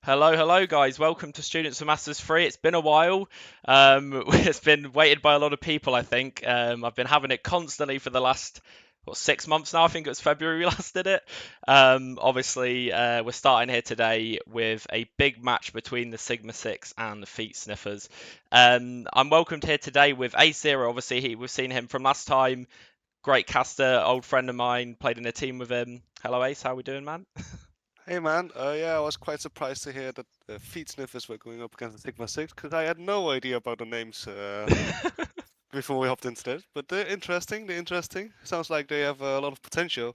Hello, guys. Welcome to Students of Masters 3. It's been a while. It's been waited by a lot of people, I think. I've been having it constantly for the last, 6 months now. I think it was February we last did it. Obviously, we're starting here today with a big match between the Sigma 6 and the Feet Sniffers. I'm welcomed here today with Ace Zero. Obviously, we've seen him from last time. Great caster, old friend of mine, played in a team with him. Hello, Ace. How we doing, man? Hey man, yeah, I was quite surprised to hear that the feet sniffers were going up against the Sigma 6 because I had no idea about the names before we hopped into this. But they're interesting, Sounds like they have a lot of potential.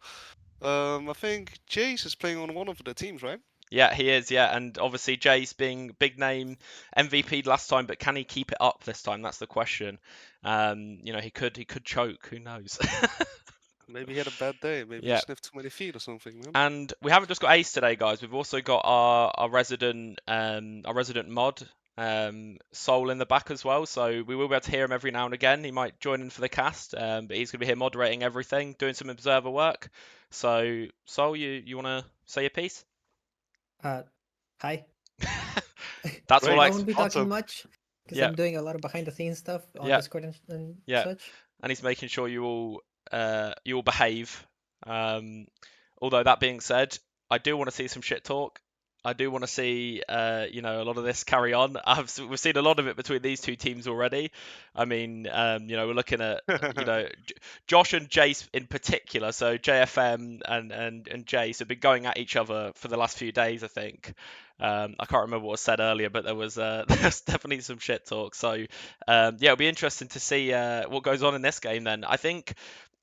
I think Jace is playing on one of the teams, right? Yeah, he is. Yeah, and obviously Jace being big name MVP last time, but can he keep it up this time? That's the question. He could choke. Who knows? Maybe he had a bad day. Maybe he Yeah, sniffed too many feet or something, man. and we haven't just got Ace today, guys. We've also got our resident mod, Soul in the back as well. So we will be able to hear him every now and again. He might join in for the cast, but he's going to be here moderating everything, doing some observer work. So Soul, you want to say your piece? Uh, Hi. That's all Great, I I. won't be talking awesome. much because Yeah, I'm doing a lot of behind the scenes stuff on yeah, Discord and yeah. such. And he's making sure you all behave. Um, although that being said, I do want to see some shit talk. I do want to see a lot of this carry on. We've seen a lot of it between these two teams already. I mean, we're looking at Josh and Jace in particular. So JFM and Jace have been going at each other for the last few days, I think. I can't remember what was said earlier, but there was there's definitely some shit talk. So it'll be interesting to see what goes on in this game. Then I think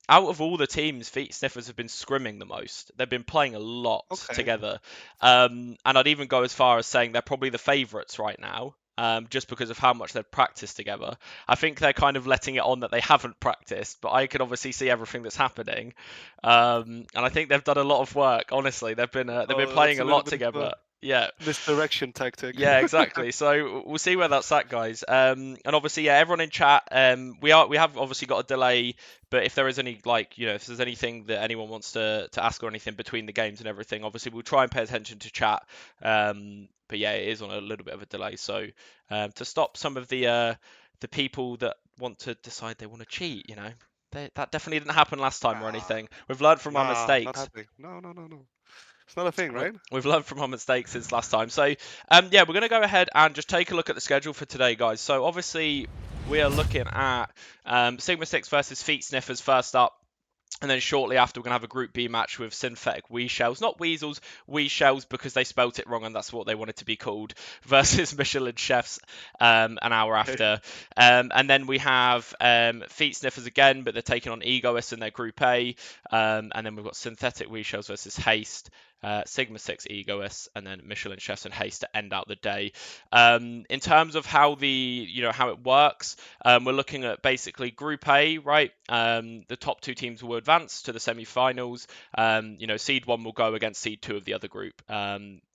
out of all the teams, Feet Sniffers have been scrimming the most. They've been playing a lot Okay. together. And I'd even go as far as saying they're probably the favourites right now, just because of how much they've practiced together. I think they're kind of letting it on that they haven't practiced, but I can obviously see everything that's happening. And I think they've done a lot of work. Honestly, they've been Oh, that's playing a a little lot bit of together. a Yeah, misdirection tactic. yeah, exactly. So we'll see where that's at, guys. And obviously, yeah, everyone in chat. We have obviously got a delay, but if there is any if there's anything that anyone wants to ask or anything between the games and everything, obviously we'll try and pay attention to chat. But yeah, it is on a little bit of a delay. So to stop some of the people that want to decide they want to cheat, that definitely didn't happen last time or Ah, anything. We've learned from our nah, not mistakes. happening. No, no, no, no. It's not a thing, right? We've learned from our mistakes since last time. So, yeah, we're going to go ahead and just take a look at the schedule for today, guys. So, obviously, we are looking at Sigma 6 versus Feet Sniffers first up. And then shortly after, we're going to have a Group B match with Synthetic Wee Shells. Not Weasels, Wee Shells, because they spelt it wrong and that's what they wanted to be called, versus Michelin Chefs an hour after. And then we have Feet Sniffers again, but they're taking on Egoists in their Group A. And then we've got Synthetic Wee Shells versus Haste. Sigma 6 Egoists, and then Michelin Chefs and Haste to end out the day. In terms of how how it works, we're looking at basically Group A, right? The top two teams will advance to the semi-finals. Seed one will go against seed two of the other group.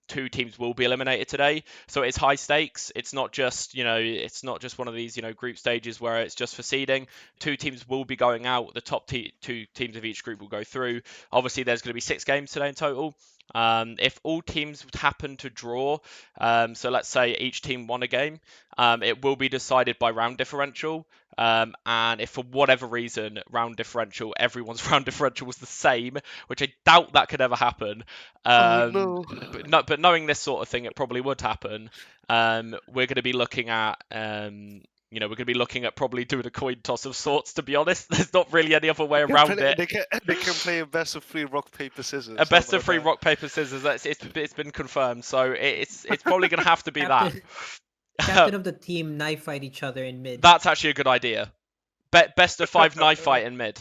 Two teams will be eliminated today, so it's high stakes. It's not just one of these group stages where it's just for seeding. Two teams will be going out. The top two teams of each group will go through. Obviously, there's going to be 6 games today in total. If all teams happen to draw, so let's say each team won a game, it will be decided by round differential. And if for whatever reason everyone's round differential was the same, which I doubt that could ever happen, Oh no. but knowing this sort of thing, it probably would happen. We're going to be looking at we're going to be looking at probably doing a coin toss of sorts. To be honest, there's not really any other way They can around play. it. They can play a best of three rock paper A scissors. How best of about three that? rock paper scissors. It's been confirmed, so it's probably going to have to be that. Captain Captain of the team knife fight each other in mid. That's actually a good idea. Best of five knife fight in mid.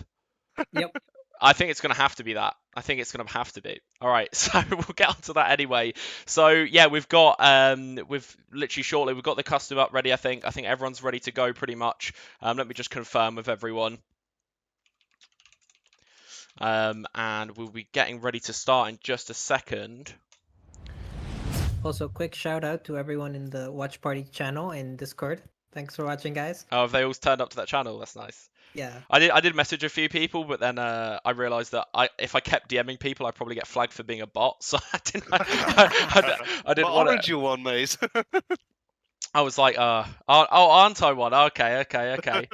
Yep. I think it's going to have to be that. I think it's going to have to be. All right, so we'll get onto that anyway. So yeah, we've literally shortly we've got the custom up ready. I think everyone's ready to go pretty much. Let me just confirm with everyone. And we'll be getting ready to start in just a second. Also, quick shout out to everyone in the Watch Party channel and Discord. Thanks for watching, guys. Oh, have they all turned up to that channel? That's nice. Yeah. I did message a few people, but then I realized that if I kept DMing people, I'd probably get flagged for being a bot. So I didn't I didn't Well, want aren't to. you one, mate? I was like, aren't I one? Okay.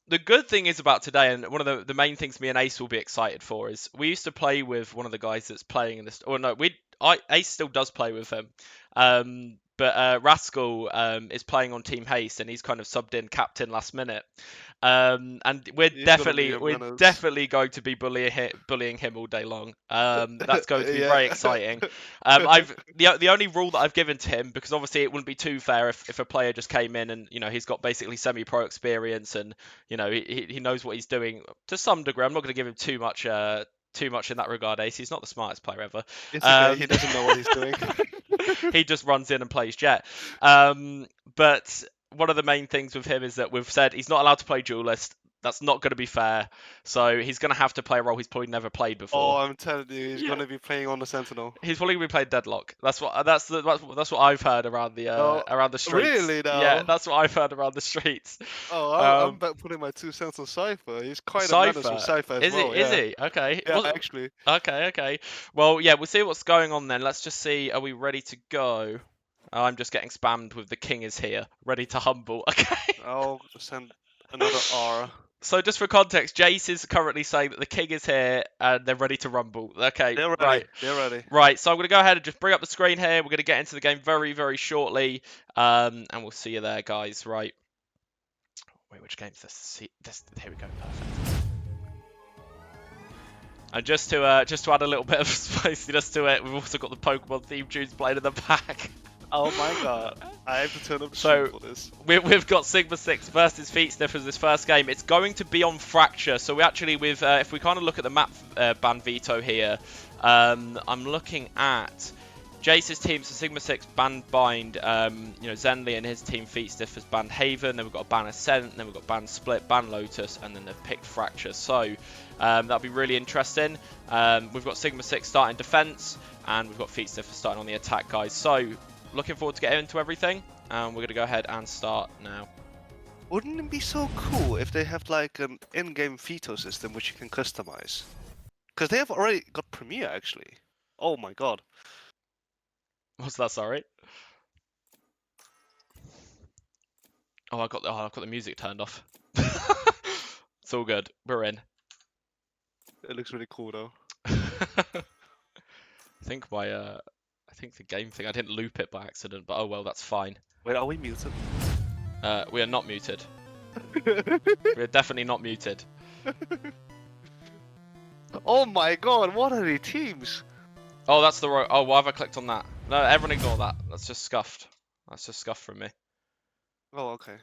The good thing is about today, and one of the main things me and Ace will be excited for is we used to play with one of the guys that's playing in this. Or no, Ace still does play with him, but Rascal is playing on Team Haste, and he's kind of subbed in captain last minute. And He's gonna be a we're menace. definitely going to be bullying him all day long. That's going to be Yeah. very exciting. I've the only rule that I've given to him, because obviously it wouldn't be too fair if a player just came in and he's got basically semi-pro experience and he knows what he's doing to some degree. I'm not going to give him too much in that regard. Ace, he's not the smartest player ever. It's okay. He doesn't know what he's doing. He just runs in and plays Jet. But one of the main things with him is that we've said he's not allowed to play duelist. That's not going to be fair. So he's going to have to play a role he's probably never played Oh, before. I'm telling you, he's Yeah. gonna be playing on the Sentinel. He's probably going to be playing Deadlock. That's what I've heard around the streets. Really now? Yeah, that's what I've heard around the streets. Oh, I'm Um, about putting my 2 cents on Cypher. He's quite a menace with Cypher. Cypher as Is well. he? Is Yeah. he? Okay. Yeah, Well, actually. okay. Well, yeah, we'll see what's going on then. Let's just see. Are we ready to go? I'm just getting spammed with the king is here, ready to humble. Okay. I'll send another R. So just for context, Jace is currently saying that the king is here and they're ready to rumble. Okay, They're ready. right. They're ready. Right, so I'm going to go ahead and just bring up the screen here. We're going to get into the game very, very shortly. And we'll see you there, guys. Right. Wait, which game's this? Here we go. Perfect. And just to add a little bit of spiciness to it, we've also got the Pokemon theme tunes playing in the back. Oh my god. I have to turn up the So- stream for this. We've got Sigma 6 versus Feet Sniffers this first game. It's going to be on Fracture. So we actually, if we kind of look at the map ban veto here, I'm looking at Jace's team, so Sigma 6 banned Bind, Zenly and his team Feet Sniffers banned Haven, then we've got ban Ascent, then we've got ban Split, ban Lotus, and then they've picked Fracture. So that'll be really interesting. We've got Sigma 6 starting defense, and we've got Feet Sniffers starting on the attack, guys. So looking forward to getting into everything. We're going to go ahead and start now. Wouldn't it be so cool if they have like an in-game veto system which you can customize? Because they have already got Premiere actually. Oh my god. What's that? Sorry. I've got the music turned off. It's all good. We're in. It looks really cool though. I think the game thing, I didn't loop it by accident, but oh well, that's fine. Wait, are we muted? We are not muted. We're definitely not muted. Oh my god, what are the teams? Oh, that's the right. Oh, why have I clicked on that? No, everyone ignore that. That's just scuffed. That's just scuffed from me. Oh, okay.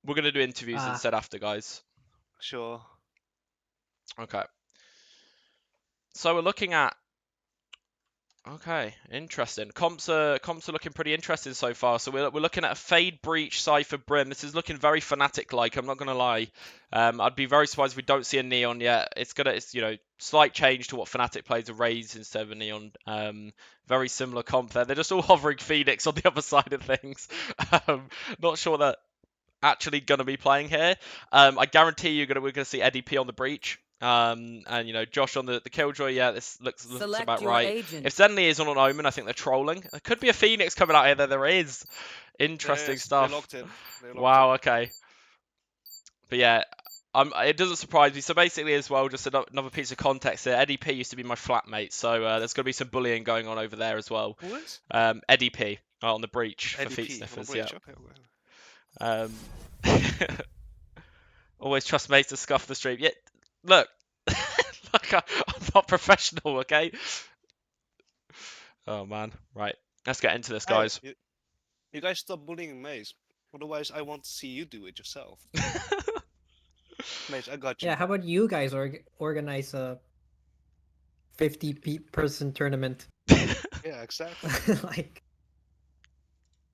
We're gonna do interviews instead after, guys. Sure. Okay. So we're looking at. Okay, interesting. Comps are looking pretty interesting so far. So we're looking at a Fade Breach Cypher Brim. This is looking very Fnatic-like. I'm not gonna lie. I'd be very surprised if we don't see a Neon yet. It's slight change to what Fnatic plays a Raze instead of a Neon. Very similar comp there. They're just all hovering Phoenix on the other side of things. Not sure that actually gonna be playing here. I guarantee we're gonna see Eddie P on the Breach. And Josh on the Killjoy. Yeah, this looks about right. Agent. If Zenly is on an Omen, I think they're trolling. There could be a Phoenix coming out here. There is interesting stuff. They're locked in. Wow. Okay. But yeah, it doesn't surprise me. So basically, as well, just another piece of context here. Eddie P used to be my flatmate, so there's going to be some bullying going on over there as well. Who is? Eddie P on the Breach for Eddie Feet P, Sniffers. on the Yeah. bridge. Okay. Always trust mates to scuff the stream. Yeah, look, look, I'm not professional, okay? Oh man, right. Let's get into this, guys. Hey, you guys stop bullying Maze. Otherwise, I want to see you do it yourself. Maze, I got you. Yeah, how about you guys organize a 50 person tournament? Yeah, exactly. Like,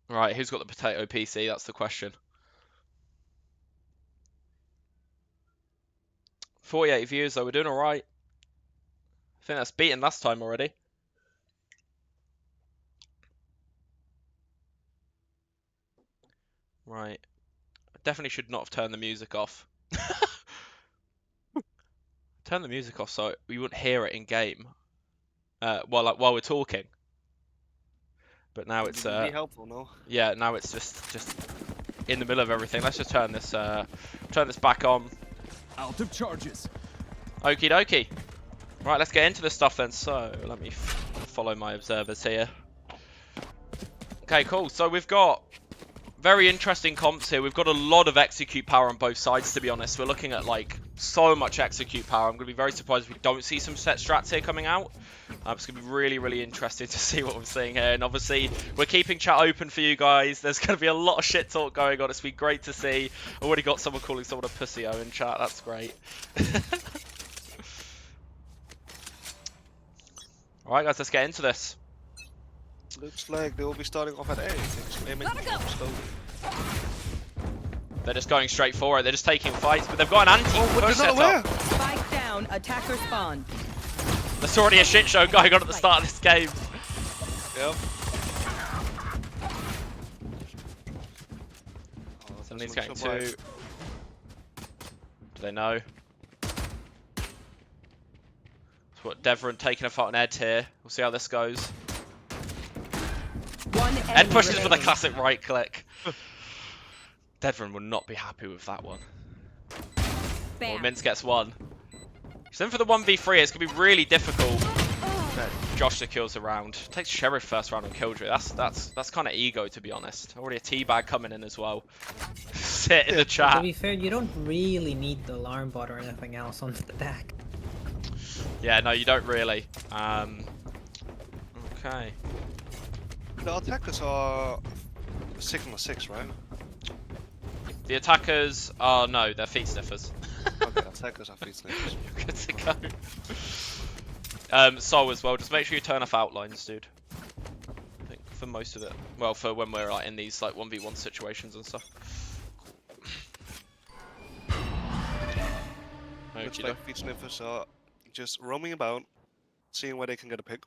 Right, who's got the potato PC? That's the question. 48 views though, we're doing alright. I think that's beaten last time already. Right. I definitely should not have turned the music off. Turn the music off so we wouldn't hear it in game. While we're talking. But now it's It would be helpful, no? yeah, now it's just in the middle of everything. Let's just turn this back on. Out of charges. Okie dokie. Right, let's get into this stuff then. So let me follow my observers here. Okay, cool. So we've got very interesting comps here. We've got a lot of execute power on both sides, to be honest. We're looking at like so much execute power. I'm going to be very surprised if we don't see some set strats here coming out. It's going to be really, really interesting to see what we're seeing here. And obviously, we're keeping chat open for you guys. There's going to be a lot of shit talk going on. It's been great to see. Already got someone calling someone a pussy-o in chat. That's great. Alright, guys, let's get into this. Looks like they will be starting off at A. They're just going straight for it. They're just taking fights, but they've got an anti-push set up. Spike down, attacker spawn. There's already a shit show going on at the start of this game. Yep. Somebody's getting two. Do they know? That's what Devon taking a fight on Ed here. We'll see how this goes. Ed pushes for the classic right click. Devon will not be happy with that one. Well, Mince gets one. He's in for the 1v3. It's going to be really difficult. Josh secures the round. Takes Sheriff first round on Killjoy. That's kind of ego, to be honest. Already a teabag coming in as well. Sit in the To chat. be fair, you don't really need the alarm bot or anything else on the deck. Yeah, no, you don't really. Okay. The attackers are Sigma 6, right? The attackers are, no, they're feet sniffers. Okay, attackers are feet sniffers. Good to go. Sol as well, just make sure you turn off outlines, dude. I think for most of it. Well, for when we're like in these like 1v1 situations and stuff. Looks like feet sniffers are just roaming about, seeing where they can get a pick.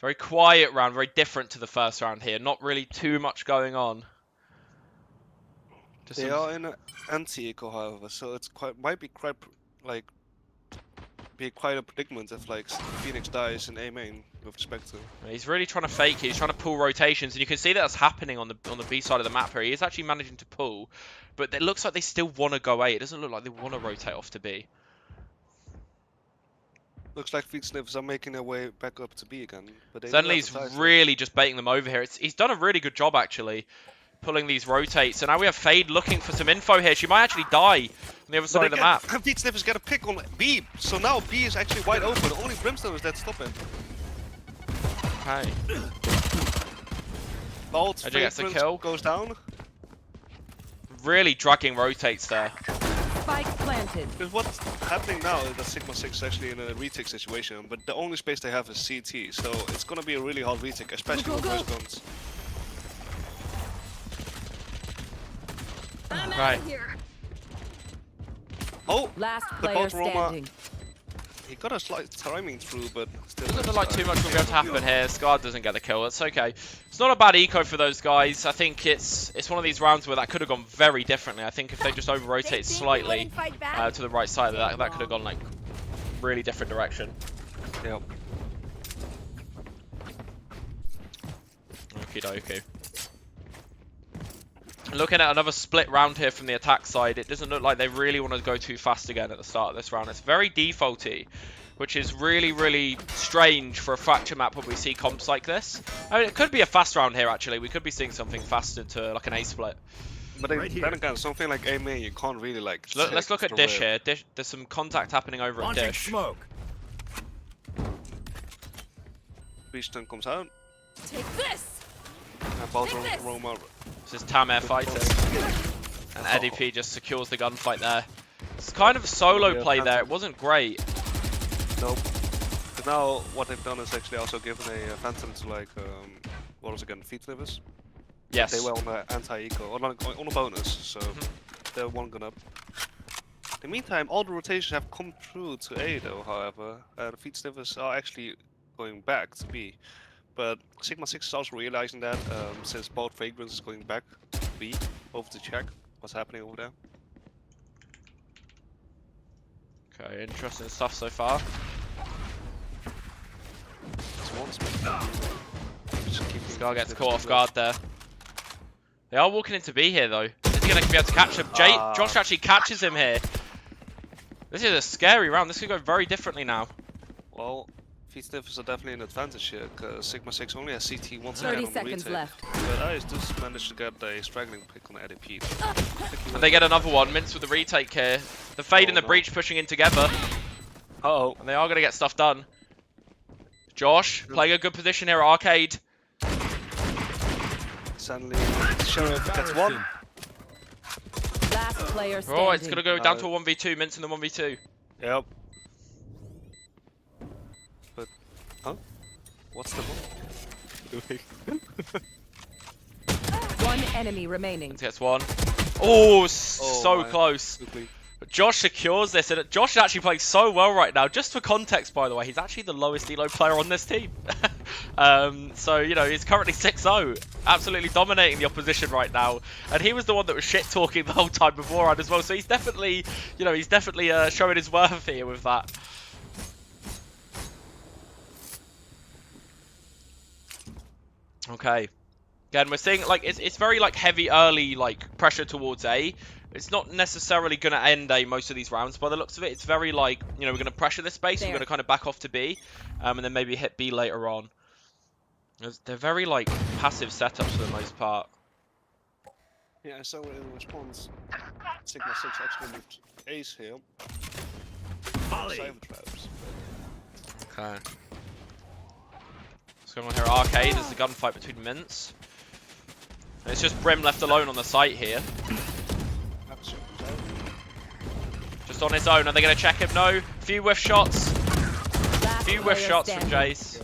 Very quiet round, very different to the first round here. Not really too much going on. Just They are in an anti-eco, however, so it's might be quite a predicament if like Phoenix dies in A main with respect to. He's really trying to fake it. He's trying to pull rotations, and you can see that's happening on the B side of the map here. He is actually managing to pull, but it looks like they still want to go A. It doesn't look like they want to rotate off to B. Looks like feet sniffers are making their way back up to B again. But they Zenly's really just baiting them over here. He's done a really good job actually, pulling these rotates. So now we have Fade looking for some info here. She might actually die on the other side of the map. Feet sniffers get a pick on B, so now B is actually wide open. Only Brimstone is dead stopping. Okay. Bolt Edge gets a kill. goes down. Really dragging rotates there. Spike planted. Because what's happening now is that Sigma 6 is actually in a retake situation, but the only space they have is CT, so it's gonna be a really hard retake, especially with those guns. Right. Oh! Last The player bolt Roma, standing. he got a slight timing through, but still. Doesn't look like too much will be able to happen here. Scar doesn't get the kill. That's okay. It's not a bad eco for those guys. I think it's one of these rounds where that could have gone very differently. I think if they just over-rotate slightly to the right side, that could have gone like really different direction. Yep. Okie dokie. Looking at another split round here from the attack side, it doesn't look like they really want to go too fast again at the start of this round. It's very defaulty, which is really, really strange for a fracture map when we see comps like this. I mean, it could be a fast round here, actually. We could be seeing something fast into like an A split. But then again, something like A main, you can't really like. Let's look at Dish here. There's some contact happening over at Dish. Smoke. Beaston comes out. Take this. And Bolt Roma. This is Tamer fighting. And Eddie P just secures the gunfight there. It's kind of a solo play there. It wasn't great. Nope. But now what they've done is actually also given a Phantom to like, what was it again, feet sniffers? Yes. They were on the anti-eco, on a bonus, so they're one gun up. In the meantime, all the rotations have come through to A though, however. The feet sniffers are actually going back to B. But Sigma 6 is also realizing that since both Fragrance is going back to B over to check what's happening over there. Okay, interesting stuff so far. Scar gets caught off guard there. They are walking into B here though. Is he going to be able to catch him? Josh actually catches him here. This is a scary round. This could go very differently now. Well, Feet Sniffers are definitely an advantage here, because Sigma 6 only has CT once 30 again on the seconds retake. left. But I just managed to get a straggling pick on Eddie Pete. And they get another one. Mints with the retake here. The Fade and the Breach pushing in together. Uh-oh. And they are going to get stuff done. Josh playing a good position here at Arcade. Suddenly, Sheriff gets one. Last player standing. Oh, it's going to go down to a 1v2. Mints in the 1v2. Yep. But, huh? What's the ball doing? One enemy remaining. Mints gets one. Oh, so my. close. But Josh secures this, and Josh is actually playing so well right now. Just for context, by the way, he's actually the lowest elo player on this team. So, you know, he's currently 6-0, absolutely dominating the opposition right now. And he was the one that was shit-talking the whole time beforehand as well. So he's definitely, you know, showing his worth here with that. Okay. Again, we're seeing, like, it's very, like, heavy early, like, pressure towards A. It's not necessarily going to end A most of these rounds. By the looks of it, it's very, like, you know, we're going to pressure this space. We're going to kind of back off to B. And then maybe hit B later on. They're very, like, passive setups for the most part. Yeah, so in response, Sigma 6 actually moved Ace here. Cyber traps. Okay. What's going on here? Arcade. There's a gunfight between Mints. And it's just Brim left alone on the site here. Just on his own. Are they going to check him? No. Few whiff shots. Few whiff shots from Jace.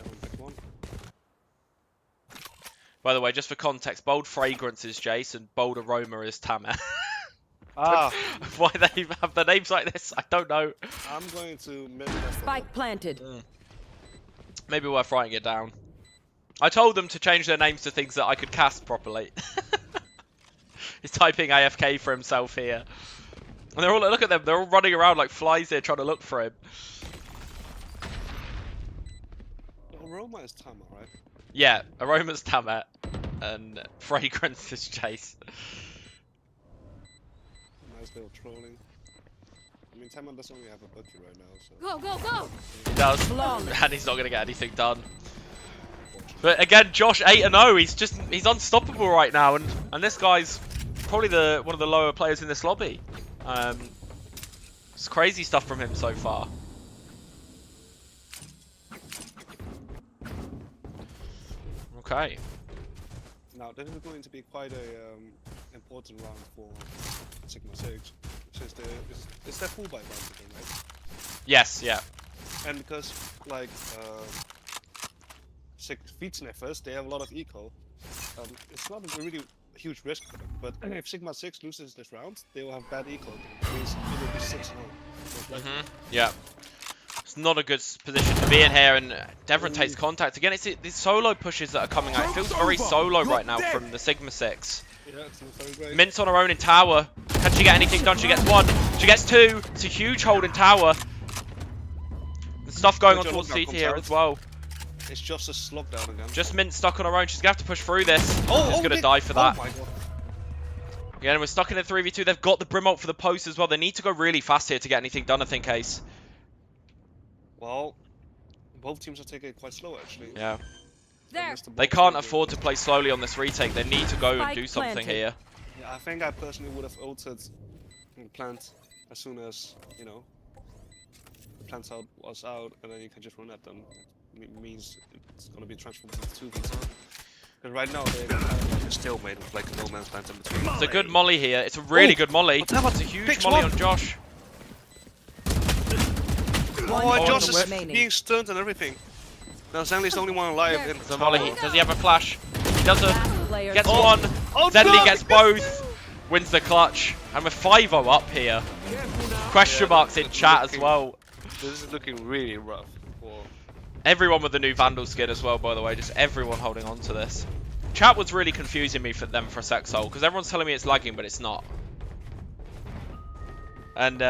By the way, just for context, Bold Fragrance is Jace and Bold Aroma is Tamer. Ah, Why they have the names like this, I don't know. I'm going to minimize Spike planted. Maybe worth writing it down. I told them to change their names to things that I could cast properly. He's typing AFK for himself here. And they're all, look at them, they're all running around like flies here trying to look for him. Aroma is Tama, right? Yeah, Aroma's Tamet and Fragrance is Jace. Nice little trolling. I mean, Tama does only have a Bucky right now, so... Go, go, go! He does, and he's not going to get anything done. But again, Josh 8-0, he's unstoppable right now, and this guy's probably one of the lower players in this lobby. It's crazy stuff from him so far. Okay. Now, this is going to be quite a important round for Sigma 6, since it's their full buy round again, right? Yes, yeah. And because, like, Feet Sniffers, they have a lot of eco, it's not a really huge risk for them. But if Sigma 6 loses this round, they will have bad eco. It means it will be 6-0. Yeah. It's not a good position to be in here, and Devon takes contact. Again, it's these solo pushes that are coming out. It feels very solo right now from the Sigma 6. Yeah, it's not very great. Mint's on her own in tower. Can she get anything done? She gets one. She gets two. It's a huge hold in tower. There's stuff going on towards CT here as well. It's just a slog down again. Just Mint stuck on her own. She's going to have to push through this. She's going to die for Oh that. my god. Again, we're stuck in a 3v2. They've got the Brim ult for the post as well. They need to go really fast here to get anything done, I think, Ace. Well, both teams are taking it quite slow, actually. Yeah. There. They can't afford to play slowly on this retake. They need to go and do something here. Yeah, I think I personally would have ulted the plant as soon as, you know, the plant was out, and then you can just run at them. It means it's going to be transformed into 2v2. But right now, they're kind of like a stalemate with like a no man's land in between. It's a good molly here. It's a really good molly. It's a huge molly on Josh. Oh, and Josh is remaining. being stunned and everything. Now Zenly's the only one alive in It's a molly. Does he have a flash? He does Last player gets standing. one. Oh, Zenly no! gets both. Wins the clutch. And we're 5-0 up here. Question marks in chat as well. This is looking really rough Everyone with the new Vandal skin as well, by the way. Just everyone holding on to this. Chat was really confusing me for them for a sec, Soul, because everyone's telling me it's lagging, but it's not. And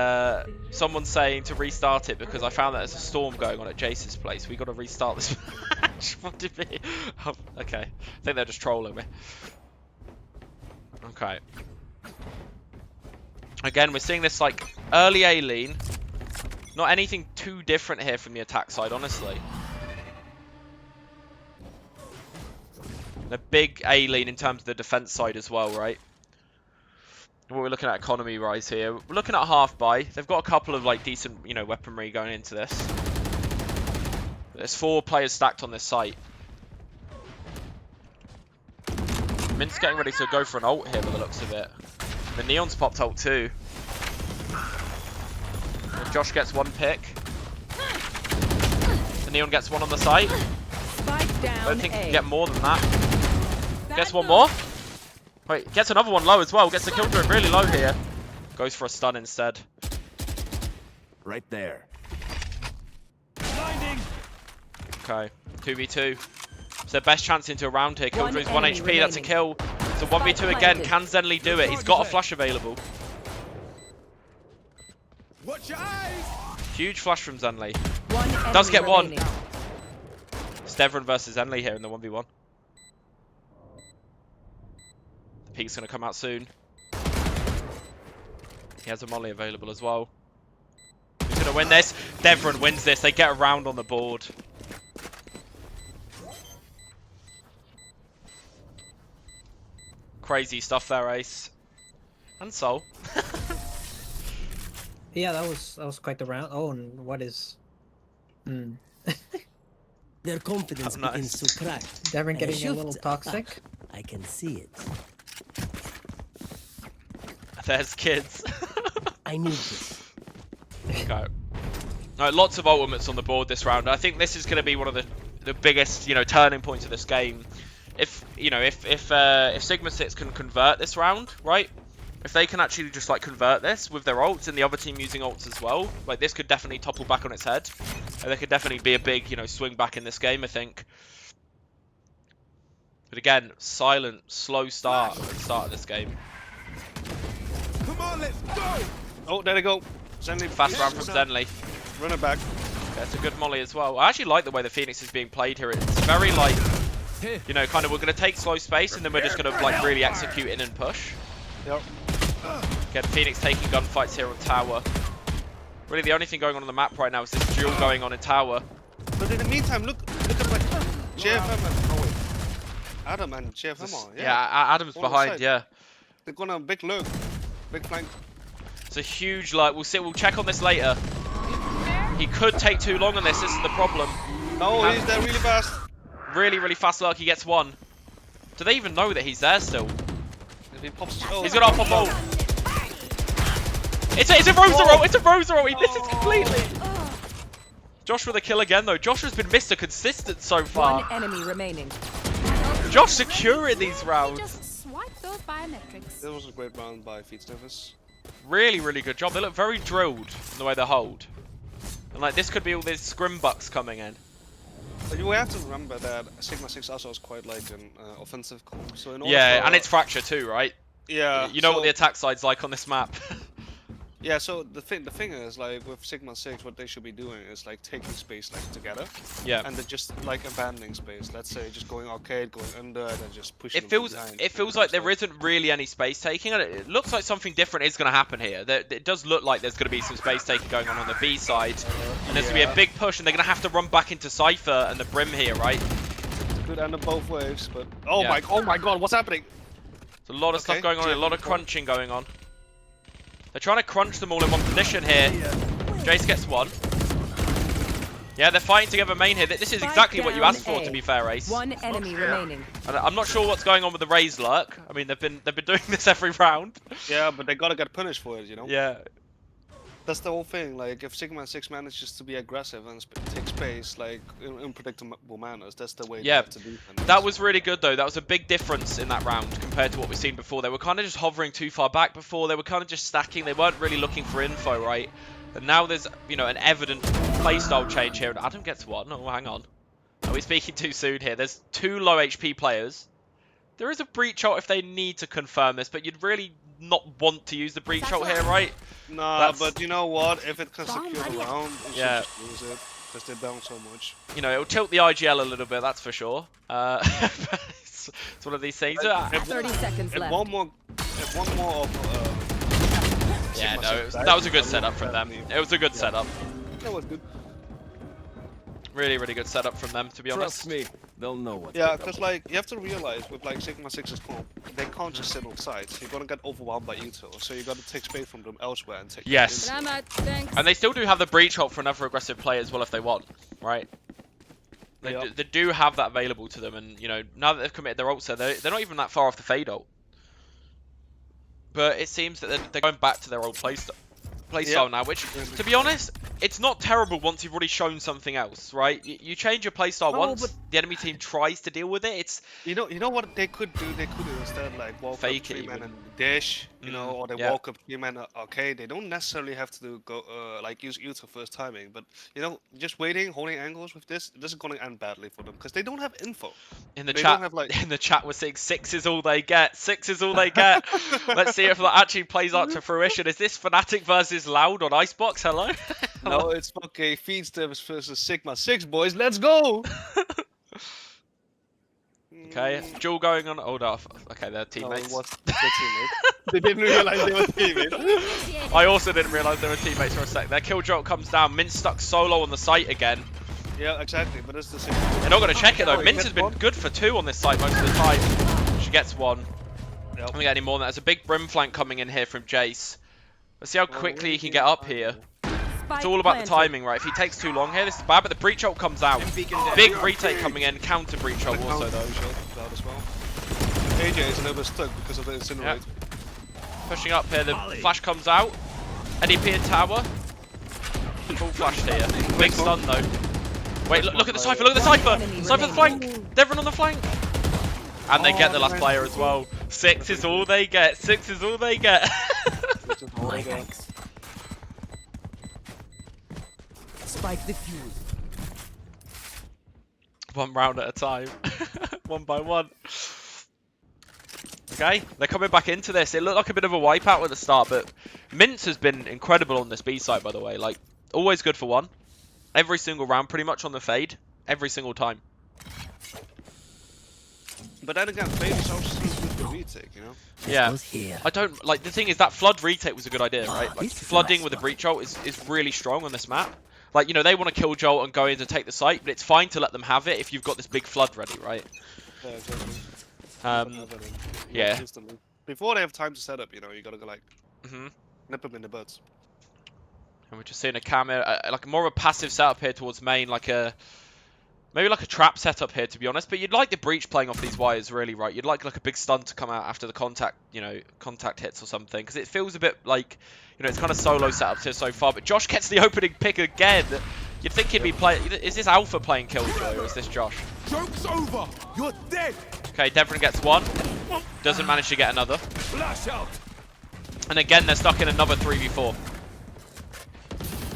someone's saying to restart it because I found that there's a storm going on at Jace's place. We got to restart this match. What did we? Oh, okay, I think they're just trolling me. Okay. Again, we're seeing this like early A lean. Not anything too different here from the attack side, honestly. A big A lean in terms of the defense side as well, right? What we're looking at economy rise here. We're looking at half buy. They've got a couple of like decent, you know, weaponry going into this. There's 4 players stacked on this site. Mint's getting ready to go for an ult here by the looks of it. The Neon's popped ult too. And Josh gets 1 pick. The Neon gets 1 on the site. Spike down. I don't think he A. can get more than that. Gets 1 more. Wait, gets another one low as well. Gets the kill drone really low here. Goes for a stun instead. Right there. Okay, 2v2. It's their best chance into a round here. Killjoy's 1 enemy HP, that's a kill. So 1v2 again. Can Zenly do it? He's got a flash available. Watch your eyes. Huge flash from Zenly. One Does enemy get 1. remaining. It's Devon versus Zenly here in the 1v1. The peak's going to come out soon. He has a molly available as well. Who's going to win this? Devon wins this. They get a round on the board. Crazy stuff there, Ace. And Soul. Yeah, that was quite the round. Oh, and what is? Their confidence Oh, nice. begins to crack. Devon And getting a shift little attack. toxic. I can see it. There's kids. I need this. Okay. Right, lots of ultimates on the board this round. I think this is going to be one of the biggest, you know, turning points of this game. If you know, if Sigma 6 can convert this round, right? If they can actually just like convert this with their ults and the other team using ults as well, like this could definitely topple back on its head. And there could definitely be a big, you know, swing back in this game, I think. But again, silent, slow start at the start of this game. Come on, let's go. Oh, there they go. Zenly, Fast round from Zenly. run it back. That's a good molly as well. I actually like the way the Phoenix is being played here. It's very like, you know, kind of we're going to take slow space and then we're just going to like really execute in and push. Yep. Get Phoenix taking gunfights here on tower. Really the only thing going on the map right now is this duel going on in tower. But in the meantime, look at like JFM and oh wait, Adam and JFM are. Yeah, Adam's On the behind, side. yeah. They're gonna big lurk, big flank. It's a huge like, we'll check on this later. He could take too long on this is the problem. No, he's there really fast. Really, really fast luck, he gets 1. Do they even know that he's there still? If he pops, oh, He's got up on ult. It's a Rosa ult, it's a Rosa ult, he misses completely. Josh with a kill again though. Josh has been Mr. Consistent so far. One enemy remaining. Josh secure in these rounds. Just swipe those biometrics. This was a great round by Feet Sniffers. Really, really good job. They look very drilled in the way they hold. And like this could be all these scrim bucks coming in. But you have to remember that Sigma 6 also is quite like an offensive core. So in order Yeah, for, and it's Fracture too, right? yeah. You know so, what the attack side's like on this map. Yeah, so the thing is like with Sigma 6, what they should be doing is like taking space like together. Yeah. And then just like abandoning space. Let's say just going arcade, going under, and then just pushing. It feels like there isn't really any space taking, and it looks like something different is going to happen here. It does look like there's going to be some space taking going on the B side, and there's going to be a big push, and they're going to have to run back into Cypher and the Brim here, right? Could end up both waves, but oh Yeah. my god, what's happening? There's a lot of stuff Okay, going on, a lot of crunching going on. They're trying to crunch them all in one position here. Jace gets 1. Yeah, they're fighting together main here. This is exactly what you asked for, to be fair, Ace. One enemy remaining. And I'm not sure what's going on with the Raze lurk. I mean, they've been doing this every round. Yeah, but they gotta get punished for it, you know. Yeah. That's the whole thing. Like if Sigma 6 manages to be aggressive and take space, like in unpredictable manners, that's the way. Yeah, they have to defend. that was really good though. That was a big difference in that round compared to what we've seen before. They were kind of just hovering too far back before. They were kind of just stacking. They weren't really looking for info, right? And now there's, you know, an evident playstyle change here, and Adam gets one. Oh, hang on. Are we speaking too soon here? There's 2 low HP players. There is a breach ult if they need to confirm this, but you'd really not want to use the breach ult here, right? Nah, but you know what? If it can Bomb secure ready. the round, you Yeah. should just use it. Because they bounce so much. You know, it'll tilt the IGL a little bit, that's for sure. It's one of these things. If 30 seconds left. one more of Yeah, Sigma no, six that was a dies, good I setup would from them. definitely- It was a good setup. That was good. Really, really good setup from them, to be honest. Trust me, they'll know what. Yeah, because like you have to realize with like Sigma 6's comp, they can't just sit on sides. You're gonna get overwhelmed by util, so you gotta take space from them elsewhere and take. Yes. But I'm out. Thanks. And they still do have the breach ult for another aggressive play as well if they want, right? They do have that available to them, and you know, now that they've committed their ult, so they're not even that far off the fade ult. But it seems that they're going back to their old playstyle now, which, to be honest, it's not terrible once you've already shown something else, right? You change your playstyle No, once, but- the enemy team tries to deal with it. It's You know what they could do? They could instead like walk Fake up it 3 man even. and dish, you know, or they yeah. walk up 3 man arcade. They don't necessarily have to go like use util first timing, but you know, just waiting, holding angles with this is gonna end badly for them because they don't have info. in the They chat. don't have, like- In the chat, we're saying 6 is all they get. 6 is all they get. Let's see if that actually plays out to fruition. Is this Fnatic versus Loud on Icebox? Hello. No, it's fucking Feedsteps versus Sigma 6, boys. Let's go! Okay, duel going on. Oh no. Okay, they're No, teammates. it was their teammates. They didn't realize they were teammates. Initiated. I also didn't realise they were teammates for a sec. Their kill drop comes down. Mint's stuck solo on the site again. Yeah, exactly, but it's the same. They're not going to check it though. Oh, he Mint gets has been one. good for 2 on this site most of the time. She gets 1. Yep. Don't get any more than that. There's a big brim flank coming in here from Jace. Let's see how quickly he can get up here. It's all about the timing, right? If he takes too long here, this is bad, but the breach ult comes out. Big retake coming in, counter breach ult also though. Out as well. AJ is a little bit stuck because of the incinerate. Pushing up here, the flash comes out. NEP in tower. Full flash here. Big stun though. Wait, look at the Cypher, look at the Cypher! enemy Cypher the flank! Devon on the flank! And they get the last nice. player as well. 6 is all they get. 6 is all they get. Which is all My they got. thanks. Spike defused. One round at a time. One by one. Okay, they're coming back into this. It looked like a bit of a wipeout at the start, but Mince has been incredible on this B side, by the way. Like, always good for 1. Every single round, pretty much on the fade. Every single time. But then again, Fade is also still good for retake, you know? Yeah. Was here. I don't, like, the thing is that flood retake was a good idea, right? Like, this is a flooding nice with a one. breach ult is really strong on this map. Like, you know, they want to kill Jolt and go in to take the site, but it's fine to let them have it if you've got this big flood ready, right? Yeah, exactly. Yeah. Instantly. Before they have time to set up, you know, you gotta go like, hmm nip them in the butts. And we're just seeing a camera, like more of a passive setup here towards main, like a maybe like a trap setup here, to be honest. But you'd like the breach playing off these wires, really, right? You'd like a big stun to come out after the contact, you know, contact hits or something, because it feels a bit like, you know, it's kind of solo setups here so far. But Josh gets the opening pick again. You'd think he'd be playing. Is this Alpha playing Killjoy or is this Josh? Joke's over. You're dead. Okay, Devon gets 1. Doesn't manage to get another. Flash out. And again, they're stuck in another 3v4.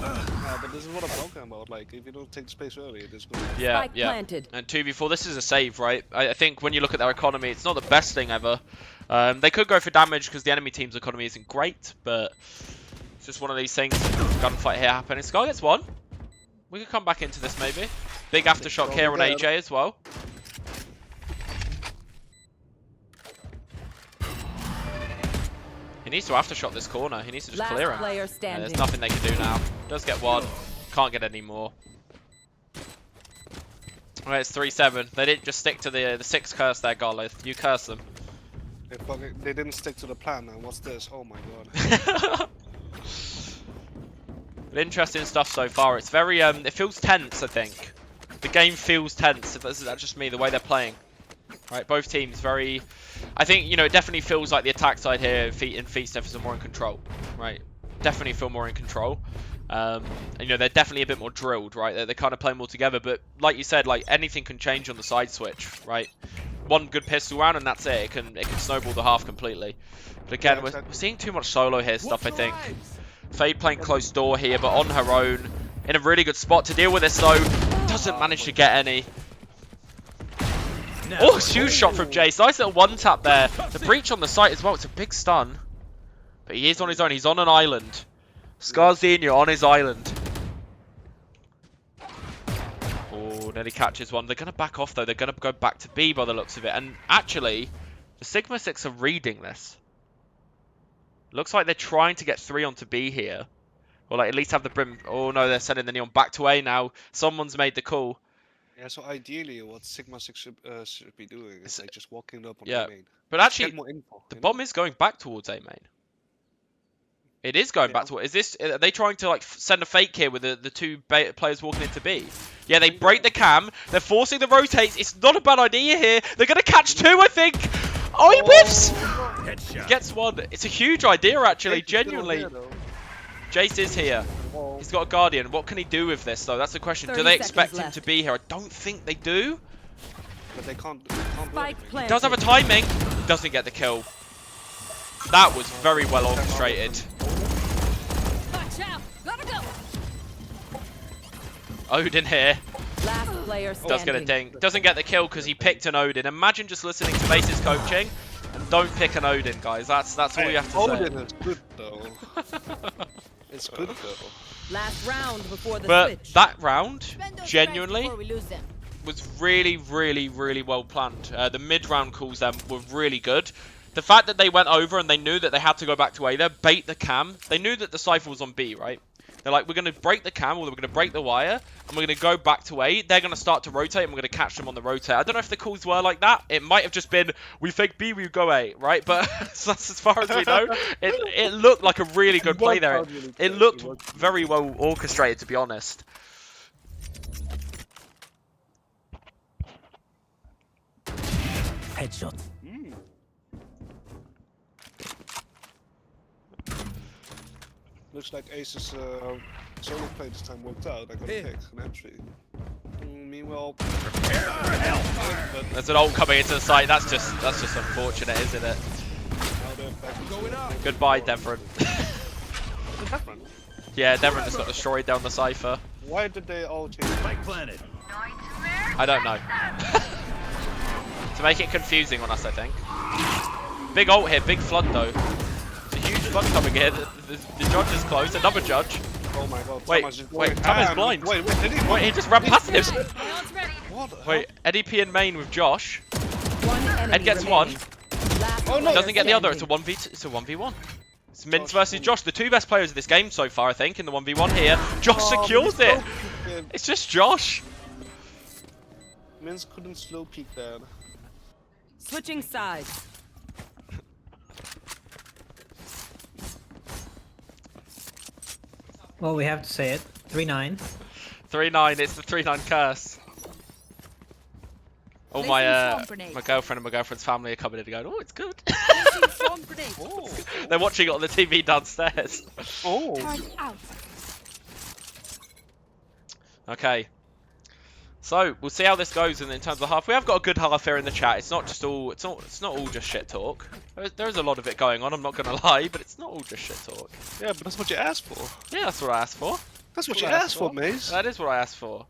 Yeah, but this is what I'm talking about. Like, if you don't take the space early, it is good. Yeah, Spike yeah. planted. And 2v4, this is a save, right? I think when you look at their economy, it's not the best thing ever. They could go for damage because the enemy team's economy isn't great, but it's just one of these things. Gunfight here happening. Sky gets 1. We could come back into this maybe. Big aftershock here on AJ as well. He needs to aftershock this corner. He needs to just clear Last him. player Yeah, standing. there's nothing they can do now. Does get 1. Can't get any more. Alright, it's 3-7. They didn't just stick to the 6 curse there, Garlith. You curse them. They didn't stick to the plan, man. What's this? Oh my god. But interesting stuff so far. It's very, it feels tense, I think. The game feels tense. That's just me, the way they're playing. Right, both teams very... I think, you know, it definitely feels like the attack side here in Feet Sniffers are more in control. Right, definitely feel more in control. And, you know, they're definitely a bit more drilled, right? They're kind of playing more together. But like you said, like anything can change on the side switch, right? One good pistol round and that's it. It can snowball the half completely. But again, Yeah, exactly. we're seeing too much solo here stuff, I Watch think. your eyes. Fade playing close door here, but on her own. in a really good spot to deal with this though. Doesn't manage to get any. Oh, huge shot from Jace. Nice little one tap there. The breach on the site as well. It's a big stun. But he is on his own. He's on an island. Scarzinho on his island. Oh, nearly catches one. They're going to back off though. They're going to go back to B by the looks of it. And actually, the Sigma 6 are reading this. Looks like they're trying to get 3 onto B here. Or like at least have the Brim. Oh no, they're sending the Neon back to A now. Someone's made the call. Yeah, so ideally, what Sigma 6 should be doing is like just walking up on Yeah. A main. But Just actually, get more info, the you know? bomb is going back towards A main. It is going back to. Is this? Are they trying to like send a fake here with the two players walking into B? Yeah, they break the cam. They're forcing the rotates. It's not a bad idea here. They're gonna catch 2, I think. Oh, he whiffs. Headshot. Gets 1. It's a huge idea, actually. Jace is still Genuinely. here, though. Jace is here. Whoa. He's got a Guardian. What can he do with this, though? That's the question. Do 30 they seconds expect him left. to be here? I don't think they do. But they can't do Spike anything. planted. Does have a timing. Doesn't get the kill. That was very well orchestrated. Watch out. Gotta go. Odin here. Last player standing. Does get a ding. Doesn't get the kill because he picked an Odin. Imagine just listening to Mace's coaching and don't pick an Odin, guys. That's all you have to Odin say. is good though. It's good though. Last round before the But switch. that round, Spend those genuinely, strikes before we lose them. was really, really, really well planned. The mid-round calls then were really good. The fact that they went over and they knew that they had to go back to A there, bait the cam. They knew that the Cypher was on B, right? They're like, we're going to break the cam, or we're going to break the wire, and we're going to go back to A. They're going to start to rotate, and we're going to catch them on the rotate. I don't know if the calls were like that. It might have just been, we fake B, we go A, right? But that's as far as we know. It looked like a really good play there. It looked very well orchestrated, to be honest. Headshot. Looks like Ace's solo play this time worked out. I got a pick, an entry. Meanwhile, There's an ult coming into the site. That's just unfortunate, isn't it? now they're back Going up. Goodbye, Devron. different. Yeah, Devron just got destroyed down the Cypher. Why did they all change? Spike planted. I don't know. To make it confusing on us, I think. Big ult here, big flood though. It's a huge flood coming here. The judge is close. Another judge. Oh my god. Wait, Thomas is wait, going Thomas ham. blind. Wait, did he? Wait, he just ran past him. My ult's ready. What? the Wait, Eddie P in main with Josh. One enemy Ed gets remaining. one. Last Oh, no. player Doesn't get the other. It's a standing. 1v2. It's a 1v1. It's Mince versus Josh, the 2 best players of this game so far, I think, in the 1v1 here. Josh secures it. Mince It's just Josh. couldn't slow peek that. Switching sides. Well, we have to say it. 3-9. 3-9. It's the 3-9 curse. Oh, Placing my swarm grenade. my girlfriend and my girlfriend's family are coming in and going, oh, it's good. Placing swarm grenade. Oh. They're watching it on the TV downstairs. Oh. Turret out. Okay. So we'll see how this goes in terms of half. We have got a good half here in the chat. It's not just all. It's not all just shit talk. There's a lot of it going on. I'm not gonna lie, but it's not all just shit talk. Yeah, but that's what you asked for. Yeah, that's what I asked for. That's what That's you what I asked for, Mace. That is what I asked for.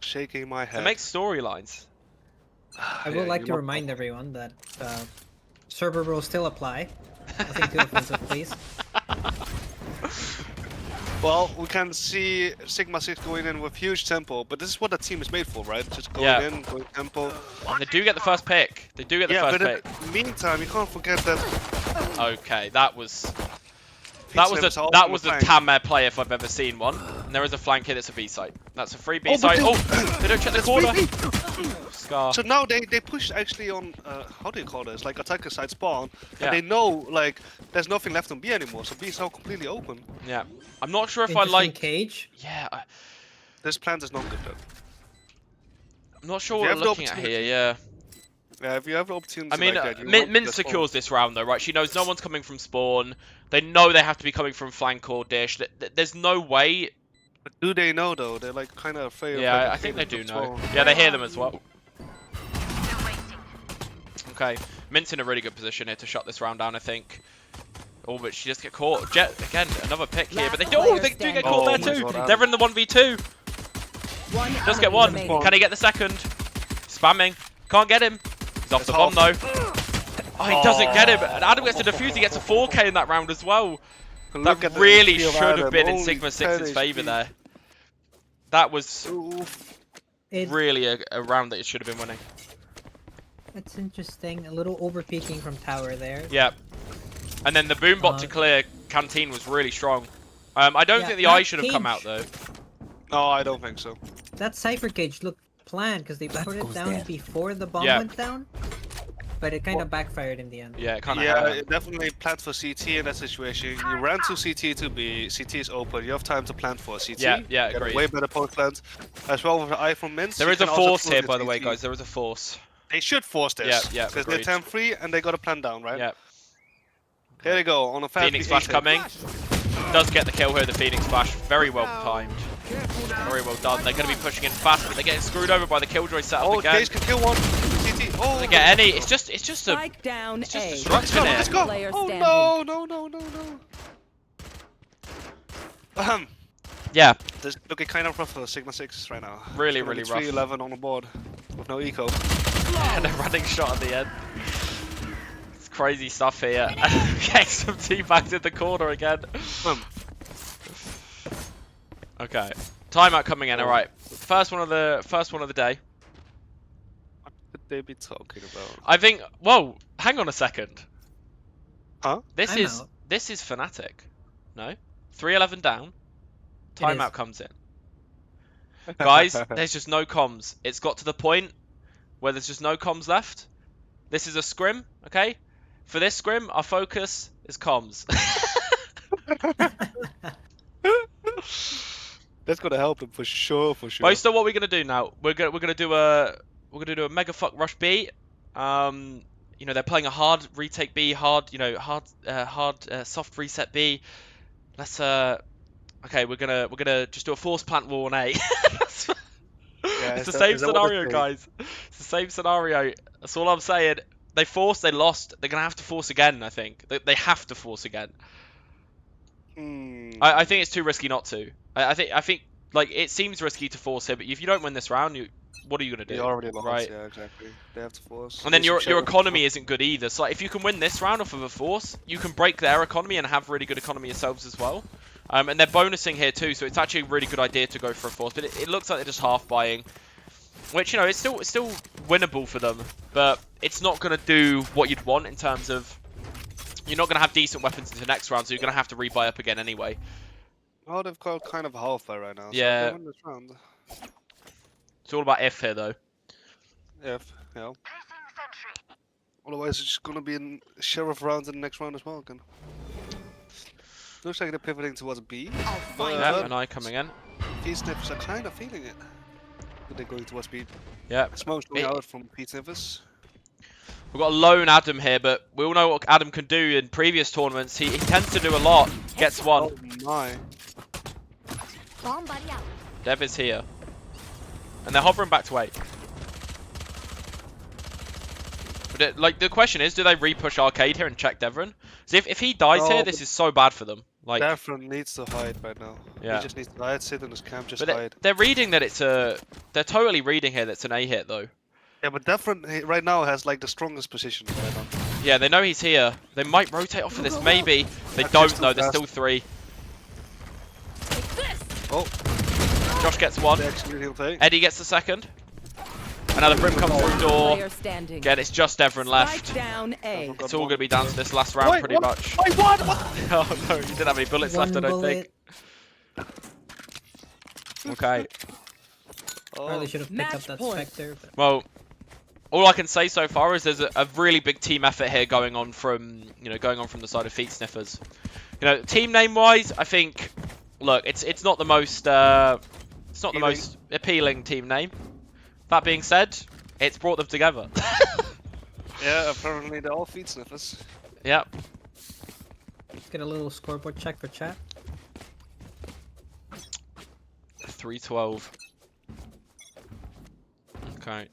Shaking my head. It makes storylines. I would like to remind everyone that server rules still apply. Nothing too offensive, please. Well, we can see Sigma 6 going in with huge tempo, but this is what the team is made for, right? Just going Yeah. in, going tempo. And they do get the first pick. They do get the Yeah, first but in pick. the meantime, you can't forget that Okay, that was Pizza is all that on was the a flank. Tamer play if I've ever seen one. And there is a flank here that's a B site. That's a free B Oh, but site. they- Oh, they don't check the That's corner. free. Scar. So now they push actually on, how do you call this? Like attacker side spawn. Yeah. And they know, like, there's nothing left on B anymore, so B is now completely open. Yeah. I'm not sure if I Interesting like. cage. Yeah. This plant is not good then. I'm not sure If what you we're have the looking at here. Yeah. Yeah, if you have the opportunity I mean, like that, you Min want to just secures this round though, right? She knows no one's coming from spawn. They know they have to be coming from flank or dish. There's no way. But do they know though? They're like kind of afraid of Yeah, like, I think they do feelings know. as well. Yeah, they hear them as well. Okay, Mint's in a really good position here to shut this round down, I think. Oh, but she just get caught. Jet again, another pick here, but they Last do player get caught there standing. too. Oh my God, They're in the 1v2. One Does get enemy one. remaining. Can he get the second? Spamming. Can't get him. He's off It's the bomb though. half. Oh, he doesn't get him. And Adam gets a defuse. He gets a 4K in that round as well. Look That at the really HP of should have Adam, been in only Sigma 10 6's favour HP. there. That was Oof. really a round that it should have been winning. It's interesting. A little over peeking from tower there. Yeah. And then the boom bot to clear Canteen was really strong. I don't Yeah, think the that eye should have come cage. out though. No, I don't think so. That Cypher cage looked planned because they put it goes down there. before the bomb Yeah. went down. But it kind of backfired in the end. Yeah, it kind of Yeah, it definitely planned for CT in that situation. You ran to CT to B, CT is open, you have time to plan for CT. Yeah, You get a agreed. way better post plans. As well with the eye from Mince. There you is a can also force pull here, the by the way, CT. guys. There is a force. They should force this. Yeah, Because they're agreed. 10-3 and they got a plan down, right? Yeah. Here they go, on a fast Phoenix Flash coming. Does get the kill here, the Phoenix Flash. Very well timed. Very well done. They're going to be pushing in fast, but they're getting screwed over by the Killjoy setup Oh, again. Jace can kill one. CT. Oh, They get any. It's just a Spike down it's just A. destruction here. let's go. Player Oh, standing. no. Yeah, This is looking kind of rough for Sigma 6 right now. Really, It's gonna really be rough. 3-11 on the board with no eco. and a running shot at the end. It's crazy stuff here. Getting some teabags in the corner again. Okay, timeout coming in. All right, first one of the day. What could they be talking about? I think. Whoa, hang on a second. Huh? This I'm is out. Fnatic. No, 3-11 down. Timeout comes in. Guys, there's just no comms. It's got to the point where there's just no comms left. This is a scrim, okay? For this scrim, our focus is comms. That's gonna help them for sure, Most of what we're gonna do now, we're gonna do a mega fuck rush B. You know, they're playing a hard retake B, hard soft reset B. Let's okay, we're gonna just do a force plant wall on A. It's the same scenario, guys. It's the same scenario. That's all I'm saying. They forced, they lost. They're gonna have to force again. I think they have to force again. I think it's too risky not to. I think like it seems risky to force here, but if you don't win this round, what are you gonna do? They already lost, right? yeah, exactly. They have to force. And then They your should show economy isn't good either. So like, if you can win this round off of a force, you can break their economy and have really good economy yourselves as well. And they're bonusing here too, so it's actually a really good idea to go for a force. But it looks like they're just half buying, which it's still winnable for them, but it's not gonna do what you'd want in terms of you're not gonna have decent weapons into the next round, so you're gonna have to rebuy up again anyway. Oh, they've got kind of half by right now. So Yeah. they win this round. It's all about if here though. If, Otherwise, it's just gonna be a sheriff round in the next round as well again. Looks like they're pivoting towards B. Yeah, an eye coming in. These sniffers are kind of feeling it. But they're going towards B. Yeah. Smoke's going out from Pete Sniffers. We've got a lone Adam here, but we all know what Adam can do in previous tournaments. He tends to do a lot. Gets one. Oh my. Bomb buddy out. Dev is here. And they're hovering back to 8. But like the question is, do they re-push Arcade here and check Devon? So if he dies No, here, this is so bad for them. Like, Devron needs to hide right now. Yeah. He just needs to hide, sit in his camp, just but hide. they're reading that it's a. They're totally reading here that's an A hit though. Yeah, but Devron right now has like the strongest position right now. Yeah, they know he's here. They might rotate off of this, maybe. They That's don't just too know. There's fast. still 3. Take this. Oh, Josh gets 1. they actually he'll take. Eddie gets the second. Another Brim comes through door. Player standing. Again, it's just Devon left. Spike down A. It's all going to be down to this last round, Wait, pretty what? much. Wait, what? Oh no, you didn't have any bullets left, I don't think. Okay. Probably should have picked up Match that point. Spectre. But Well, all I can say so far is there's a really big team effort here going on from the side of Feet Sniffers. Team name wise, I think, look, it's not the most appealing team name. That being said, it's brought them together. Yeah, apparently they're all feet sniffers. Yep. let's get a little scoreboard check for chat. 312. Okay.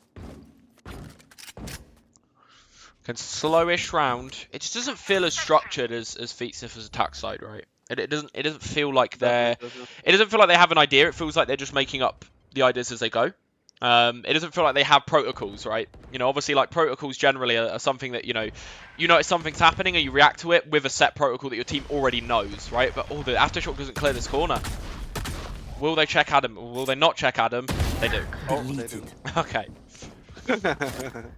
Can slowish round. It just doesn't feel as structured as Feetsniffer's attack side, right? It doesn't feel like they're. It doesn't feel like they have an idea. It feels like they're just making up the ideas as they go. It doesn't feel like they have protocols, right? You know, obviously, like protocols generally are something that you notice something's happening and you react to it with a set protocol that your team already knows, right? But the aftershock doesn't clear this corner. Will they check Adam? Or will they not check Adam? They do. Oh, they do. Okay.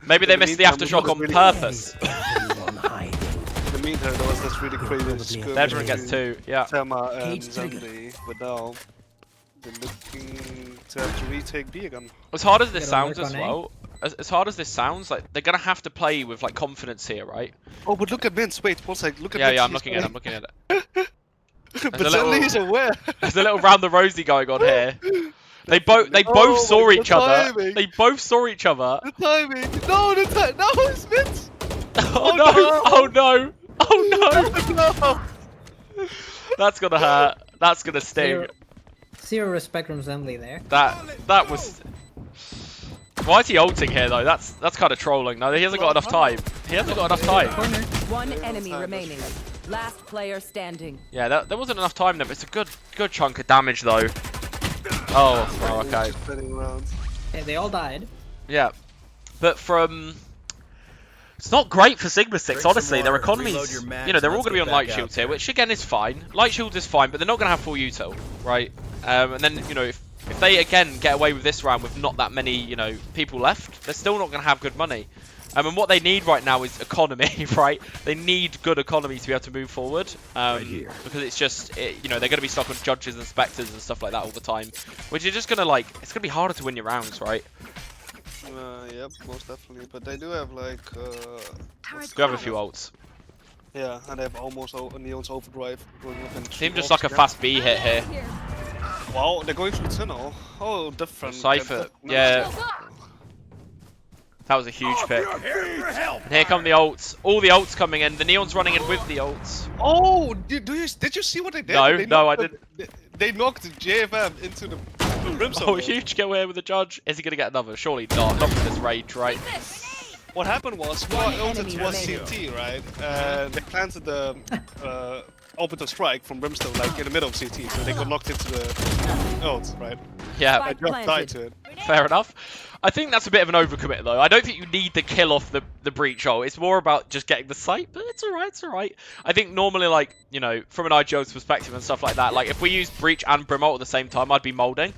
Maybe they missed the aftershock on purpose. In the meantime, there was this really crazy skirmish. Devrin gets 2, yeah. Tema and Zambli, but now they're looking to have to retake B again. As hard as this Get a sounds look as on A. well, as hard as this sounds, like they're gonna have to play with like confidence here, right? Oh, but look at Vince. Wait, one sec. Look at Yeah, Vince. yeah, I'm looking at it. But a suddenly little- he's aware. There's a little round the rosy going on here. They both Oh, saw the each other. timing. They both saw each other. The timing. No, no, it's Vince. Oh no! Oh no! Oh no! No. That's gonna hurt. That's gonna sting. Zero respect from Zembly there. That was. Why is he ulting here though? That's kind of trolling. No, he hasn't got enough time. He hasn't got enough time. Corner. One enemy remaining. Last player standing. Yeah, there wasn't enough time there. But it's a good chunk of damage though. Oh, okay. Just spinning around. Hey, they all died. Yeah, but from. It's not great for Sigma 6, Drink honestly. some their water, economies, reload your mags, you know, they're all let's going to be get on light back shields out here, there. which again is fine. Light shields is fine, but they're not going to have full util, right? And then, you know, if they again get away with this round with not that many, you know, people left, they're still not going to have good money. And what they need right now is economy, right? They need good economy to be able to move forward. Right here. Because it's just, you know, they're going to be stuck on judges and specters and stuff like that all the time, which is just going to like, it's going to be harder to win your rounds, right? Yep, most definitely. But they do have like. We have a few ults. Yeah, and they have almost Neon's overdrive going up in. Seems just like a fast B hit here. Wow, they're going through tunnel. Oh, different. Cypher, No. yeah. That was a huge pick. And here come the ults. All the ults coming in. The Neon's running in with the ults. Oh, did you see what they did? No, They no, I knocked They knocked JFM into the brimstone. Oh, huge kill here with the judge. Is he going to get another? Surely not. Not from this range, right? What happened was, Squad ulted enemy towards remaining. CT, right? They planted the orbital strike from brimstone like in the middle of CT, so they got knocked into the ult, right? Yeah, I just died to it. fair enough. I think that's a bit of an overcommit, though. I don't think you need the kill off the breach ult. It's more about just getting the site, but it's alright, it's alright. I think normally, like, you know, from an IGL's perspective and stuff like that, like, if we used breach and brim ult at the same time, I'd be molding.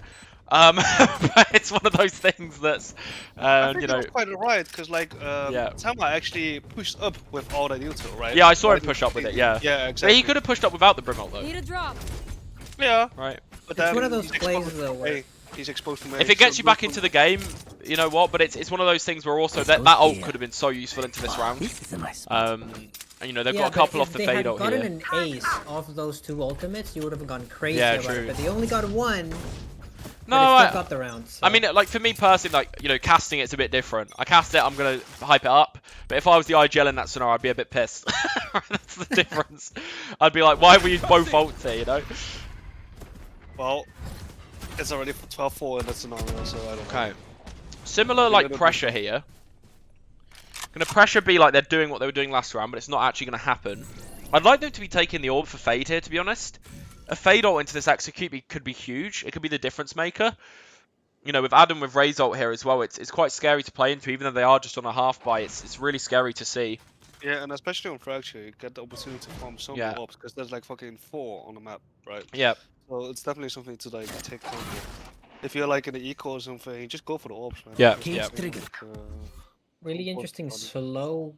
But it's one of those things that's, I think you that know... was quite alright, because like, Yeah. Tama actually pushed up with all that util, right? Yeah, I saw him Right? push up with it, yeah. Yeah, But exactly. he could have pushed up without the brim ult, though. Need a drop. Yeah, Right. but It's then one of those he's plays exposed though from where- A. He's exposed from A. If it gets so you back look into the game, you know what? But it's one of those things where also that ult could have been so useful into this round. This is a nice spot. And, you know, they've Yeah, got a but couple if off the they fade had out gotten here. an ace off of those two ultimates, you would have gone crazy Yeah, about true. it. But they only got one. No, but they I, still got the round. So. I mean, like, for me personally, like, you know, casting it's a bit different. I cast it, I'm going to hype it up. But if I was the IGL in that scenario, I'd be a bit pissed. That's the difference. I'd be like, why have we used both ults here, you know? Well, it's already 12-4 in that scenario, so I don't know. Okay. Similar, like, pressure here. Gonna pressure be like they're doing what they were doing last round, but it's not actually gonna happen. I'd like them to be taking the orb for Fade here, to be honest. A Fade ult into this execute could be huge. It could be the difference maker. You know, with Adam with Ray's ult here as well, it's quite scary to play into, even though they are just on a half buy. It's really scary to see. Yeah, and especially on Fracture, you get the opportunity to farm so many Yeah. orbs, because there's like fucking 4 on the map, right? Yeah. So it's definitely something to like take note of. If you're like in the eco or something, just go for the orbs, man. Yeah. Just, Yeah. Trigger. really interesting slow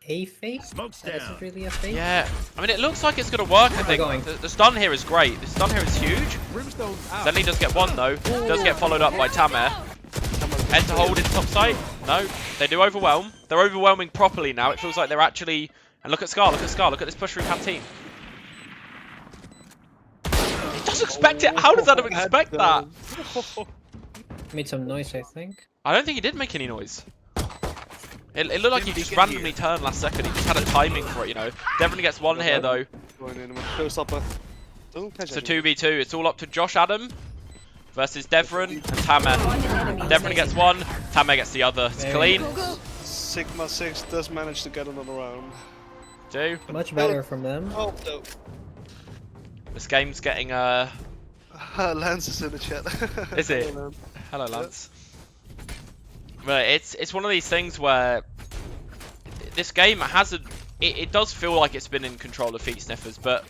A fake. Smokes That isn't down. really a fake. Yeah. I mean, it looks like it's gonna work, I think. going? The stun here is great. The stun here is huge. Brimstone's out. Zenly does get one, though. Does get followed up by Tamer. Head to hold in top side. No, they do overwhelm. They're overwhelming properly now. It feels like they're actually... And look at Scar, look at Scar, look at this push through canteen. He doesn't expect it. How does Adam expect that? Made some noise, I think. I don't think he did make any noise. It looked like he just randomly turned last second. He just had a timing for it, you know. Definitely gets one here, though. Going in with Showstopper. Doesn't catch It's a anyone. 2v2. It's all up to Josh Adam versus Devrin and Tamer. One enemy Devrin gets one, Tamer gets the other. It's There clean. you Sigma 6 does manage to get another round. Do Much better from them. Oh no. this game's getting Lance is in the chat. Is it? Hello, man. Hello, Lance. But it's one of these things where this game hasn't. It does feel like it's been in control of Feet Sniffers, but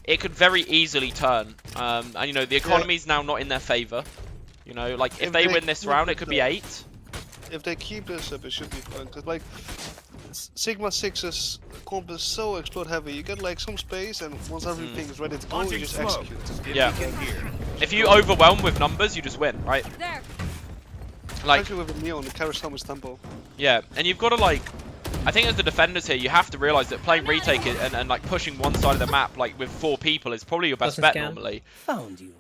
it could very easily turn. And you know the economy's now not in their favor. You know, like if they win this round, it could be 8. If they keep this up, it should be fun. Cause like Sigma 6's comp is so explode heavy. You get like some space, and once everything is ready to go, you Launching just smoke. execute. Yeah. Beacon here. If you overwhelm with numbers, you just win, right? There. Like, Especially with Neon, it carries so much tempo. yeah, and you've got to like. I think as the defenders here, you have to realize that playing retake and like pushing one side of the map like with 4 people is probably your best Doesn't bet scan. normally. Found you.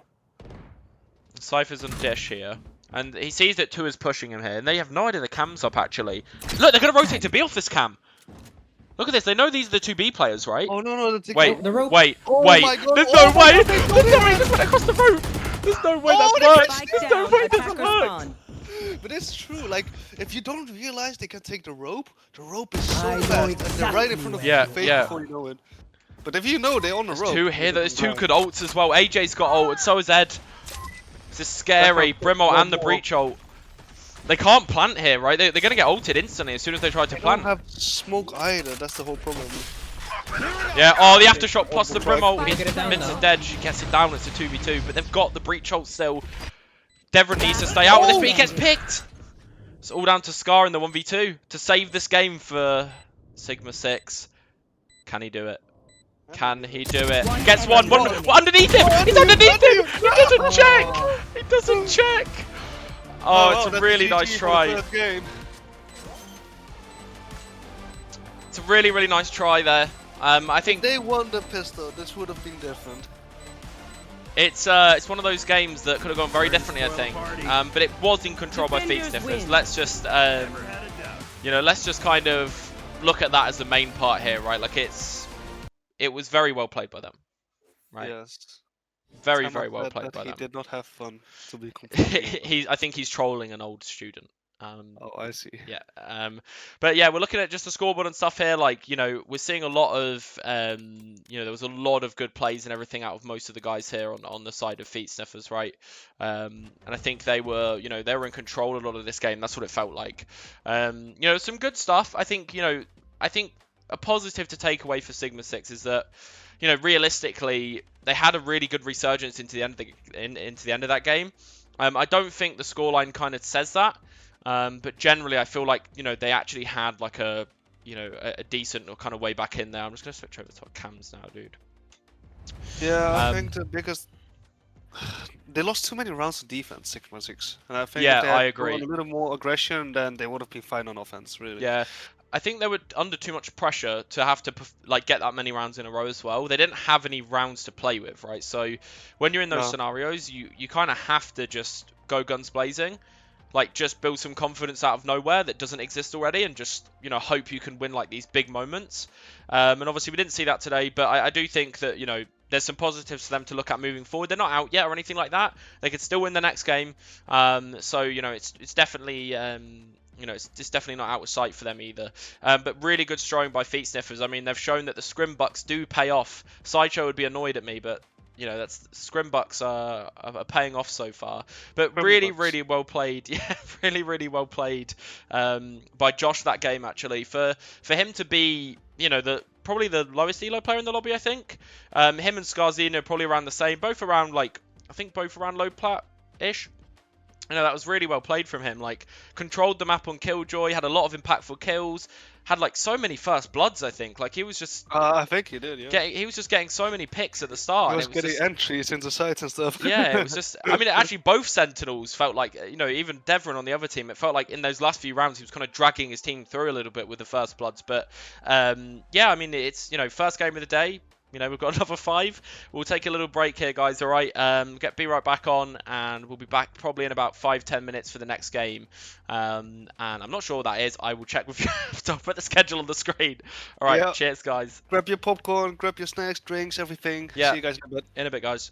Cypher's on dish here. And he sees that 2 is pushing him here. And they have no idea the cam's up, actually. Look, they're going to rotate to B off this cam. Look at this. They know these are the 2 B players, right? Oh no, the Wait, The rope. wait, Oh wait. my God, There's oh no my way. God, they There's no way. This went across the rope. There's no way Oh, that works. Spike There's no down. way that Attacker works. spawn. But it's true, like, if you don't realize they can take the rope is so I know fast, and they're right in front of Yeah, your face yeah. before you know it. But if you know they're on the There's rope... 2 here. There's 2 Right. good ults as well. AJ's got ult, and so is Ed. This is scary. Brimo and the breach ult. They can't plant here, right? They're going to get ulted instantly as soon as they try to They don't plant. have smoke either, that's the whole problem. Yeah, oh, the aftershock plus the Right. Brimo. Get it down Mince is now. dead. She gets it down. It's a 2v2, but they've got the breach ult still. Devon needs to stay out with this, but he gets picked. It's all down to Scar in the 1v2 to save this game for Sigma 6. Can he do it? Can he do it? One Gets enemy one remaining. underneath him. He's underneath him. He doesn't check. He doesn't check. Oh, it's a that's really GG nice for the try. first game. It's a really, really nice try there. I think They won the pistol, this would have been different. it's one of those games that could have gone very differently, I think. But it was in control by Feet Defenders Sniffers. win. Let's just you know, let's just kind of look at that as the main part here, right? Like it was very well played by them, right? Yes. Very, Sam very well said played that by he them. did not have fun, to be completely I think he's trolling an old student. Oh, I see. Yeah. But yeah, we're looking at just the scoreboard and stuff here. Like, you know, we're seeing a lot of, you know, there was a lot of good plays and everything out of most of the guys here on the side of Feet Sniffers, right? And I think they were, you know, they were in control a lot of this game. That's what it felt like. You know, some good stuff. I think, you know, a positive to take away for Sigma 6 is that, you know, realistically, they had a really good resurgence into the end of that game. I don't think the scoreline kind of says that. But generally, I feel like, you know, they actually had like a, you know, a decent or kind of way back in there. I'm just going to switch over to our cams now, dude. Yeah, I think the biggest... They lost too many rounds of defense, Sigma 6. And I think Yeah, if they had I agree. gone a little more aggression, then they would have been fine on offense, really. Yeah, I think they were under too much pressure to have to like get that many rounds in a row as well. They didn't have any rounds to play with, right? So when you're in those No. scenarios, you kind of have to just go guns blazing. Like, just build some confidence out of nowhere that doesn't exist already and just, you know, hope you can win, like, these big moments. And obviously, we didn't see that today, but I do think that, you know, there's some positives for them to look at moving forward. They're not out yet or anything like that. They could still win the next game. So, you know, it's definitely... you know, it's definitely not out of sight for them either. But really good showing by Feet Sniffers. I mean, they've shown that the scrim bucks do pay off. Sideshow would be annoyed at me, but... You know, that's scrim bucks are paying off so far. But Scrim really, bucks. really well played. Yeah, really, really well played by Josh that game, actually. For him to be, you know, probably the lowest elo player in the lobby, I think. Him and Scarzino probably around the same. Both around, like, I think both around low plat-ish. You know, that was really well played from him. Like, controlled the map on Killjoy, had a lot of impactful kills, had, like, so many first bloods, I think. Like, he was just... I think he did, yeah. he was just getting so many picks at the start. He and was it was getting just, entries into sites and stuff. yeah, it was just... I mean, actually, both Sentinels felt like... You know, even Devon on the other team, it felt like in those last few rounds, he was kind of dragging his team through a little bit with the first bloods. But, yeah, I mean, it's, you know, first game of the day. You know, we've got another 5. We'll take a little break here, guys, all right? Be right back on, and we'll be back probably in about 5-10 minutes for the next game. And I'm not sure what that is. I will check with you after I put the schedule on the screen. All right, Yeah. cheers, guys. Grab your popcorn, grab your snacks, drinks, everything. Yeah. See you guys in a bit. In a bit, guys.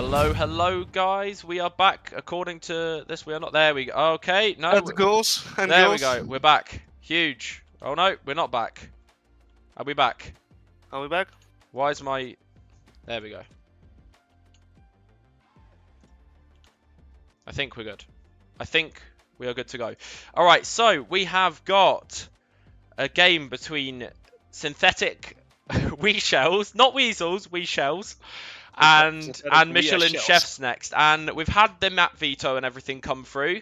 Hello, guys. We are back. According to this, we are not. There we go. Okay, no. And goals. And There goals. we go. We're back. Huge. Oh no, we're not back. Are we back? Are we back? Why is my... There we go. I think we're good. I think we are good to go. All right, so we have got a game between synthetic wee shells, not weasels, wee shells, and Synthetic wee Michelin shells. chefs next. And we've had the map veto and everything come through,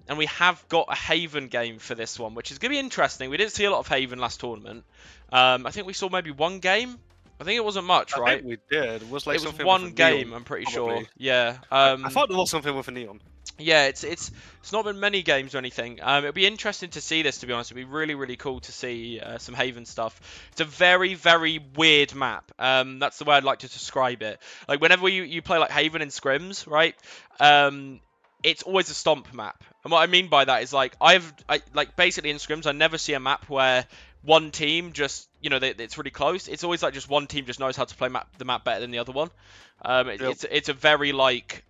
and we have got a Haven game for this one, which is going to be interesting. We didn't see a lot of Haven last tournament. I think we saw maybe one game. I think it wasn't much, I right? think we did. It was like It was something one with a game, neon, I'm pretty probably. sure. Yeah. I thought it was something with a neon. Yeah, it's not been many games or anything. It'll be interesting to see this, to be honest. It'll be really cool to see some Haven stuff. It's a very weird map. That's the way I'd like to describe it. Like whenever you play like Haven in scrims, right? It's always a stomp map. And what I mean by that is like like basically in scrims I never see a map where one team just, you know, it's really close. It's always like just one team just knows how to play the map better than the other one. It's a very like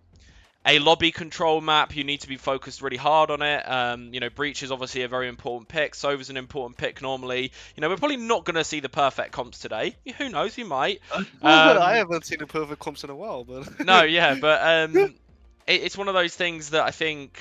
a lobby control map. You need to be focused really hard on it. You know, Breach is obviously a very important pick. Sova's an important pick normally. You know, we're probably not going to see the perfect comps today. Who knows? We might. I haven't seen a perfect comps in a while, but No, yeah, but it's one of those things that I think,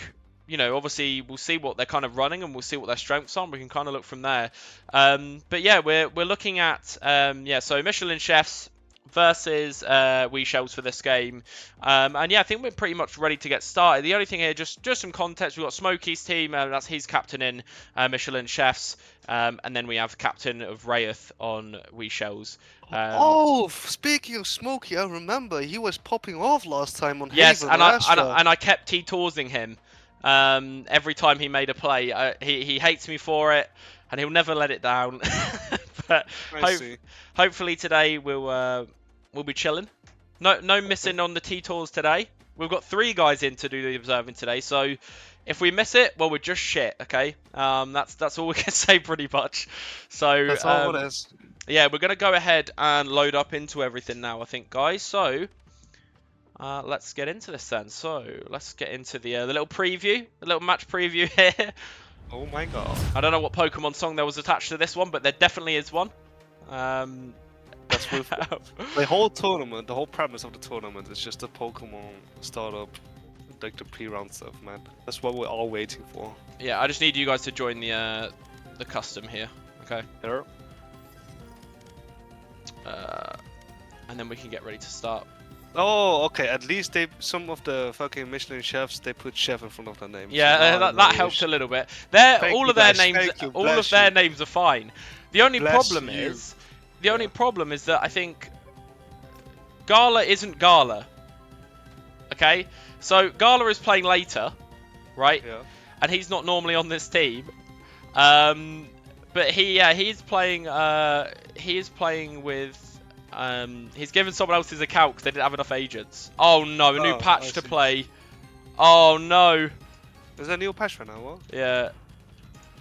you know, obviously we'll see what they're kind of running and we'll see what their strengths are. And we can kind of look from there. But yeah, we're looking at so Michelin chefs versus wee shells for this game, and yeah, I think we're pretty much ready to get started. The only thing here, just some context, we've got Smokey's team, that's his captain in Michelin chefs, and then we have captain of Wraith on wee shells. Speaking of Smokey, I remember he was popping off last time on Yes, Haven and Astra. I kept T-Torsing him every time he made a play. He hates me for it, and he'll never let it down. But hopefully today we'll be chilling. No missing on the T-Tours today. We've got 3 guys in to do the observing today, so if we miss it, well, we're just shit, okay? That's all we can say pretty much. So That's all it is. yeah, we're gonna go ahead and load up into everything now, I think, guys. So let's get into this then. So let's get into the little preview, the little match preview here. Oh my god. I don't know what Pokemon song there was attached to this one, but there definitely is one. That's with the whole tournament. The whole premise of the tournament is just a Pokemon startup, like the pre-round stuff, man. That's what we're all waiting for. Yeah, I just need you guys to join the custom here, okay? There. And then we can get ready to start. Oh, okay. At least some of the fucking Michelin chefs, they put chef in front of their name. Yeah, that helped a little bit. All of their names are fine. The only problem is that I think Gala isn't Gala. Okay, so Gala is playing later, right? Yeah. And he's not normally on this team. But he's playing with. He's given someone else's account because they didn't have enough agents. Oh no, a new patch to play. Oh no. Is there a new patch right now? What? Yeah.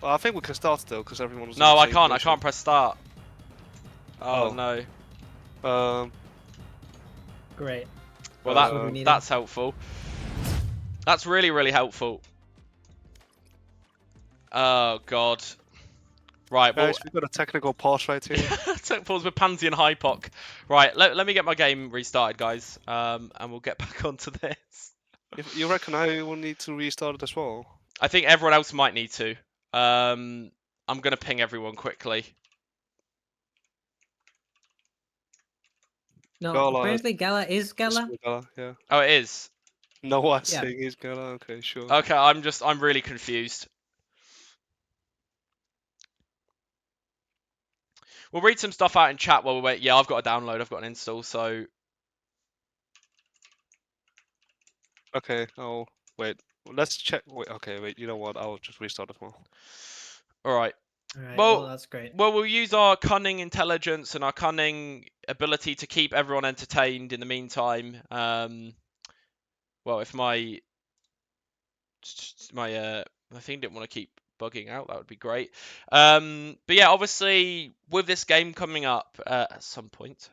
Well, I think we can start still because everyone's. No, I can't. I can't press start. Oh no. Great. Well, that's helpful. That's really helpful. Oh god. Right, well, guys, we've got a technical pause right here. Tech pause with Pansy and Hypoc. Right, let me get my game restarted, guys, and we'll get back onto this. You reckon I will need to restart it as well? I think everyone else might need to. I'm gonna ping everyone quickly. No, Gala. apparently Gala is Gala. Gala, yeah. Oh, it is. No one's Yeah. saying he's Gala. Okay, sure. Okay, I'm really confused. We'll read some stuff out in chat while we wait. Yeah, I've got a download. I've got an install. So. Okay. Oh, wait. Let's check. Wait. Okay. Wait. You know what? I'll just restart as well. All right. Alright, Well, well, that's great. Well, we'll use our cunning intelligence and our cunning ability to keep everyone entertained in the meantime. Well, if my thing didn't want to keep bugging out, that would be great. But yeah, obviously with this game coming up at some point,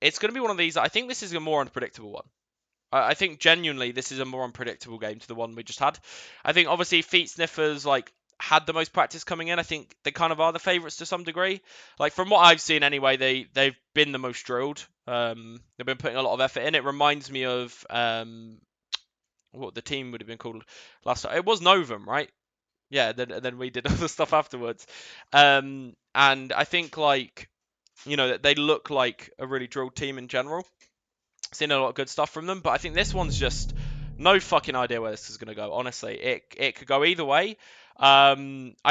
it's going to be one of these. I think this is a more unpredictable one. I think genuinely this is a more unpredictable game to the one we just had. I think obviously Feet Sniffers like had the most practice coming in. I think they kind of are the favourites to some degree. Like from what I've seen anyway, they've been the most drilled. They've been putting a lot of effort in. It reminds me of what the team would have been called last time. It was Novum, right? Yeah. Then we did all the stuff afterwards. And I think like they look like a really drilled team in general. Seen a lot of good stuff from them, but I think this one's just no fucking idea where this is going to go. Honestly, it could go either way. I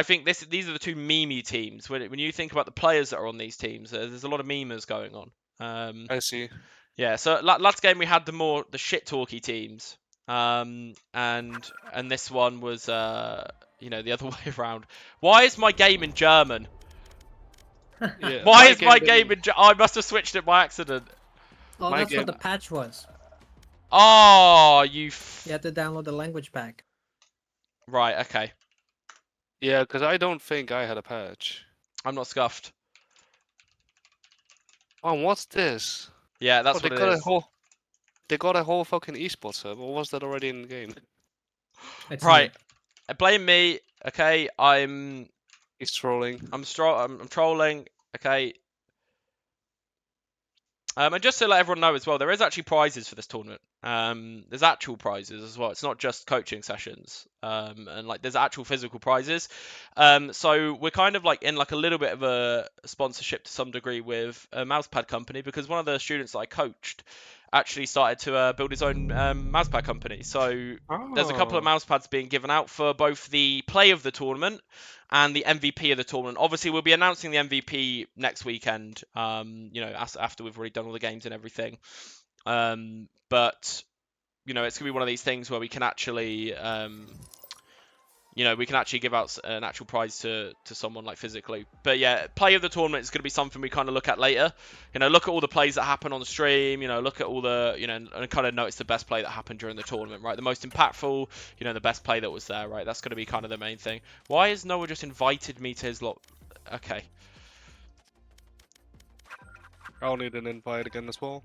think these are the two memey teams. When you think about the players that are on these teams, there's a lot of memers going on. I see. Yeah. So last game we had the shit talky teams, and this one was the other way around. Why is my game in German? Yeah, Why is my game in? I must have switched it by accident. Oh, My that's game- what the patch was. Oh, you. You had to download the language pack. Right. Okay. Yeah, because I don't think I had a patch. I'm not scuffed. Oh, what's this? Yeah, that's they what got it a is. whole. They got a whole fucking esports server. Or was that already in the game? It's Right. Blame me. Okay. I'm He's trolling. I'm trolling. Okay. And just to let everyone know as well, there is actually prizes for this tournament. There's actual prizes as well. It's not just coaching sessions. And like there's actual physical prizes. So we're kind of like in like a little bit of a sponsorship to some degree with a mousepad company because one of the students that I coached actually started to build his own mousepad company. So there's a couple of mousepads being given out for both the play of the tournament and the MVP of the tournament. Obviously, we'll be announcing the MVP next weekend, after we've already done all the games and everything. But, it's going to be one of these things where we can actually, give out an actual prize to someone like physically. But yeah, play of the tournament is going to be something we kind of look at later. Look at all the plays that happen on the stream, look at all the, and kind of notice the best play that happened during the tournament, right? The most impactful, the best play that was there, right? That's going to be kind of the main thing. Why has Noah just invited me to his lot? Okay. I'll need an invite again as well.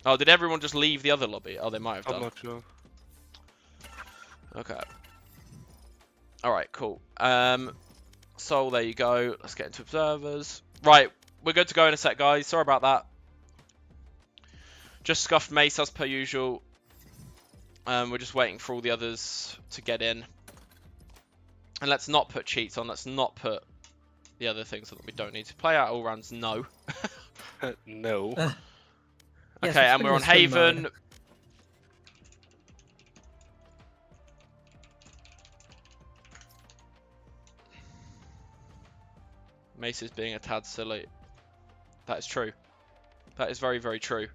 Oh, did everyone just leave the other lobby? Oh, they might have done. I'm not sure. Okay. Alright, cool. So there you go. Let's get into observers. Right, we're good to go in a sec, guys. Sorry about that. Just scuffed Mace as per usual. We're just waiting for all the others to get in. And let's not put cheats on. Let's not put the other things that we don't need to play out all rounds. No. No. Yes, Okay, it's and been we're a on swim Haven. mode. Mace is being a tad silly. That is true. That is very, very true.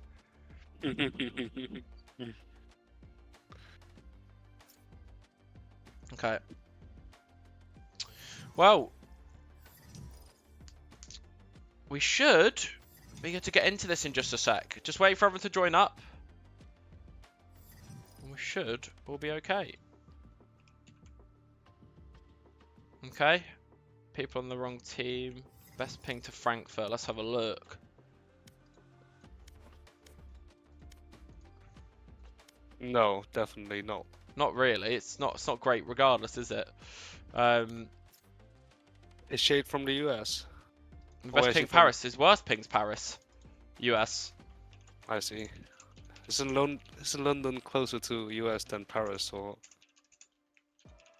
Okay. Well, we should be good to get into this in just a sec. Just wait for everyone to join up. And we should all be okay. Okay. People on the wrong team. Best ping to Frankfurt. Let's have a look. No, definitely not. Not really. It's not great regardless, is it? Is Shade from the US? The Or best is he ping from- Paris is worst ping's Paris. US. I see. Isn't London closer to US than Paris or?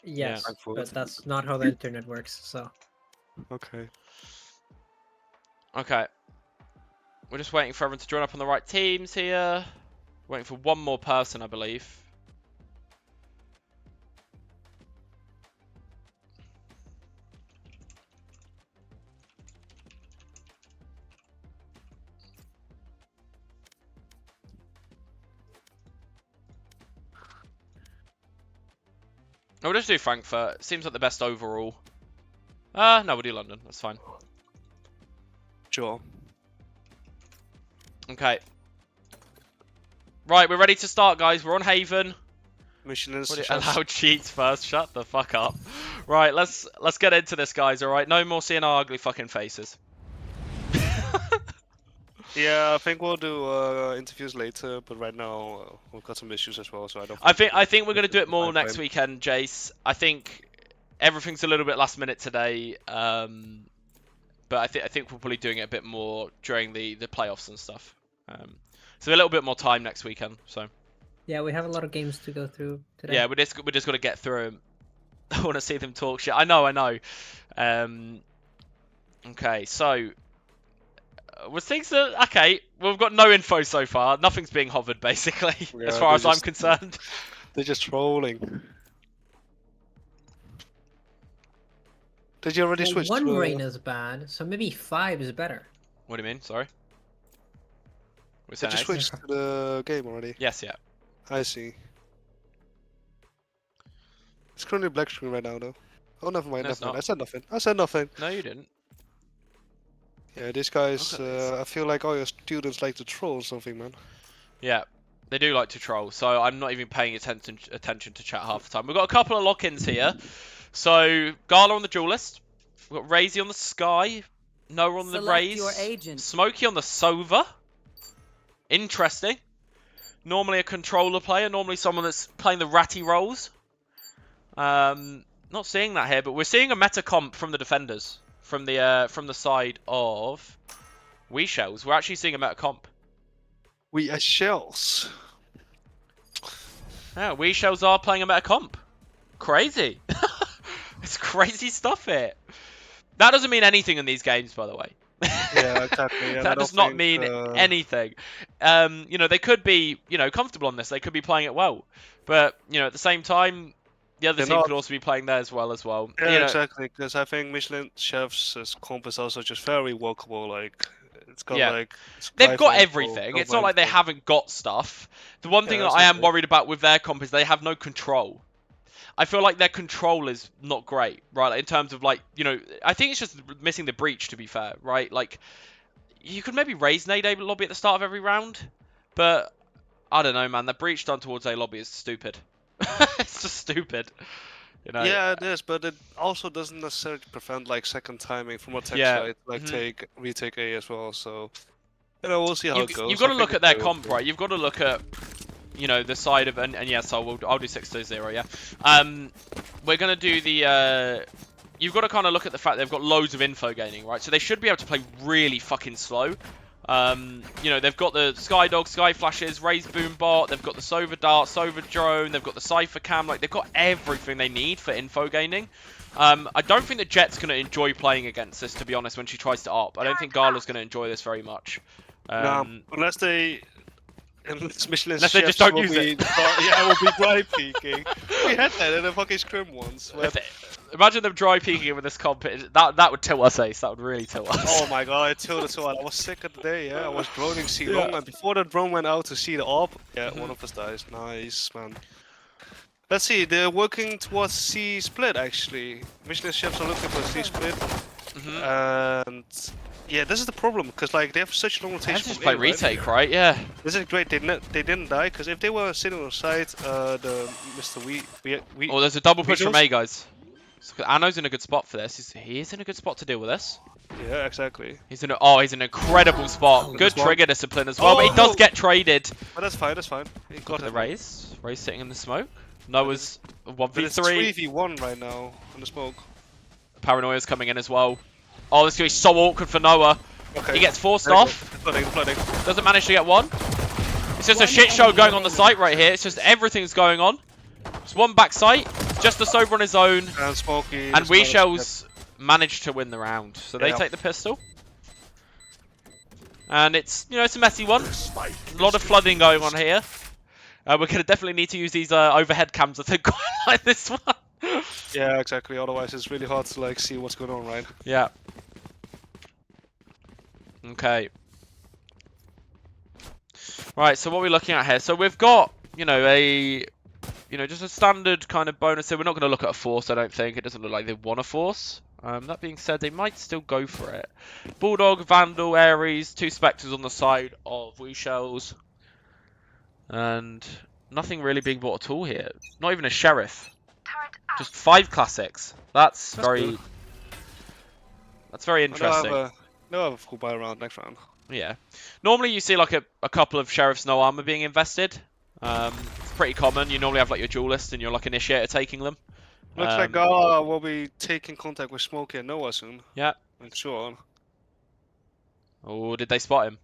Yes, Frankfurt. but that's not how the internet works. So Okay. Okay. We're just waiting for everyone to join up on the right teams here. Waiting for one more person, I believe. No, we'll just do Frankfurt. Seems like the best overall. No, we'll do London. That's fine. Sure. Okay. Right, we're ready to start, guys. We're on Haven. Mission is Allow cheats first. Shut the fuck up. Right, let's get into this, guys. All right, no more seeing our ugly fucking faces. Yeah, I think we'll do interviews later, but right now we've got some issues as well, so I don't. I think we're going to do it more time next frame. weekend, Jace. I think everything's a little bit last minute today, but I think we're probably doing it a bit more during the playoffs and stuff. So a little bit more time next weekend. So Yeah, we have a lot of games to go through today. yeah, we're just got to get through 'em. I want to see them talk shit. I know. Okay, so was things that okay? We've got no info so far. Nothing's being hovered basically, as Yeah, far as they're I'm just- concerned. They're just trolling. Did you already Well, switch? one to, rain is bad, so maybe 5 is better. What do you mean? Sorry. We're Did saying you eight? switch to the game already? Yes, yeah. I see. It's currently black screen right now, though. Oh, never mind. No, it's Never mind. not. I said nothing. I said nothing. No, you didn't. Yeah, these guys. Look at this. I feel like all your students like to troll or something, man. Yeah, they do like to troll, so I'm not even paying attention to chat half the time. We've got a couple of lock-ins here. So Gala on the duelist, we've got Razy on the Sky, Noah on the Select Raze, your agent. Smokey on the Sova. Interesting. Normally a controller player, normally someone that's playing the ratty roles. Not seeing that here, but we're seeing a meta comp from the defenders, from the side of We Shells. We're actually seeing a meta comp. We are shells. Yeah, We Shells are playing a meta comp. Crazy. It's crazy stuff here. That doesn't mean anything in these games, by the way. Yeah, exactly. And I That don't does not think, mean anything. They could be, comfortable on this. They could be playing it well. But, at the same time, the other They're team not. could also be playing there as well. Yeah, exactly. Because I think Michelin Chef's comp is also just very workable. Like, it's got Yeah. like. They've got supply everything. info, It's not like they info. haven't got stuff. The one thing Yeah, that I am exactly. worried about with their comp is they have no control. I feel like their control is not great, right? Like, in terms of I think it's just missing the breach, to be fair, right? Like, you could maybe raise nade A lobby at the start of every round, but I don't know, man. The breach done towards A lobby is stupid. It's just stupid. Yeah, it is, but it also doesn't necessarily prevent like second timing from a tech Yeah, side, like mhm. retake A as well. So, we'll see how it goes. You've got to I look think at their it's very comp, okay. right? You've got to look at the side of and yes, I'll do 6-0, yeah. We're gonna do the you've got to kind of look at the fact they've got loads of info gaining, right? So they should be able to play really fucking slow. They've got the Skydog, Sky Flashes, Raise Boom Bot, they've got the Sova Dart, Sova Drone, they've got the Cypher Cam, like they've got everything they need for info gaining. I don't think that Jet's going to enjoy playing against this, to be honest, when she tries to op. I don't think Gala's going to enjoy this very much. Unless they. Michelin Unless they just chefs don't will use be, it. Yeah, will be dry peeking. We had that in a fucking scrim once. Where, Imagine them dry peeking with this comp. That would tilt us, Ace. That would really tilt us. oh my god, it tilted so hard. I was sick of the day, yeah. I was droning C long, and before the drone went out to see the op, yeah, one of us dies. Nice, man. Let's see, they're working towards C split actually. Michelin chefs are looking for C split. And yeah, this is the problem because like they have such long rotation. Let's just from play A, right? retake, right? Yeah. This is great. They didn't die because if they were sitting on the side, the Mr. We. Oh, there's a double push from Wiggles? A, guys. Ano's in a good spot for this. He is in a good spot to deal with this. Yeah, exactly. He's in an incredible spot. Good one. trigger discipline as well, but he does get traded. But that's fine. That's fine. He got The it. Raze sitting in the smoke. Noah's But it's 1v3. 3v1 right now in the smoke. Paranoia's coming in as well. Oh, this is going to be so awkward for Noah. Okay. He gets forced Very off. good. Flooding. Doesn't manage to get one. It's just a shit show going on the site right here. It's just everything's going on. It's one back site. It's just the Sober on his own. And Smokey. And is We managed to Shells managed to win the round. So they Yeah. take the pistol. And it's, it's a messy one. A lot of flooding going on here. We're going to definitely need to use these overhead cams, I think, quite like this one. get- Yeah, exactly. Otherwise, it's really hard to like see what's going on, right? Yeah. Okay. Right, so what are we looking at here? So we've got, just a standard kind of bonus here. We're not going to look at a force, I don't think. It doesn't look like they want a force. That being said, they might still go for it. Bulldog, Vandal, Ares, 2 Spectres on the side of Wee Shells. And nothing really being bought at all here. Not even a Sheriff. Just 5 classics. That's very... good. That's very I know interesting. No, we'll buy around next round. Yeah. Normally you see like a couple of sheriffs no armor being invested. It's pretty common. You normally have like your duelist and your like initiator taking them. Looks like Gala will be taking contact with Smokey and Noah soon. Yeah. I'm sure. Oh, did they spot him?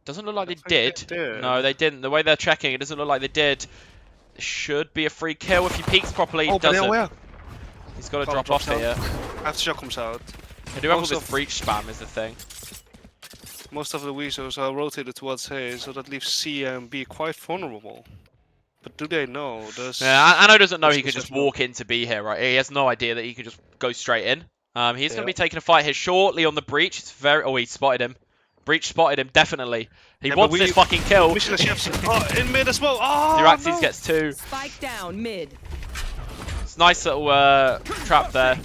Doesn't look like I they think did. they did. No, they didn't. The way they're checking, it doesn't look like they did. It should be a free kill if he peeks properly. Oh, but Doesn't. where? He's got to Gala drop off drops here. After shot comes out. They do have all Most this of- breach spam is the thing. Most of the Weezers are rotated towards A, so that leaves C and B quite vulnerable. But do they know? Does Yeah, Anno doesn't know he Does can he just just know? walk into B here, right? He has no idea that he can just go straight in. He's going to Yeah. be taking a fight here shortly on the breach. It's very. Oh, he spotted him. Breach spotted him definitely. He Yeah, but wants we- this fucking kill. Mission Chefs. Oh, in mid as well. Oh, Diraxes no. gets 2. Spike down mid. It's a nice little trap there.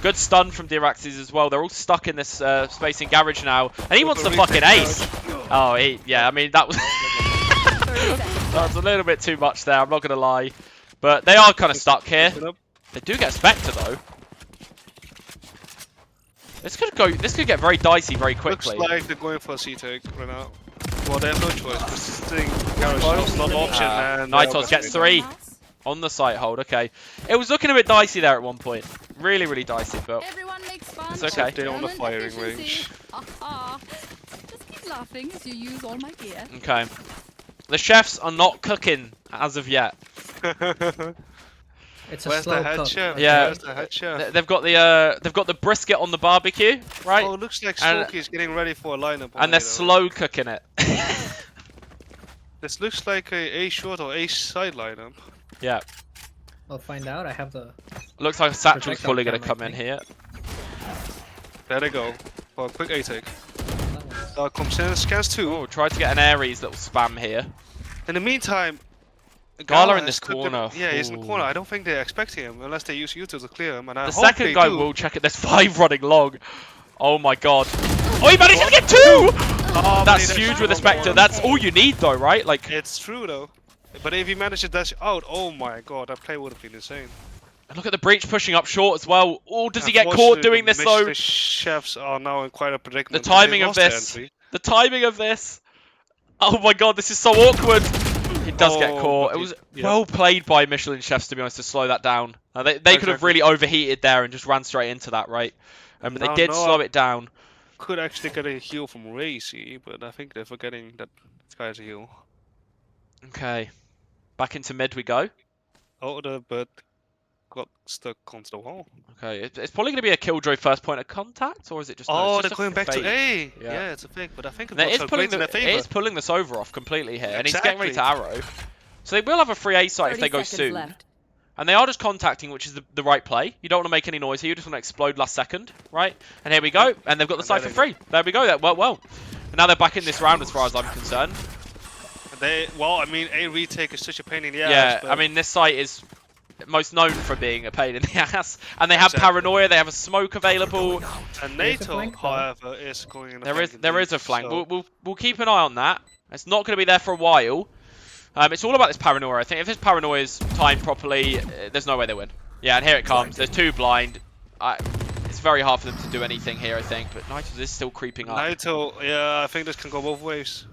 Good stun from Diraxes as well. They're all stuck in this spacing garage now, and he wants the fucking ace. Oh, yeah. I mean that was 30 seconds. that was a little bit too much there. I'm not gonna lie, but they are kind of stuck here. Pick it up. They do get Spectre though. This could get very dicey very quickly. Looks like they're going for a C take right now. Well, they have no choice. This thing garage is not an option. And Nitos gets 3 on the site hold. Okay, it was looking a bit dicey there at one point. Really, really dicey, but Everyone makes fun. It's okay. They're on the German firing efficiency. range. Ha-ha. Just keep laughing as you use all my gear. okay. The chefs are not cooking as of yet. It's a Where's slow the head cook. chef? Yeah. Where's the head chef? They've got the brisket on the barbecue, right? Oh, it looks like And- Smokey's getting ready for a lineup. And they're slow cooking it. This looks like a short or A side lineup. Yeah. We'll find out. I have the. Looks like Satchel's Protect fully on going to camera, come I in here. There they go. For a quick A take. That one's- Comes in, scans 2. Oh, try to get an Ares little spam here. In the meantime, Gala in has this cooked him- corner. Yeah, he's in the corner. Ooh. I don't think they're expecting him unless they use U2 to clear him. And I The hope second they guy do. will check it. There's 5 running long. Oh my god. Oh, he managed to get 2! Oh, That's but he huge dashed with a out Spectre. one. That's all you need though, right? Like, It's true though. But if he managed to dash out, oh my god, that play would have been insane. look at the breach pushing up short as well. Oh, does he get caught doing this though? The chefs are now in quite a predicament. The because they timing of lost their this. entry. The timing of this. Oh my god, this is so awkward. He does get Oh, caught. but It was yeah. well played by Michelin chefs, to be honest, to slow that down. They could have Exactly. really overheated there and just ran straight into that, right? But they No, did no, slow it down. Could actually get a heal from Racy, but I think they're forgetting that this guy has a heal. Okay. Back into mid we go. Oh, but got stuck onto the wall. Okay, it's probably going to be a Killjoy first point of contact, or is it just? no, Oh, it's they're just a going back fake? to A. Yeah. Yeah, it's a fake, but I think it And it works is out pulling great in their it favor. is pulling this over off completely here, and he's getting ready to Exactly. arrow. So they will have a free A site if 30 they go seconds soon. left. And they are just contacting, which is the right play. You don't want to make any noise here. You just want to explode last second, right? And here we go. And they've got the And site there for free. There we go. That worked well. And now they're back in this round as far as I'm concerned. Well, I mean, A retake is such a pain in the ass. Yeah, but I mean, this site is most known for being a pain in the ass. And they have Exactly. paranoia. They have a smoke available. and There's a NATO, flank, though. however, is going in. There is a flank. So, We'll keep an eye on that. It's not going to be there for a while. It's all about this paranoia. I think if this paranoia is timed properly, there's no way they win. Yeah, and here it comes. There's 2 blind. It's very hard for them to do anything here, I think. But Nitos is still creeping up. NATO, yeah, I think this can go both ways.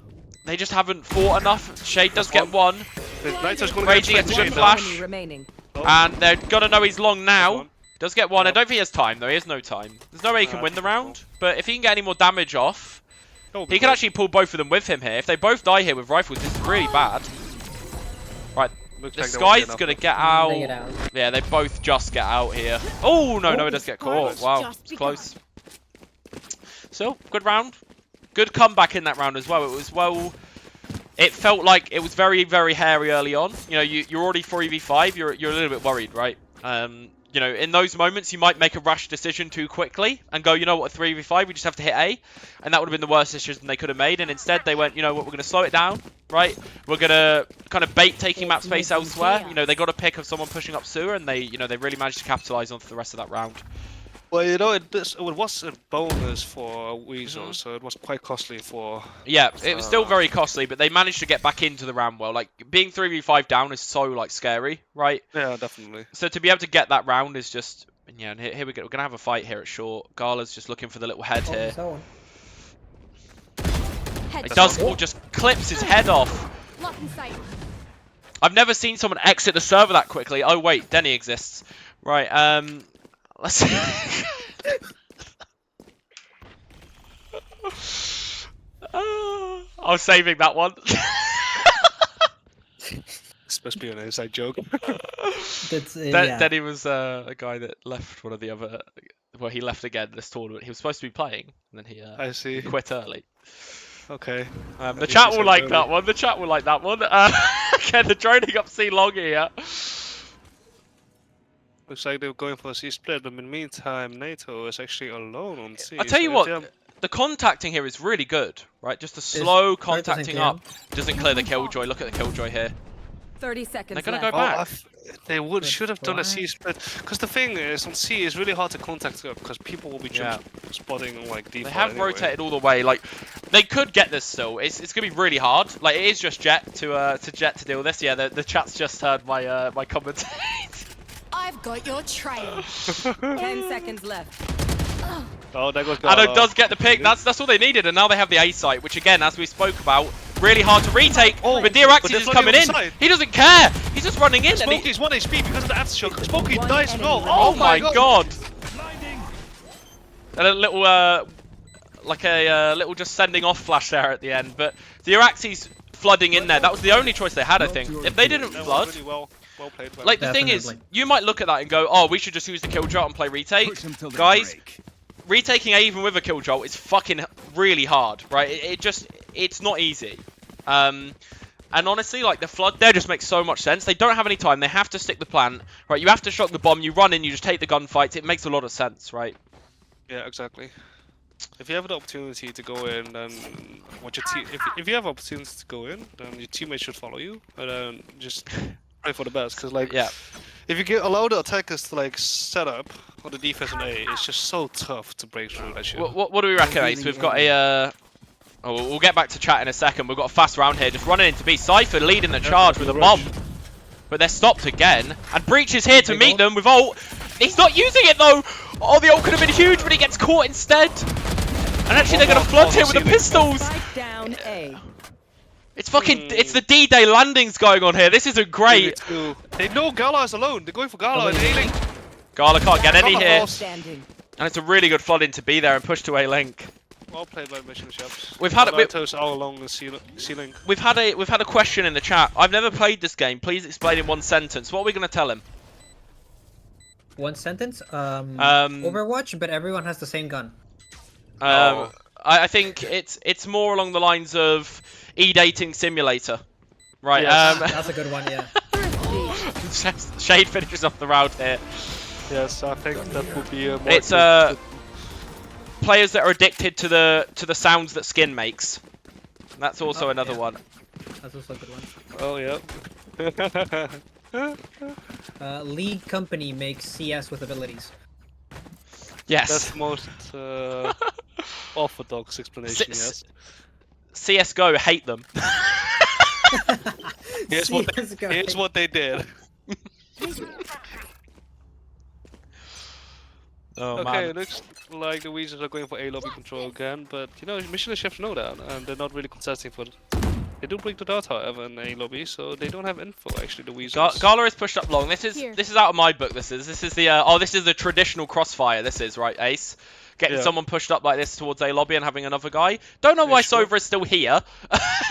They just haven't fought enough. Shade does get 1. NITO's going Raging to gets a get good the flash. Enemy remaining. And they're going to know he's long now. one. Does get 1. I Yep. don't think he has time, though. He has no time. There's no way he can No, win the that's cool. round. But if he can get any more damage off, Oh, he can actually pull both of them with him here. If they both die here with rifles, this is really bad. Right, Looks the like there won't be Sky's enough. going to get They get out. out. Yeah, they both just get out here. Oh, no, it does get caught. It's Wow, just it's close. So, good round. Good comeback in that round as well. It was well... It felt like it was very, very hairy early on. You know, you're already 4v5. You're a little bit worried, right? You know, in those moments, you might make a rash decision too quickly and go, you know what, a 3v5, we just have to hit A. And that would have been the worst decision they could have made. And instead, they went, you know what, we're going to slow it down, right? We're going to kind of bait taking map space elsewhere. You know, they got a pick of someone pushing up sewer, and they really managed to capitalize on the rest of that round. Well, you know, it was a bonus for Weasel, Mhm. so it was quite costly for. Yeah, it was still very costly, but they managed to get back into the round well. Like, being 3v5 down is so, like, scary, right? Yeah, definitely. So to be able to get that round is just... Yeah, and here we go. We're going to have a fight here at short. Gala's just looking for the little head Oh, here. his own. It does, or just clips his head off. Lock in sight. I've never seen someone exit the server that quickly. Oh wait, Denny exists. Right, let's see. I was saving that one. This must be an inside joke. That's yeah. Denny was a guy that left one of the other. Well, he left again this tournament. He was supposed to be playing, and then he I see. quit early. Okay. The chat will like that one. The chat will like that one. Again, the droning up C long here. Looks like they're going for a C split, but in the meantime, NATO is actually alone on C. I'll tell you so what, if they're- the contacting here is really good, right? Just the slow contacting clear. up doesn't clear the killjoy. Look at the killjoy here. 30 seconds They're gonna left. go back. They should have done a why. C split. Because the thing is, on C, it's really hard to contact up because people will be Yeah. spotting like default. They have anyway. rotated all the way. Like, they could get this still. It's gonna be really hard. Like, it is just Jet to Jet to deal with this. Yeah, the chat's just heard my my comments. I've got your trail. 10 seconds left. Oh, there goes Addo Gala. does get the pick. That's all they needed, and now they have the A site, which again, as we spoke about, really hard to retake. But they're Diraxis is flooding coming on in. the side. He doesn't care. He's just running in. And Smokey's 1 HP because of the aftershock. Smokey One dies as enemy well. remaining. Oh my god! And a little like a little just sending off flash there at the end. But Diraxis flooding in there. That was the only choice they had, I think. If they didn't That was flood. really well played. Like, the thing is, Definitely. you might look at that and go, oh, we should just use the kill jolt and play retake. Push him till they Guys, break. retaking A even with a kill jolt is fucking really hard, right? It's not easy. And honestly, like, the flood there just makes so much sense. They don't have any time. They have to stick the plant, right? You have to shock the bomb. You run in, you just take the gunfights. It makes a lot of sense, right? Yeah, exactly. If you have the opportunity to go in, then what your team. If you have opportunity to go in, then your teammates should follow you, and then just pray for the best. Because like, Yeah. if you allow the attackers to like set up on the defense on A, it's just so tough to break through that shit. What do we reckon, Ace? We've got a... Oh, we'll get back to chat in a second. We've got a fast round here. Just running into B. Cypher leading the charge with a bomb. But they're stopped again. And Breach is here to meet them with ult. He's not using it, though. Oh, the ult could have been huge, but he gets caught instead. And actually, they're going to flood him with the pistols. Spike down A. It's fucking... It's the D-Day landings going on here. This isn't great. They know Gala is alone. They're going for Gala and A-Link. Gala can't get any Come on, here. boss. Standing. And it's a really good flood in to be there and push to A-Link. Well played by Mission Chefs. We've had Naruto's all along the ceiling. We've had a question in the chat. I've never played this game. Please explain in one sentence. What are we going to tell him? One sentence. Overwatch, but everyone has the same gun. I think it's more along the lines of e-dating simulator, right? Yes. That's a good one, yeah. Shade finishes off the round here. Yes, I think that would be a more. It's players that are addicted to the sounds that skin makes. That's also another yeah. one. That's also a good one. Oh yeah. League company makes CS with abilities. Yes. That's the most orthodox explanation. Yes. CS:GO hate them. Here's what they did. Oh Okay, man. it looks like the Weezers are going for A lobby control again, but you know, Mission Chefs know that, and they're not really contesting for it. They do break the dart, however, in A lobby, so they don't have info actually. The Weezers. Gala is pushed up long. This is out of my book. This is the this is the traditional crossfire. This is right, Ace. Getting someone pushed up like this towards A lobby and having another guy. Don't know why Sova is still here.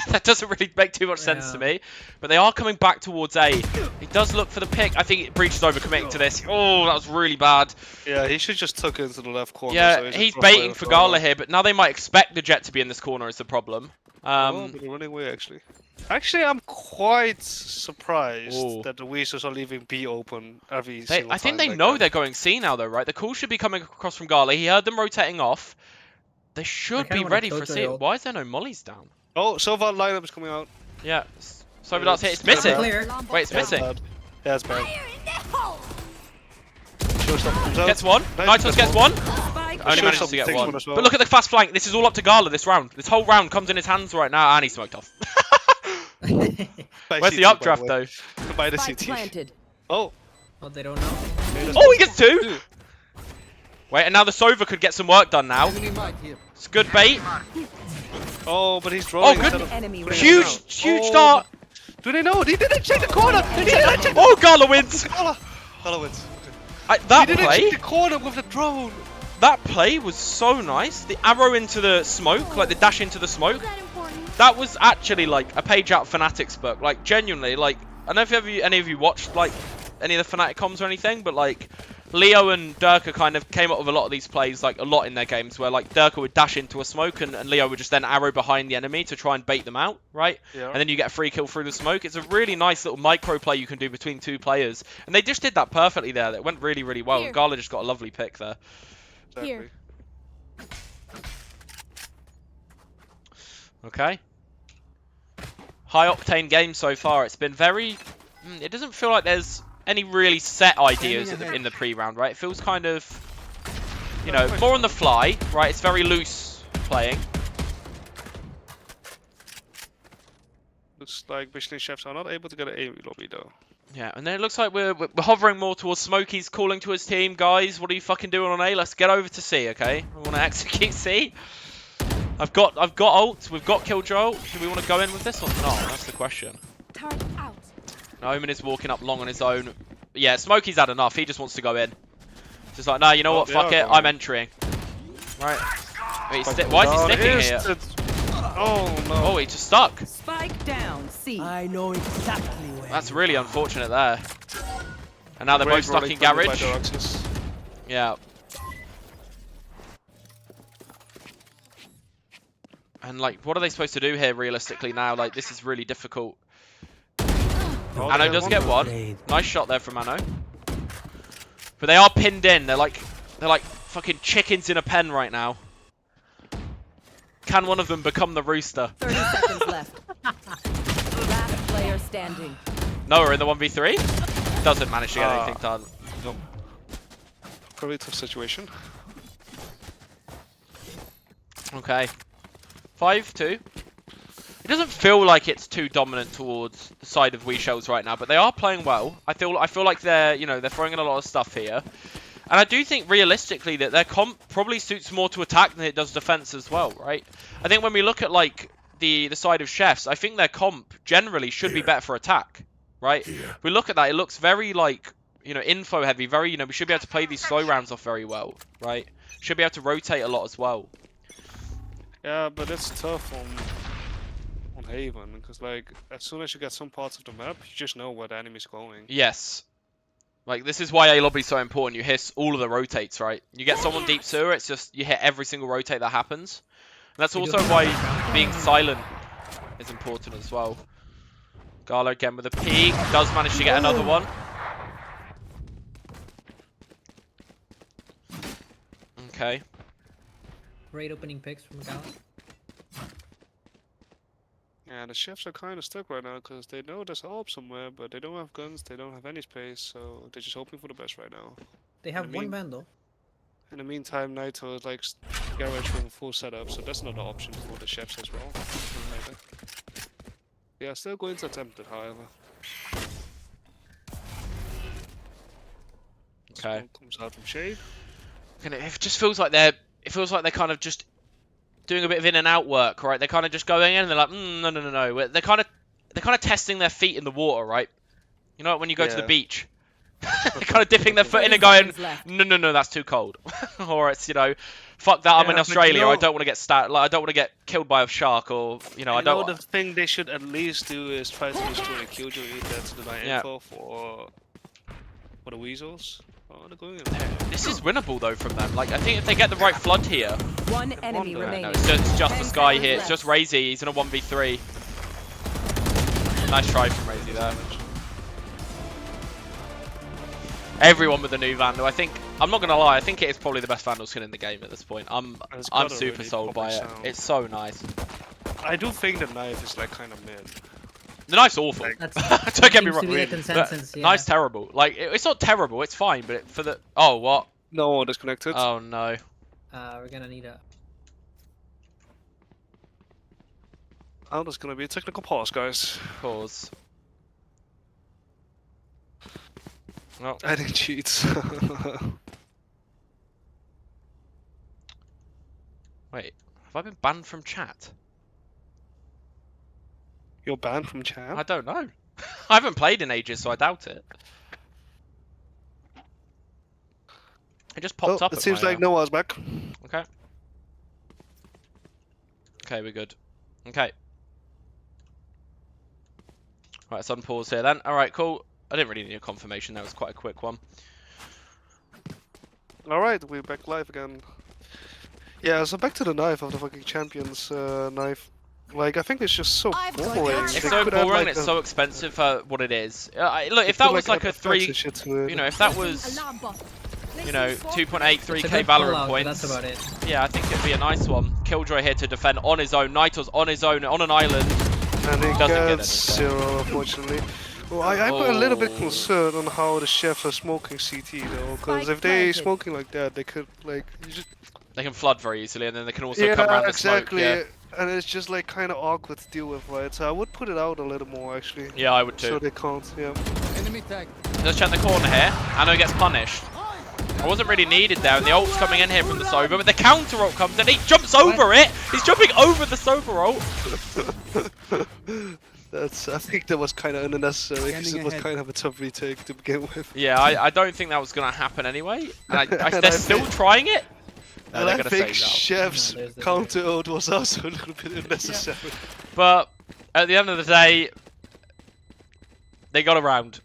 That doesn't really make too much sense to me. But they are coming back towards A. He does look for the pick. I think Breach is overcommitting to this. Oh, that was really bad. Yeah, he should just tuck into the left corner. Yeah, so he's baiting for Gala here, but now they might expect the Jet to be in this corner is the problem. Oh, but they're running away actually. Actually, I'm quite surprised that the Weezers are leaving B open every single time. I think they like know that. they're going C now, though, right? The call should be coming across from Gala. He heard them rotating off. They should be ready for C. Why is there no mollies down? Oh, Sova lineup is coming out. Yeah, Sova dart's hit. It's missing. Clear. Wait, it's missing. Bad. Yeah, it's bad. Gets one. Nitos gets one. Spike. Only Sure, manages to get takes one. one as well. But look at the fast flank. This is all up to Gala this round. This whole round comes in his hands right now, and he's smoked off. Where's the updraft, though? By the Spike CT. planted. Oh. Oh, they don't know. Oh, he gets two! Wait, and now the Sova could get some work done now. It's good bait. Oh, but he's Oh, drawing. good. instead of Enemy putting it remaining. down. Huge Oh, start. but do they know? He didn't check the corner. He didn't check. Oh, Gala wins. Gala wins. That He didn't play. check the corner with the drone. That play was so nice. The arrow into the smoke, like the dash into the smoke. Is that important? That was actually like a page out of Fnatic's book. Like genuinely, like I don't know if any of you watched like any of the Fnatic comms or anything, but like Leo and Durka kind of came up with a lot of these plays, like a lot in their games, where like Durka would dash into a smoke and Leo would just then arrow behind the enemy to try and bait them out, right? Yeah. And then you get a free kill through the smoke. It's a really nice little micro play you can do between two players, and they just did that perfectly there. That went really, really well. Here. And Gala just got a lovely pick there. Here. Okay. High octane game so far. It's been very. It doesn't feel like there's any really set ideas in the pre-round, right? It feels kind of, you know, more on the fly, right? It's very loose playing. Looks like Michelin chefs are not able to get an A lobby though. Yeah, and then it looks like we're hovering more towards Smokey's calling to his team. Guys, what are you fucking doing on A? Let's get over to C, okay? I want to execute C. I've got ult. We've got Killjoy ult. Do we want to go in with this or not? That's the question. Target out. Omen is walking up long on his own. Yeah, Smokey's had enough. He just wants to go in. Just like, no, you know what? they Fuck are it. going I'm in. entering. Right. Wait, why is he sticking here? Oh no. Oh, he just stuck. Spike down. C. I know exactly where. That's really unfortunate there. And now they're both Great stuck rolling in thunder by garage. Deluxes. Yeah. And like, what are they supposed to do here realistically now? Like, this is really difficult. Oh, Anno they does have get one. Blade. Nice shot there from Anno. But they are pinned in. They're like fucking chickens in a pen right now. Can one of them become the rooster? 30 seconds left. Last player standing. No, we're in the 1v3. Doesn't manage to get anything done. Nope. Probably a tough situation. Okay. 5-2. It doesn't feel like it's too dominant towards the side of WeShells right now, but they are playing well. I feel like they're, you know, they're throwing in a lot of stuff here. And I do think realistically that their comp probably suits more to attack than it does defense as well, right? I think when we look at like the side of Chefs, I think their comp generally should be better for attack, right? If we look at that, it looks very like, you know, info heavy, very, you know, we should be able to play these slow rounds off very well, right? Should be able to rotate a lot as well. Yeah, but it's tough on Haven because like as soon as you get some parts of the map, you just know where the enemy's going. Yes. Like, this is why A lobby's so important. You hit all of the rotates, right? You get someone deep sewer, it's just, you hit every single rotate that happens. And that's also why being silent is important as well. Gala again with a peek, does manage to get another one. Okay. Great opening picks from Gala. Yeah, the chefs are kind of stuck right now because they know there's help somewhere, but they don't have guns, they don't have any space, so they're just hoping for the best right now. They have I one mean- vandal. In the meantime, Naito is like garage with a full setup, so that's another option for the chefs as well. Yeah, still going to attempt it, however. Okay. Smoke comes out from Shade. And it just feels like they're kind of just doing a bit of in and out work, right? They're kind of just going in and they're like, no. They're kind of testing their feet in the water, right? You know, when you go to the Yeah. beach, they're kind of dipping their foot in and going, Seconds left. no, that's too cold. Or it's, you know, fuck that, I'm in Yeah, but Australia. you I know- don't want to get I don't want to get killed by a shark, or you know, I You know, don't. the thing they should at least do is try to destroy a Killjoy that's the Yeah. info for the weasels. Oh, they're going in. This is winnable though from them. Like, I think if they get the right flood here, One enemy wonder. remaining. no, it's just 10 this guy seconds here. It's left. just Razy. He's in a 1v3. Nice try from Razy there. Everyone with a new Vandal. I think, I'm not gonna lie, I think it is probably the best Vandal skin in the game at this point. I'm It's got a super really sold by poppy it. sound. It's so nice. I do think the knife is like kind of mid. The knife's awful. That's, Don't get me seems wrong. to be the but consensus, yeah. Knife's terrible. Like, it's not terrible. It's fine, but for the what? No, disconnected. Oh no. We're gonna need a... Oh, there's gonna be a technical pause, guys. Pause. No. Adding cheats. Wait. Have I been banned from chat? You're banned from chat. I don't know. I haven't played in ages, so I doubt it. It just popped Oh, up it at seems my, like Noah's back. Okay. Okay, we're good. Okay. Right, it's on pause here then. Alright, cool. I didn't really need a confirmation, that was quite a quick one. Alright, we're back live again. Yeah, so back to the knife of the fucking champions knife. Like, I think it's just so I've got boring. yours. It's They so could add, boring like, and it's so expensive for what it is. Look, they if that could, was like add a effects 3, and shit to it. you know, if that was, Alarm bot. you know, Placing 2.8, It's a 3k good Valorant call-out, but points. that's about it. Yeah, I think it'd be a nice one. Killjoy here to defend on his own. Naito's on his own on an island. And he Doesn't get gets anything. 0, unfortunately. Well, I'm a little bit Oh. concerned on how the chefs are smoking CT though, because if they planted. smoking like that, they could like you just They can flood very easily, and then they can also come around the exactly, smoke. and it's just like kind of awkward to deal with, right? So I would put it out a little more actually, Yeah, I would so too. they can't. Yeah. Enemy tag. Let's check the corner here. I know he gets punished. I wasn't really needed there, and the ult's coming in here from the Sova, but the counter ult comes and he jumps over it! He's jumping over the Sova ult! I think that was kind of unnecessary because Scanning it was ahead. kind of a tough retake to begin with. Yeah, I don't think that was going to happen anyway. And And they're I still think- trying it? No, And they're I going to think save that. Chef's No, there's the counter ult was also a little bit unnecessary. But at the end of the day, they got around.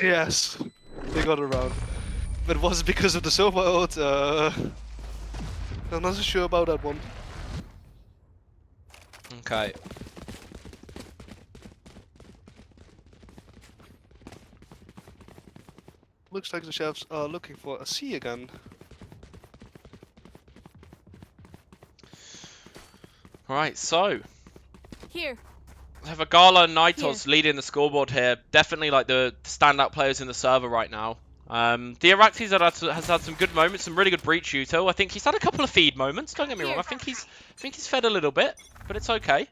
Yes, they got around. But was it because of the Sova ult? I'm not so sure about that one. Okay. Looks like the chefs are looking for a C again. Right, so Here. we have a Gala and Nitos leading the scoreboard here. Definitely like the standout players in the server right now. The Araxes has had some good moments, some really good breach util. I think he's had a couple of feed moments. Don't get me wrong. I think he's fed a little bit, but it's okay.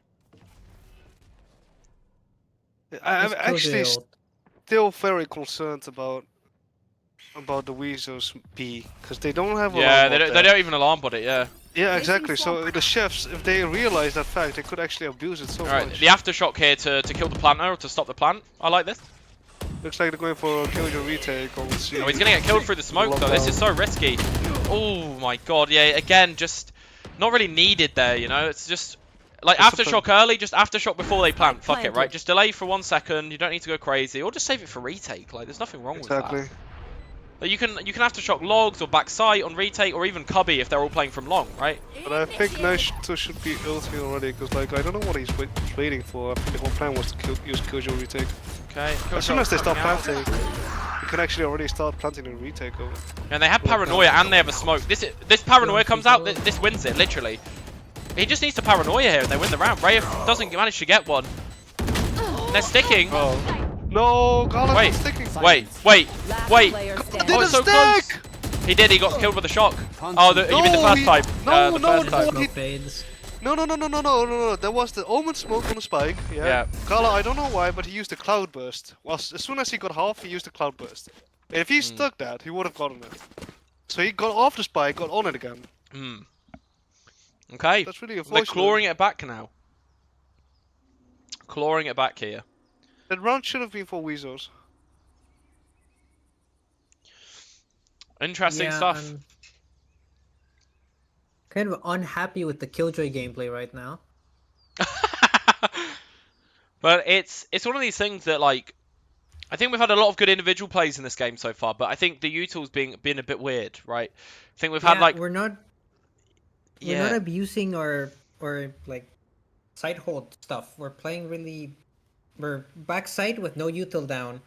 I'm Just actually Killjoy ult. still very concerned about the Weezos B because they don't have a Yeah, lot they there. don't even alarm bot it. Yeah. Yeah, Placing exactly. So swamp. the chefs, if they realize that fact, they could actually abuse it so All right, much. the aftershock here to kill the planter or to stop the plant. I like this. Looks like they're going for a Killjoy retake on C. Oh, he's gonna get killed through the smoke though. This is so risky. Oh my god, yeah. Again, just not really needed there. You know, it's just like Discipline. aftershock early, just aftershock before they plant. Fuck it, right? Planted. Just delay for 1 second. You don't need to go crazy, or just save it for retake. Like, there's nothing wrong with Exactly. that. Like, you can aftershock logs or backside on retake, or even cubby if they're all playing from long, right? But I think Naito should be ulti already because like I don't know what he's waiting for. I think the whole plan was to use Killjoy retake. Okay. As soon as they start coming out. planting, you can actually already start planting the retake over. And they have paranoia and they have a smoke. This paranoia comes out. This wins it literally. He just needs to paranoia here and they win the round. Raya doesn't manage to get one. And they're sticking. Oh. No, Gala's Wait, not sticking. wait. Last Wait. player Did standing. Oh, it it's so stick? close. He did. He got killed with a shock. Oh, you mean the No, first he- time? no, the no, first no, time. he- Smoke fades. No. There was the Omen smoke on the spike. Yeah. Yeah. Gala, I don't know why, but he used the cloud burst. Well, as soon as he got half, he used the cloud burst. If he stuck that, he would have gotten it. So he got off the spike, got on it again. Hmm. Okay. That's really They're unfortunate. clawing it back now. Clawing it back here. That round should have been for Weezos. Interesting Yeah, stuff. I'm kind of unhappy with the Killjoy gameplay right now. But it's one of these things that, like, I think we've had a lot of good individual plays in this game so far, but I think the util's been a bit weird, right? I think we've had like we're not abusing or like side hold stuff. We're playing we're backside with no util down.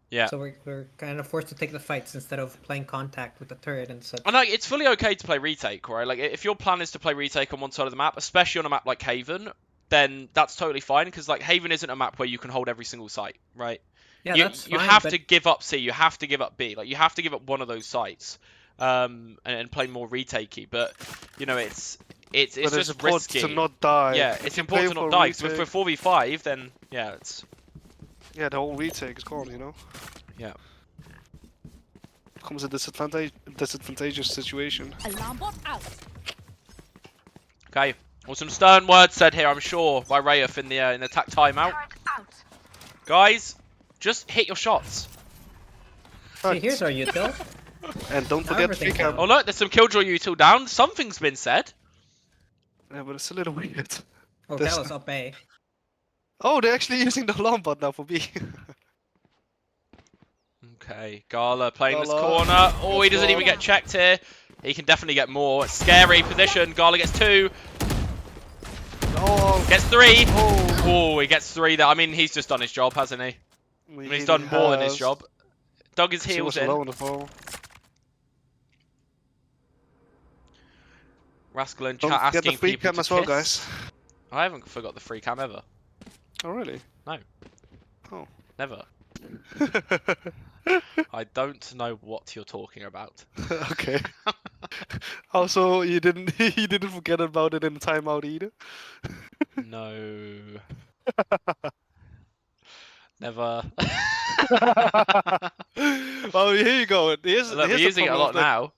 Yeah. So we're kind of forced to take the fights instead of playing contact with the turret and such. And like, it's fully okay to play retake, right? Like, if your plan is to play retake on one side of the map, especially on a map like Haven, then that's totally fine, because like Haven isn't a map where you can hold every single site, right? Yeah, you that's you fine, have but to give up C, you have to give up B, like you have to give up one of those sites, and play more retakey. But you know, it's But it's just important risky. to not die. Yeah, If it's you important to play not for die. a Because if retake- we're 4v5, then yeah, it's Yeah, the whole retake is gone, you know? yeah. Becomes a disadvantageous situation. Alarm bot out. Okay, Well, some stern words said here, I'm sure, by Rayuf in the attack timeout. Guys, just hit your shots. See, here's our util. And don't Now forget everything's free cam. down. Oh look, there's some Killjoy util down. Something's been said. Yeah, but it's a little weird. Oh, This- Gallus up A. Oh, they're actually using the alarm bot now for B. Okay, Gala playing this Gala. corner. Oh, he That's doesn't even one. get checked here. He can definitely get more. Scary position. Gala gets 2. Oh, Gets 3. oh. Oh, he gets 3 there. I mean, he's just done his job, hasn't he? I mean, he's done more than his job. Dug his He heels was in. alone as well. Rascal in Don't chat forget asking the free people cam to as well, kiss. guys. I haven't forgot the free cam ever. Oh, really? No. Oh. Never. I don't know what you're talking about. Okay. Also, you didn't forget about it in the timeout either. No. Never. Well, here you go. Look, we're the using it a problem lot with, now.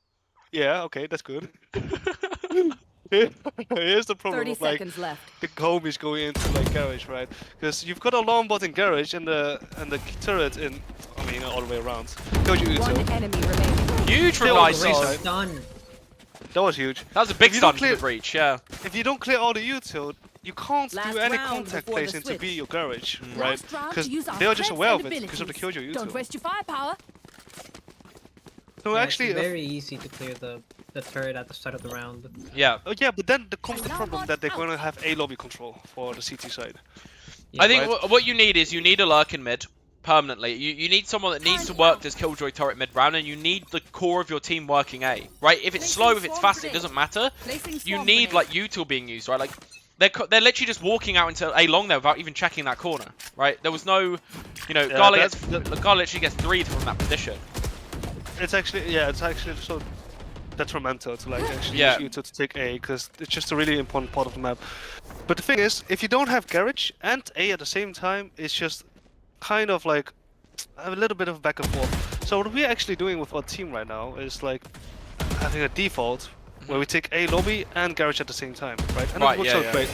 Yeah, okay, that's good. Here's the problem 30 with like seconds left. the homies going into like garage, right? Because you've got a alarm bot in garage and the turret in, I mean, all the way around. Go you One util. enemy remaining. Huge from Still Nice. on the That right. Done. That was huge. was a big If you stun don't for the clear- breach, yeah. If you don't clear all the util, you can't Last do any round contact before the place into switch. B your garage, Mm. right? Last round Because to use our they are just strengths aware and of it because of the abilities. Killjoy Don't util. waste your firepower. No, Yeah, actually, it's very easy to clear the turret at the start of the round. Yeah. oh yeah, but then there comes the Alarm problem bot that they're out. going to have A lobby control for the CT side. I think Right. what you need is you need a lurk in mid permanently. You need someone that needs to work this Killjoy turret mid round, and you need the core of your team working A. Right? If it's slow, if it's fast, it doesn't matter. Placing You swarm need grenade. like util being used, right? Like they're literally just walking out into A long there without even checking that corner, right? There was no, you know, Yeah, Gala that- literally gets 3'd from that position. It's actually so detrimental to like actually Yeah. use util to take A because it's just a really important part of the map. But the thing is, if you don't have garage and A at the same time, it's just kind of like a little bit of back and forth. So what we're actually doing with our team right now is like having a default where we take A lobby and garage at the same time, right? And Right, it works yeah, out yeah. great.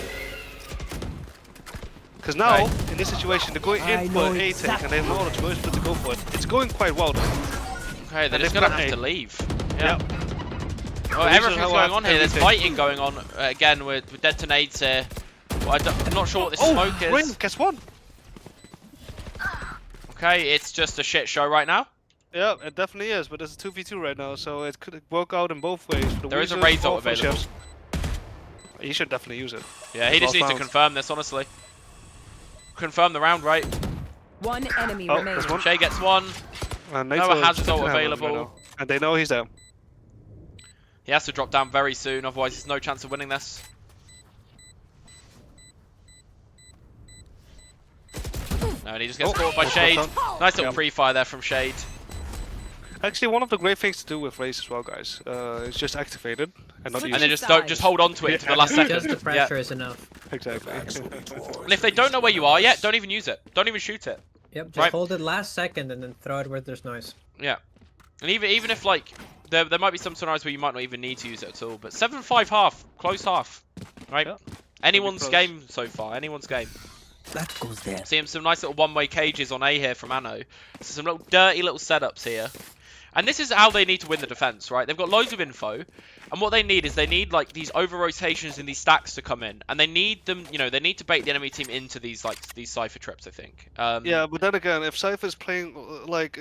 Because now, Right. in this situation, they're going I in know for A take and they have no other choice but to go for it. It's going quite well though. Okay, they're And just they've gonna got have A. to leave. Yeah. Well, These are everything's how going I on have here. There's everything. fighting going on again with detonades here. Well, I'm not sure what this Oh, smoke is. Rain, guess what? Okay, it's just a shit show right now. Yeah, it definitely is, but it's a 2v2 right now, so it could work out in both ways. For the There is a Weezers raise or ult for the available. Chefs. He should definitely use it. Yeah, he just Last needs to round. confirm this, honestly. Confirm the round, right? One enemy Oh, remaining. there's one. Shay gets 1. And Noah has his ult available. And they know he's there. He has to drop down very soon, otherwise there's no chance of winning this. No, and he just gets caught by that's Shade. done. Nice little Yeah. pre-fire there from Shade. Actually, one of the great things to do with Raze as well, guys, is just activate it and not use And then it. just hold on to it until the last Just second. the pressure is enough. Exactly. And if they don't know where you are yet, don't even use it. Don't even shoot it. Yep, just Right. hold it last second and then throw it where there's noise. Yeah. And even if like there might be some scenarios where you might not even need to use it at all, but 7-5 half, close half. Right? Yeah. Anyone's close. game so far, anyone's game. That goes there. Seeing some nice little one-way cages on A here from Anno. So some little dirty little setups here. And this is how they need to win the defense, right? They've got loads of info, and what they need is they need like these over rotations and these stacks to come in, and they need them, you know, they need to bait the enemy team into these these cipher trips, I think. Yeah, but then again, if Cypher is playing like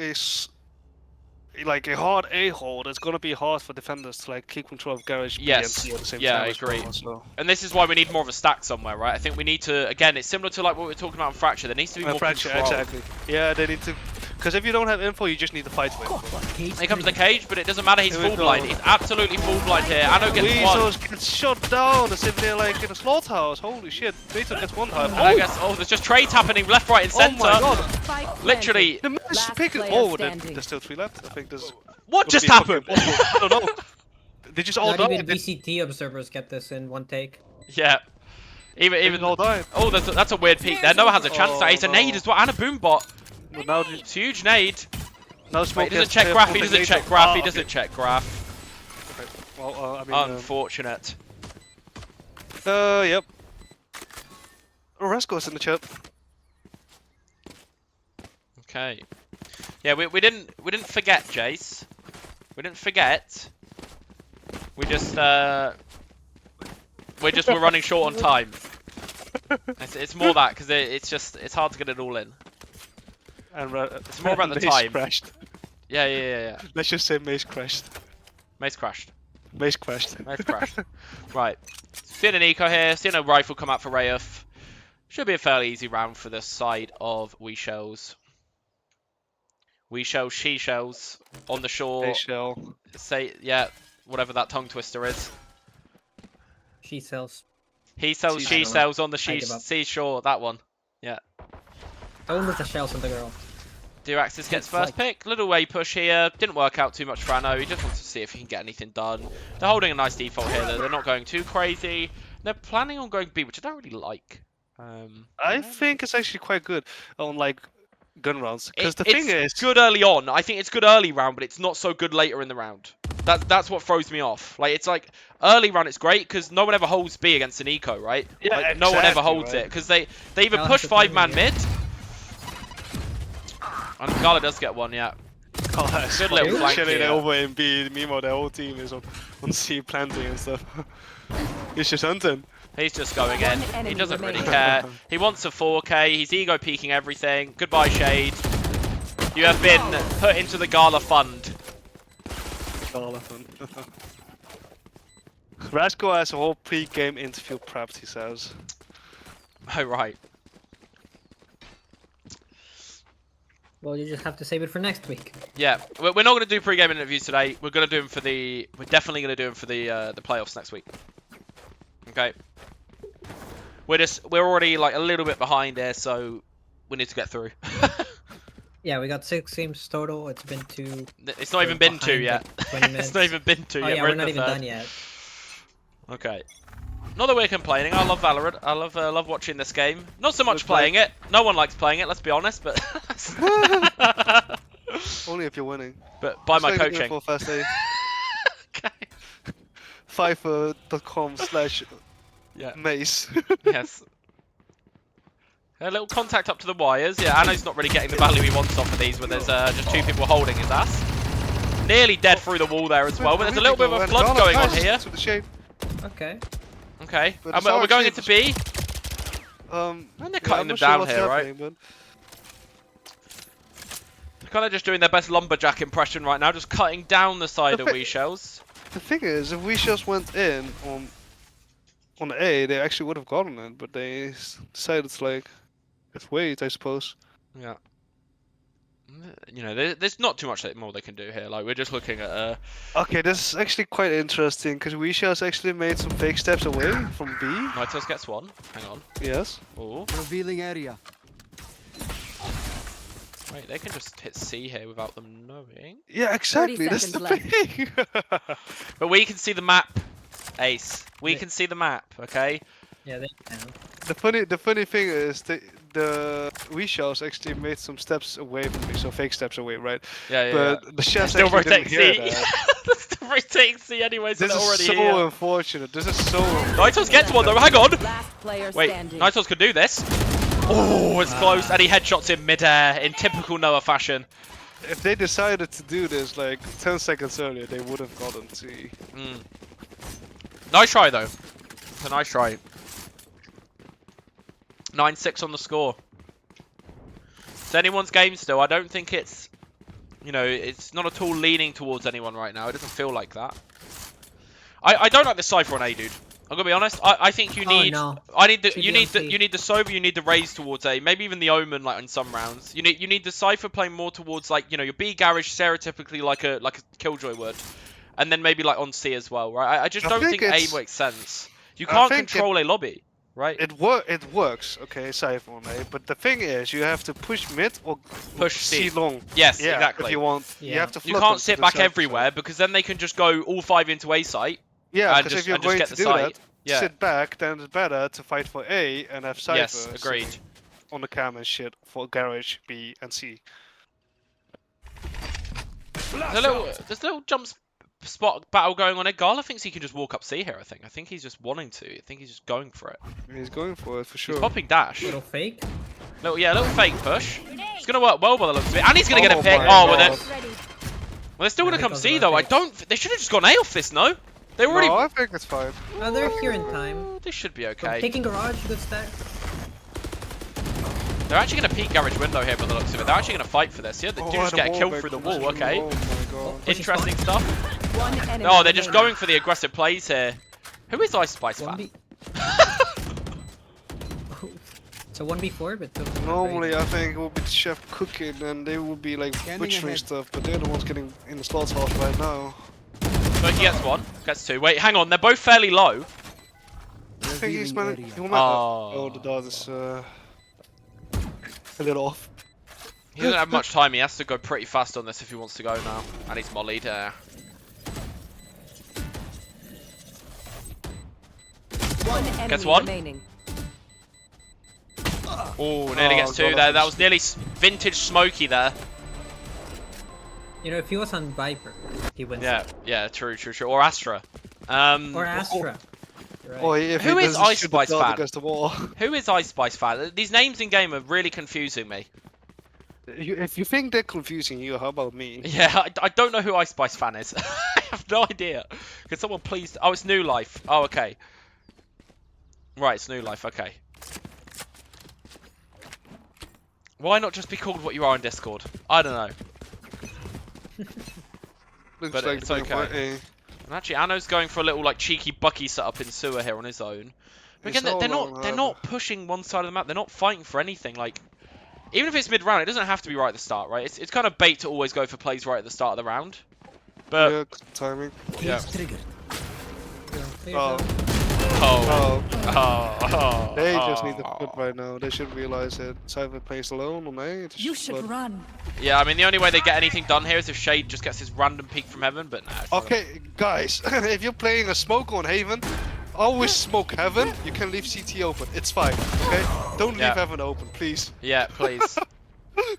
like a hard A hold, it's gonna be hard for defenders to like keep control of garage B and Yes. C at the same Yeah, time. I as well, agree. so. And this is why we need more of a stack somewhere, right? I think we need to, again, it's similar to like what we were talking about on Fracture. There needs to be more Fracture, control. exactly. Yeah, they need to, because if you don't have info, you just need to fight with. Here comes the cage, but it doesn't matter. He's Here we full go. blind. He's absolutely full blind here. Anno gets 1. Weezos gets shot down as if they're like in a slaughterhouse. Holy shit. Weezos gets 1 time. And I guess, there's just trades happening left, right, and Oh centre. my god. Spike planted. Literally, The match Last pick it. player Oh, standing. there's still 3 left. I think there's. what would just be fucking happened? impossible. I don't know. They just all Not died. even They VCT observers get this in one take. Yeah. Even just all died. oh, that's a weird peek there. Noah has a chance there. He's a Oh, nade no. as well, and a boombot. But now, It's a huge nade. now Wait, Smoke he doesn't gets check clear graph. from He the doesn't laser. check graph. Ah, He okay. doesn't check graph. Okay. Well, I mean, Unfortunate. Yep. Rasco's in the chat. Okay. Yeah, we didn't forget, Jace. We didn't forget. We just we're running short on time. It's more that because it's hard to get it all in. And It's more about the Mace time. crashed. Yeah. Let's just say Mace crashed. Mace crashed. Mace crashed. Mace crashed. Right. Seeing an eco here. Seeing a rifle come out for Rayuth. Should be a fairly easy round for the side of We Shells. We Shells, She Shells on the shore. They shall. Say, yeah, whatever that tongue twister is. She sells. He sells, She she sells. sells on the I give up. seashore. That one. Yeah. Don't let the shells on the girl. Duraxis gets first pick. Little way push here. Didn't work out too much for Anno. He just wants to see if he can get anything done. They're holding a nice default here. They're not going too crazy. They're planning on going B, which I don't really like. I think it's actually quite good on like gun rounds. Because the thing is, it's good early on. I think it's good early round, but it's not so good later in the round. That's what throws me off. Like it's like early round, it's great because no one ever holds B against an eco, right? Yeah, like, no one ever exactly, holds right. it because they either Gala push has a 5-man plan, mid. And Gala does get one, yeah. oh, that's Good little flank chilling here. over in B. Meanwhile, their whole team is on C planting and stuff. He's just hunting. He's just going in. One He enemy doesn't really remaining. care. He wants a 4K. He's ego peeking everything. Goodbye, Shade. You have been put into the Gala fund. Rasco has a whole pre-game interview prepped, he says. Oh, right. Well, you just have to save it for next week. Yeah, we're not going to do pre-game interviews today. We're going to do them for the. We're definitely going to do them for the playoffs next week. Okay. We're already like a little bit behind here, so we need to get through. Yeah, we got 6 games total. It's been 2. It's not even been 2 behind, yet. like, 20 It's minutes. not even been 2 Oh yet. yeah, we're we're in not the even third. done yet. Okay. Not that we're complaining. I love Valorant. I love watching this game. Not so much Good play. playing it. No one likes playing it. Let's be honest. But Only if you're winning. but by my Save it coaching. for first aid. Okay. Fiverr.com/mace. Yeah. Yes. A little contact up to the wires. Yeah, Anno's not really getting the value he wants off of these, but there's just 2 people holding his ass. Nearly dead through the wall there as well, but there's a little bit of a flood going on here. To the shade. Okay. Okay, But and it's we're our going team. into B. And they're cutting them down here, right? They're kind of just doing their best lumberjack impression right now, just cutting down the side of The We Shells. The thing is, if we just went in on A, they actually would have gotten it, but they decided to like just wait, I suppose. Yeah. You know, there's not too much more they can do here. Like, we're just looking at Okay, this is actually quite interesting because we just actually made some fake steps away from B. Nitos gets one. Hang on. Yes. Oh, Revealing area. wait, they can just hit C here without them knowing. Yeah, exactly. 30 That's the seconds left. thing. But we can see the map, Ace. We Yeah. can see the map, okay? Yeah, they can. the funny thing is the we shells actually made some steps away from me, so fake steps away, right? Yeah, But the chefs Still actually didn't rotating hear C. that. Still rotating C anyway, so This they're is already so here. unfortunate. This is so. Nitos gets one though, hang on! Last player Wait, standing. Nitos could do this. Oh, it's close, and he headshots in mid-air in typical Noah fashion. If they decided to do this like 10 seconds earlier, they would have gotten C. Nice try though. It's a nice try. 9-6 on the score. It's anyone's game still. I don't think it's, you know, it's not at all leaning towards anyone right now. It doesn't feel like that. I don't like the Cypher on A, dude. I'm gonna be honest. I think you need. no. I need the. Should You be need on the. C. You need the Sober. You need the Raze towards A. Maybe even the Omen, like in some rounds. You need the Cypher playing more towards like your B garage, stereotypically like a Killjoy would, and then maybe like on C as well, right? I just I don't think think A it's- makes sense. You I can't think control a lobby, right? It works, okay, Cypher on A, but the thing is, you have to push mid or Push C C. long. Yes, Yeah, exactly. if you want, you Yeah. have to. You flip can't them to sit the back Cypher everywhere side. because then they can just go all 5 into A site. Yeah, and because just- if you're and just going get to the do site. that, Yeah. sit back, then it's better to fight for A and have Cypher Yes, agreed. sitting on the cam and shit for garage B and C. There's little jumps spot battle going on here. Gala thinks he can just walk up C here, I think. I think he's just wanting to. I think he's just going for it. He's going for it for sure. He's popping dash. Little fake. Little fake push. It's going to work well by the looks of it. And he's going to get a Oh pick. my Oh, well, God. they're still going to Here come comes C, the though. I rotate. don't... They should have just gone A off this, no? They already... No, I think it's fine. Oh, they're here in time. This should be okay. Taking garage, good stack. They're actually going to peek garage window here by the looks of it. They're actually going to fight for this. Yeah, they do just the get a kill wallbang through the from wall. the Okay. Oh my God. Interesting stuff. One enemy Oh, they're just remaining. going for the aggressive plays here. Who is Ice Spice fan? 1v. It's a 1v4, but Normally, I think it would be the chef cooking, and they would be like butchering stuff, but they're the ones getting in the slaughterhouse right now. So he gets one, gets two. Wait, hang on, they're both fairly low. I think he's managed. Oh. Oh, the dart is a little off. He doesn't have much time. He has to go pretty fast on this if he wants to go now. And he's mollied. One enemy Gets one. remaining. Oh, nearly gets two God, there. That was nearly vintage Smokey there. you know, if he was on Viper, he wins. Yeah, true. Or Astra. Or Astra. Right. Or if Who he is doesn't Ice shoot the Spice dart fan? against the wall. Who is Ice Spice fan? These names in game are really confusing me. If you think they're confusing you, how about me? Yeah, I don't know who Ice Spice fan is. I have no idea. Can someone please... Oh, it's New Life. Oh, okay. Right, it's New Life. Okay. Why not just be called what you are in Discord? I don't know. Looks But like it's they're okay. fighting. And actually, Anno's going for a little like cheeky Bucky setup in sewer here on his own. But It's again, they're all not on they're her. not pushing one side of the map. They're not fighting for anything. Like, even if it's mid round, it doesn't have to be right at the start, right? It's kind of bait to always go for plays right at the start of the round. But Yeah, good timing. yeah. Triggered. Oh, Oh. oh. They just need to oh. quit right now. They should realize it. Cypher plays alone on A. You should run. Yeah, I mean the only way they get anything done here is if Shade just gets his random peek from heaven. But nah. Okay, guys, if you're playing a smoke on Haven, always smoke Heaven. You can leave CT open. It's fine, okay? Don't Yeah. leave Heaven open, please. Yeah, please.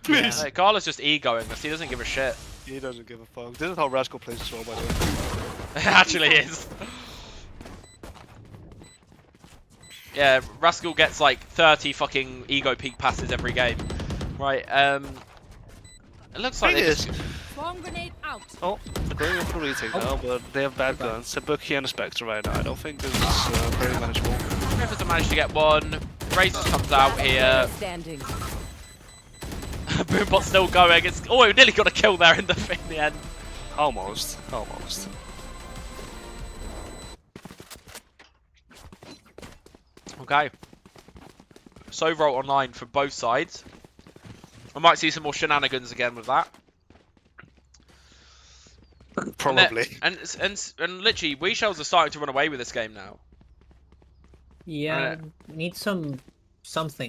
Please. Yeah. Gala's just egoing this. He doesn't give a shit. He doesn't give a fuck. This is how Rascal plays as well, by the way. It actually is. Yeah, Rascal gets like 30 fucking ego peak passes every game. Right, it looks like Thing they is, just... Bomb grenade out. oh, they're going in for retake now, but they have bad guns. A Bucky and a Spectre right now. I don't think this is very manageable. Griffiths have managed to get one. Razors comes out here. Standing. Boombot's still going. It's... Oh, we nearly got a kill there in the end. Almost. Almost. Okay. Sovro online for both sides. I might see some more shenanigans again with that. Probably. And literally, we shells are starting to run away with this game now. Yeah, we need something.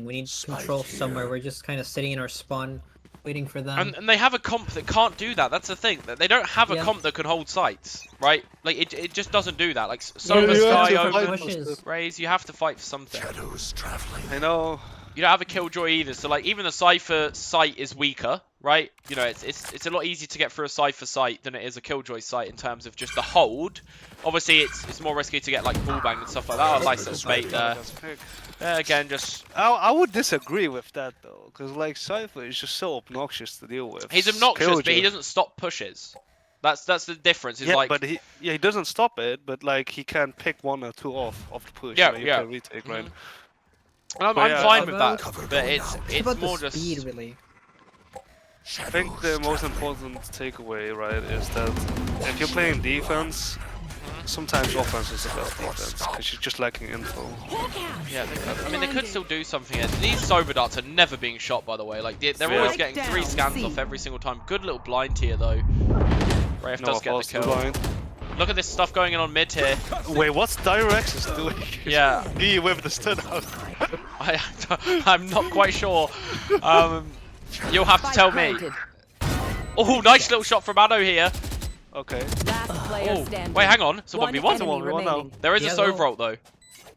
We need control somewhere. We're just kind of sitting in our spawn, waiting for them. And they have a comp that can't do that. That's the thing. They don't have a Yeah. comp that can hold sites, right? Like it just doesn't do that. Like Yeah, Sova, you have Sky, to Omen, fight pushes. Raze, you have to fight for something. Shadows traveling. I know. You don't have a Killjoy either. So like even the Cypher site is weaker, right? You know, it's a lot easier to get through a Cypher site than it is a Killjoy site in terms of just the hold. Obviously, it's more risky to get like wallbang and stuff like that. Oh, nice little bait there. Again, just I would disagree with that though, because like Cypher is just so obnoxious to deal with. he's obnoxious, but he Killjoy. doesn't stop pushes. That's the difference. He's Yeah, like, but he doesn't stop it, but like he can pick one or two off of the push. Yeah, and you yeah. can retake, right? and I'm yeah, fine with that, about- but it's about more the just. speed, really. I think the most important takeaway, right, is that if you're playing defense, sometimes offense is the best defense, because you're just lacking info. Yeah, I mean they could still do something here. These Sober darts are never being shot, by the way. Like they're always Strike getting 3 down, scans C. off every single time. Good little blind here though. Rafe does get the kill. Blind. Look at this stuff going on mid here. Wait, what's Direx's doing? Yeah. He with the stun out. I'm not quite sure. You'll have to Spike tell me. planted. Oh, nice little shot from Anno here. Okay. Last player Oh, standing. wait, hang on. It's a 1v1. enemy 1v1 now. remaining. There is a Yeah, Sove well- ult though.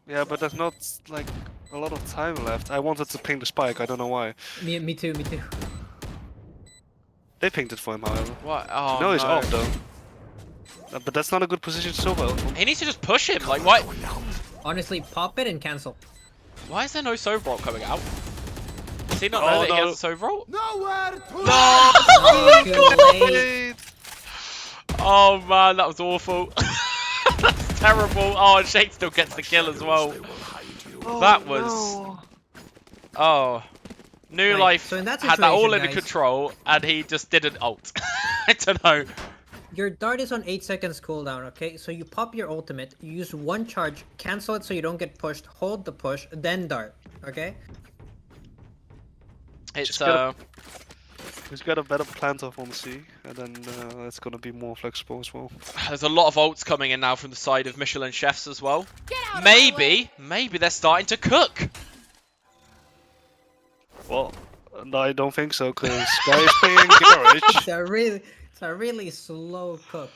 Yeah, but there's not like a lot of time left. I wanted to ping the spike. I don't know why. Me too. Me too. They pinged it for him, however. What? Oh, No, he's off though. But that's not a good position so well. He needs to just push him. Like, why? Honestly, pop it and cancel. Why is there no Sovault coming out? Does he not know that he has a Sovault? Nowhere to Oh, too late. Oh man, that was awful. That's terrible. Oh, and Shake still gets the kill as well. That was. Oh. New Right, Life so in that had that all situation, under guys- control, and he just didn't ult. I don't know. Your dart is on 8 seconds cooldown, okay? So you pop your ultimate, you use one charge, cancel it so you don't get pushed, hold the push, then dart, okay? It's Just gotta- He's got a better planter on C, and then it's gonna be more flexible as well. there's a lot of ults coming in now from the side of Michelin chefs as well. Get out of my way. Maybe they're starting to cook. Well, no, I don't think so, because guys playing garage. It's a really slow cook.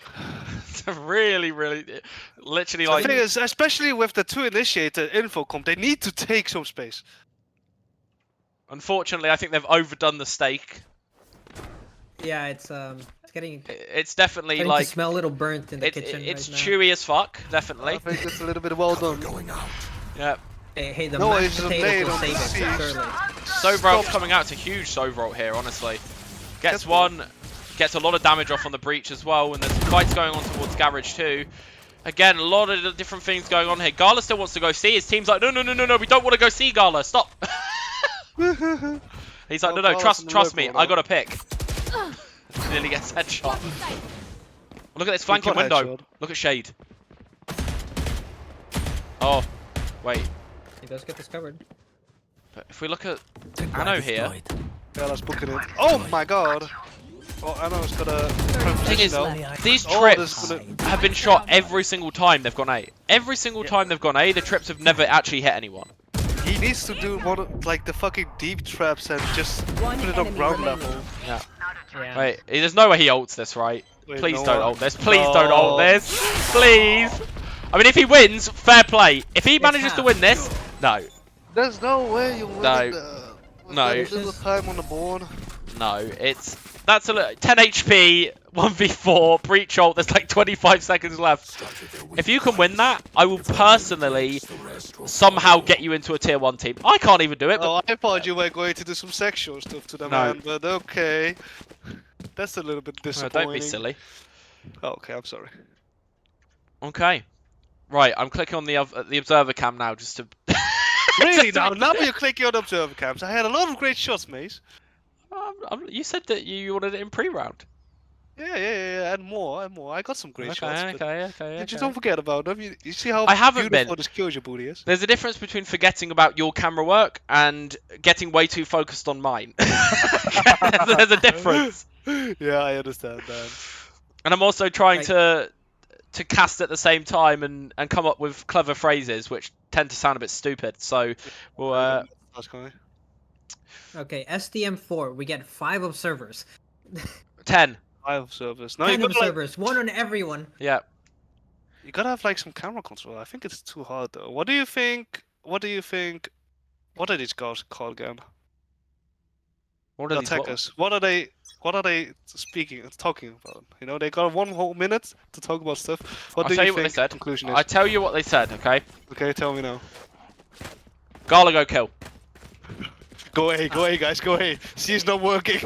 It's really, literally The like. thing is, especially with the 2 initiator info comp, they need to take some space. Unfortunately, I think they've overdone the steak. Yeah, it's getting It's definitely starting like to smell a little burnt in the kitchen it's right now. chewy as fuck, definitely. I think it's a little bit well done. Yeah. Hey, the No, mashed it's just potatoes made will on save it, the surely. Sovault's coming out. It's a huge Sovault here, honestly. Gets one, gets a lot of damage off on the breach as well, and there's fights going on towards Garage too. Again, a lot of different things going on here. Gala still wants to go see. His team's like, no, we don't want to go see Gala. Stop. He's like, no, Gala's trust in the me. low I got to pick. Nearly gets headshot. Look at this flanking got window. headshot. Look at Shade. Oh, wait. He does get discovered. But if we look at Anno here, Yeah, let's book it in. Oh my god! Oh, Anna's got a thing is, now. these Oh, trips this is have been shot every single time they've gone A. Every single time they've gone A, the trips have never actually hit anyone. He needs to do one of, like the fucking deep traps and just One put it up enemy ground remaining. level. Yeah. Yeah. Wait, there's no way he ults this, right? Wait, Please no don't one- ult this. Please don't No. ult this. Please. I mean, if he wins, fair play. If he manages to half. win this, no. There's no way you win No. it, with No. very little time on the board. No, that's a 10 HP, 1v4, breach ult, there's like 25 seconds left. If you can win that, I will personally somehow get you into a tier 1 team. I can't even do it, but Oh, I thought you were going to do some sexual stuff to the No. man, but okay. That's a little bit no, disappointing. don't be silly. Oh, okay, I'm sorry. Okay. Right, I'm clicking on the observer cam now just to... Really now? Now you're clicking on observer cams. I had a lot of great shots, mate. You said that you wanted it in pre-round. Yeah, and more. I got some great shots. but Okay. you just don't forget about them. You see how I haven't beautiful been. this Kyoja booty is? There's a difference between forgetting about your camera work and getting way too focused on mine. There's a difference. Yeah, I understand that. And I'm also trying Right. to cast at the same time and come up with clever phrases which tend to sound a bit stupid. So we'll That's coming. Okay, SDM4, we get 5 observers. 10. 5 observers. No, 10 you gotta, like, observers, 1 on everyone. Yeah. you gotta have like some camera control. I think it's too hard though. What do you think? What are these guys called again? What The are these? What- attackers. What are they talking about? You know, they got 1 whole minute to talk about stuff. What I'll do tell you you what they think said. the conclusion is? I tell you what they said. Okay. Okay, tell me now. Gala go kill. Go A, guys, go A. She's not working.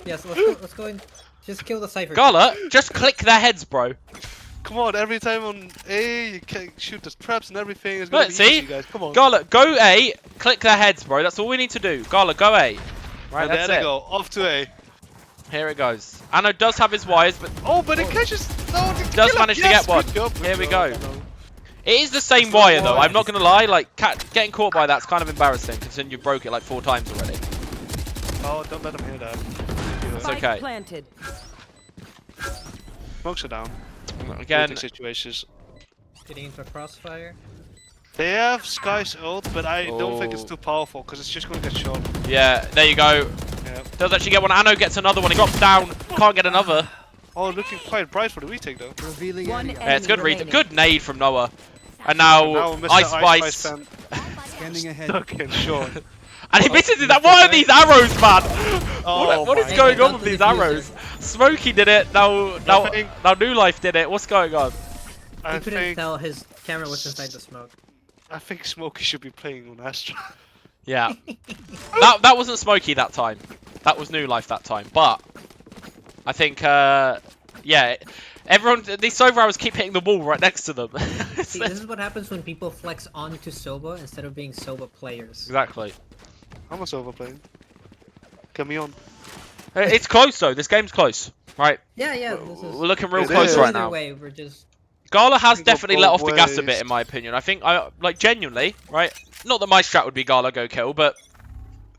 Yes, let's go and just kill the Cypher. Gala, just click their heads, bro. Come on, every time on A, you can shoot the traps and everything. It's gonna Look, be see? easy, guys. Come on. Gala, go A, click their heads, bro. That's all we need to do. Gala, go A. Right, and that's there it. they go, off to A. Here it goes. Anno does have his wires, but Oh, but it catches. No, the Does killer. manage to Yes, get one. good job, good Here we job. go. it is the same wire, though. I'm not going to lie. Like, getting caught by that's kind of embarrassing, considering you broke it like 4 times already. Oh, don't let him hear that. It's Spike okay. planted. Smokes are down. Again, Waiting situations. Getting into a crossfire. They have Sky's ult, but I don't think it's Oh. too powerful because it's just gonna get shot. yeah, there you go. Yeah. Does actually get one. Anno gets another one. He drops down. Can't get another. Oh, looking quite bright for the retake though. Revealing One area. Yeah, it's good remaining. good nade from Noah. And now, Now Mr. Ice Spice Spice. fan Scanning ahead. stuck in shot. And he misses it. What are these arrows, man? Oh what is my going God. on with these arrows? Smokey did it. Now New Life did it. What's going on? I He couldn't think tell his camera was inside the smoke. Smokey should be playing on Astra. Yeah. that wasn't Smokey that time. That was New Life that time. But I think yeah, everyone these Sova hours keep hitting the wall right next to them. See, this is what happens when people flex onto Sova instead of being Sova players. Exactly. I'm a Sova player. Get me on. It's close though. This game's close, right? Yeah, this is... We're looking real It close is. right Either now. way, we're just... Gala has We go definitely let both off the gas a bit, ways. in my opinion. I think, like, genuinely, right? Not that my strat would be Gala go kill, but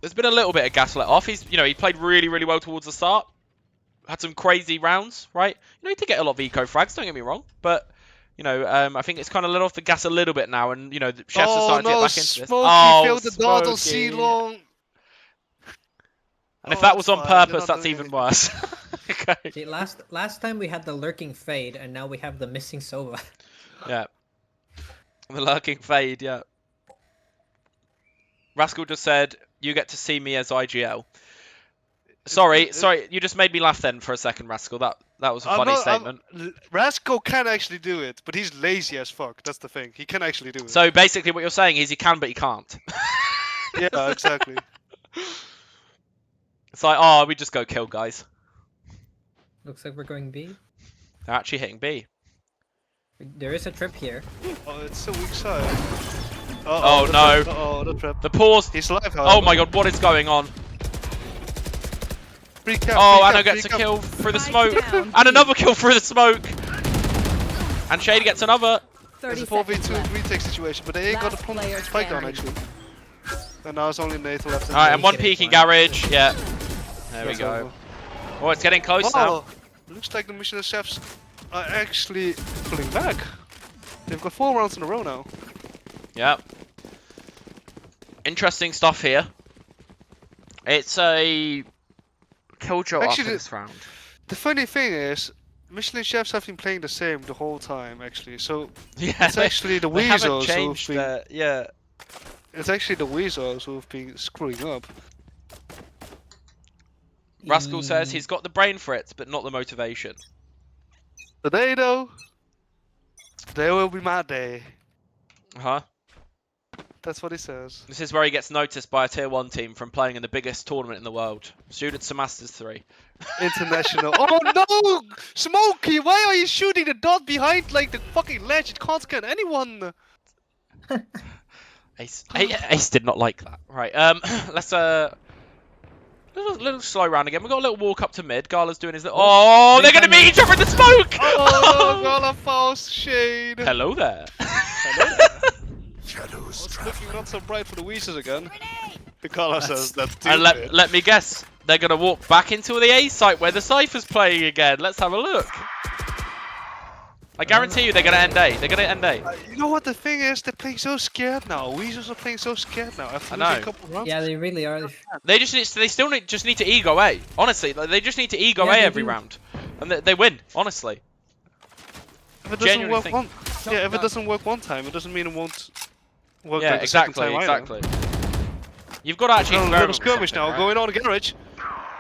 there's been a little bit of gas let off. He's, he played really, really well towards the start. Had some crazy rounds, right? He did get a lot of eco frags. Don't get me wrong, but I think it's kind of let off the gas a little bit now, and the chefs are starting to get back into this. Smokey failed the dart on Smokey. C-long. And if Oh, that was it's on fine, they're purpose, not that's doing even anything. worse. Okay. See, last time we had the lurking fade, and now we have the missing Sova. Yeah. The lurking fade, yeah. Rascal just said, you get to see me as IGL. Sorry, you just made me laugh then for a second, Rascal. That was a funny statement. Rascal can actually do it, but he's lazy as fuck. That's the thing. He can actually do it. So basically what you're saying is he can, but he can't. Yeah, exactly. It's like, we just go kill, guys. Looks like we're going B. They're actually hitting B. There is a trip here. Oh, it's a weak side. Oh, the no. Trap. Uh-oh, the trap. The pause. He's live, however. Oh my god, what is going on? Free cap, Oh, free Anna cap, gets a free cap. kill through the Spike smoke. down. And another kill through the smoke. And Shady gets another. 30 It's a seconds 4v2 left. retake situation, but they ain't got a Last player spike down standing. actually. And now it's only Nathan left. Alright, and one Getting peeking flanked. garage. Yeah. There we That's go. over. Oh, it's getting close now. Oh, looks like the Michelin chefs are actually pulling back. They've got 4 rounds in a row now. Yep. Interesting stuff here. It's a killjoy after Actually, this round. The funny thing is, Michelin chefs have been playing the same the whole time actually. So Yeah, it's actually the they haven't Weasels who've changed been. their, yeah. It's actually the Weasels who've been screwing up. Rascal says he's got the brain for it, but not the motivation. Today though, there will be my day. Huh? That's what he says. This is where he gets noticed by a tier 1 team from playing in the biggest tournament in the world. Students to Masters 3. International. Oh no! Smokey, why are you shooting the dot behind like the fucking ledge? It can't scan anyone. Ace did not like that. Right, let's little slow round again. We've got a little walk up to mid. Gala's doing his little... Oh, they're gonna meet each other in the smoke! Oh no, Gala false shade. Hello there. Shadows It's looking not so bright for the Weezers again. Gala says that's too And let me guess, they're gonna walk back into the A site where the Cypher's playing again. Let's have a look. I guarantee you they're gonna end A. They're gonna end A. You know what the thing is? They're playing so scared now. Weezers are playing so scared now. After I losing know. a couple rounds. Yeah, they really are. They still need to ego A. Honestly, like, they just need to ego Yeah, A they every do. round, and they win. Honestly. If it doesn't genuinely work think- one, yeah, if it doesn't work one time, it doesn't mean it won't work. Yeah, like the second exactly, time either. exactly. You've got to actually Oh, a experiment little with skirmish something, now right? going on in garage.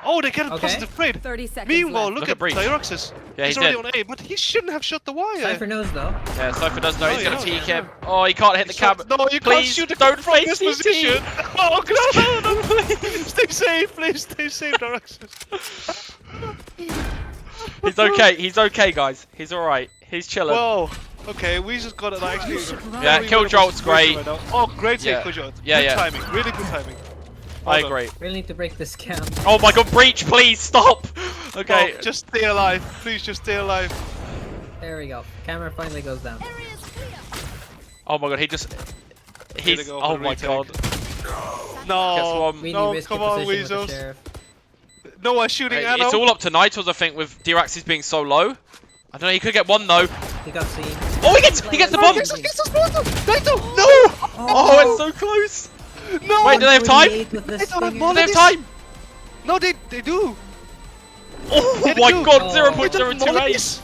Oh, they get a Okay. positive trade. 30 seconds Meanwhile, left. look Look at at Breach. Tyroxis. Yeah, he's he already did. on A, but he shouldn't have shot the wire. Cypher knows though. Yeah, Cypher does know No, he's you going to don't. peek him. Oh, he can't hit the cab. No, you can't Please, shoot it don't from face this CT. position. Oh, no, stay safe, please. Stay safe, Tyroxis. He's okay. He's okay, guys. He's all right. He's chilling. Whoa. Okay, we just got it actually. Yeah, very kill winnable jolt's situation great. right now. Oh, great save, Yeah. kill jolt. Yeah, Good yeah. timing, really good timing. I Well done. agree. Really need to break this cam. Oh my god, Breach, please stop. Okay. Oh, just stay alive. Please, just stay alive. There we go. Camera finally goes down. Oh my god, Here he's. they go Oh for the my retake. god. No, Guess what? Really no, risky come on, position with the Weasels. sheriff. No one shooting Hey, Anno. it's all up to Nitros, I think, with Diraxis being so low. I don't know, he could get one though. He got seen. Oh, he gets the bomb! Yes, Naito! No! Oh, it's so close! No! Wait, do they have time? 128 with this They don't have stinger. Do they have Mollies. time? No, they do. Oh Yeah, they my do. god, Oh. 0.028! Mollies.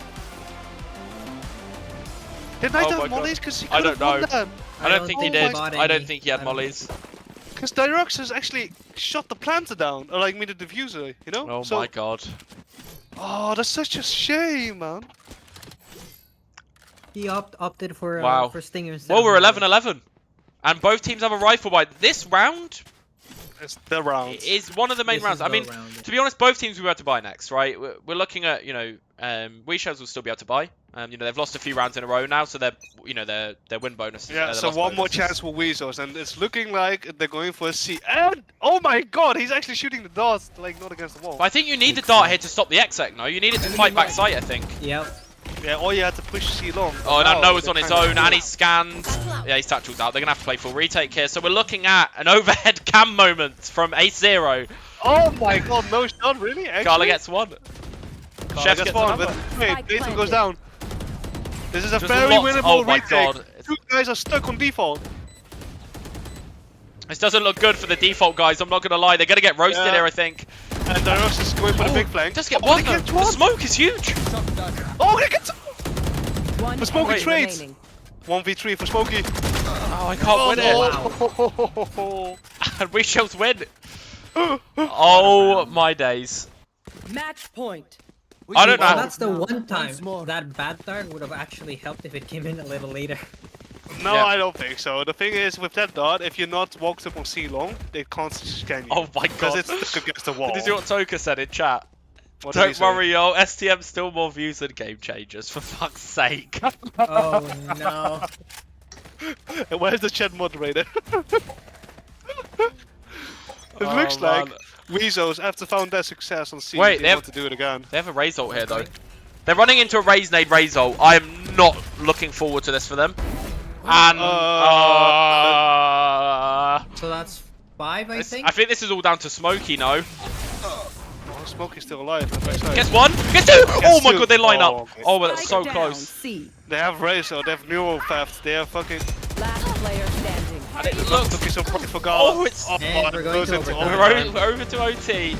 Did Oh Naito my have God. mollies? Because he I could have don't won know. that. I don't think he think did. bought I don't any. think he had I don't mollies. Because Dyrox has actually shot the planter down, or like me the diffuser, you know? Oh So my god. Oh, that's such a shame, man. He opted for Wow. for Stinger instead. Well, of we're Molly. 11-11. And both teams have a rifle by this round It's the round. is one of the main This rounds. is I the mean, round. to be honest, both teams will be able to buy next, right? We're looking at, we shells will still be able to buy. They've lost a few rounds in a row now, so their win bonus. Yeah, their so loss one more bonus is- chance for Weezos, and it's looking like they're going for a C. And oh my god, he's actually shooting the darts, like not against the wall. But I think you need the dart here to stop the exec, no? You need it to fight back sight, I think. Yep. Yeah, or you had to push C long. Oh, now Now Noah's they're on his kind own, of- and he's scanned. Yeah, he's satcheled out. They're going to have to play full retake here. So we're looking at an overhead cam moment from Ace Zero. Oh my god, no shot, really? Actually? Gala gets one. Gala Chef gets gets one, another. but wait, Spike Nathan planted. goes down. This is a Just very lots- winnable oh my retake. god. Two guys are stuck on default. This doesn't look good for the default guys, I'm not going to lie. They're going to get roasted Yeah. here, I think. And Daros is going for the big flank. Just get Oh, one, they though. get The one. smoke is huge. Oh, they get One The smoke enemy trades. remaining. 1v3 for Smokey. Oh, I can't win it. Wow. And we shall win. Oh, my days. Match point. I don't Well, know. that's the one time Once more. that bad dart would have actually helped if it came in a little later. No, Yeah. I don't think so. The thing is, with that dart, if you're not walked up on C long, they can't scan you. Oh my Because god. it's stuck against the wall. Did you see what Toka said in chat? What did he Don't say? worry, yo. STM's still more views than Game Changers, for fuck's sake. Oh no. Where's the chat moderator? It Oh, looks like man. Weezos, after found their success on C, Wait, they they have- want to do it again. They have a raise ult here, though. They're running into a raise nade raise ult. I am not looking forward to this for them. And So that's 5, I think. I think this is all down to Smokey, no? Oh, Smokey's still alive. That's very nice. Gets one, gets two! Oh my two. god, they line Oh, up. okay. Oh, but that's so Spike down, close. C. They have Razor, they have neural theft, they have fucking Last player standing. And it looks... looking so bright for Gala. Oh, it's... And it we're going goes to into overtime. overtime. We're over to OT.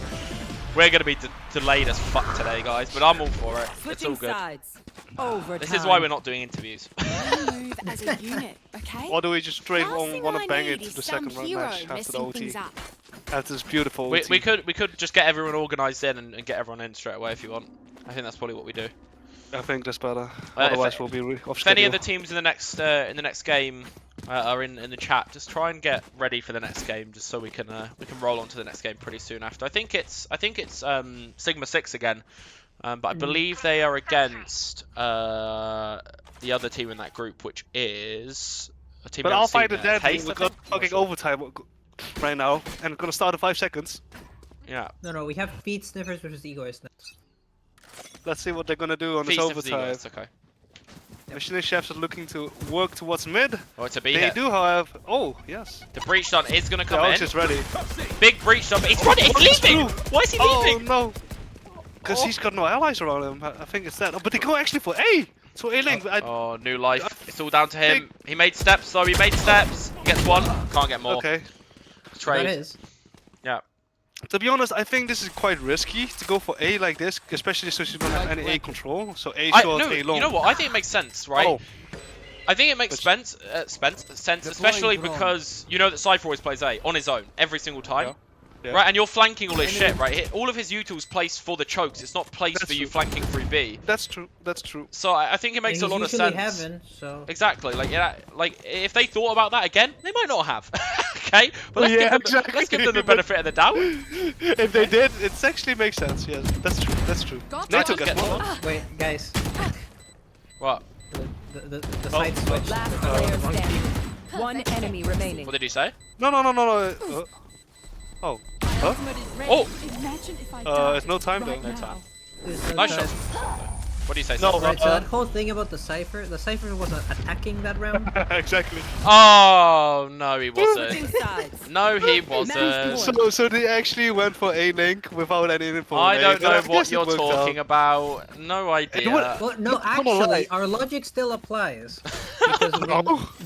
We're going to be delayed as fuck today, guys, but I'm all for it. It's Switching all good. sides. Overtime. This is why we're not doing interviews. Move as a unit, okay? Or do we just straight Last thing want I to bang need it to is the some second round hero match after the messing OT? things up. After this beautiful We OT. could just get everyone organised in and get everyone in straight away if you want. I think that's probably what we do. I think that's better. If- Otherwise we'll be off If any schedule. of the teams in the next game are in the chat, just try and get ready for the next game, just so we can roll on to the next game pretty soon after. I think it's Sigma 6 again, but I believe they are against the other team in that group, which is a team. But we I'll haven't seen fight it yet. dead. Haste, We've I got think? fucking Not sure. overtime right now, and it's gonna start in 5 seconds. Yeah. No, we have feet sniffers versus egoists next. Let's see what they're gonna do on this Feast of the overtime. Eagles, okay. Missionary chefs are looking to work towards mid. Oh, it's a B They hit. do, however. Oh, yes. The breach stun is gonna The come Alex in. is ready. Big breach stun. It's running. It's What is leaving. through? Why is he Oh leaving? no! Because Oh. he's got no allies around him. I think it's that. Oh, but they go actually for A. So A link. Oh, new life. It's all down to him. He made steps, though. He made steps. Gets one. Can't get more. Okay. That Trade. is. Yeah. To be honest, I think this is quite risky to go for A like this, especially since you don't have any A control. So A short, No, A long. you know what? I think it makes sense, right? Oh, I think it makes sense, especially drone. because you know that Cypher always plays A on his own every single time. Yeah. Yeah. Right, and you're flanking all his shit, right? All of his utils placed for the chokes. It's not placed That's for you true. flanking through B. that's true. That's true. So I think it makes a And lot he's of usually sense. heaven, so. Exactly. Like, yeah, like if they thought about that again, they might not have. Okay, but let's, Yeah, give them, exactly. let's give them the benefit of the doubt. If they did, it actually makes sense. Yes, that's true. That's true. Got NATO that. gets Get one. one. Wait, guys. What? The side switch. Last player standing. One enemy remaining. What did you say? No. Oh. Huh? Ultimate is ready. Oh. Imagine if I It's no time right though. No now. time. There's Nice time. shot. What do you say? No, Sam? Right, so that whole thing about the Cypher was attacking that round. Exactly. Oh no, he Switching wasn't. sides. No, he Match wasn't. point. So they actually went for A link without any info. I on A, don't but know guess what it you're worked talking out. about. No idea. Well, no, Come on, actually, like- our logic still applies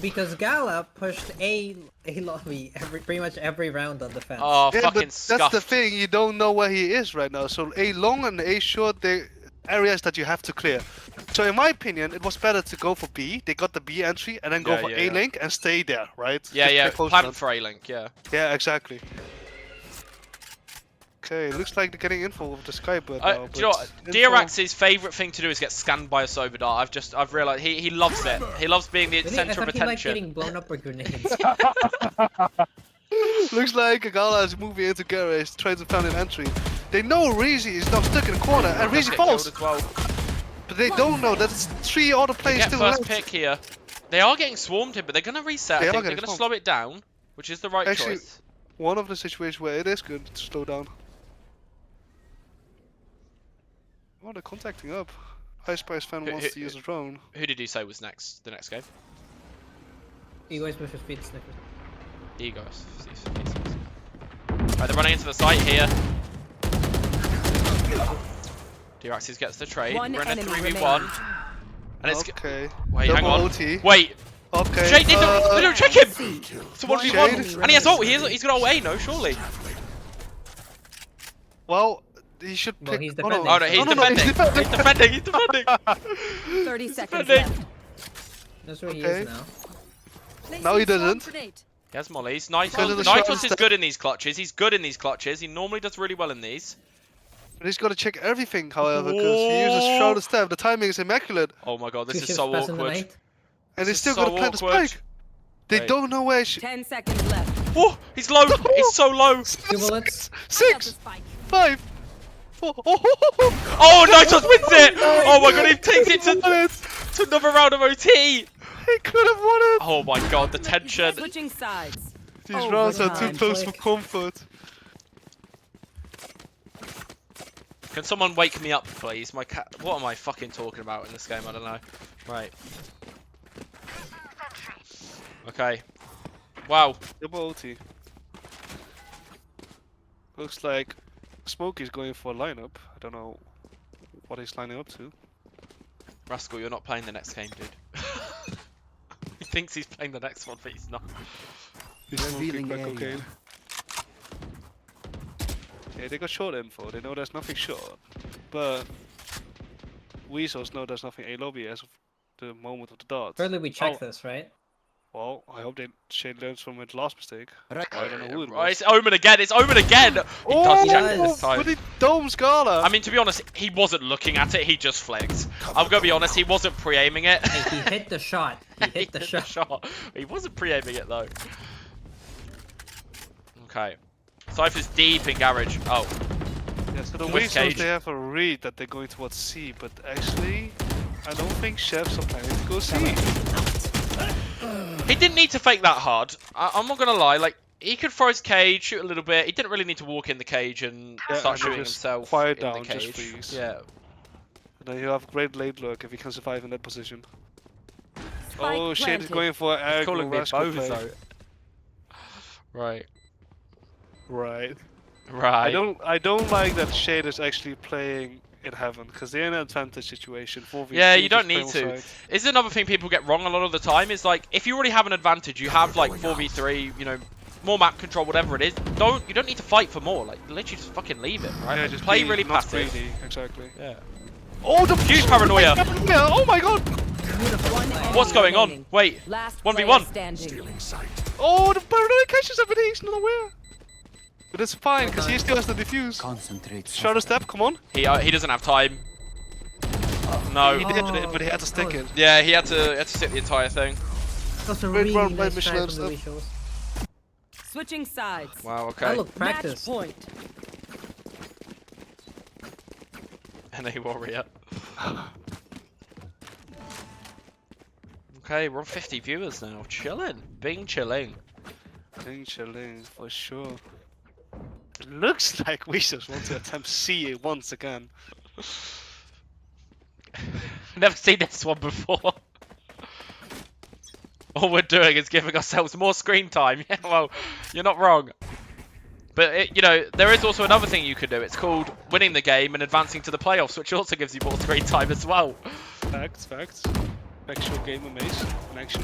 because Gala pushed a lobby pretty much every round on defense. Oh, Yeah, fucking but that's the scuffed. thing. You don't know where he is right now. So A long and A short, they areas that you have to clear. So in my opinion, it was better to go for B. They got the B entry and then go Yeah, for yeah, A yeah. link and stay there, right? Yeah, Just yeah. play close Plan run. for A-Link, yeah. Yeah, exactly. Okay, looks like they're getting info with the Skybird Do now. you know what? info- Dirax's favourite thing to do is get scanned by a sober dart. I've realised he loves it. He loves being the Really? I centre of thought he liked attention. getting blown up with grenades. Looks like Gala is moving into garage, trying to find an entry. They know Reezy is now stuck in a corner, and Let's Reezy get falls. killed as well. But they don't know that it's 3 other They players get still first left. pick here. They are getting swarmed here, but they're going to reset. They I are think they're getting going to swarmed. slow it down, which is the right Actually- choice. One of the situations where it is good to slow down. Oh, they're contacting up. High Spice fan wants to use a drone. Who did you say was next? The next game? Egoist versus Feet Sniffers. Egos. Right, they're running into the site here. Diraxis gets the trade. One We're in a enemy 3v1. And it's Okay. wait, hang Double on. OT. Wait, Okay. Shade, no, check him. It's a 1v1, Shade. and he has ult. He's got ult A, no, surely. Well, he should pick. Well, he's oh, no. defending. Oh no, he's No, defending. he's defending. He's defending. 30 seconds defending. left. That's where he Okay. is now. No, he doesn't. He has mollies. Nitrous, Because of the shot Nitrous is step. good in these clutches. He's good in these clutches. He normally does really well in these. But he's got to check everything, however, because he uses Shrouded Step. The timing is immaculate. Oh my god, this Two is shifts so passing the awkward. night. And This he's is still so got to plant the awkward. spike. They Wait. don't know where she. 10 seconds left. Oh, he's low. He's so low. 2 bullets. 6, 5, 4. Oh, Oh, Nitrous wins it. Oh my god, he takes it to another round of OT. he could have won it. Oh my god, the tension. Switching sides. These Oh, rounds are too overtime. close for comfort. Can someone wake me up, please? My cat. What am I fucking talking about in this game? I don't know. Right. Okay. Wow. Double OT. Looks like Smokey's going for a lineup. I don't know what he's lining up to. Rascal, you're not playing the next game, dude. He thinks he's playing the next one, but he's not. He's smoking Revealing crack area. cocaine. Yeah, they got short info. They know there's nothing short. But Weasels know there's nothing A lobby as of the moment of the darts. Surely we checked Oh. this, right? Well, I hope Shane learns from his last mistake. Right. I don't know who it Right, was. it's Omen again. It's Omen again. He does check it this time. But he domes Gala. I mean, to be honest, he wasn't looking at it. He just flicked. I'm gonna be honest. He wasn't pre-aiming it. Hey, he hit the shot. He hit the shot. He wasn't pre-aiming it though. Okay. Cypher's deep in garage. Oh, yeah, so the With Weasels, Cage. they have a read that they're going towards C, but actually, I don't think Chefs are planning to go C. he didn't need to fake that hard. I'm not gonna lie. Like, he could throw his cage, shoot a little bit. He didn't really need to walk in the cage and Yeah, start and shooting just himself quiet in down, the just cage. freeze. Yeah. And then you have great late look if you can survive in that position. Spike Oh, Shane is planted. going for He's aggro calling me rascal both play. though. Right. Right. Right. I don't like that Shade is actually playing in heaven because they're in an advantage situation. 4v3, Yeah, you don't just need play on to. side. Is another thing people get wrong a lot of the time is like if you already have an advantage, you have like 4v3, you know, more map control, whatever it is. You don't need to fight for more. Like literally just fucking leave it, right? Yeah, Like, just play be really not passive. greedy, exactly. Yeah. Oh, the Huge paranoia. Oh my god! One enemy What's going on? remaining. Wait. Last 1v1. player standing. Oh, the paranoia catches him, but he's not aware. But it's fine because he still has the defuse. Concentrate. Shot a step, come on. He doesn't have time. No. He did, but he had to stick it. Yeah, he had to sit the entire thing. That's a Great really round by nice try Michelin from the stuff. Weasels. Switching sides. Wow. That Okay. looked Match practiced. point. And a warrior. Okay, we're on 50 viewers now. Chilling. Bing chilling. Chilling, for sure. It looks like we just want to attempt C once again. Never seen this one before. All we're doing is giving ourselves more screen time. Yeah, well, you're not wrong. But, you know, there is also another thing you can do. It's called winning the game and advancing to the playoffs, which also gives you more screen time as well. Facts. Actual game amaze in action.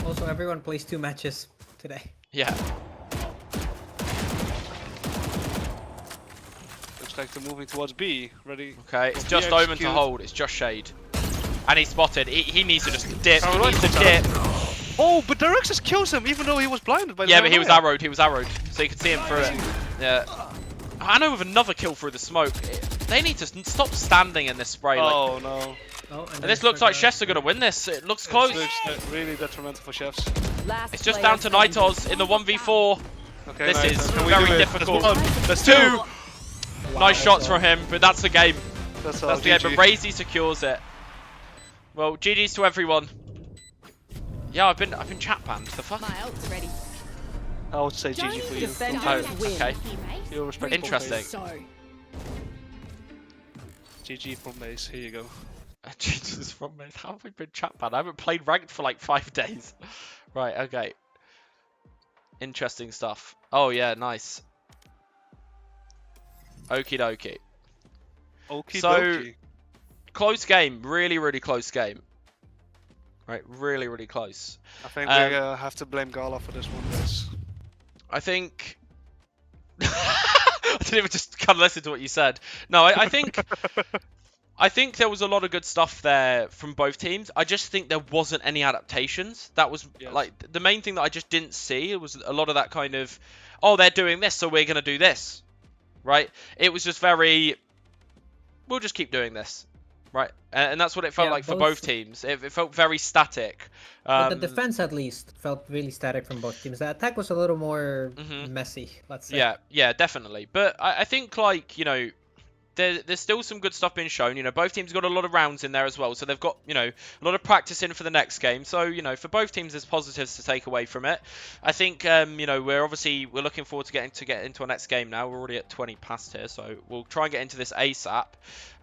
Also, everyone plays 2 matches today. Yeah. Looks like they're moving towards B. Ready? Okay, it's B just Omen to execute. hold. It's just Shade. And he's spotted. He needs to just dip. He Alright, needs to comes dip. Oh, but Direct just kills him even though he was blinded by the Yeah, but he was paranoia. arrowed. He was arrowed. So you could see him through it. Yeah. I know with another kill through the smoke. They need to stop standing in this spray. Like, Oh no. Oh, and this looks like Chefs are going to win this. It looks close. It looks really detrimental for Chefs. Last It's just player down to standing. Nitos in the 1v4. Okay, This nice. is Can we very do it? difficult. That's Two. two. Nice shots from him, but that's the game. That's all. That's the game. But GG. Razy secures it. Well, GG's to everyone. Yeah, I've been chat banned. The fuck? My ult's ready. I would say GG for you. Defenders Oh, win. okay. You're respectful. Interesting. So, GG from Mace. Here you go. Jesus, from me. How have I been chat banned? I haven't played ranked for like 5 days. Right. Okay. Interesting stuff. Oh yeah, nice. Okie dokie. Okie So- dokie. Close game. Really, really close game. Right. Really, really close. I think Um, we have to blame Gala for this one, guys. I think. I didn't even just kind of listen to what you said. No, I think. I think there was a lot of good stuff there from both teams. I just think there wasn't any adaptations. That was Yes. like the main thing that I just didn't see. It was a lot of that kind of, oh, they're doing this, so we're going to do this. Right? It was just very, we'll just keep doing this. Right? And that's what it felt Yeah, like for both- both teams. It felt very static. But the defense, at least, felt really static from both teams. The attack was a little more Mhm. messy, let's say. Yeah, definitely. But I think, like, you know, there's still some good stuff being shown. You know, both teams got a lot of rounds in there as well, so they've got, you know, a lot of practice in for the next game. So, you know, for both teams, there's positives to take away from it. I think, you know, we're looking forward to get into our next game now. We're already at 20 past here, so we'll try and get into this ASAP.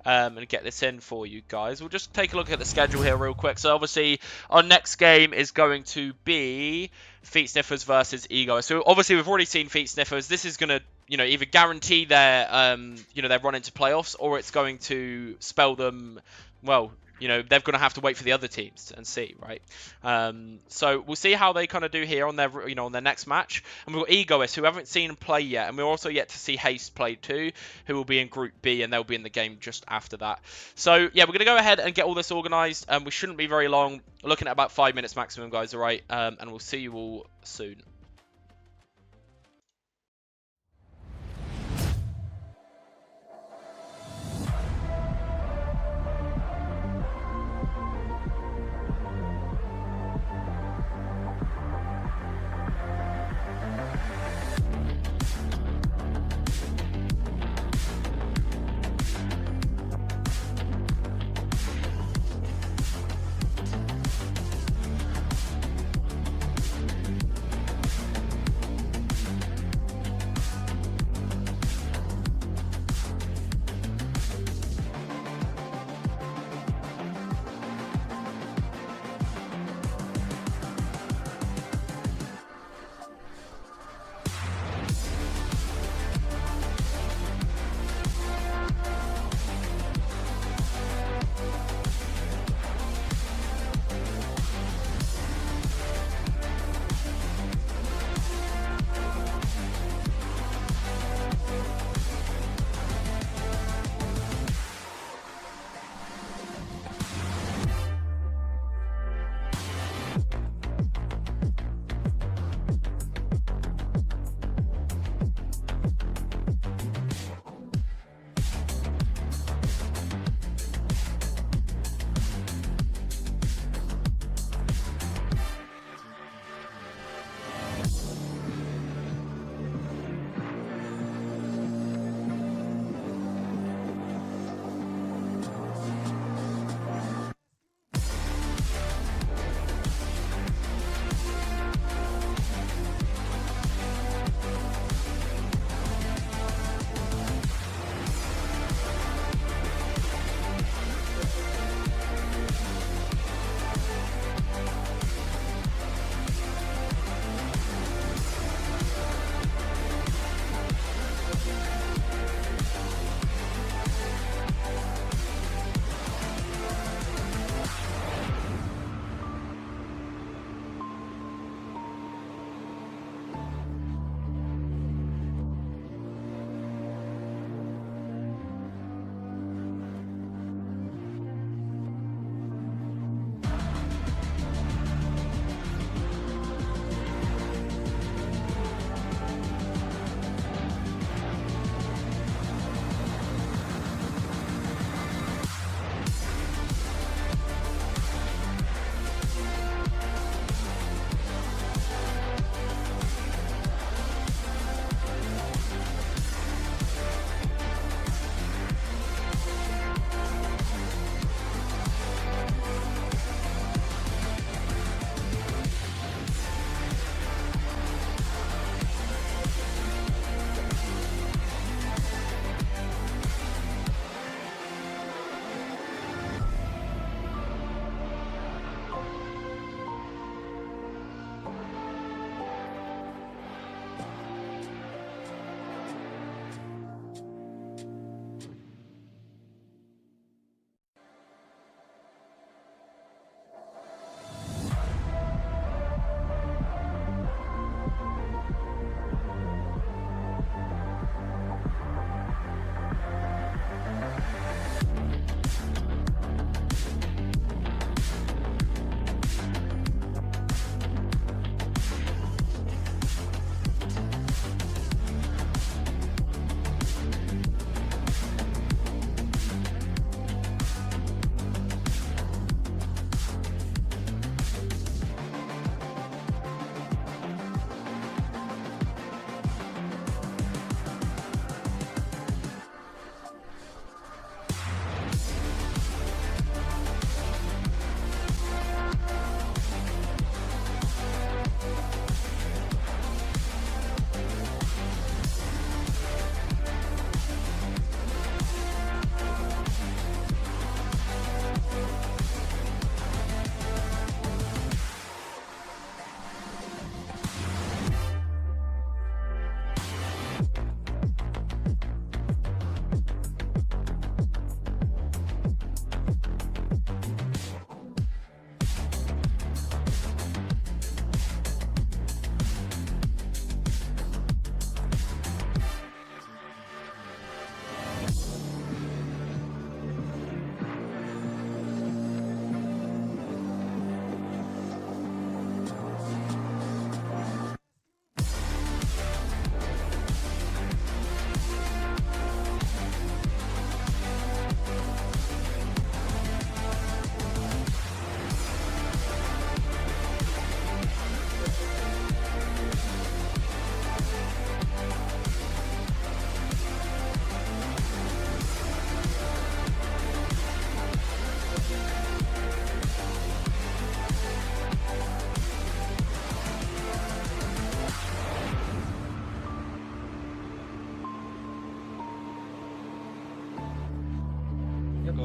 And get this in for you guys. We'll just take a look at the schedule here real quick. So obviously our next game is going to be Feet Sniffers versus Ego. So obviously we've already seen Feet Sniffers. This is going to, you know, either guarantee their, you know, their run into playoffs, or it's going to spell them, well, you know, they're going to have to wait for the other teams and see, right? So we'll see how they kind of do here on their, you know, on their next match. And we've got Egoists, who haven't seen them play yet, and we're also yet to see Haste play too, who will be in Group B, and they'll be in the game just after that. So yeah, we're going to go ahead and get all this organised. We shouldn't be very long, looking at about 5 minutes maximum, guys. All right, and we'll see you all soon.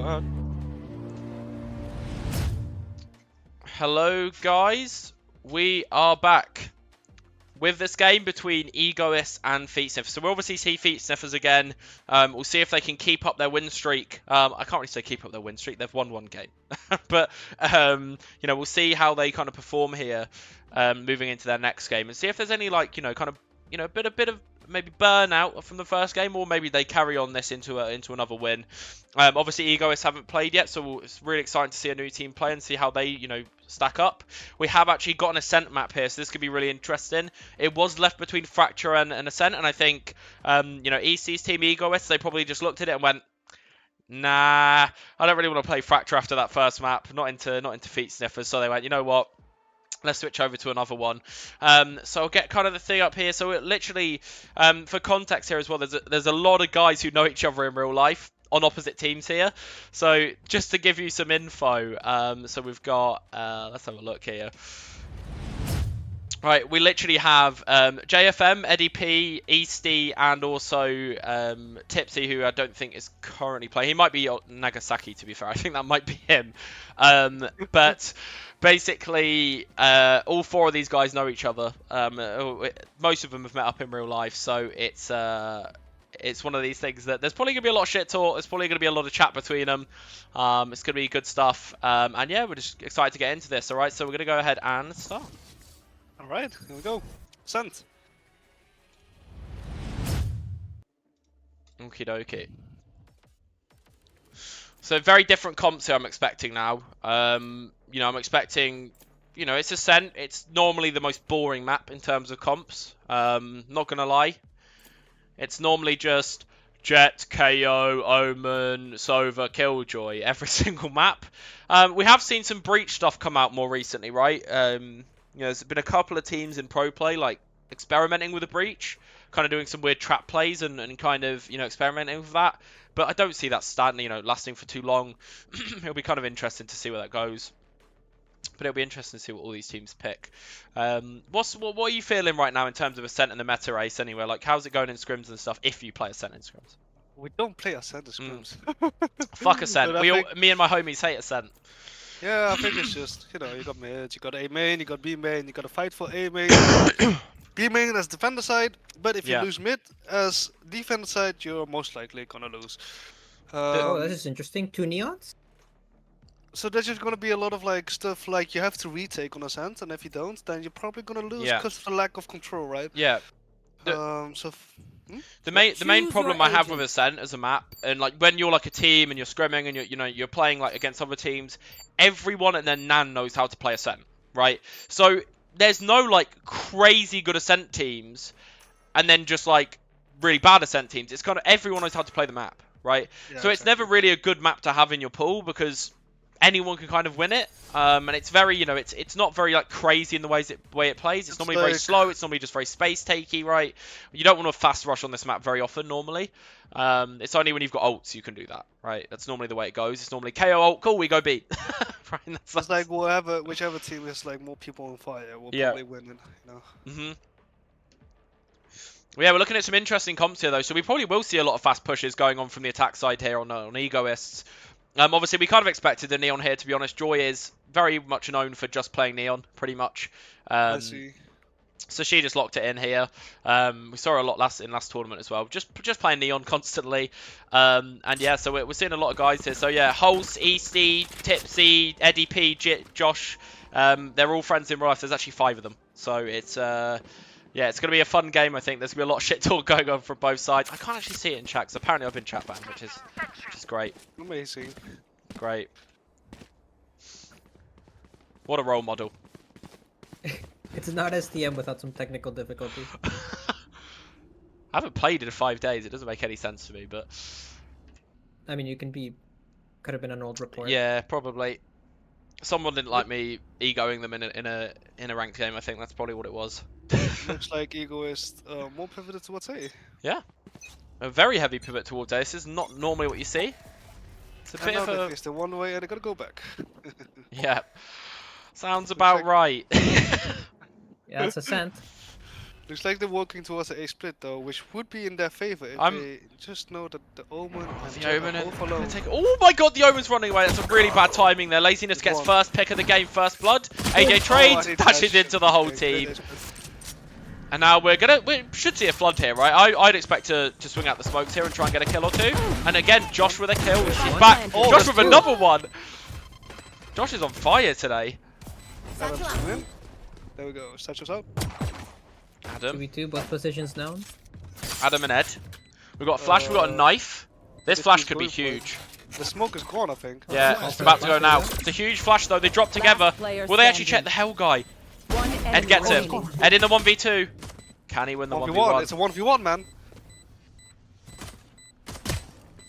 Go ahead. Hello, guys. We are back with this game between Egoists and Feet Sniffers. So we'll obviously see Feet Sniffers again. We'll see if they can keep up their win streak. I can't really say keep up their win streak. They've won one game. But, you know, we'll see how they kind of perform here moving into their next game. And see if there's any, like, you know, kind of, you know, a bit of maybe burnout from the first game. Or maybe they carry on this into another win. Obviously, Egoists haven't played yet. So it's really exciting to see a new team play and see how they, you know, stack up. We have actually got an Ascent map here, so this could be really interesting. It was left between Fracture and Ascent, and I think, you know, EC's team Egoists, they probably just looked at it and went, nah, I don't really want to play Fracture after that first map, not into Feet Sniffers, so they went, you know what, let's switch over to another one. So I'll get kind of the thing up here. So it literally, for context here as well, there's a lot of guys who know each other in real life on opposite teams here. So just to give you some info, so we've got, let's have a look here. Right, we literally have JFM, Eddie P, Easty, and also Tipsy, who I don't think is currently playing. He might be Nagasaki, to be fair. I think that might be him. But basically, all four of these guys know each other. Most of them have met up in real life, so it's one of these things that there's probably going to be a lot of shit talk. There's probably going to be a lot of chat between them. It's going to be good stuff. And yeah, we're just excited to get into this, all right? So we're going to go ahead and start. Alright, here we go. Sent. Okie dokie. So very different comps here I'm expecting now. You know, I'm expecting, you know, it's Ascent. It's normally the most boring map in terms of comps. Not gonna lie. It's normally just Jet, KO, Omen, Sova, Killjoy, every single map. We have seen some Breach stuff come out more recently, right? You know, there's been a couple of teams in pro play, like, experimenting with a Breach, kind of doing some weird trap plays and kind of, you know, experimenting with that. But I don't see that standing, you know, lasting for too long. It'll be kind of interesting to see where that goes. But it'll be interesting to see what all these teams pick. What are you feeling right now in terms of Ascent and the meta race anyway? Like, how's it going in scrims and stuff if you play Ascent in scrims? We don't play Ascent in scrims. Fuck Ascent. Me and my homies hate Ascent. Yeah, I think it's just, you know, you got mid, you got A main, you got B main, you got to fight for A main, B main as defender side, but if you lose mid as defender side, you're most likely gonna lose. Oh, this is interesting. 2 neons? So there's just gonna be a lot of like stuff like you have to retake on Ascent, and if you don't, then you're probably gonna lose because of the lack of control, right? Yeah. The main problem I have with Ascent as a map, and like when you're like a team and you're scrimming and you're playing like against other teams, everyone and their nan knows how to play Ascent, right? So there's no like crazy good Ascent teams, and then just like really bad Ascent teams. It's kind of everyone knows how to play the map, right? Yeah, so it's never really a good map to have in your pool because anyone can kind of win it, and it's very, you know, it's not very like crazy in the way it plays. It's normally very slow. It's normally just very space takey, right? You don't want to fast rush on this map very often normally. It's only when you've got ults you can do that, right? That's normally the way it goes. It's normally KO ult, cool, we go B. Right? It's like whichever team has like more people on fire will probably win, you know. Well, yeah, we're looking at some interesting comps here though, so we probably will see a lot of fast pushes going on from the attack side here on Egoists. Obviously, we kind of expected the Neon here, to be honest. Joy is very much known for just playing Neon, pretty much. I see. So she just locked it in here. We saw her a lot in last tournament as well. Just playing Neon constantly. And yeah, so we're seeing a lot of guys here. So yeah, Hulse, Easty, Tipsy, Eddie P, Josh. They're all friends in real life. There's actually 5 of them. So it's... yeah, it's going to be a fun game, I think. There's going to be a lot of shit talk going on from both sides. I can't actually see it in chat, because apparently I've been chat banned, which is great. Amazing. Great. What a role model. It's not STM without some technical difficulty. I haven't played it in 5 days. It doesn't make any sense to me, but... I mean, could have been an old report. Yeah, probably. Someone didn't like me egoing them in a ranked game. I think that's probably what it was. Looks like Egoist more pivoted towards A. Yeah, a very heavy pivot towards A. This is not normally what you see. It's a bit of a... It's the one way and they gotta go back. Yeah, sounds about right. Yeah, it's Ascent. Looks like they're working towards an A split though, which would be in their favor if I'm- they just know that the Omen and The Jet Omen are and both alone. oh my god, the Omen's running away. That's a really bad timing there. Laziness Good gets one. first pick of the game, first blood. AJ Oh, I trades, hate dashes Flash. into the whole Okay, team. great. And now we should see a flood here, right? I'd expect to swing out the smokes here and try and get a kill or two. And again, Josh with a kill. He's back. Oh, Josh that's with two. another one. Josh is on fire today. Adam's coming in. There we go. Satchel's out. Adam, 2v2, both positions down. Adam and Ed. We've got a flash, we've got a knife. This This flash is could be going for it. huge. The smoke is gone, I think. Yeah, Oh, it's about to go flash now. over there. It's a huge flash though. They drop together. player Will they actually standing. check the hell guy? One Ed enemy gets him. remaining. Ed in the 1v2. Can he win the 1v1. It's 1v1? a 1v1, man.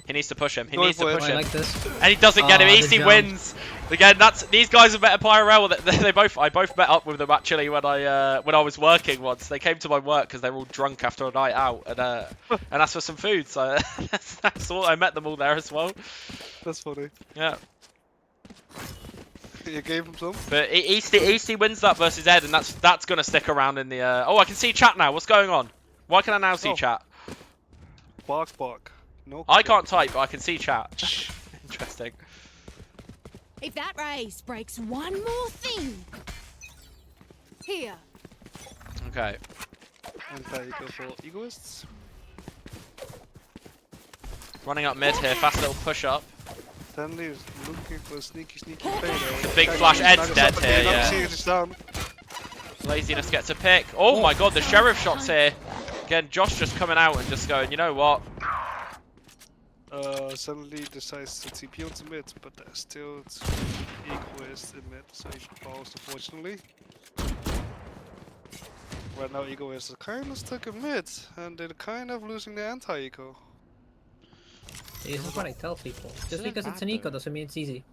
He needs to push him. He Going needs to for it. push Oh, I him. like this. And he doesn't get him. Oh, the Easty jump. wins. Again, these guys have met at Pyro. I both met up with them actually when I was working once. They came to my work because they were all drunk after a night out and asked for some food. So that's all. I met them all there as well. That's funny. Yeah. You gave him some? But Easty wins that versus Ed, and that's gonna stick around in the. Oh, I can see chat now. What's going on? Why can I now see Oh. chat? Bark, bark. No. I can't type, but I can see chat. Interesting. If that race breaks one more thing. Here. Okay. And there you go for egoists. Running up mid here. Fast little push up. Stanley is looking for a sneaky payday. Big flash. Ed's dead here. Yeah. It's down. Laziness gets a pick. Oh my god, the sheriff shot's here. Again, Josh just coming out and just going, you know what? Suddenly decides to TP onto mid, but there's still egoist in mid, so he falls unfortunately. Right now egoist is kind of stuck in mid, and they're kind of losing their anti-eco. This is what I tell people. Just Isn't because it it's bad, an eco though? doesn't mean it's easy.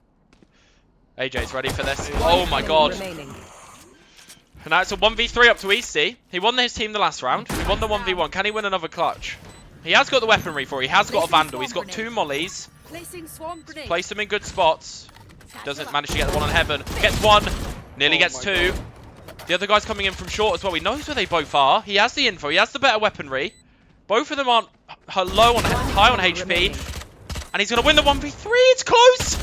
AJ's ready for this. One Oh my Enemy god. remaining. And now it's a 1v3 up to Easty. He won his team the last round. He won the 1v1. Can he win another clutch? He has got the weaponry for it. He has got a Vandal. He's got 2 mollies. Placing swarm grenade. Placed them in good spots. Doesn't manage to get the one on Heaven. Gets one. Nearly Oh gets my 2. God. The other guy's coming in from short as well. He knows where they both are. He has the info. He has the better weaponry. Both of them aren't high on HP. remaining. And he's going to win the 1v3. It's close.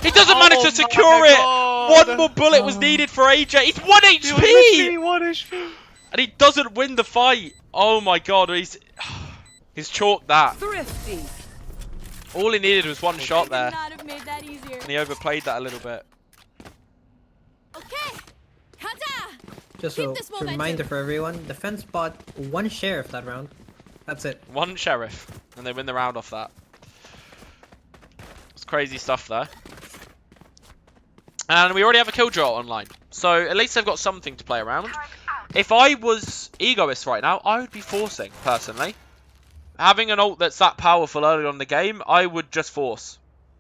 He doesn't manage to Oh secure my it. God. One more bullet was needed for AJ. He's 1 He was HP. literally 1 HP. And he doesn't win the fight. Oh my god, he's chalked that. Thrifty. All he needed was one shot there. Could not have made that easier. And he overplayed that a little bit. Okay. Kata. Just Keep a this momentum. reminder for everyone, defense bought 1 sheriff that round. That's it. One sheriff. And they win the round off that. It's crazy stuff there. And we already have a Killjoy online. So at least they've got something to play around. If I was egoist right now, I would be forcing, personally. Having an ult that's that powerful early on in the game, I would just force.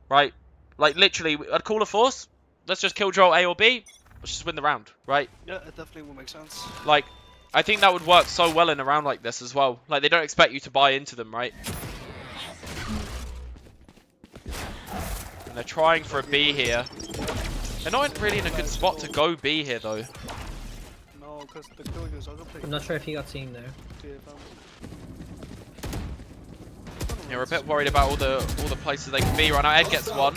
Right? Like, literally, I'd call a force. Let's just kill Joel A or B. Let's just win the round, right? Yeah, it definitely will make sense. Like, I think that would work so well in a round like this as well. Like, they don't expect you to buy into them, right? And they're trying for a B here. They're not really in a good spot to go B here, though. No, because the Killjoys are playing. I'm not sure if he got seen there. Yeah, we're a bit worried about all the places they can be right now. Ed gets one.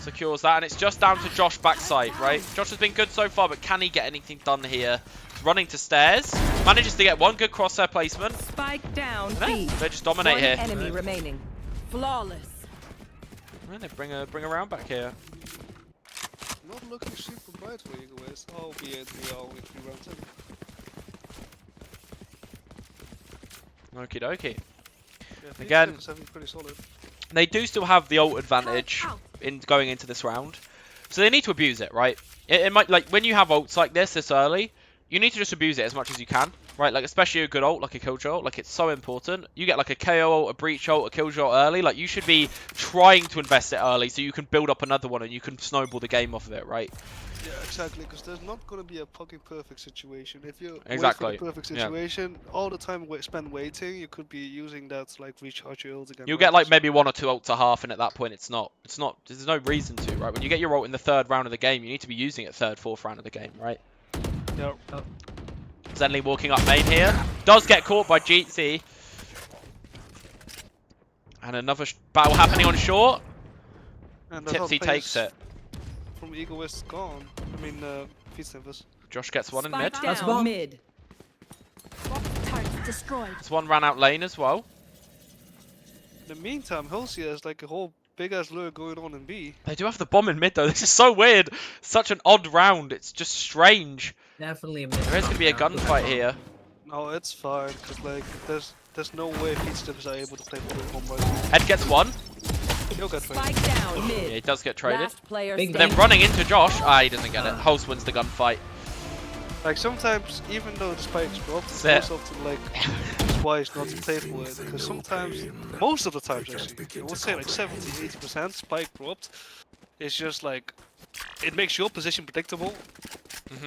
Secures that, and it's just down to Josh backside, right? Josh has been good so far, but can he get anything done here? Running to stairs. Manages to get one good crosshair placement. Spike down. And B. they just dominate One here. enemy remaining. Flawless. And they bring a round back here. Not looking super bright for egoists, albeit we are only 3 rounds in. Okie dokie. Yeah, Again- 7 pretty solid. They do still have the ult advantage in going into this round. So they need to abuse it, right? It might, like, when you have ults like this early, you need to just abuse it as much as you can, right? Like, especially a good ult, like a Killjoy ult, like, it's so important. You get, like, a KO ult, a Breach ult, a Killjoy ult early, like, you should be trying to invest it early so you can build up another one and you can snowball the game off of it, right? Yeah, exactly, because there's not going to be a fucking perfect situation. If you Exactly, wait for the perfect yeah. situation, all the time spent waiting, you could be using that to, like, recharge your ult again. You'll right? get, like, So- maybe 1 or 2 ults a half, and at that point, there's no reason to, right? When you get your ult in the 3rd round of the game, you need to be using it 3rd, 4th round of the game, right? Yeah. Zenly walking up main here. Does get caught by GT. And another battle happening on short. And the top Tipsy players takes it. From Egoist gone. I mean, Feet Sniffers. Josh gets one in Spike mid. That's down bomb. mid. Turret destroyed. This one ran out lane as well. In the meantime, Hulsia has like a whole big ass lure going on in B. They do have the bomb in mid though. This is so weird. Such an odd round. It's just strange. Definitely a There is going to be a gunfight here. No, it's fine, cause like there's no way Feet Sniffers are able to play for the home right now. Head gets one. He'll get traded. Spike down Yeah, mid. he does get traded. Last player Big But then standing. running into Josh. Ah, he doesn't get it. Hulse wins the gunfight. Like sometimes, even though the spikes drop, it's That's it. most often like it's wise not to play for it. Because sometimes, most of the times actually, I would say like 70-80% spike dropped. It's just like it makes your position predictable,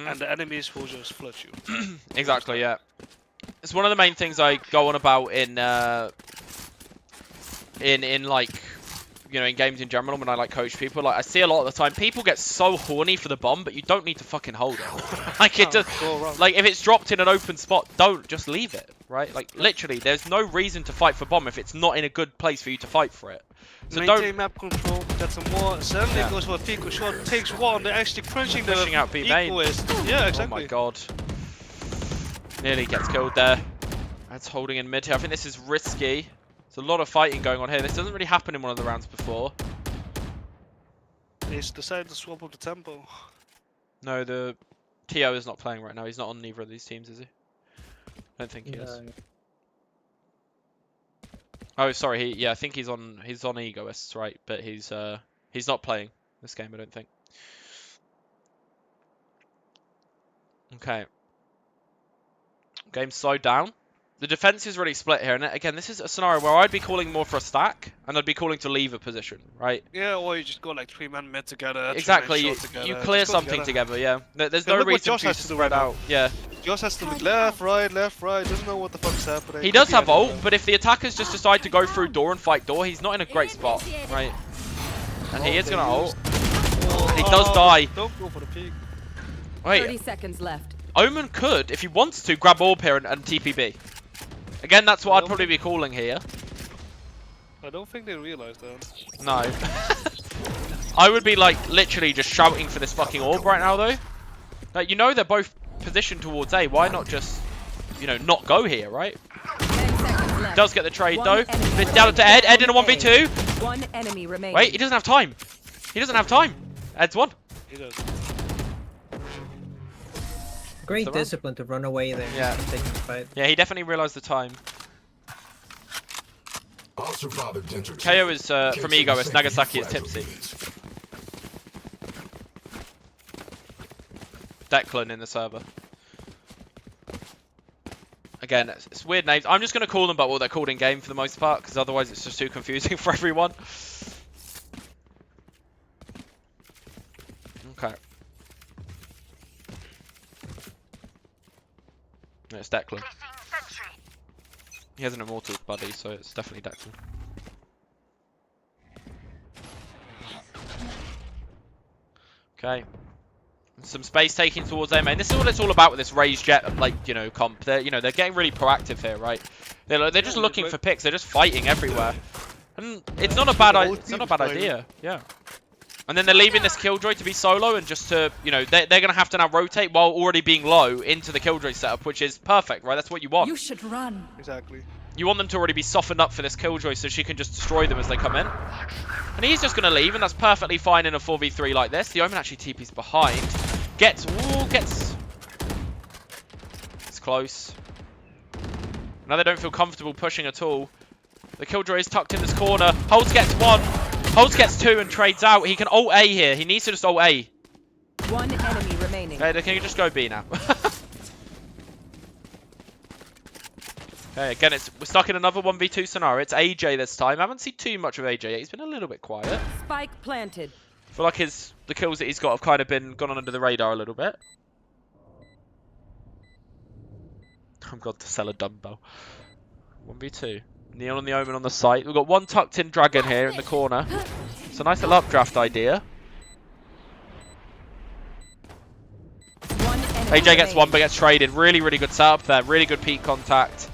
and the enemies will just flood you. Exactly, yeah. It's one of the main things I go on about in like, you know, in games in general when I like coach people. Like I see a lot of the time people get so horny for the bomb, but you don't need to fucking hold it. Like it does. Go around. Like if it's dropped in an open spot, don't just leave it, right? Like literally, there's no reason to fight for bomb if it's not in a good place for you to fight for it. So Maintain don't map control, get some more. Suddenly Yeah. goes for a Pico shot, takes one, they're actually crunching the Pushing out B main. Egoist. Yeah, Oh exactly. my god. Nearly gets killed there. That's holding in mid here. I think this is risky. There's a lot of fighting going on here. This doesn't really happen in one of the rounds before. He's decided to swap up the tempo. No, the TO is not playing right now. He's not on neither of these teams, is he? I don't think he is. Oh, sorry. I think he's on Egoists, right? But he's not playing this game, I don't think. Okay. Game's slowed down. The defense is really split here, and again, this is a scenario where I'd be calling more for a stack, and I'd be calling to leave a position, right? Yeah, or you just go like 3-man mid together. Exactly. 3-man You, shot together, you just clear go something together, yeah. There's Yeah, no look what reason Josh for you has to to do spread right now. out. Yeah. Just has to look left, right, doesn't know what the fuck's happening. He does Could be have ult, anywhere. but if the attackers just decide to go through door and fight door, he's not in a great spot, right? And he is gonna ult. And he does die. Don't go for the peak. 30 Wait, seconds left. Omen could, if he wants to, grab orb here and TPB. Again, that's what I'd probably be calling here. I don't think they realize that. No. I would be like literally just shouting for this fucking orb right now though. Like, you know they're both positioned towards A, why not just, you know, not go here, right? 10 seconds left. Does get the trade One though. enemy It's down to Ed. Ed in a remaining. 1v2. One enemy remaining. Wait, he doesn't have time. He doesn't have time. Ed's one. He does. Great the round. discipline to run away there. Yeah. And take the fight. Yeah, he definitely realised the time. I'll survive a denture. KO is from Egoist, Nagasaki is Tipsy. Declan in the server. Again, it's weird names. I'm just going to call them by what they're called in game for the most part, because otherwise it's just too confusing for everyone. Okay. No, it's Declan. He has an Immortals buddy, so it's definitely Declan. Okay. Some space taking towards A main. This is what it's all about with this raised jet, like, you know, comp. They're getting really proactive here, right? They're just looking for picks. They're just fighting everywhere, and it's not a bad idea. Yeah. And then they're leaving this Killjoy to be solo and just to, you know, they're gonna have to now rotate while already being low into the Killjoy setup, which is perfect, right? That's what you want. You should run. Exactly. You want them to already be softened up for this Killjoy so she can just destroy them as they come in. And he's just going to leave, and that's perfectly fine in a 4v3 like this. The Omen actually TP's behind. Gets... It's close. Now they don't feel comfortable pushing at all. The Killjoy is tucked in this corner. Holtz gets one. Holtz gets two and trades out. He can ult A here. He needs to just ult A. One enemy remaining. Okay, can you just go B now? Okay, again, we're stuck in another 1v2 scenario. It's AJ this time. I haven't seen too much of AJ yet. He's been a little bit quiet. Spike planted. I feel like the kills that he's got have kind of gone under the radar a little bit. I'm going to sell a dumbbell. 1v2. Neon and the Omen on the site. We've got one tucked in dragon here in the corner. It's a nice little updraft idea. One enemy AJ gets one but gets traded. Really, really good setup there. Really good peak contact.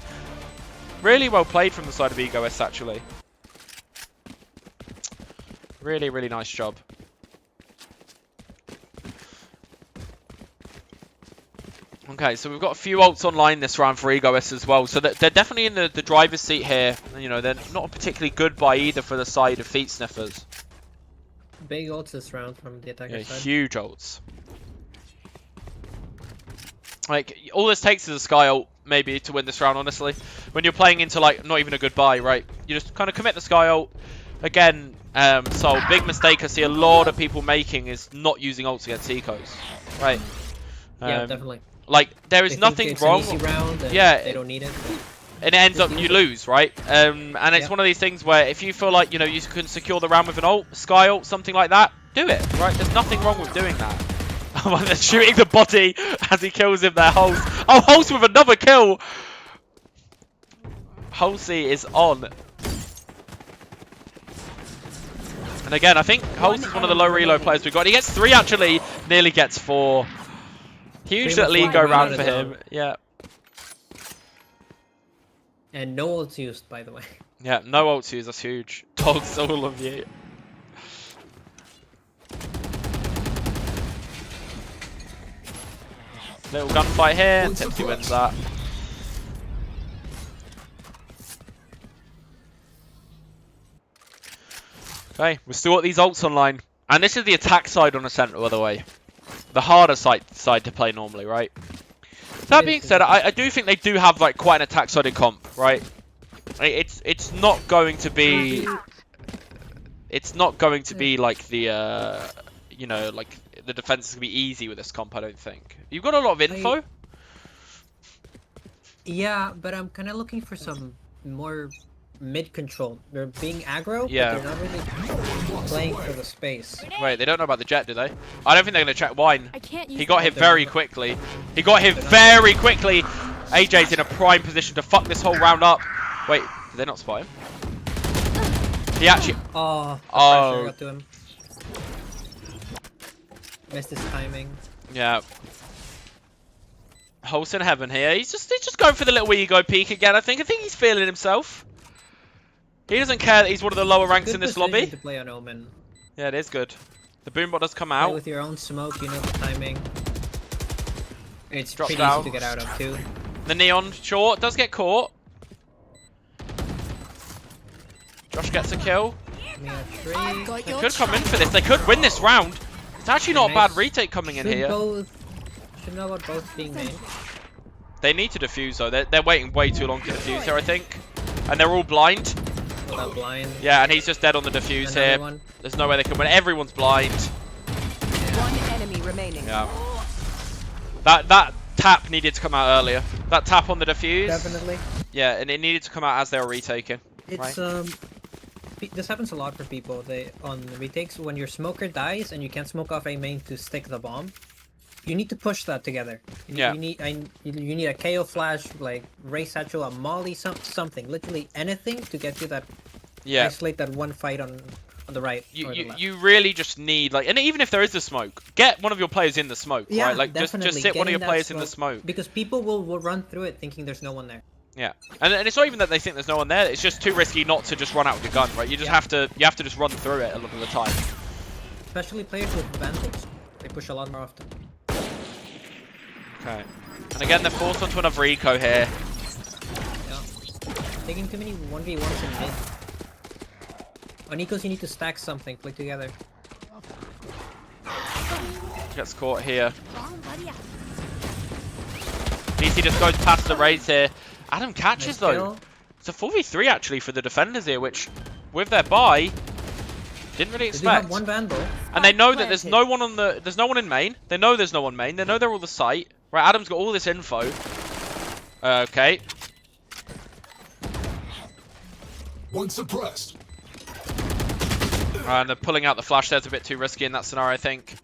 Really well played from the side of Egoist, actually. Really, really nice job. Okay, so we've got a few ults online this round for Egoist as well. So they're definitely in the driver's seat here. You know, they're not particularly good by either for the side of Feet Sniffers. Big ults this round from the attacker Yeah, side. huge ults. Like, all this takes is a Sky ult, maybe, to win this round, honestly. When you're playing into, like, not even a good buy, right? You just kind of commit the Sky ult. Again, so big mistake I see a lot of people making is not using ults against ecos. Right? Yeah, definitely. Like, there is They think nothing it's wrong. An easy round and Yeah. they don't need it. And it ends up Just you use it. lose, right? And it's one of these things where if you feel like, you know, you can secure the round with an ult, Sky ult, something like that, do it, right? There's nothing wrong with doing that. They're shooting the body as he kills him there, Hulse. Oh, Hulse with another kill! Hulsey is on. And again, I think Hulse is one of the low reload players we've got. He gets 3 actually, nearly gets 4. Huge Pretty little much ego one round out for of him. zone. Yeah. And no ults used, by the way. Yeah, no ults used, that's huge. Dogs all of you. Little gunfight here, and Tipsy wins that. Okay, we're still got these ults online. And this is the attack side on the center, by the way. The harder side to play normally, right? That being said, I do think they do have like quite an attack-sided comp, right? It's not going to be... It's not going to be like the, you know, like the defense is going to be easy with this comp, I don't think. You've got a lot of info. Yeah, but I'm kind of looking for some more mid-control. They're being aggro, Yeah. but they're not really playing for the space. Wait, they don't know about the jet, do they? I don't think they're going to check Wine. I can't use He got that. hit very quickly. He got hit very quickly. AJ's in a prime position to fuck this whole round up. Wait, did they not spot him? He actually... Oh, the Oh. pressure got to him. Missed his timing. Yeah. Hulse in heaven here. He's just going for the little ego peek again, I think. I think he's feeling himself. He doesn't care that he's one of the lower ranks Good in this position lobby. to play on Omen. Yeah, it is good. The boombot does come Play out. with your own smoke, you know the timing. It's Drop pretty down. easy to get out of too. The neon short does get caught. Josh gets a kill. Got They could come in for this. They could win this round. It's actually not a bad retake coming in here. Should know about both being made. They need to defuse though. They're waiting way too long to defuse here, I think. And they're all blind. Without blind. Yeah, and he's just dead on the defuse Another here. one. There's no way they can win. Everyone's blind. One enemy remaining. Yeah. That tap needed to come out earlier. That tap on the defuse. Definitely. Yeah, and it needed to come out as they were retaking. It's this happens a lot for people. They on retakes when your smoker dies and you can't smoke off a main to stick the bomb. You need to push that together. Yeah. You need a KO flash, like Ray Satchel, a Molly, something, literally anything to get you that. Yeah. Isolate that one fight on the right. or the left. You really just need like, and even if there is the smoke, get one of your players in the smoke, Yeah, right? Like just definitely. sit one of your Getting that players in the smoke. Because people will run through it thinking there's no one there. Yeah, and it's not even that they think there's no one there. It's just too risky not to just run out with your gun, right? You just have to just run through it a lot of the time. Especially players with vandals, they push a lot more often. Okay, and again they're forced onto another eco here. Yeah. Taking too many 1v1s in mid. On ecos you need to stack something, play together. Gets caught here. DC just goes past the raids here. Adam catches Nice though. kill. It's a 4v3 actually for the defenders here, which with their buy didn't really They do have expect. one vandal. And they know that there's no one on the there's no one in main. They know there's no one main. They know they're all the site. Right, Adam's got all this info. Okay. One suppressed. And they're pulling out the flash there's a bit too risky in that scenario, I think.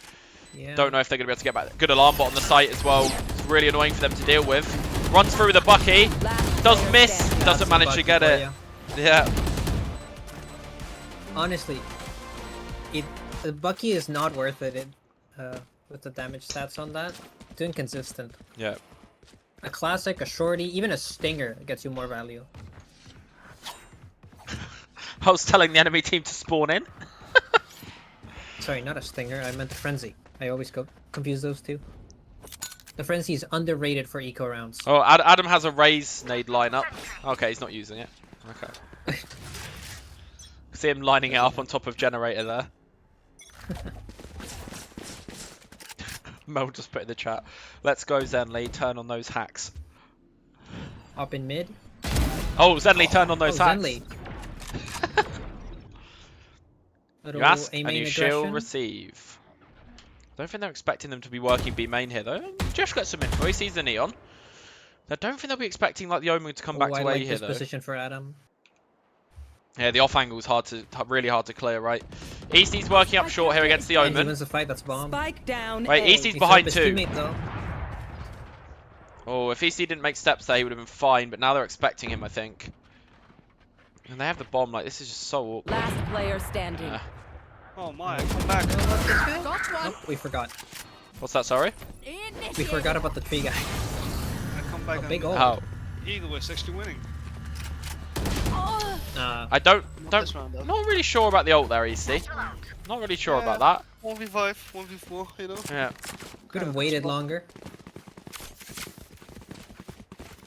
Yeah. Don't know if they're going to be able to get back. Good alarm bot on the site as well. It's really annoying for them to deal with. Runs through the Bucky. Does miss. Doesn't manage to get it. Yeah. Honestly, the Bucky is not worth it. with the damage stats on that. It's inconsistent. Yeah. A classic, a shorty, even a stinger gets you more value. I was telling the enemy team to spawn in. Sorry, not a stinger. I meant the frenzy. I always confuse those two. The frenzy is underrated for eco rounds. Oh, Adam has a raise nade lineup. Okay, he's not using it. Okay. See him lining it up on top of generator there. Mel just put in the chat. Let's go, Zenly. Turn on those hacks. Up in mid. Oh, Zenly, turn on those hacks. Zenly. You ask A and main you shall aggression. receive. I don't think they're expecting them to be working B main here though. Josh got some info. He sees the neon. I don't think they'll be expecting like the Omen to come back I to A like here this though. position for Adam. Yeah, the off angle is really hard to clear, right? Easty's working up short here against the And he Omen. wins the fight. That's bomb. Spike down. Wait, A. Easty's He behind set up his two. teammate, though. Oh, if Easty didn't make steps there, he would have been fine. But now they're expecting him, I think. And they have the bomb. Like this is just so awkward. Last player standing. Yeah. Oh my, come back. Got one. Nope, we forgot. What's that? Sorry. We forgot about the tree guy. I come back A big and ult. Oh, Eagle is actually winning. Oh, I don't. this round, though. Not really sure about the ult there, Easty. Not really sure about that. 1v5, 1v4, you know? Yeah. Could have waited longer.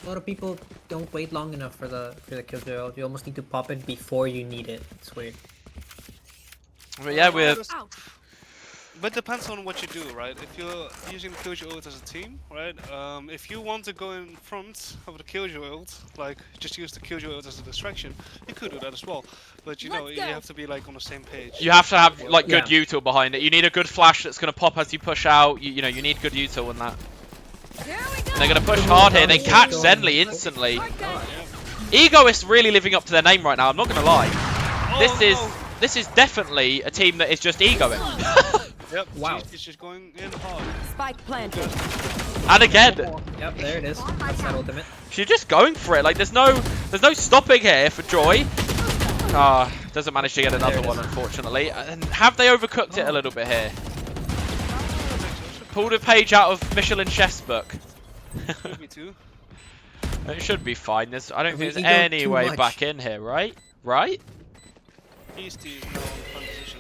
A lot of people don't wait long enough for the killjoy ult. You almost need to pop it before you need it. It's weird. But yeah, we're. out. But depends on what you do, right? If you're using the Killjoy ult as a team, right? If you want to go in front of the Killjoy ult, like just use the Killjoy ult as a distraction, you could do that as well. But you know, Let's you go. have to be like on the same page. You have to have like good Yeah. util behind it. You need a good flash that's gonna pop as you push out. You know, you need good util on that. Here we go. And they're gonna push hard here. They catch Zenly instantly. Ego is really living up to their name right now. I'm not gonna lie. This is definitely a team that is just egoing. Yep. Wow. She's just going in hard. Spike planted. And again, Yep, there it is. That's that ultimate. she's just going for it. Like there's no stopping here for Joy. Ah, doesn't manage to get another There it one is. unfortunately. And have they overcooked it a little bit here? Pulled a page out of Michelin chef's book. Could be too. It should be fine. I don't think We there's egoed any too way much. back in here, right? Right? Easty is now in front position.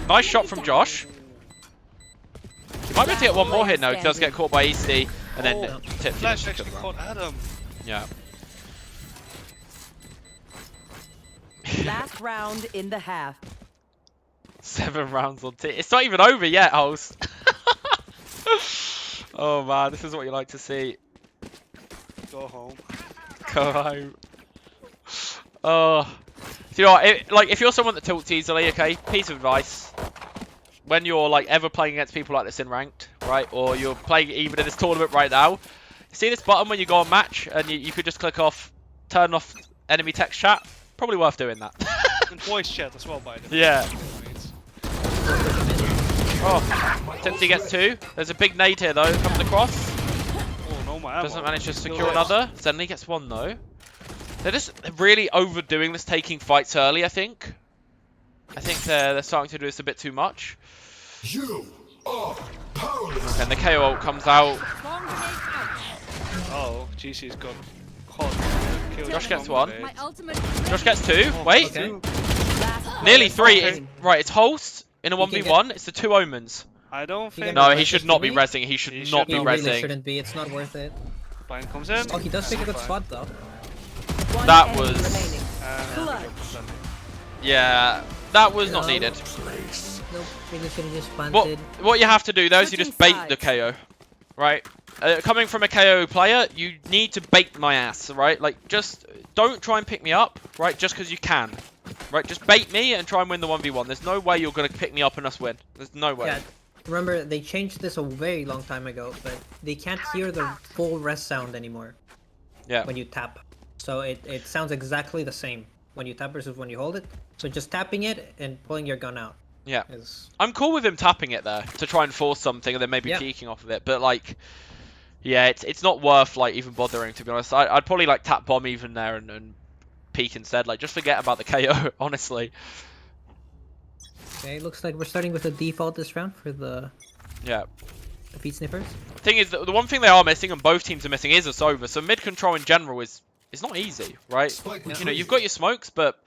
Nice shot from Josh. He might be able to get one more here now. He does get caught by Easty and then Oh, tip Flash finishes actually the caught round. Adam. Yeah. Last round in the half. 7 rounds on T. It's not even over yet, Holes. Oh man, this is what you like to see. Go home. Go home. Oh. Do you know what? Like, if you're someone that tilts easily, okay, piece of advice. When you're, like, ever playing against people like this in ranked, right, or you're playing even in this tournament right now, see this button when you go on match, and you could just click off, turn off enemy text chat? Probably worth doing that. And voice chat as well, by the way. Yeah. Oh, Tipsy gets 2. There's a big nade here, though, comes across. Oh no, my ammo. Doesn't manage to Still secure is. another. Zenly gets 1, though. They're just really overdoing this, taking fights early, I think. I think they're starting to do this a bit too much. You are powerless. And the KO ult comes out. Bomb grenade out. Oh, GC's got caught. Killed Josh gets from one. grenade. My ultimate. Josh gets 2. Wait. Okay. Last Nearly 3. Okay. It's, right, it's Holst in a He can 1v1. It's the 2 Omens. I don't He think. can- No, Res he should his not be teammate? rezzing. He should He not should be He not. really rezzing. shouldn't be. It's not worth it. Bind comes in. Oh, he does pick a good Fine. spot though. one That enemy was- remaining. Clutch. Yeah, that was not No. needed. Nope, really should have just What planted. what you have to do though is you just bait Switching the KO, right? Coming from a KO player, you need to bait my ass, right? Like just don't try and pick me up, right? Just because you can, right? Just bait me and try and win the 1v1. There's no way you're gonna pick me up and us win. There's no way. Yeah, remember they changed this a very long time ago, but they can't hear the full rest sound anymore Yeah. when you tap. So it sounds exactly the same when you tap versus when you hold it. So just tapping it and pulling your gun out Yeah. is I'm cool with him tapping it there to try and force something and then maybe Yeah. peeking off of it, but like, yeah, it's not worth like even bothering to be honest. I'd probably like tap bomb even there and peek instead. Like just forget about the KO, honestly. okay. Looks like we're starting with a default this round for the Yeah. Feet sniffers. Thing is, the one thing they are missing, and both teams are missing, is a Sova. So mid control in general is not easy, right? Spike You know, you've got your smokes, but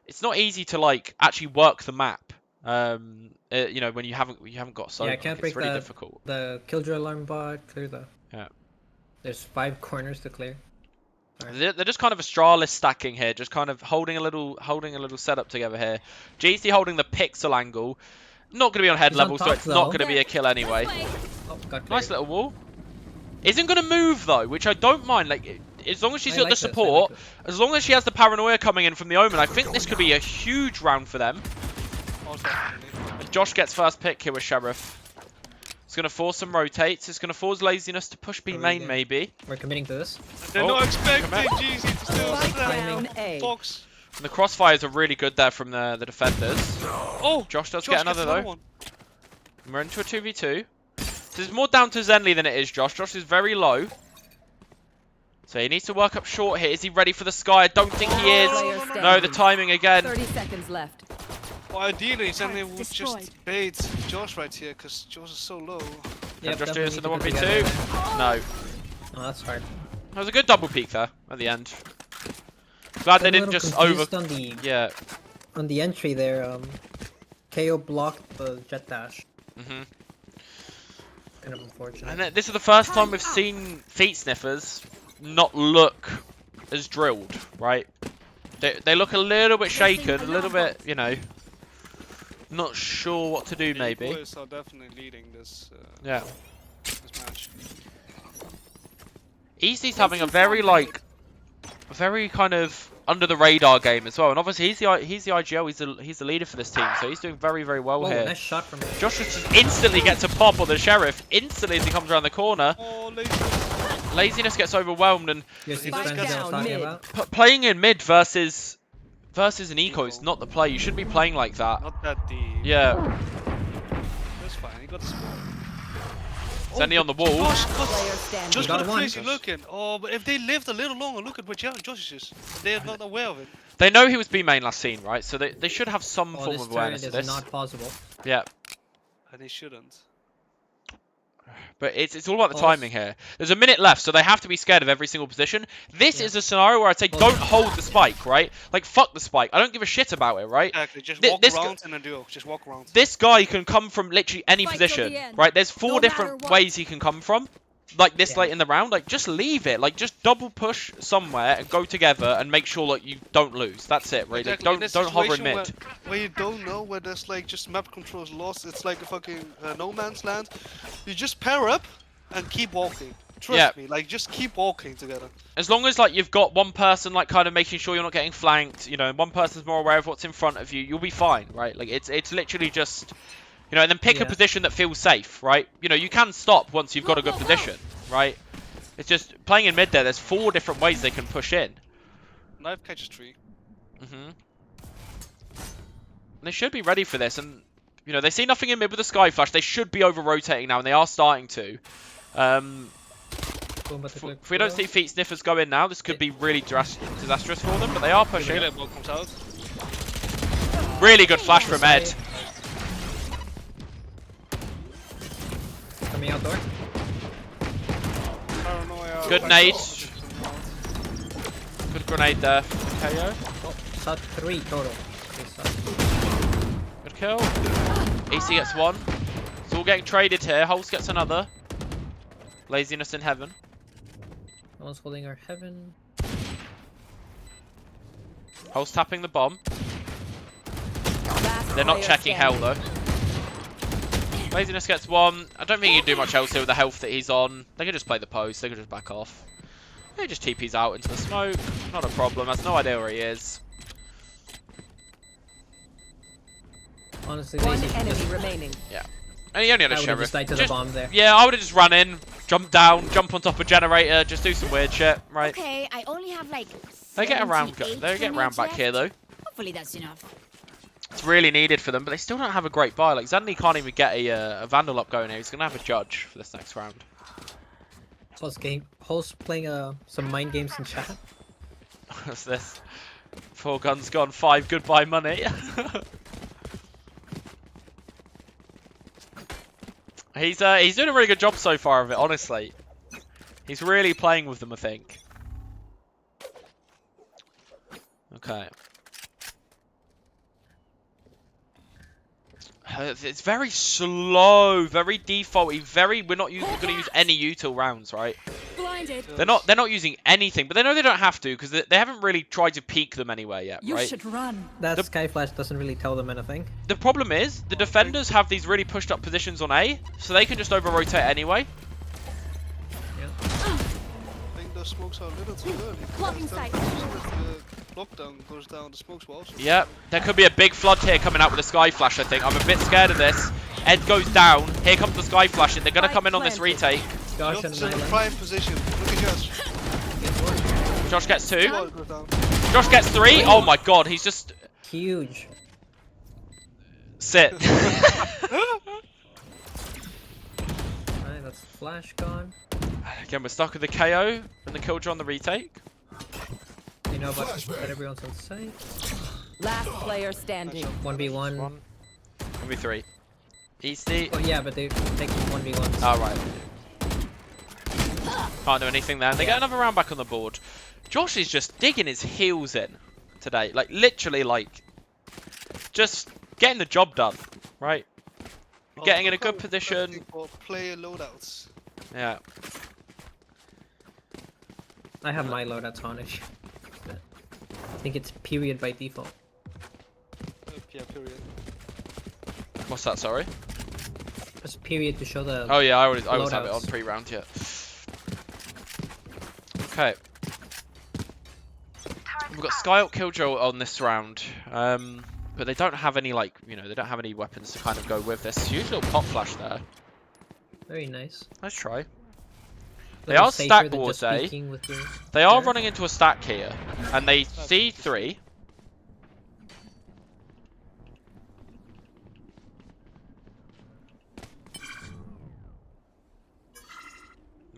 it's not easy to like actually work the map. You know, when you haven't got Sova, Yeah, I can't it's break really the difficult. the killjoy alarm bot. Clear the. Yeah. There's 5 corners to clear. They're just kind of Astralis stacking here, just kind of holding a little setup together here. GC holding the pixel angle, not going to be on head He's on level, so top, it's not though. going to be a kill anyway. Oh, got cleared. Nice little wall. Isn't going to move though, which I don't mind. Like, as long as she's I got like the this, I support, like this. as long as she has the paranoia coming in from the Omen, I think this could be a huge round for them. Most definitely. Josh gets first pick here with Sheriff. It's going to force some rotates. It's going to force Laziness to push B Are we main, good? maybe. We're committing to this. They're Oh, not expecting come back. GC to still Spike stand down A. box. And the crossfires are really good there from the defenders. Oh, Josh does Josh get gets another though. one. And we're into a 2v2. This is more down to Zenly than it is Josh. Josh is very low. So he needs to work up short here. Is he ready for the sky? I don't think he is. Player No, the standing. timing again. 30 seconds left. Well, ideally, then they Targets would destroyed. just bait Josh right here, because Josh is so low. Can Josh do definitely this in the need to go together. 1v2? No. Oh, that's hard. That was a good double peek there at the end. Glad they I'm a didn't little just over... confused on the Yeah. on the entry there. KO blocked the jet dash. hmm Kind of unfortunate. And this is the first time we've seen feet sniffers not look as drilled, right? They look a little bit shaken, a little bit, you know, not sure what to do maybe. Boys are definitely leading this, Yeah. this match. Easy's having a very like, a very kind of under the radar game as well, and obviously he's the IGL, he's the leader for this team, so he's doing very well Whoa, here. nice shot from him. Josh just instantly gets a pop on the Sheriff instantly as he comes around the corner. Oh, Laziness gets overwhelmed, and You see Spike friends I was down talking mid. about? playing in mid versus an eco is not the play. You shouldn't be playing like that. not that deep. Yeah. That's fine. He got the spot. Zenny on the wall. Josh Player got, standing. Josh got got a one. crazy looking. Oh, but if they lived a little longer, look at where Josh is. They're not aware of it. They know he was B main last scene, right? So they should have some Oh, form this of turret awareness is of this. not possible. Yeah. And they shouldn't. But it's all about the Pause. timing here. There's a minute left, so they have to be scared of every single position. This Yeah. is a scenario where I'd say don't hold the spike, right? Like, fuck the spike. I don't give a shit about it, right? Exactly. Just Thi- walk this around and then do. Just walk around. This guy can come from literally any Fight till position, the end. right? There's 4 No different matter what. ways he can come from. Like this Yeah. late in the round, like just leave it. Like just double push somewhere and go together and make sure like you don't lose. That's it, really. Exactly. In this Don't hover in situation mid. Where you don't know, where there's like just map controls lost. It's like a fucking no man's land. You just pair up and keep walking. Trust Yeah. me. Like just keep walking together. As long as like you've got one person like kind of making sure you're not getting flanked, you know, and one person's more aware of what's in front of you, you'll be fine, right? Like it's literally just, you know, and then pick a Yeah. position that feels safe, right? You know, you can stop once you've got a good position, right? It's just playing in mid there. There's 4 different ways they can push in. Knife catches tree. They should be ready for this, and you know they see nothing in mid with the sky flash. They should be over rotating now, and they are starting to. If we don't see feet sniffers go in now, this could be really disastrous for them. But they are pushing. Melee ball comes out. Really good flash from Ed. Coming out door. Paranoia. Good nade. Good grenade there from KO. Oh, shot 3 total. 3 shots. Good kill. EC gets 1. It's all getting traded here. Hulse gets another. Laziness in heaven. No one's holding our heaven. Hulse tapping the bomb. Last They're not player checking hell standing. though. Laziness gets 1. I don't think he'd do much else here with the health that he's on. They could just play the post. They could just back off. He just TP's out into the smoke. Not a problem. Has no idea where he is. Honestly, One they should enemy just, remaining. And he only had a I would have sheriff. just died to the bomb there. Yeah, I would have just run in, jump down, jump on top of generator, just do some weird shit, right? Okay, I only have like. They get around. 78 They get around grenades back left. here though. Hopefully that's enough. It's really needed for them, but they still don't have a great buy. Like Zandy can't even get a Vandal up going here. He's gonna have a judge for this next round. Host playing some mind games in chat. What's this? 4 guns gone, 5 goodbye money. He's doing a really good job so far of it, honestly. He's really playing with them, I think. Okay. It's very slow, very defaulty, we're not going to use any util rounds, right? Blinded. They're not using anything, but they know they don't have to because they haven't really tried to peek them anywhere yet, You right? should run. That Sky Flash doesn't really tell them anything. The problem is the defenders have these really pushed up positions on A, so they can just over rotate anyway. I think those smokes are a little too early. Blocking sight. Lockdown goes down, the smokes will also. Yep, there could be a big flood here coming out with a Sky Flash, I think. I'm a bit scared of this. Ed goes down. Here comes the Sky Flash. They're going to come in on this retake. Josh and Josh is in the Nyla. prime position. Look at Josh. Josh gets 2. Ball goes down. Josh gets 3. Oh my god, he's just... Huge. Sit. Alright, that's Flash gone. Again, we're stuck with the KO and the Killjoy on the retake. You know about that everyone's on site. Last player standing. 1v1. 1v3. Easty. Oh yeah, but they take 1v1s. Oh, right. Can't do anything there. They get another round back on the board. Josh is just digging his heels in today. Like, literally, like, just getting the job done, right? Getting in a good position. For player loadouts. Yeah. I have my loadout tarnish. I think it's period by default. Yeah, period. What's that, sorry? It's period to show the. Oh, yeah, I always have it on loadouts. pre-round, yeah. Okay. We've got Skyhook Killjoy on this round. But they don't have any, like, you know, they don't have any weapons to kind of go with this. Huge little pop flash there. Very nice. Let's try. They Little are safer stack than boards, just eh? peeking with your They are hair. running into a stack here. And they see 3.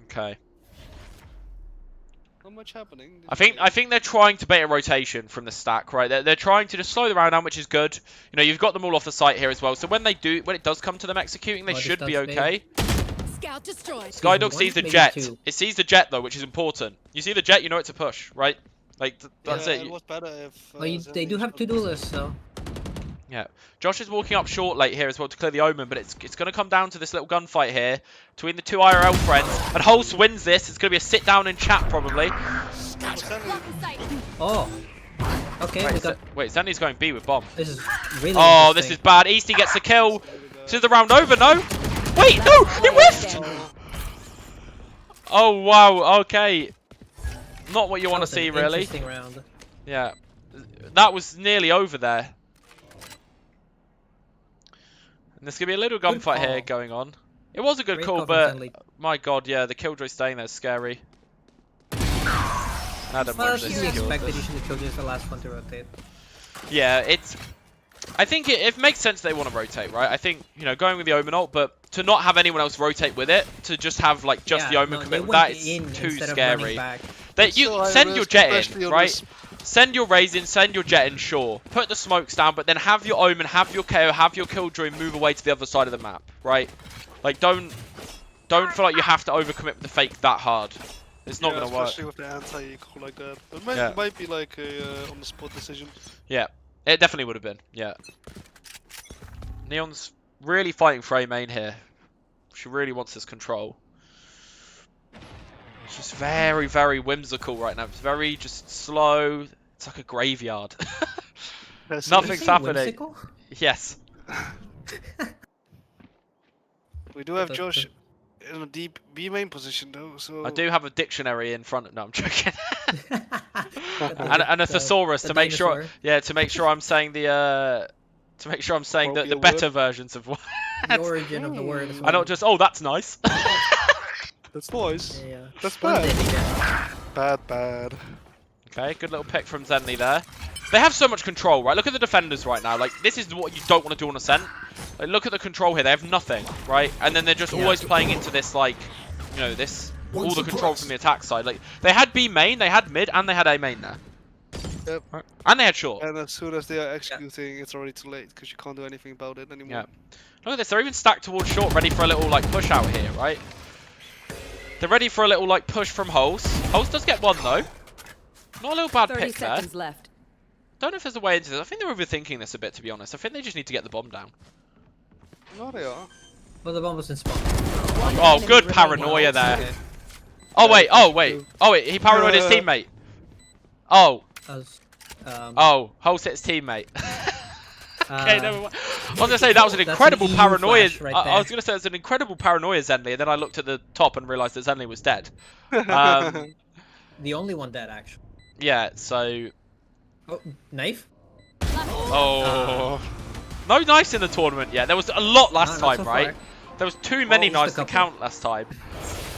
Okay. Not much happening. I think they're trying to bait a rotation from the stack, right? They're trying to just slow the round down, which is good. You know, you've got them all off the site here as well. So when it does come to them executing, they Oh, should this be does big. okay. Scout destroyed. Skydog One, sees the maybe jet. 2. It sees the jet though, which is important. You see the jet, you know it's a push, right? Like that's yeah, it. It was better if. Well, they do have to-do lists, though. Yeah. Josh is walking up short late here as well to clear the omen, but it's going to come down to this little gunfight here between the 2 IRL friends. And Holst wins this. It's going to be a sit down in chat probably. Blocking sight. Oh. Okay, we got. Wait, Zandy's going B with bomb. This is really. Oh, this interesting. is bad. Easty gets the kill. This is the round over, no? Wait, no! He whiffed! Oh, wow. Okay. Not what you That want to was an see, really. Interesting round. Yeah. That was nearly over there. And there's going to be a little Good gunfight here call. going on. It was a good Great call, call from but Zenly. my god, yeah, the Killjoy staying there is scary. Adam Well, managed to you secure expected this. you should have killed just the last one to rotate. Yeah, it's... I think it makes sense they want to rotate, right? I think, you know, going with the Omen ult, but to not have anyone else rotate with it, to just have, like, just the Omen commit with that, it's too scary. That you send your jet in, right? Send your Raze in, send your jet in, sure. Put the smokes down, but then have your Omen, have your KO, have your Killjoy move away to the other side of the map, right? Like, don't feel like you have to overcommit with the fake that hard. It's not going to work. Especially with the anti-eco like that. It might be like a on-the-spot decision. Yeah, it definitely would have been, yeah. Neon's really fighting for A main here. She really wants this control. It's just very, very whimsical right now. It's very just slow. It's like a graveyard. Nothing's happening. Whimsical? Yes. We do have Josh in a deep B main position though, so... I do have a dictionary in front of... No, I'm joking. And and a thesaurus to make sure... Yeah, to make sure I'm saying the... to make sure I'm saying the better versions of words. The origin of the word. I not just, oh, that's nice. That's nice. Yeah. That's Splendid, bad. yeah. Bad. Okay, good little pick from Zenly there. They have so much control, right? Look at the defenders right now. Like, this is what you don't want to do on Ascent. Like, look at the control here. They have nothing, right? And then they're just always playing into this, like, you know, this... all the control from the attack side. Like, they had B main, they had mid, and they had A main there. Yep. Right. And they had short. And as soon as they are executing, it's already too late because you can't do anything about it anymore. Yeah. Look at this. They're even stacked towards short, ready for a little like push out here, right? They're ready for a little like push from Holes. Holes does get one though. Not a little bad 30 pick there. seconds left. Don't know if there's a way into this. I think they're overthinking this a bit, to be honest. I think they just need to get the bomb down. No, they are. Well, the bomb was in spawn. Oh, enemy good remaining. paranoia there. Okay. Oh wait, oh wait, oh wait. He paranoid his teammate. Oh, As, oh, Holes hit his teammate. Okay, never mind. I was gonna say that was an That's an incredible EU paranoia. flash right I was there. gonna say it's an incredible paranoia, Zenly, and then I looked at the top and realised that Zenly was dead. The only one dead, actually. Yeah, so Oh, knife? oh, no knives in the tournament yet. There was a lot last No, not time, so right? far. There was too many Well, knives just a to couple. count last time.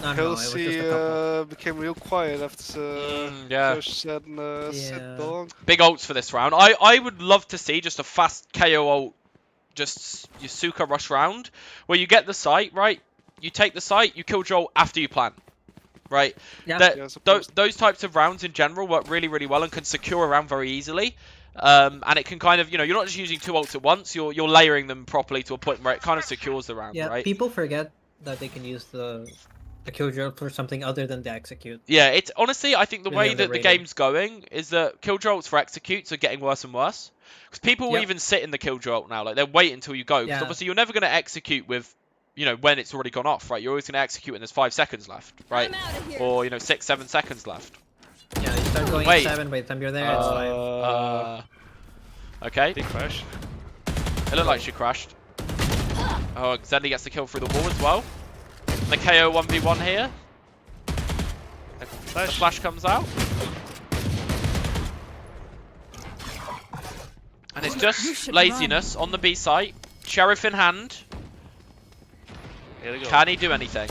No, it was just Kelsey a couple. became real quiet after Yeah. Josh said sit Yeah. dog. Big ults for this round. I would love to see just a fast KO ult, just your Suka rush round, where you get the site, right? You take the site, you kill Joel after you plant, right? Yeah. Yeah, Those types of rounds in general work really, really well and can secure a round very easily. And it can kind of, you know, you're not just using 2 ults at once, you're layering them properly to a point where it kind of secures the round, Yeah, right? people forget that they can use the Killjoy for something other than the execute. Yeah, it's honestly, I think the Really way that the underrated. game's going is that Killjoy ults for executes are getting worse and worse. Because people will Yep. even sit in the Killjoy ult now, like they'll wait until you go. Because Yeah. obviously you're never going to execute with, you know, when it's already gone off, right? You're always going to execute when there's 5 seconds left, right? Or, you know, 6, 7 seconds left. Yeah, you start going Wait. 7 by the time you're there, it's 5. Okay, Big crash. it looked like she crashed. Oh, Zendy gets the kill through the wall as well. And the KO 1v1 here. The flash comes out. And it's just laziness on the B site. Sheriff in hand. Here we go. Can he do anything?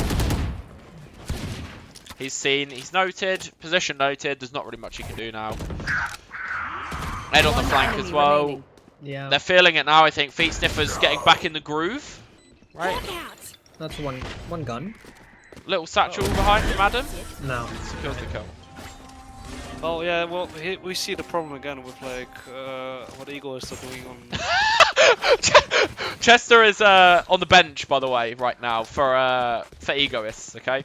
He's seen, he's noted, position noted. There's not really much he can do now. Head on the flank as Enemy well. remaining. Yeah, They're feeling it now, I think. Feet Sniffer's getting back in the groove. Right? that's one gun. Little satchel behind from Adam. No. Secures the kill. Oh yeah, well we see the problem again with like what Eagle is doing on. Chester is on the bench, by the way, right now for egoists, okay?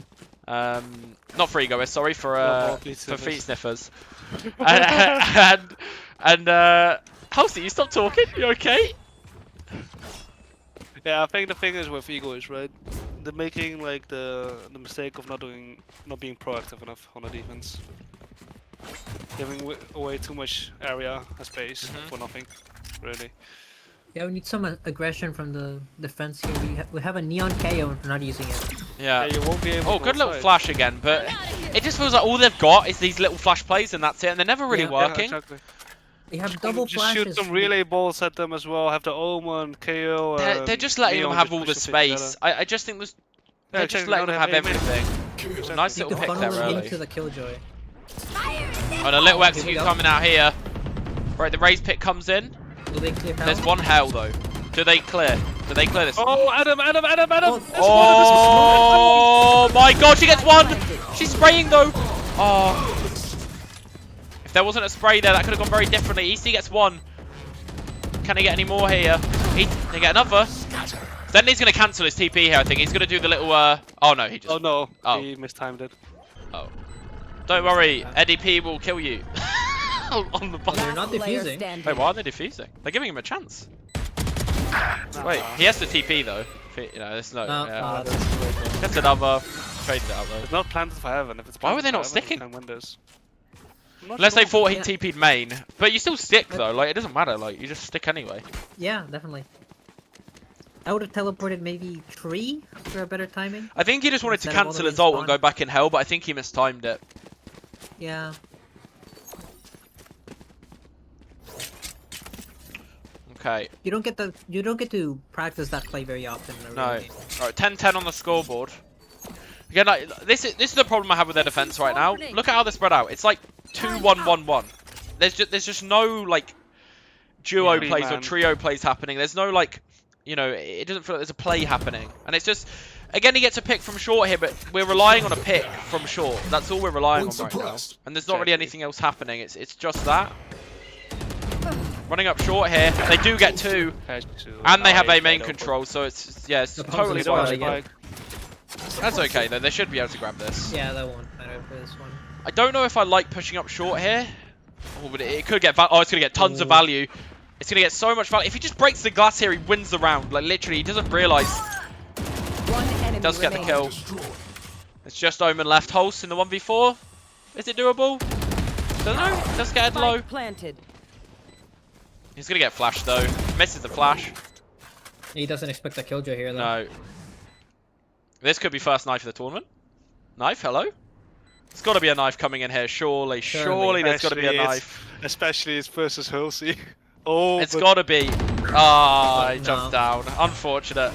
Not for egoists, sorry, for feet sniffers. and Halsey, you stop talking? You okay? Yeah, I think the thing is with Eagle is right. They're making like the mistake of not being proactive enough on the defense. Giving away too much area and space for nothing, really. Yeah, we need some aggression from the defense here. We have a neon KO and we're not using it. Yeah. You won't be able Oh, to good go little outside. flash again, but it just feels like all they've got is these little flash plays and that's it, and they're never really Yeah. Yeah, working. exactly. They have double Just shoot flashes. some relay balls at them as well. Have the Omen, KO. They're just letting them Neon have just all the push them together. space. I just think Yeah, they're just exactly, letting they them don't have have aim in. everything. Nice Need little to pick there funnel them early. into the Killjoy. And a little execute go. coming out here. Right, the raise pick comes in. Will they clear There's hell? one hell though. Do they clear? Do they clear this? Oh, Adam! Oh my god, she gets one! She's spraying though! Oh. If there wasn't a spray there, that could have gone very differently. EC gets one. Can he get any more here? He get another. Then he's going to cancel his TP here, I think. He's going to do the little, oh no, he just... Oh no, Oh. he mistimed it. Oh. Don't worry, Eddie P will kill you. On the bottom. They're not Last player defusing. standing. Wait, why are they defusing? They're giving him a chance. Wait, he has to TP though. You know, there's no... yeah. Gets another. Trade it out though. It's not planted for heaven. If it's Why were planted they not for heaven, sticking? we can win this. I'm not Unless they sure. thought he Yeah. TP'd main. But you still stick though, like it doesn't matter, like you just stick anyway. Yeah, definitely. I would have teleported maybe 3 for a better timing. I think he just wanted to Instead of all cancel the his ult and respawn. go back in hell, but I think he mistimed it. Yeah. Okay. You don't get to practice that play very often in a real No. game. Alright, 10-10 on the scoreboard. Again, like this is the problem I have with their defense right now. Look at how they're spread out. It's like 2-1-1-1. There's just no like duo Yeah. plays or Man. trio plays happening. There's no like, you know, it doesn't feel like there's a play happening. And it's just, again, he gets a pick from short here, but we're relying on a pick from short. That's all we're relying on right now. And there's not really anything else happening. It's just that. Running up short here. They do get 2. And they have a main control, so it's it's The totally pump's fine. gonna That's okay though. They should be able to grab this. Yeah, that won't matter for this one. I don't know if I like pushing up short here. Oh, but it could get it's gonna get tons of value. It's gonna get so much value. If he just breaks the glass here, he wins the round. Like literally, he doesn't realize. One enemy Does get the remaining. kill. It's just Omen left. Hulse in the 1v4. Is it doable? Don't know. Just get low. Spike planted. He's gonna get flashed though. Misses the flash. He doesn't expect a killjoy here though. No. This could be first knife of the tournament. Knife, hello? There's got to be a knife coming in here, surely. Surely there's got to be a knife. Especially it's versus Halsey. Oh, It's but got to be. Ah, he No. jumped down. Unfortunate.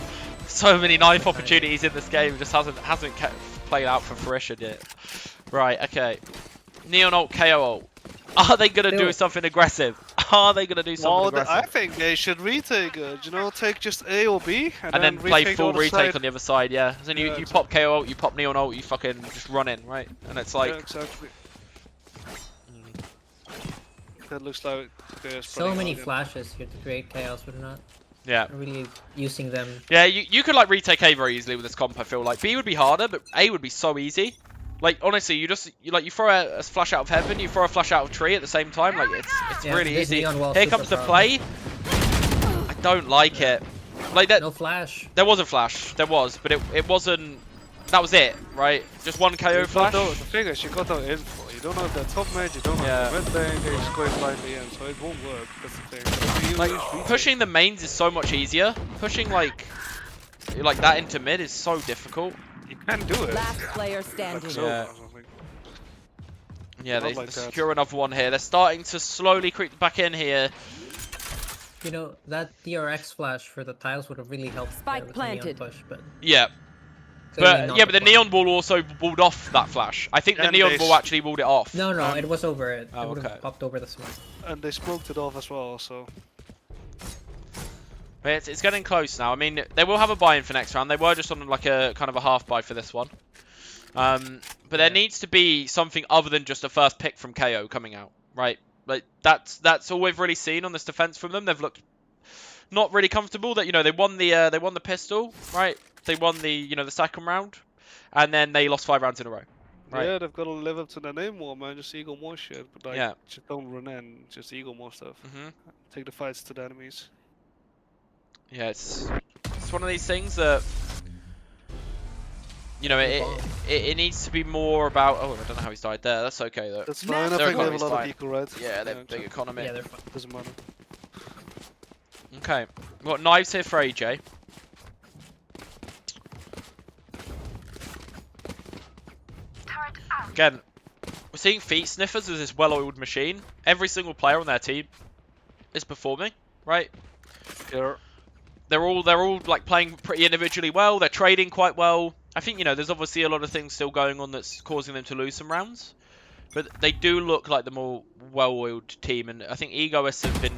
So many knife opportunities in this game, just hasn't played out for fruition yet. Right, okay. Neon ult, KO ult. Are they gonna do Still- something aggressive? Are they gonna do something I aggressive? think they should retake it. You know, take just A or B And then play retake full the other retake side. on the other side, yeah. So then Yeah, you pop KO ult, you pop Neon ult, you fucking just run in, right? And it's like, Yeah, exactly. That looks like there's So probably many not flashes here to create chaos, but not yeah. really using them. Yeah, you could like retake A very easily with this comp, I feel like. B would be harder, but A would be so easy. Like, honestly, you throw a flash out of heaven, you throw a flash out of tree at the same time, like, it's Yeah, really this easy. neon wall Here super comes the pro. play. I don't like it. Like, that, No flash. there was a flash, there was, but it wasn't, that was it, right? Just one KO You flash. got no, the thing is, you got no info. You don't know if they're top mid, you don't know Yeah. if they're mid lane, they're just going blindly in, so it won't work. That's the thing. So you Like, use retake. pushing the mains is so much easier. Pushing, like that into mid is so difficult. You can do it. Last player standing. So, Yeah. or something. Yeah, Not they like that. secure another one here. They're starting to slowly creep back in here. You know, that DRX flash for the tiles would have really helped. Spike there with the neon planted. Push, but Yeah. clearly But not yeah, but the play. neon wall also walled off that flash. I think the And neon they wall actually walled it off. No, it was over it. Oh, it would have okay. popped over the smoke. And they smoked it off as well, so. But it's getting close now. I mean, they will have a buy-in for next round. They were just on like a kind of a half buy for this one. But there needs to be something other than just a first pick from KO coming out, right? Like that's all we've really seen on this defense from them. They've looked not really comfortable. That they won the pistol, right? They won the second round, and then they lost 5 rounds in a row. Right. Yeah, they've got to live up to their name more, man. Just ego more shit. But like, Yeah. just don't run in. Just ego more stuff. Take the fights to the enemies. Yeah, it's one of these things that it needs to be more about. Oh, I don't know how he's died there. That's okay though. That's fine. I Their think they have a economy's lot fine. of eco, right? Yeah, they're big exactly. economy. Yeah, they're fine. Doesn't matter. Okay, we've got knives here for AJ. Again, we're seeing feet sniffers as this well-oiled machine. Every single player on their team is performing, right? Yeah. They're all like playing pretty individually well. They're trading quite well. I think there's obviously a lot of things still going on that's causing them to lose some rounds, but they do look like the more well-oiled team. And I think Egoists have been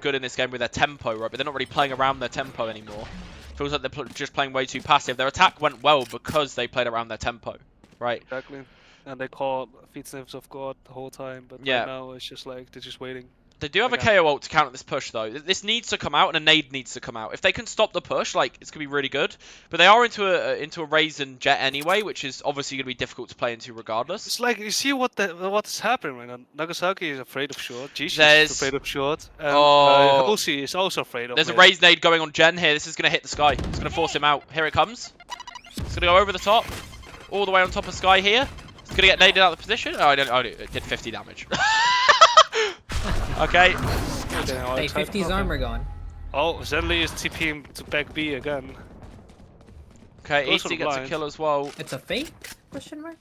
good in this game with their tempo, right? But they're not really playing around their tempo anymore. Feels like they're just playing way too passive. Their attack went well because they played around their tempo, right? Exactly. And they called feet sniffs of God the whole time, but Yeah. right now it's just like they're just waiting. They do have a Okay. KO ult to counter this push, though. This needs to come out, and a nade needs to come out. If they can stop the push, like, it's going to be really good. But they are into a Raze and Jet anyway, which is obviously going to be difficult to play into regardless. It's like you see what's happening right now. Nagasaki is afraid of short. Jishi There's- is afraid of short. And Oh. Hoshi is also afraid of There's a mid. Raze nade going on Jen here. This is going to hit the Sky. It's going to force him out. Here it comes. It's going to go over the top. All the way on top of Sky here. It's going to get naded out of the position. Oh, it did 50 damage. Okay. Okay, now Hey, it's time 50's to- armor gone. Oh, Zenly is TPing to back B again. Okay, Goes for Easy the gets a blind. kill as well. It's a fake? Question mark?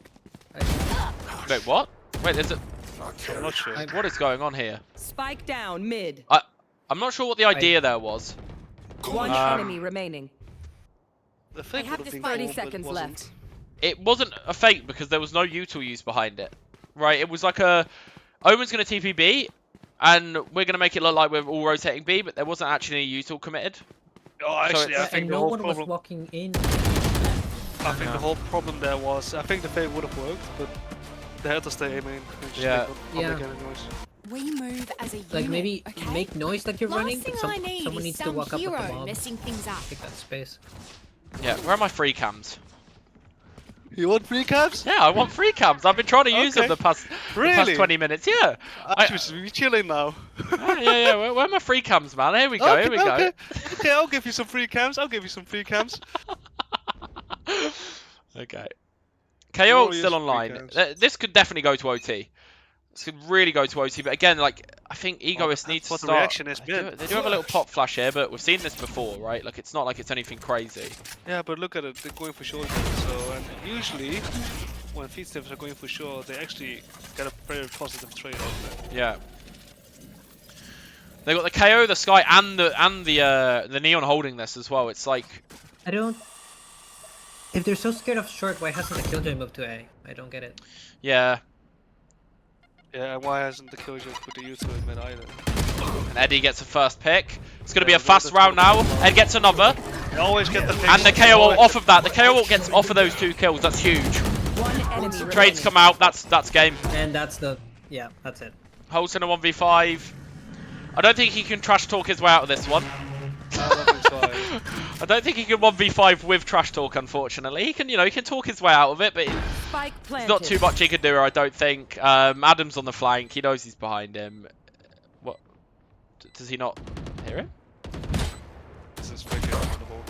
Wait, what? Wait, there's a... I'm not sure. What is going on here? Spike down mid. I'm not sure what the idea there was. One enemy remaining. The fake I have would just been 30 cool, but it seconds wasn't. left. It wasn't a fake because there was no util used behind it. Right, it was like a... Omen's going to TP B, and we're going to make it look like we're all rotating B, but there wasn't actually a util committed. Oh, actually, I it's- think And the no whole one was problem. walking in. I think the whole problem there was. I think the fake would have worked, but they had to stay aiming. And just Yeah. make Yeah. public enemies. We move as a Like unit, maybe okay? make noise like you're Last running, thing but I need someone is needs to some walk up with the hero bomb. messing things up. Take that space. Yeah, where are my free cams? You want free caps? Yeah, I want free cams. I've been trying to use them Okay. the past Really? 20 minutes. Yeah. I should be chilling now. Yeah. Where are my free cams, man? Here we go. Okay, Here we go. okay. Okay, I'll give you some free cams. Okay. You're KO all still used to online. free cams. This could definitely go to OT. This could really go to OT. But again, like I think Egoist depends needs to what the start. reaction has They been. do have a little pop flash here, but we've seen this before, right? Like it's not like it's anything crazy. Yeah, but look at it. They're going for short. So, and usually when feed sniffers are going for short, they actually get a very positive trade off there. Yeah. They got the KO, the Sky, and the Neon holding this as well. It's like I don't. If they're so scared of short, why hasn't the Killjoy moved to A? I don't get it. yeah. Yeah, and why hasn't the Killjoy put the U to it mid either? And Eddie gets a first pick. It's going to be Yeah, a fast round now. Ed gets another. You always get the picks. And the KO ult off of that. The KO ult gets off of those 2 kills. That's huge. One enemy remaining. Trades come out. That's game. And that's the. Yeah, that's it. Holds in a 1v5. I don't think he can trash talk his way out of this one. I don't think he can 1v5 with trash talk, unfortunately. He can, he can talk his way out of it, but Spike there's not too planted. much he can do, I don't think. Adam's on the flank. He knows he's behind him. What? Does he not hear him? This is freaking wonderful.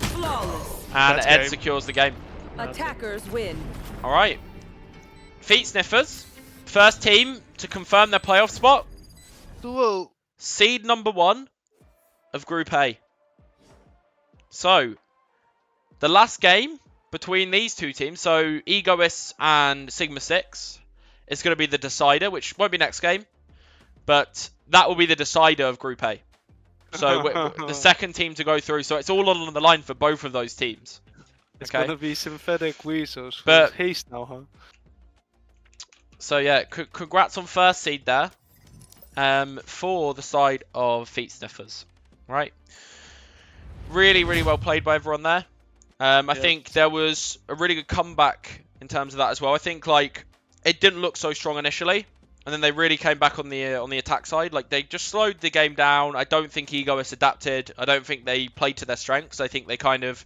Flawless. And That's Ed game. secures the game. Attackers win. All right. Feet Sniffers, first team to confirm their playoff spot. Whoa. Seed number 1 of Group A. So, the last game between these two teams, so Egoists and Sigma 6, is going to be the decider, which won't be next game, but that will be the decider of Group A. So, the second team to go through, so it's all on the line for both of those teams. It's Okay. gonna be synthetic weasels. But- haste now, huh? So, yeah, congrats on first seed there for the side of Feet Sniffers. Right. Really, really well played by everyone there. I think there was a really good comeback in terms of that as well. I think like it didn't look so strong initially, and then they really came back on the attack side. Like they just slowed the game down. I don't think Egoists adapted. I don't think they played to their strengths. I think they kind of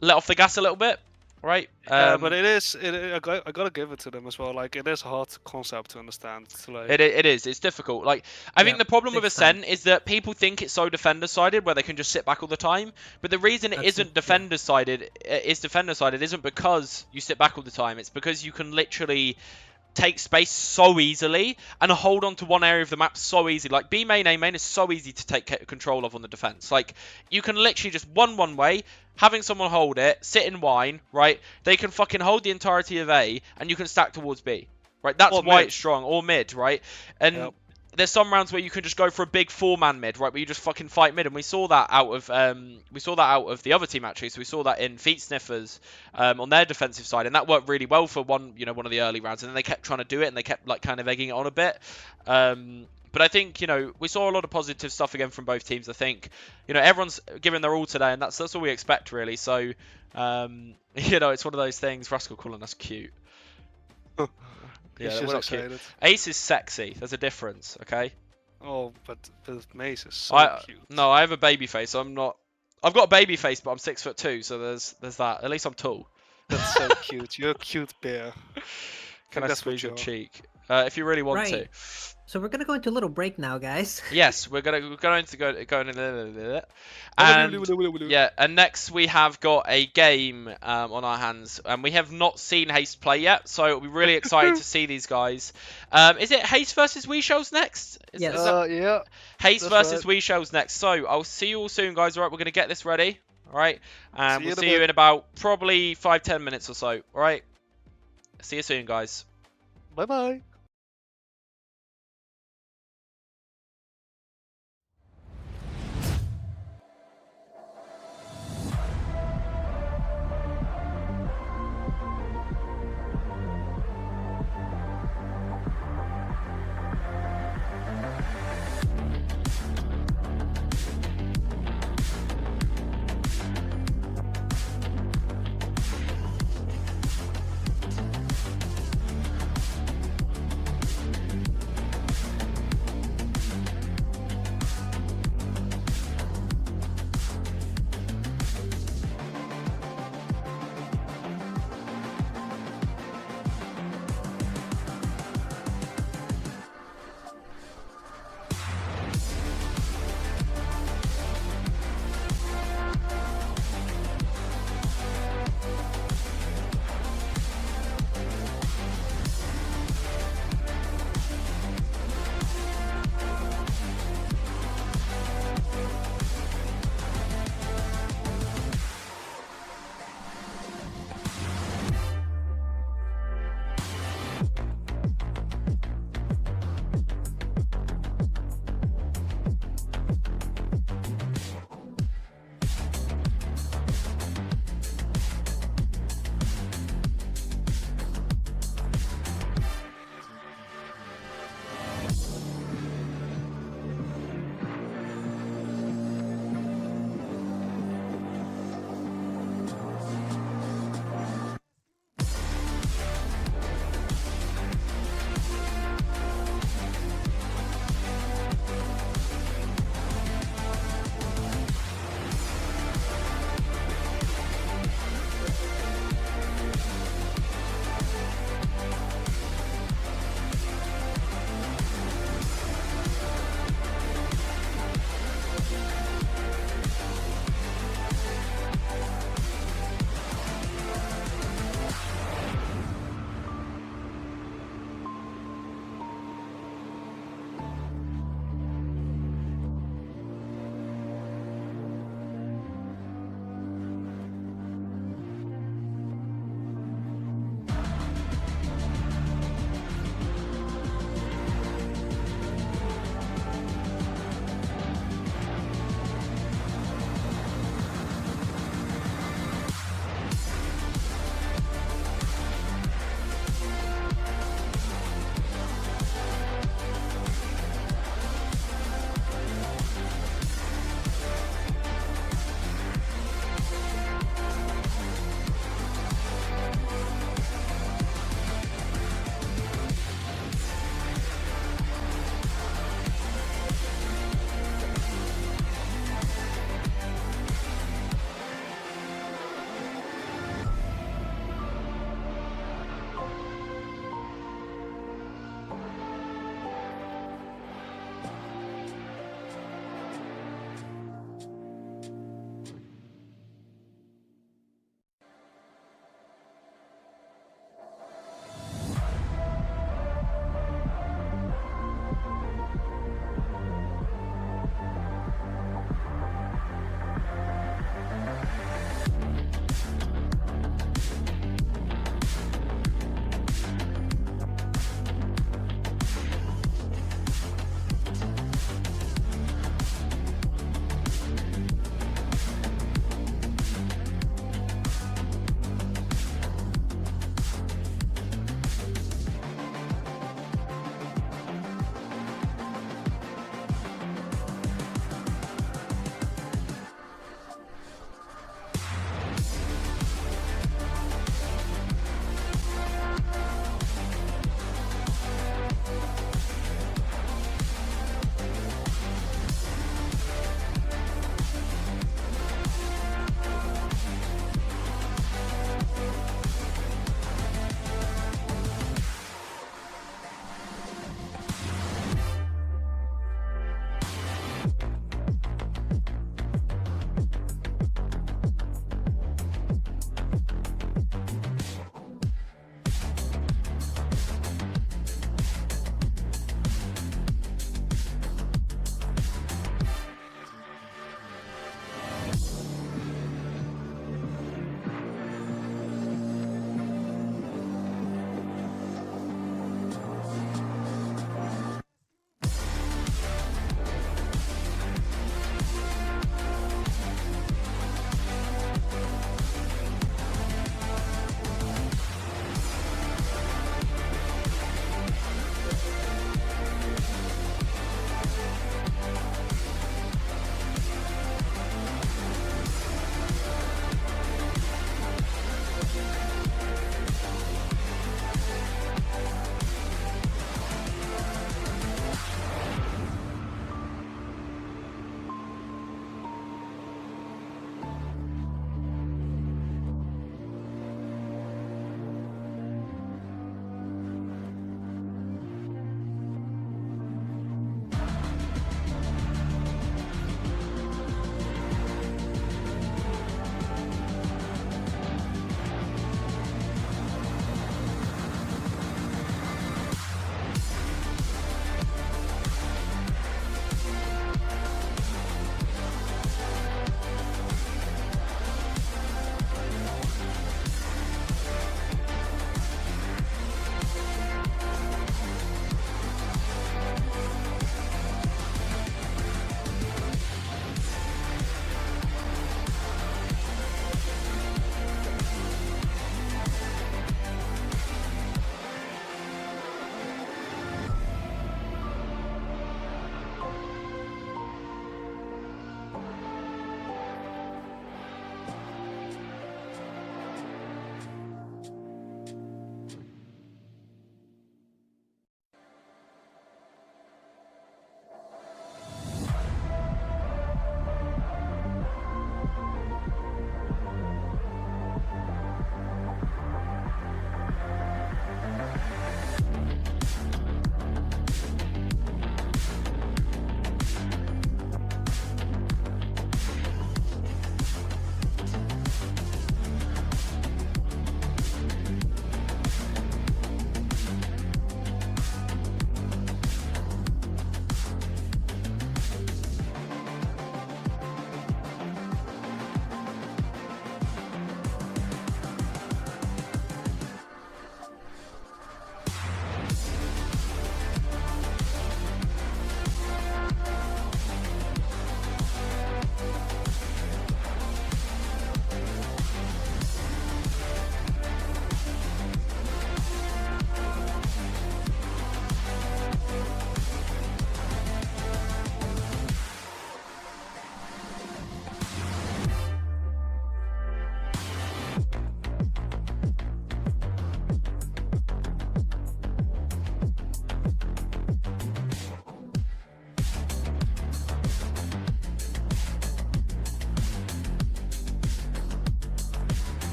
let off the gas a little bit. Right. Yeah, but it is. I gotta give it to them as well. Like it is a hard concept to understand. To, like, It is. It's difficult. Like I think Yeah, the problem with takes time. Ascent is that people think it's so defender-sided where they can just sit back all the time. But the reason it That's isn't it, yeah. defender-sided isn't because you sit back all the time. It's because you can literally take space so easily and hold on to one area of the map so easy. Like B main, A main is so easy to take control of on the defense. Like you can literally just one way, having someone hold it, sit in wine, right? They can fucking hold the entirety of A and you can stack towards B. Right? That's Or why mid. it's strong. Or mid, right? And Yep. there's some rounds where you can just go for a big 4-man mid, right? Where you just fucking fight mid, and we saw that out of the other team actually. So we saw that in Feet Sniffers on their defensive side, and that worked really well for one of the early rounds. And then they kept trying to do it, and they kept like kind of egging it on a bit. But I think we saw a lot of positive stuff again from both teams. I think everyone's giving their all today, and that's all we expect really. So it's one of those things. Rascal calling us cute. He's Yeah, just we're not cute. excited. Ace is sexy. There's a difference, okay? Oh, but Mace is so cute. No, I have a baby face. I'm not. I've got a baby face, but I'm 6'2", so there's that. At least I'm tall. That's so cute. You're a cute bear. Can I that's what squeeze your you are. cheek? If you really want to. Right. So we're gonna go into a little break now, guys. Yes, we're going to go into and yeah, and next we have got a game on our hands, and we have not seen Haste play yet, so it'll be really exciting to see these guys. Is it Haste versus We Shells next? Yes. Is that- Yeah. Haste that's versus right. We Shells next. So I'll see you all soon, guys. All right, we're going to get this ready. All right, and See you we'll in a see you bit. in about probably 5-10 minutes or so. All right, see you soon, guys. Bye bye.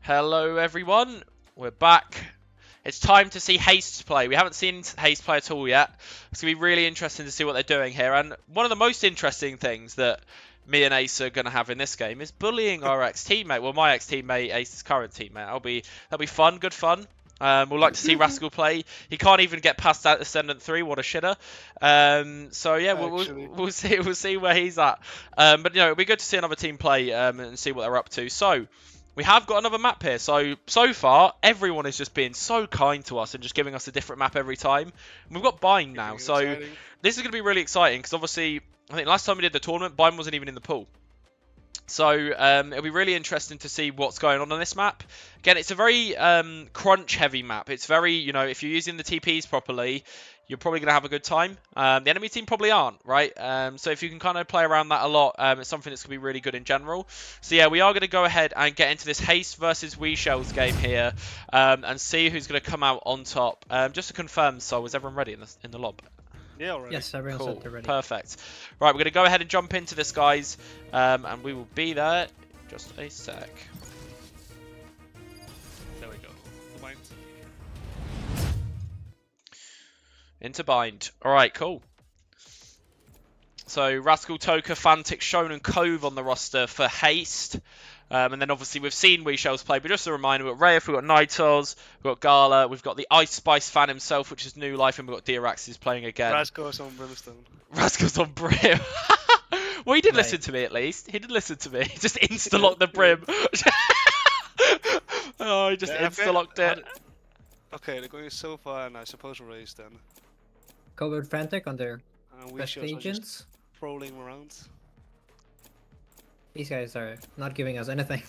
Hello everyone, we're back. It's time to see Haste play. We haven't seen Haste play at all yet. It's going to be really interesting to see what they're doing here. And one of the most interesting things that me and Ace are going to have in this game is bullying our ex-teammate. Well, my ex-teammate, Ace's current teammate. That'll be fun, good fun. We'll like to see Rascal play. He can't even get past that Ascendant 3. What a shitter. So yeah, we'll see where he's at. But you know, it'll be good to see another team play and see what they're up to. So we have got another map here. So far, everyone is just being so kind to us and just giving us a different map every time. And we've got Bind now, so this is going to be really exciting because obviously, I think last time we did the tournament, Bind wasn't even in the pool. So it'll be really interesting to see what's going on this map. Again, it's a very crunch-heavy map. It's very, you know, if you're using the TPs properly, you're probably going to have a good time. The enemy team probably aren't, right? So if you can kind of play around that a lot, it's something that's going to be really good in general. So yeah, we are going to go ahead and get into this Haste versus WeShells game here and see who's going to come out on top. Just to confirm, so is everyone ready in the lob? Yeah, already. Yes, everyone's Cool. ready. Perfect. Right, we're going to go ahead and jump into this, guys. And we will be there in just a sec. There we go. The Bind. Into Bind. Alright, cool. So, Rascal, Toka, Fantic, Shonen, Cove on the roster for Haste. And then obviously we've seen WeShells play, but just a reminder, we've got Rayef, we've got Nitals, we've got Gala, we've got the Ice Spice fan himself, which is New Life, and we've got Dirax who's playing again. Rascal's on Brimstone. Rascal's on Brim. Well, he did Right. listen to me at least. He did listen to me. He just insta-locked the Brim. Oh, he just Yeah, insta-locked it. Okay, they're going so far, and I suppose raise then. Go with Frantic on their And best WeShells are just agents. rolling around. These guys are not giving us anything.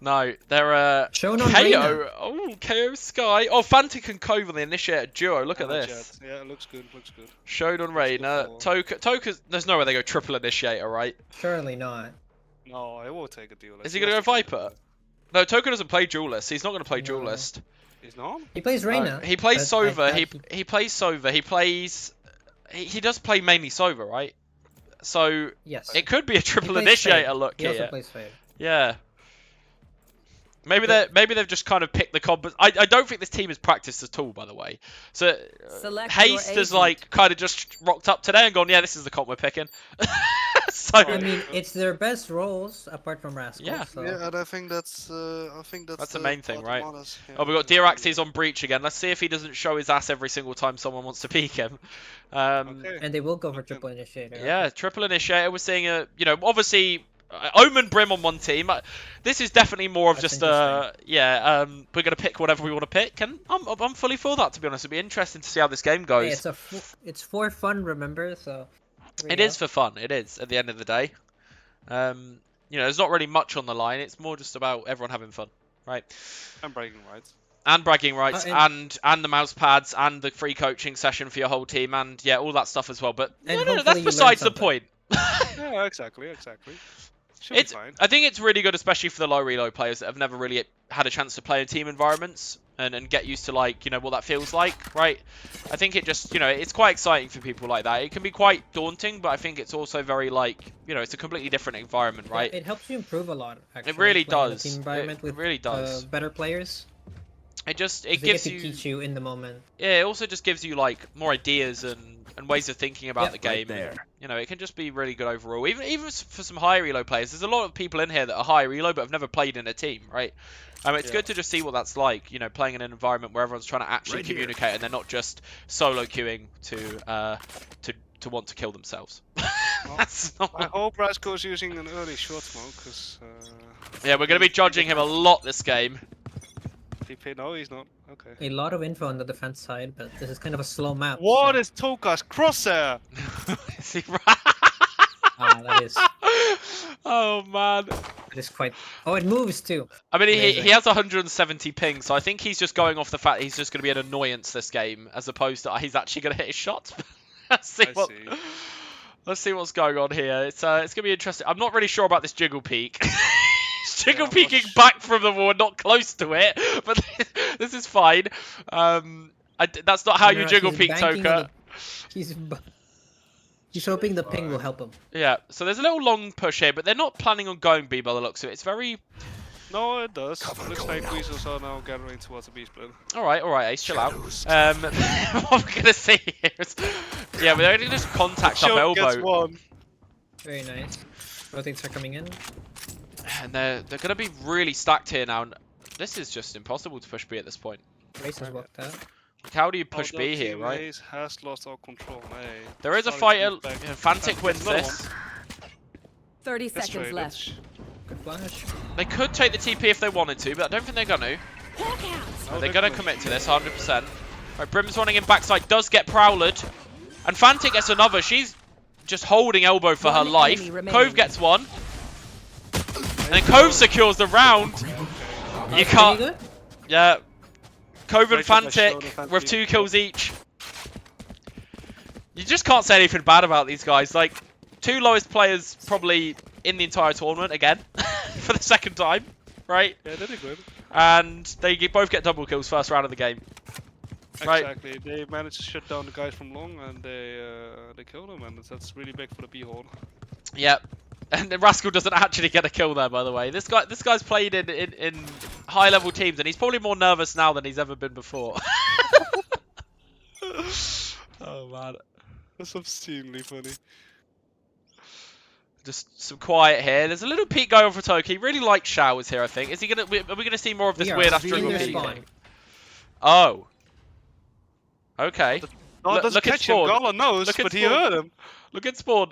No, they're Shown on KO. Reyna. Oh, KO Sky. Oh, Fantic and Cove on the initiator duo. Look at And a this. Jet. Yeah, it looks good, looks good. Showed on Reyna. Toka. There's no way they go triple initiator, right? Surely not. No, I will take a duelist. Is he going to go Viper? No, Toka doesn't play duelist. He's not going to play No. duelist. He's not? He plays Reyna. He plays but I Sova. thought He plays Sova. He plays. He does play mainly Sova, right? So Yes. it could be a He triple plays initiator Fade. look He also here. plays Fade. Yeah. Maybe they've just kind of picked the combos. I don't think this team has practiced at all, by the way. So Select Haste your has agent. like kind of just rocked up today and gone, yeah, this is the comp we're picking. So I mean, it's their best roles apart from Rascal. Yeah. So. Yeah, and I think that's That's the main thing, part right? that matters. Yeah, oh, we got that's Dirax. really He's on breach again. Let's see if he doesn't show his ass every single time someone wants to peek him. Okay. And they will go for triple initiator. Yeah, triple initiator. We're seeing a, you know, obviously Omen Brim on one team. This is definitely more of That's just we're gonna pick whatever we want to pick, and I'm fully for that, to be honest. It'll be interesting to see how this game goes. Hey, it's for fun, remember? So It is for fun. It is at the end of the day. You know, there's not really much on the line. It's more just about everyone having fun, right? I'm bragging rights. And bragging rights, and- and the mouse pads, and the free coaching session for your whole team, and yeah, all that stuff as well. But And no, hopefully that's you learn besides the something. point. Yeah, exactly. Should It's. be fine. I think it's really good, especially for the low reload players that have never really had a chance to play in team environments and get used to, like, you know, what that feels like, right? I think it just, you know, it's quite exciting for people like that. It can be quite daunting, but I think it's also very, like, you know, it's a completely different environment, right? It helps you improve a lot. Actually, really playing in a does. Team environment It with really does. better players. It just They gives get to you, teach you in the moment. yeah, it also just gives you like more ideas and ways of thinking about the Right game. there. And, you know, it can just be really good overall. Even for some high reload players, there's a lot of people in here that are high reload but have never played in a team, right? It's good to just see what that's like. You know, playing in an environment where everyone's trying to actually Right here. communicate and they're not just solo queuing to want to kill themselves. That's not. I hope Rasco's using an early short smoke, because... Yeah, we're going to be judging him a lot this game. TP, no, he's not. Okay. A lot of info on the defense side, but this is kind of a slow map. What so- is Toka's crosshair? Is he right? that is Oh man. that is quite. Oh, it moves too. I mean, he Amazing. has 170 ping, so I think he's just going off the fact he's just going to be an annoyance this game, as opposed to he's actually going to hit his shots. Let's see I see. Let's see what's going on here. It's going to be interesting. I'm not really sure about this jiggle peek. Jiggle I'm not peeking sure. back from the wall, not close to it, but this is fine. That's not how you Alright, jiggle he's peek, banking Toka. on He's hoping the ping will help him. Yeah, so there's a little long push here, but they're not planning on going B by the looks of it. It's very... No, it does. Cover Looks going like out. weasels are now gathering towards the B split. All right, Ace, chill out. Shadows. What we're gonna see here is, yeah, we're only just contact up Choke gets elbow, one. Very nice. Rotates are coming in. and they're gonna be really stacked here now. This is just impossible to push B at this point. Race has walked out. Like, how do you push Although B here, Team right? Ace has lost all control. Hey, There is a starting to fight. move back. Fantic wins Another this. 30 That's seconds right, left. Good flash. They could take the TP if they wanted to, but I don't think they're gonna. Hawk out. No, They're gonna gonna- commit to this 100%. Right, Brim's running in backside, does get prowlered, and Fantic gets another. She's just holding elbow for her One life. enemy remaining. Cove gets one, and then Cove secures the round. You Pretty can't. good. Yeah. Cove and Great job by Shone Fantic and with Fantic. 2 kills each. You just can't say anything bad about these guys. Like, 2 lowest players probably in the entire tournament again for the second time, right? Yeah, they did good. And they both get double kills first round of the game. Right. Exactly. They managed to shut down the guys from long, and they killed them, and that's really big for the B hole. Yep. And then Rascal doesn't actually get a kill there, by the way. This guy's played in high level teams, and he's probably more nervous now than he's ever been before. Oh man. That's obscenely funny. Just some quiet here. There's a little peek going on for Toki. He really likes showers here, I think. Is he gonna? Are we gonna see more of this We are. weird In astral their peek? spawn. Oh. Okay. No, Look- it doesn't look at catch him. Spawn. Gala knows, Look at but he Spawn. heard him. Look at spawn.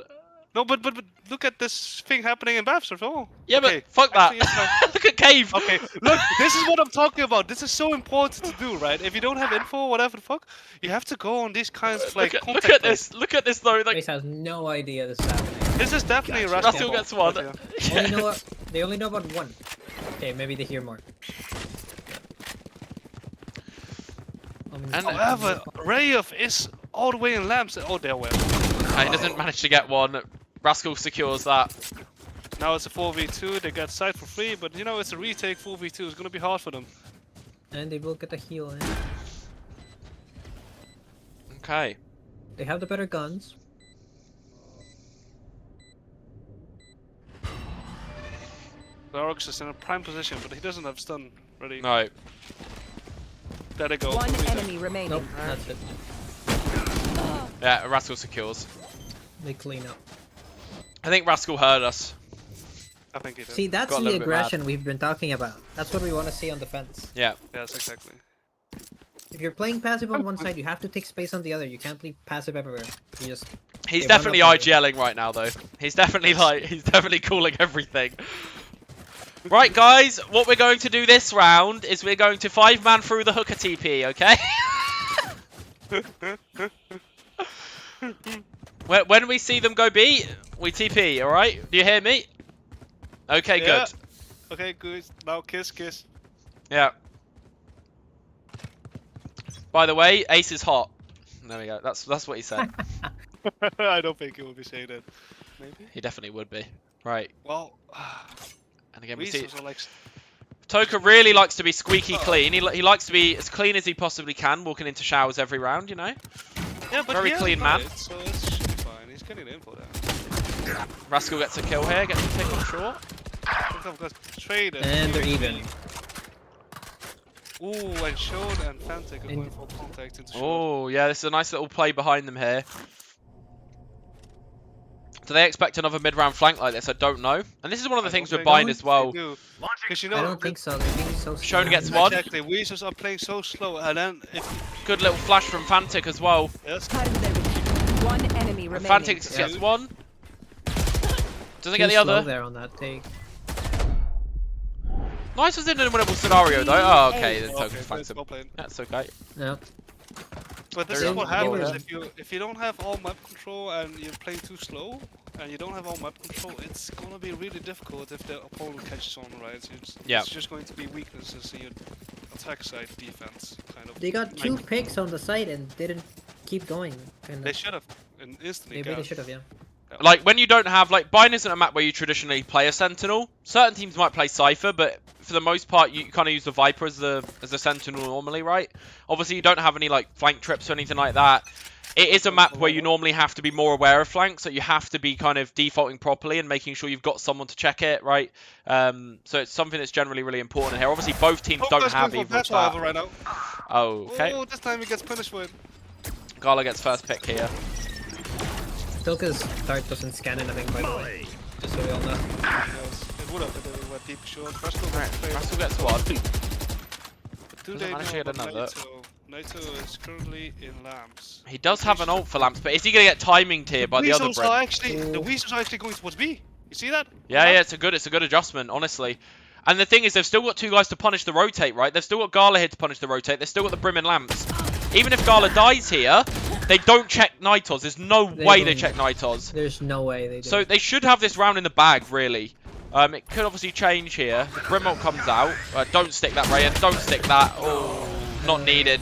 No, but look at this thing happening in Babs as well. Yeah, Okay, but fuck that. actually, it's fine. Look at Cave. Okay, look, this is what I'm talking about. This is so important to do, right? If you don't have info or whatever the fuck, you have to go on these kinds of like Look contact at plays. this. Look at this though. Like, Race has no idea this is happening. This is definitely Gotcha. Rascal. Rascal gets one. Yeah. Only know they only know about one. Okay, maybe they hear more. And- However, Rayoff is all the way in lamps. Oh, there we he doesn't manage to get one. Rascal secures that. Now it's a 4v2. They got side for free, but you know it's a retake 4v2. It's gonna be hard for them. And they will get a heal in. Okay. They have the better guns. Larux is in a prime position, but he doesn't have stun ready. No. There they go. One Retake. enemy remaining. Nope, that's it. Yeah, Rascal secures. They clean up. I think Rascal heard us. I think he did. See, that's Got a the little bit mad. aggression we've been talking about. That's what we want to see on defense. Yeah. Yes, exactly. If you're playing passive on one side, you have to take space on the other. You can't leave passive everywhere. You just He's Okay, definitely one up for IGLing right now, though. He's definitely he's definitely calling everything. Right, guys, what we're going to do this round is we're going to 5-man through the hooker TP, okay? When we see them go B, we TP, alright? Do you hear me? Okay, Yeah. good. Okay, good. Now kiss, kiss. Yeah. By the way, Ace is hot. There we go. That's what he said. I don't think he will be saying that. Maybe. He definitely would be. Right. Well, And again, we see Weasels are like. Toka really likes to be squeaky clean. He likes to be as clean as he possibly can, walking into showers every round, you know? Yeah, but Very he clean hasn't done man. it, so it should be fine. He's getting the info there. Rascal gets a kill here, gets a pick on short. I've got traded. and they're even. Ooh, and Shode and Fantic are going for contact into Shode. Oh, yeah, this is a nice little play behind them here. Do they expect another mid-round flank like this? I don't know. And this is one of the things with Bind as well. Because you know, I don't think so. They're being so Shone slow. gets one. Exactly, Weasels are playing so slow, and then if Good little flash from Fantic as well. yes, One enemy And remaining. Fantic gets one. Doesn't get the Too slow other. there on that take. Nice was in a winnable scenario though. Oh, okay. Then okay, Toka flanks him. well played. That's okay. No. But this There is you what go. happens Yeah. if you don't have all map control and you're playing too slow, and you don't have all map control. It's gonna be really difficult if the opponent catches on, right? Yeah. It's just going to be weaknesses in your attack side defense, kind of. They got 2 Like, picks on the side and didn't keep going. And They should have, and instantly. maybe they got- should have, yeah. Like when you don't have Bind isn't a map where you traditionally play a Sentinel. Certain teams might play Cypher, but for the most part you kind of use the Viper as the Sentinel normally, right? Obviously you don't have any like flank trips or anything like that. it is a map where you normally have to be more aware of flanks, so you have to be kind of defaulting properly and making sure you've got someone to check it, right? So it's something that's generally really important here. Obviously, both teams don't have either of that. right now. Oh, okay. Oh, this time he gets punished for it. Gala gets first pick here. Tilka's dart doesn't scan anything, by the way. Just so we all know. Yes, it would have, but they were deep short. Russell gets one. Do Doesn't they manage to know get about another. Naito is currently in lamps. He does have an ult for lamps, but is he going to get timinged here by the other Weasels Brim? are actually, the Weasels are actually going towards B. You see that? Yeah, it's a good adjustment, honestly. And the thing is, they've still got two guys to punish the rotate, right? They've still got Gala here to punish the rotate. They've still got the Brim and lamps. Even if Gala dies here, they don't check Nitos. There's no way they check Nitos. There's no way they do. So they should have this round in the bag, really. It could obviously change here. The Brim ult comes out. Don't stick that, Rayan. Don't stick that. Oh, not needed.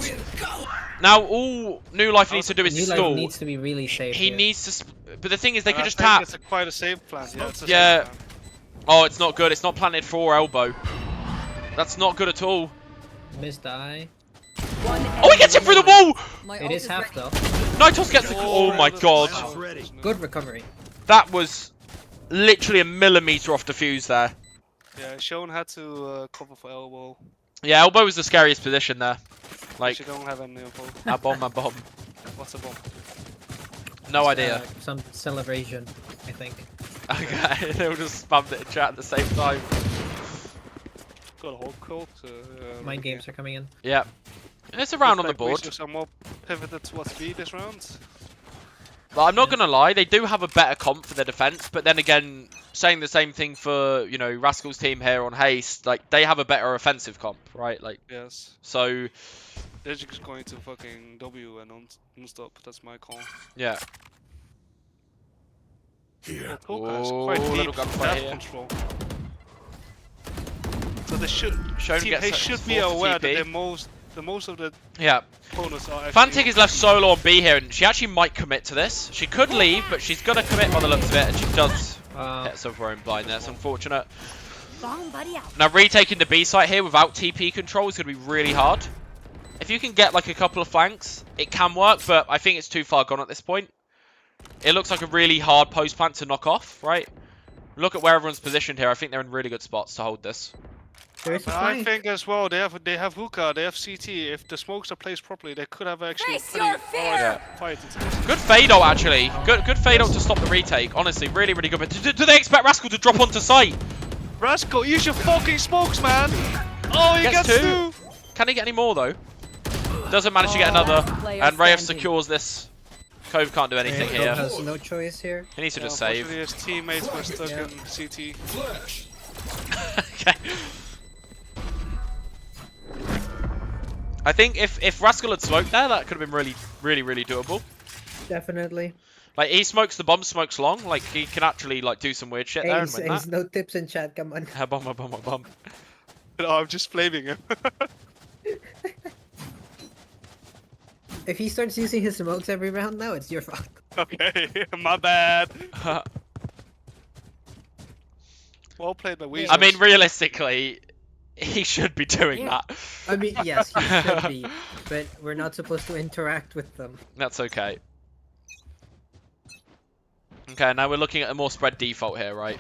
Now, all New Life needs to do is New stall. Life needs to be really safe. He here. needs to... But the thing is, they And could I just think tap. It's quite a safe plan. Yeah, it's a Yeah. safe plan. Oh, it's not good. It's not planted for elbow. That's not good at all. Missed eye. Oh, he gets it through the wall! It is half though. Nitos gets the... Oh my god. Good recovery. That was literally a millimeter off the fuse there. Yeah, Sean had to cover for elbow. Yeah, elbow was the scariest position there. Like, She don't have any info. a bomb, a bomb. What's a bomb? No idea. Some celebration, I think. Okay, they all just spammed it in chat at the same time. Got a whole cult. Mind games are coming in. Yeah. It's a round on the board. Some more pivoted towards B this round. But I'm not going to lie, they do have a better comp for their defense, but then again, saying the same thing for, you know, Rascal's team here on Haste, like, they have a better offensive comp, right? Like, Yes. so, They're just going to fucking W and non-stop. That's my call. yeah. Here. Tolka is Oh, quite little deep gunfight death here. control. So they should, Sean team, gets they a should be forced aware TP. that the most of the Yeah. opponents are actually... Fantic is left solo on B here, and she actually might commit to this. She could leave, but she's going to commit by the looks of it, and she does hit some of her own blind there. It's unfortunate. Bomb buddy out. Now, retaking the B site here without TP control is going to be really hard. If you can get, like, a couple of flanks, it can work, but I think it's too far gone at this point. It looks like a really hard post plant to knock off, right? Look at where everyone's positioned here. I think they're in really good spots to hold this. There is a I flank. think as well, they have hookah, they have CT. If the smokes are placed properly, they could have actually Face pretty your fear! hard fight into this. Good fade ult, actually. Good fade ult to stop the retake. Honestly, really, really good. But do they expect Rascal to drop onto site? Rascal, use your fucking smokes, man! Oh, he Gets gets two. two! Can he get any more, though? Doesn't manage to get another. Player And Rayef standing. secures this. Cove can't do anything Cove here. has no choice here. He needs to just Unfortunately, save. his teammates were stuck Yeah. in CT. Flash. Okay. I think if Rascal had smoked there, that could have been really doable. Definitely. Like, he smokes the bomb, smokes long. Like, he can actually, like, do some weird shit there and win that. No tips in chat, come on. A bomb, a bomb, a bomb. No, I'm just blaming him. If he starts using his smokes every round now, it's your fault. Okay, my bad. Well played by Weasels. I mean, realistically, he should be doing that. I mean, yes, he should be, but we're not supposed to interact with them. That's okay. Okay, now we're looking at a more spread default here, right?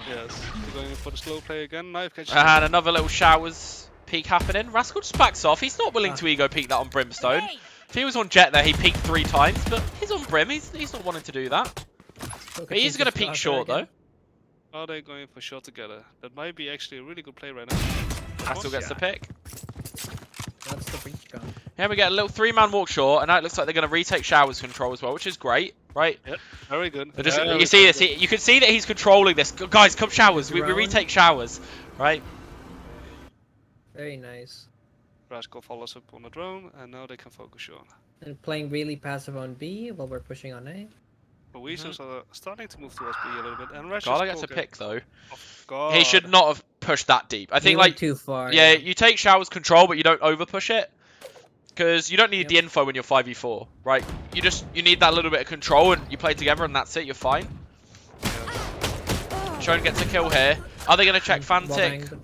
Yes, we're going for the slow play again. Knife catches. And another little showers peek happening. Rascal just backs off. He's not willing to ego peek that on Brimstone. Hey. If he was on Jet there, he peeked 3 times, but he's on Brim. He's not wanting to do that. But he's going to peek short, though. Are they going for shot together? That might be actually a really good play right now. Rascal gets the pick. That's the breach gun. Here we get a little 3-man walk short, and now it looks like they're going to retake Showers control as well, which is great, right? Yep, very good. They're just, Very you see good. this, you can see that he's controlling this. Guys, come Showers. We Drone. retake Showers, right? Very nice. Rascal follows up on the drone, and now they can focus Sean. And playing really passive on B while we're pushing on A. But Weasels are starting to move towards B a little bit, and Rascal's Gala gets a poking. pick, though. Oh, God. He should not have pushed that deep. I He think, went like, too far. yeah, you take Showers control, but you don't over push it. Because you don't need Yep. the info when you're 5v4, right? You need that little bit of control, and you play together, and that's it. You're fine. Sean gets a kill here. Are they going to check Fantic? Well-banged.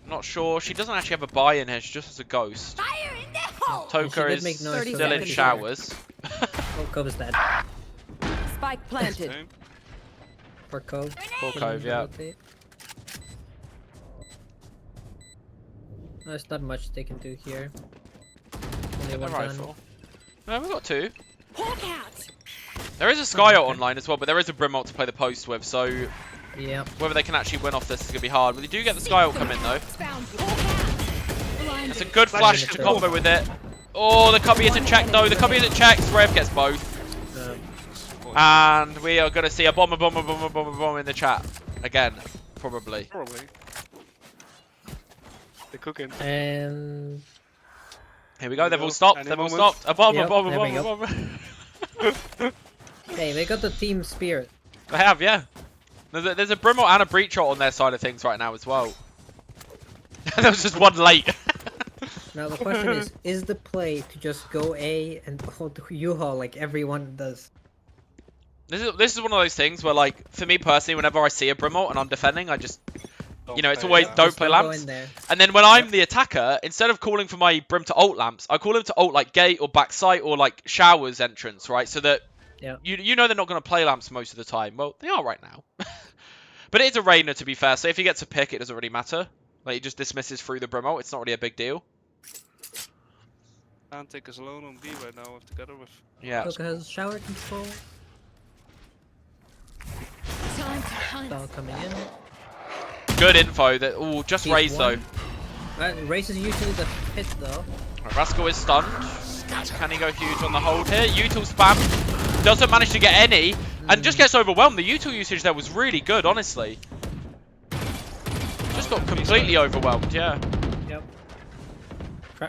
Not sure. She doesn't actually have a buy in here. She just has a ghost. Fire in the hole. Toka did is make noise still for in that. Showers. Cove is dead. Spike planted. Same. For Cove. Full Can Cove, yeah. rotate. There's not much they can do here. Only Get the one gun. rifle. No, we've got 2. Hawk out. There is a Sky ult okay. online as well, but there is a Brim ult to play the post with, so Yeah. whether they can actually win off this is going to be hard. But they do get the Sky ult come in, though. Found Hawk out. It's a good flash to Blinded. combo with it. Oh, the cubby isn't checked, though. The cubby isn't checked. Rev gets both. And we are going to see a bomb in the chat. Again, probably. Probably. They're cooking. And Here we go. They've go. all stopped. Any They've all moment. stopped. A bomb, Yep, a bomb, a there we bomb, a bomb. hey, they got the team spirit. They have, yeah. There's a Brim ult and a Breach ult on their side of things right now as well. There was just one late. Now the question is the play to just go A and hold U-Haul like everyone does? This is one of those things where, like, for me personally, whenever I see a Brim ult and I'm defending, I just, you know, it's always don't Just play don't go lamps. in there. And then when I'm the attacker, instead of calling for my Brim to ult lamps, I call him to ult like gate or backside or like showers entrance, right? So that Yeah. you know they're not going to play lamps most of the time. Well, they are right now. But it is a Rainer, to be fair, so if he gets a pick, it doesn't really matter. Like, he just dismisses through the Brim ult. It's not really a big deal. Antic is alone on B right now, together with. Yeah. Coca has shower control. Time to hunt. Doll coming in. Good info. That Ooh, just He's raised, though. one. Race is usually the hit though. Right, Rascal is stunned. Can he go huge on the hold here? Util spam. Doesn't manage to get any. And just gets overwhelmed. The util usage there was really good, honestly. Just got completely overwhelmed, yeah. Yep.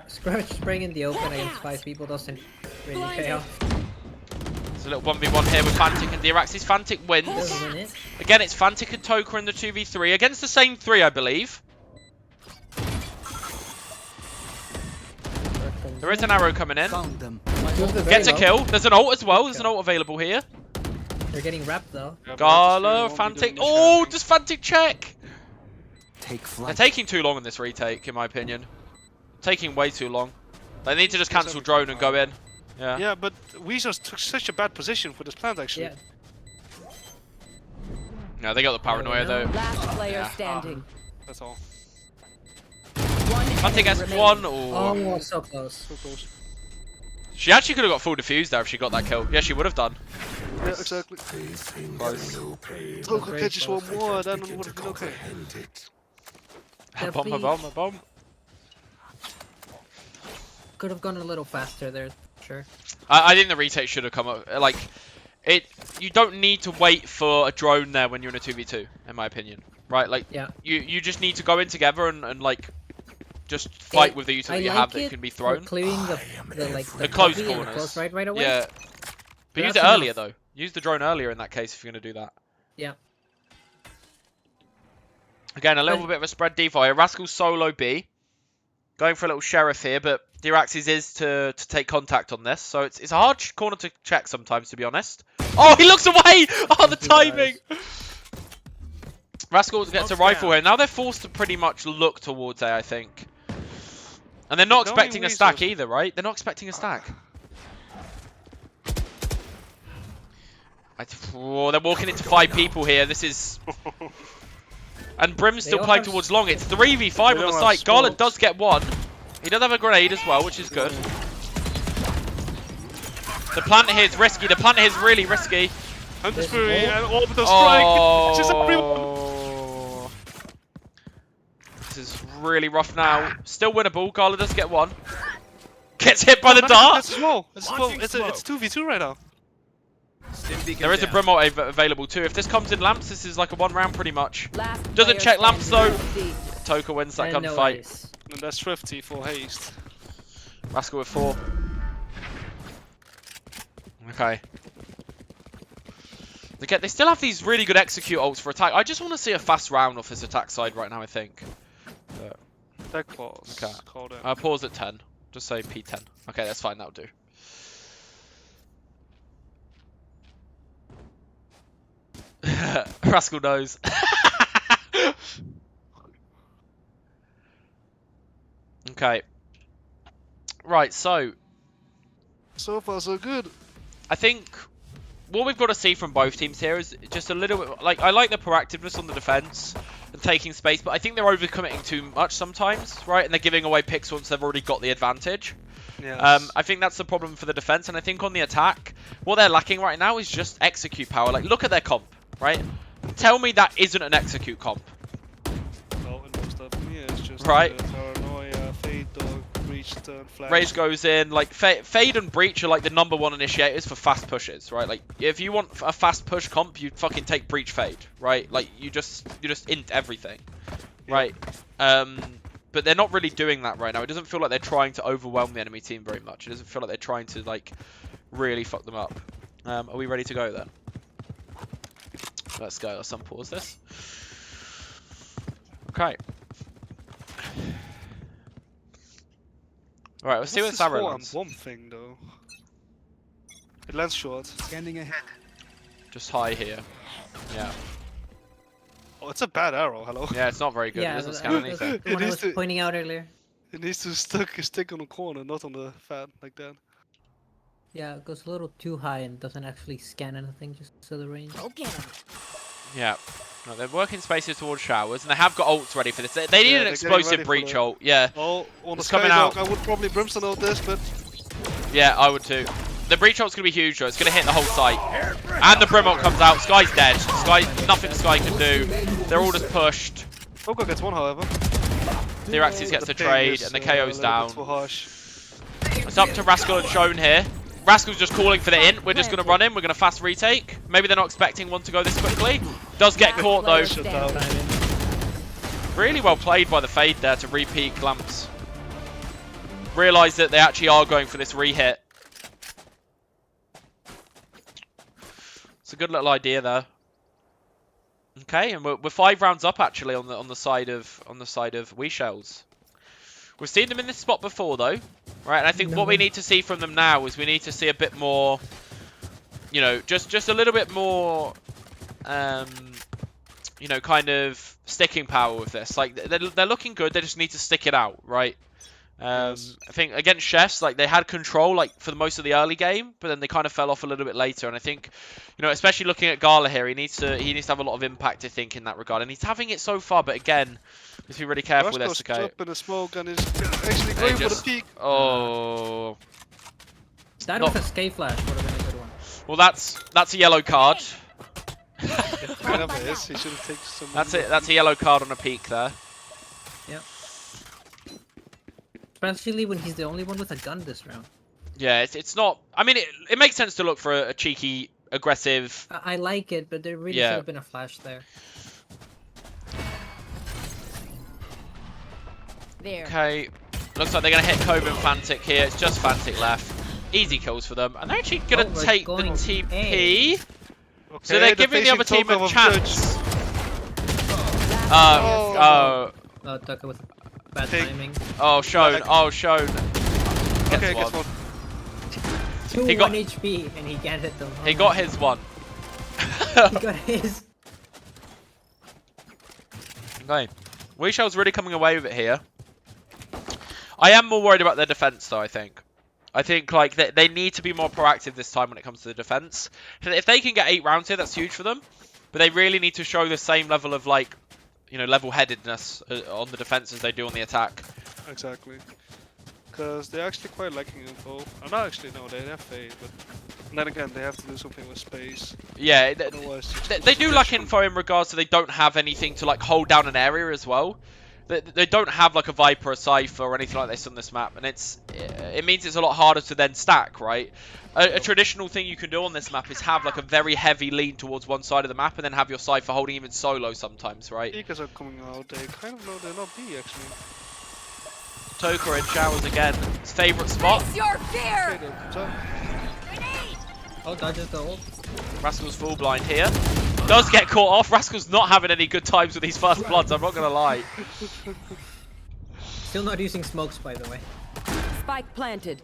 Scratch spraying in the open against 5 people doesn't really pay off. It's a little 1v1 here with Fantic and Diraxis. Fantic wins. Doesn't it? Again, it's Fantic and Toka in the 2v3 against the same 3, I believe. There is an arrow coming in. Found them. Gets a kill. There's an ult as well. There's an ult available here. They're getting wrapped though. Gala, Fantic. Oh, does Fantic check? Take They're flight. taking too long in this retake, in my opinion. Taking way too long. They need to just cancel drone and go in. Yeah. Yeah, but we just took such a bad position for this plant, actually. Yeah. No, they got the paranoia though. Last player Yeah. standing. That's all. One Fantic enemy gets remaining. one. Or Oh, so close. So close. she actually could have got full defuse there if she got that kill. Yeah, she would have done. Yeah, exactly. Toka Great catches one close. more, then it would have been okay. A bomb, a bomb, a bomb. Could have gone a little faster there, sure. I think the retake should have come up. Like, you don't need to wait for a drone there when you're in a 2v2, in my opinion. Right? Like, Yeah. you just need to go in together and like, just fight with the utility you have that it can be for thrown. clearing the close copy and the corners. close right away. Yeah. But use that's it earlier, enough. though. Use the drone earlier in that case if you're going to do that. Yeah. Again, a little bit of a spread defi. Rascal solo B. Going for a little sheriff here, but Diraxis is to take contact on this. So it's a hard corner to check sometimes, to be honest. Oh, he looks away! Oh, the He timing! does. Rascal gets a rifle here. Now they're forced to pretty much look towards A, I think. And they're not Knowing expecting a stack resource- either, right? They're not expecting a stack. Oh, they're walking into 5 people here. This is... And Brim's still all playing have- towards long. It's 3v5 They on don't the have site. Garland smokes. does get one. He does have a grenade as well, which is good. The plant here is risky. The plant here is really risky. Hunter's Fury and Orbital Strike. Oh. Just everyone. This is really rough now. Still winnable. Garland does get one. Gets hit by the dart. That's small. It's 2v2 right now. There is a Brim ult available too. If this comes in lamps, this is like a 1 round pretty much. Last Doesn't player check lamps standing. though. Toka wins that And no gunfight. ice. And that's Thrifty for haste. Rascal with 4. Okay. They still have these really good execute ults for attack. I just want to see a fast round off this attack side right now, I think. That clause. Okay. Called in. Pause at 10. Just say P10. Okay, that's fine. That'll do. Rascal knows. Okay. Right, so So far, so good. I think what we've got to see from both teams here is just a little bit, like, I like the proactiveness on the defense and taking space, but I think they're overcommitting too much sometimes, right? And they're giving away picks once they've already got the advantage. Yes. I think that's the problem for the defense, and I think on the attack, what they're lacking right now is just execute power. Like, look at their comp, right? Tell me that isn't an execute comp. No, and most of them, yeah, it's just Right. paranoia, fade, dog, breach, turn, flash. Rage goes in, like, Fade and Breach are like the #1 initiators for fast pushes, right? Like, if you want a fast push comp, you fucking take Breach Fade, right? Like, you just int everything, right? But they're not really doing that right now. It doesn't feel like they're trying to overwhelm the enemy team very much. It doesn't feel like they're trying to, like, really fuck them up. Are we ready to go then? Let's go. Let's unpause this. Okay. Alright, let's see what What's this this arrow whole lands. bomb thing though? It lands short. Scanning ahead. Just high here. Yeah. Oh, it's a bad arrow. Hello. Yeah, it's not very good. Yeah, It doesn't that- scan that's anything. the one I It was is pointing out earlier. It needs to stick on the corner, not on the fan like that. Yeah, it goes a little too high and doesn't actually scan anything, just to the range. Okay. Yeah. No, they're working spaces towards showers, and they have got ults ready for this. They need Yeah, an they're getting explosive ready for breach the- ult. Yeah. Oh, on the It's coming Skydog, out. I would probably Brimstone out this, but Yeah, I would too. The breach ult's going to be huge, though. It's going to hit the whole site. And the Brim ult comes out. Sky's dead. Sky, nothing Sky can do. They're all just pushed. Oko gets one, however. Theraxis gets the ping trade, is, and the a KO's little down. bit too harsh. It's up to Rascal and Shone here. Rascal's just calling for the int. We're just going to run in. We're going to fast retake. Maybe they're not expecting one to go this quickly. Does get Last caught, player though. Shut standing. down. Really well played by the Fade there to repeat Clamps. Realise that they actually are going for this re-hit. It's a good little idea there. Okay, and we're 5 rounds up actually on the side of We Shells. We've seen them in this spot before though, right? And I think what we need to see from them now is we need to see a bit more, you know, just a little bit more, you know, kind of sticking power with this. Like they're looking good. They just need to stick it out, right? I think against Chefs, like they had control like for the most of the early game, but then they kind of fell off a little bit later. And I think, you know, especially looking at Gala here, he needs to have a lot of impact, I think, in that regard. And he's having it so far, but again, let's be really careful with Roscoe's this. Okay. up in the smoke and is actually They going for the just- peak. Oh, That Not- with a Skate Flash would have been a good one. well, that's a yellow card. Whatever it is, he should have taken some. That's it. That's a yellow card on a peak there. Yep. Especially when he's the only one with a gun this round. Yeah, it's not. I mean, it makes sense to look for a cheeky, aggressive. I like it, but there really Yeah. should have been a flash there. There. Okay, looks like they're gonna hit Kobe and Fantic here. It's just Fantic left. Easy kills for them, and they're actually gonna Oh, we're take the going TP. A. So they're giving the other team a chance. Oh, Oh, Tucker with bad Ping. timing. Shone. Oh, Shone. Okay, Gets gets one. Two He got- 1 HP and he can't hit them. He got his one. He got his. Okay. Weeshell's really coming away with it here. I am more worried about their defense, though, I think. I think like they need to be more proactive this time when it comes to the defense. If they can get 8 rounds here, that's huge for them. But they really need to show the same level of like, you know, level-headedness on the defense as they do on the attack. Exactly. Because they're actually quite lacking info. Not actually, no, they have fade, but then again, they have to do something with space. Yeah, Otherwise, it's they do lack info in regards to they don't have anything to like hold down an area as well. They don't have like a Viper, a Cypher, or anything like this on this map, and it means it's a lot harder to then stack, right? A traditional thing you can do on this map is have like a very heavy lean towards one side of the map, and then have your Cypher holding even solo sometimes, right? Eagles are coming out. They kind of know they're not B actually. Toka in showers again. His favourite spot. Face your fear! Okay, there comes out. Oh, dodges the ult. Rascal's full blind here. Does get caught off. Rascal's not having any good times with these first bloods, I'm not going to lie. Still not using smokes, by the way. Spike planted.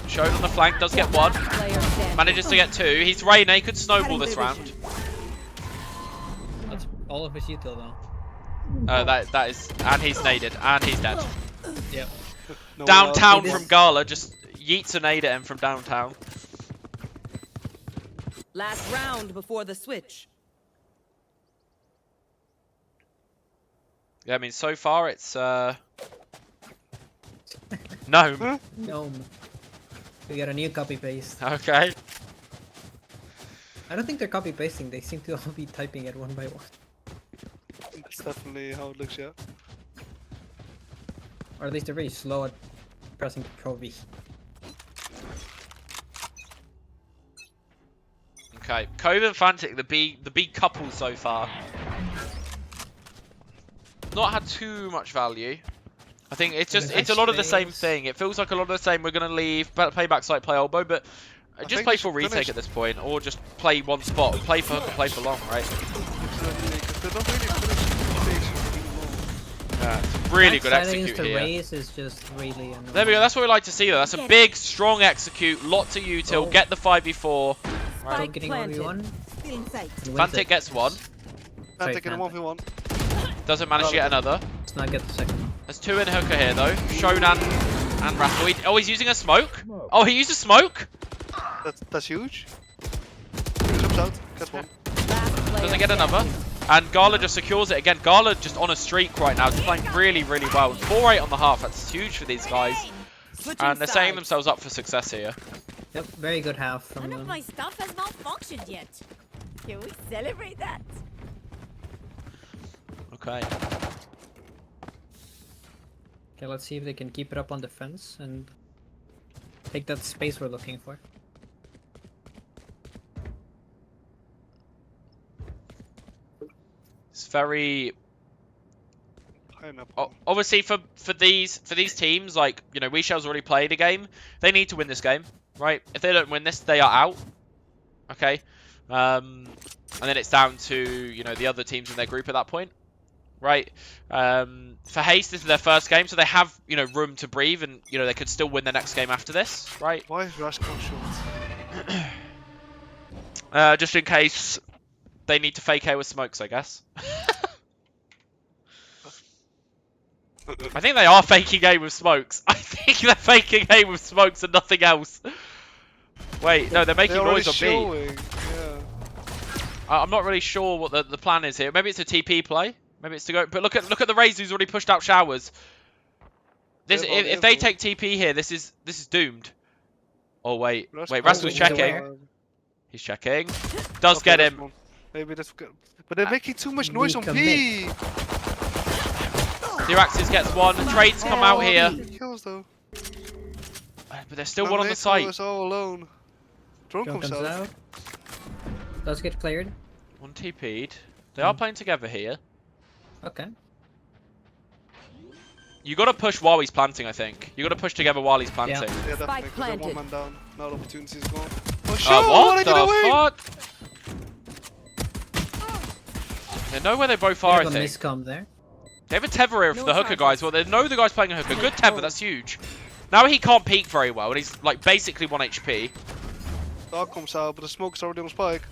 Showed on the flank, does get 1. Player standing. Manages to get 2. He's Reyna, he could snowball this round. That's all of his util though. That is, and he's naded, and he's dead. Yep. No one Downtown It from is- Gala, just yeets a nade at him from downtown. Last round before the switch. Yeah, I mean, so far it's no. No. We got a new copy paste. Okay. I don't think they're copy pasting. They seem to all be typing it one by one. That's definitely how it looks, yeah. Or at least they're very slow at pressing Control V. Okay. Cove and Fantic, the big couple so far. Not had too much value. I think it's just it's a lot of the same thing. It feels like a lot of the same. We're gonna leave, play backside, play elbow, but just play for retake at this point, or just play one spot. Play for hook or play for long, right? They don't really finish stage Yeah, it's really good execute to here. raise is just really annoying. There we go. That's what we like to see though. That's a big, strong execute. Lot to util. Get the 5v4. Right. Spike Getting planted. 1v1. Still in sight. Fantic gets one. Can't take it in 1v1. Doesn't manage to get another. Let's not get the second one. There's two in hooker here though. Shonan and Raffle. Oh, he's using a smoke. Oh, he used a smoke. That's huge. He jumps out, gets one. Last player Doesn't get another. And Gala just secures it again. Gala just on a streak right now. He's playing really, really well. 4-8 on the half. That's huge for these guys. Switching And they're setting sides. themselves up for success here. Yep, very good half from None of them. my stuff has malfunctioned yet. Can we celebrate that? Okay. Okay, let's see if they can keep it up on defense and take that space we're looking for. It's very Pineapple. obviously for these teams, like, you know, WeShell's already played a game. They need to win this game, right? If they don't win this, they are out. Okay. And then it's down to, you know, the other teams in their group at that point. Right. For Haste, this is their first game, so they have, you know, room to breathe, and, you know, they could still win the next game after this, right? Why is Rascal short? Just in case they need to fake A with smokes, I guess. I think they are faking A with smokes. I think they're faking A with smokes and nothing else. Wait, no, they're making noise on B. Showing. Yeah. I'm not really sure what the plan is here. Maybe it's a TP play. Maybe it's to go. But look at the Raze who's already pushed out showers. This if they take TP here, this is doomed. Oh wait, Rascal's checking. He's checking. Does get him. Maybe that's good. But they're making too much noise on B. Duraxis gets one. Trades come out here. Kills though. But there's still one on the site. Is all alone. Drone comes out. Does get cleared. One TP'd. They are playing together here. Okay. You got to push while he's planting, I think. You got to push together while he's planting. Yeah, definitely. Spike 'Cause they're one planted. man down. Now the opportunity's gone. Oh, shoot! What Get away! the fuck? They know where they both are, I Bit of a think. miscom there. They have a tether here for No the hooker charges. guys. Well, they know the guy's playing a hooker. Good tether, that's huge. Now he can't peek very well, and he's like basically 1 HP. Dog comes out, but the smoke's already on Spike.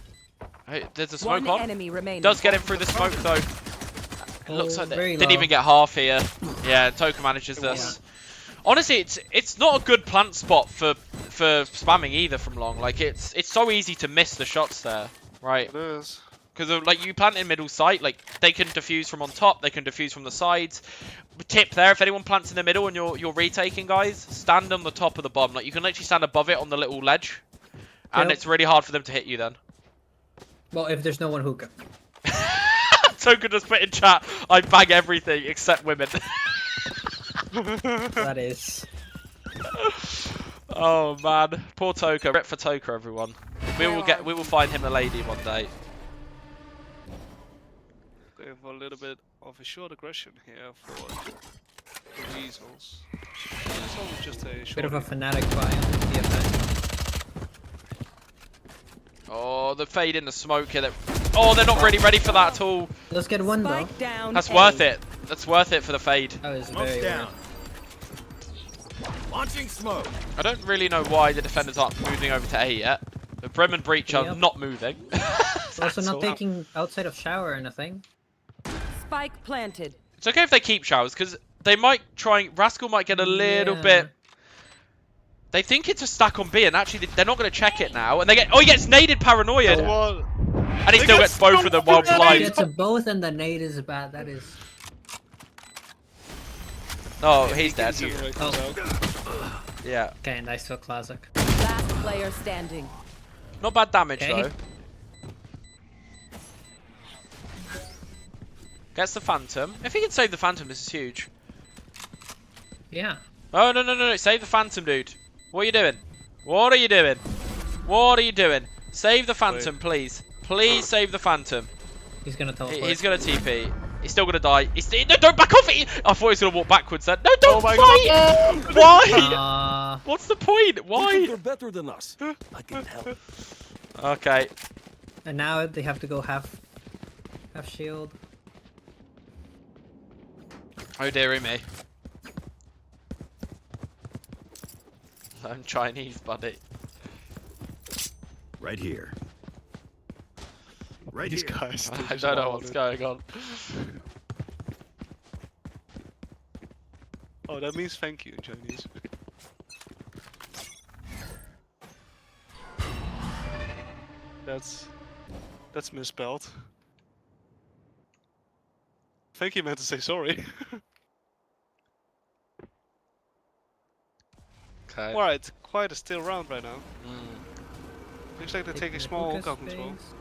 Hey, there's a smoke One on. enemy remaining. Does get him through the smoke though. It looks like they very didn't low. even get half here. Yeah, Toka manages this. Honestly, it's not a good plant spot for spamming either from long. Like it's so easy to miss the shots there, right? It is. Because like you plant in middle sight, like they can defuse from on top, they can defuse from the sides. Tip there: if anyone plants in the middle and you're retaking, guys, stand on the top of the bomb. Like you can literally stand above it on the little ledge, and Yep. it's really hard for them to hit you then. Well, if there's no one hookah. Toka just put in chat, I bag everything except women. That is. Oh man, poor Toka. Rip for Toka, everyone. We will find him a lady one day. Going for a little bit of a short aggression here for the Weasels. It's only just a short. Bit of a fanatic buy on the DFS. Oh, the fade in the smoke here. Oh, they're not really ready for that at all. Let's get one though. Spike down. That's A. worth it. That's worth it for the fade. That was Smoke's very down. worth. Launching smoke. I don't really know why the defenders aren't moving over to A yet. The Brim and Breach are Yep. not moving. Also That's not all. taking outside of shower or anything. Spike planted. It's okay if they keep showers, because they might try. Rascal might get a little Yeah. bit. They think it's a stack on B, and actually they're not going to check it now. And they get. Oh, he gets naded, paranoia, Well, and he still gets both of them while He blind. gets them both, and the nade is bad. That is. Oh, he's dead. Oh. Yeah. Okay, nice for classic. Last player standing. Not bad damage Okay. though. Gets the Phantom. If he can save the Phantom, this is huge. Yeah. Oh, no. Save the Phantom, dude. What are you doing? What are you doing? What are you doing? Save the Phantom, please. Please save the Phantom. He's gonna teleport. He's gonna TP. He's still gonna die. No, don't back off it! I thought he was gonna walk backwards then. No, don't my fight! God. Why? What's the point? Why? They're better than us. I can help. Okay. And now they have to go half shield. Oh dearie me. I'm Chinese, buddy. Right here. Right These here. guys. I don't know what's going on. Oh, that means thank you in Chinese. That's misspelled. Thank you meant to say sorry. Okay. Alright, quite a still round right now. Mm. Looks like they're taking the small hookah hook control. space.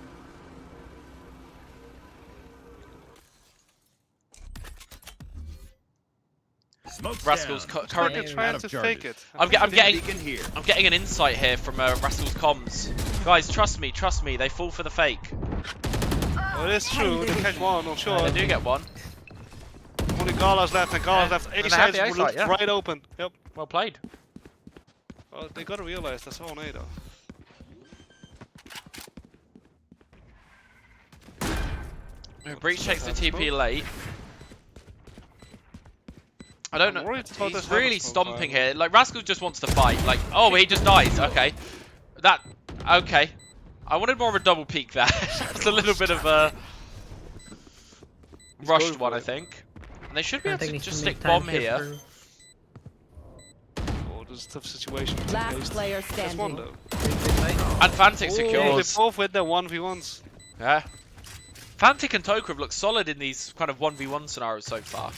Smoke's Rascal's down. currently. They're trying Out to of fake charges. it. I'm Beacon getting. here. I'm getting an insight here from Rascal's comms. Guys, trust me. They fall for the fake. Oh, it is true. They catch one, I'm sure. They do get one. Only Gala's left and Gala's left. A and they have side's the A site, yeah. right open. Yep. Well played. Oh, they gotta realize that's all A though. Breach takes the TP late. I don't I'm know. worried about He's this really Hammer smoke stomping fire. here. Like Rascal just wants to fight. Like, oh, he just dies. Okay, okay. I wanted more of a double peek there. That's a little bit of a He's rushed going one, for I it. think. And they should be I able think to needs just to make stick time bomb shift here. Oh, this is a tough situation. Last Haste. player There's one standing. though. And Fantic Oh, secures. they both with their 1v1s. Yeah. Fantic and Toker have looked solid in these kind of 1v1 scenarios so far.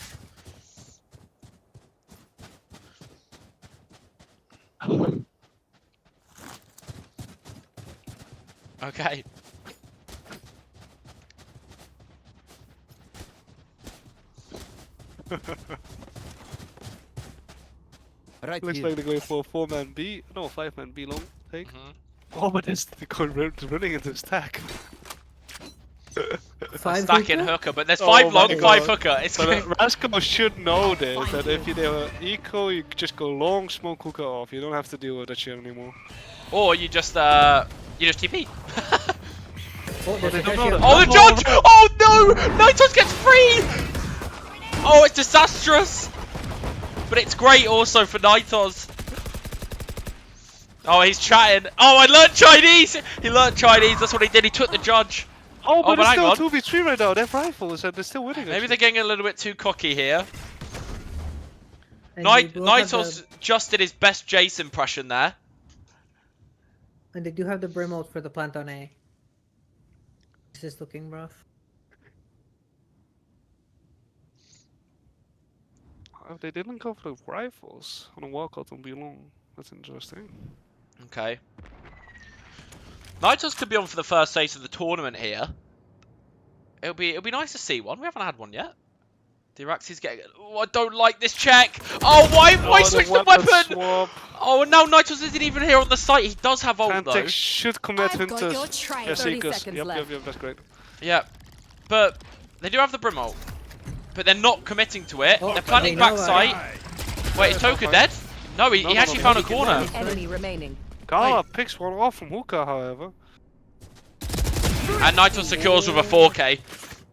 Okay. Right Looks here. like they're going for a 4-man B. No, 5-man B long take. Mhm. Oh, but it's running into a stack. Five Stacking hookah? hooker, but there's Oh 5 long, my 5 God. hooker. It's But Rascal should know this, that if you do eco, you just go long, smoke hookah off. You don't have to deal with that shit anymore. or you just TP. Oh, there's they a don't shield. know that. Oh, the judge! Oh no! Nitos gets free! Oh, it's disastrous! But it's great also for Nitos. Oh, he's chatting. Oh, I learned Chinese! He learned Chinese, that's what he did. He took the judge. Oh, but but it's hang still 2v3 right now. They have rifles and they're still winning. Maybe actually. they're getting a little bit too cocky here. And they both have Nitos the- just did his best Jace impression there. And they do have the brim ult for the plant on A. This is looking rough. Oh, they didn't go for the rifles on a walkout on B long. That's interesting. Okay. Nitos could be on for the first stage of the tournament here. It'll be nice to see one. We haven't had one yet. The Araxi's getting. Oh, I don't like this check. Oh, why switch the weapon? Swap. Oh, and now Nitos isn't even here on the site. He does have ult though. Fantic should commit I've got into your trail. 30 Seekers. seconds Yep, left. that's great. Yeah, but they do have the Brim ult. But they're not committing to it. Oh, They're planning they know, backside. Wait, is Toka dead? No, he No, actually no, found a no, corner. One enemy remaining. Gala picks one off from hookah, however. And Nitos secures with a 4K.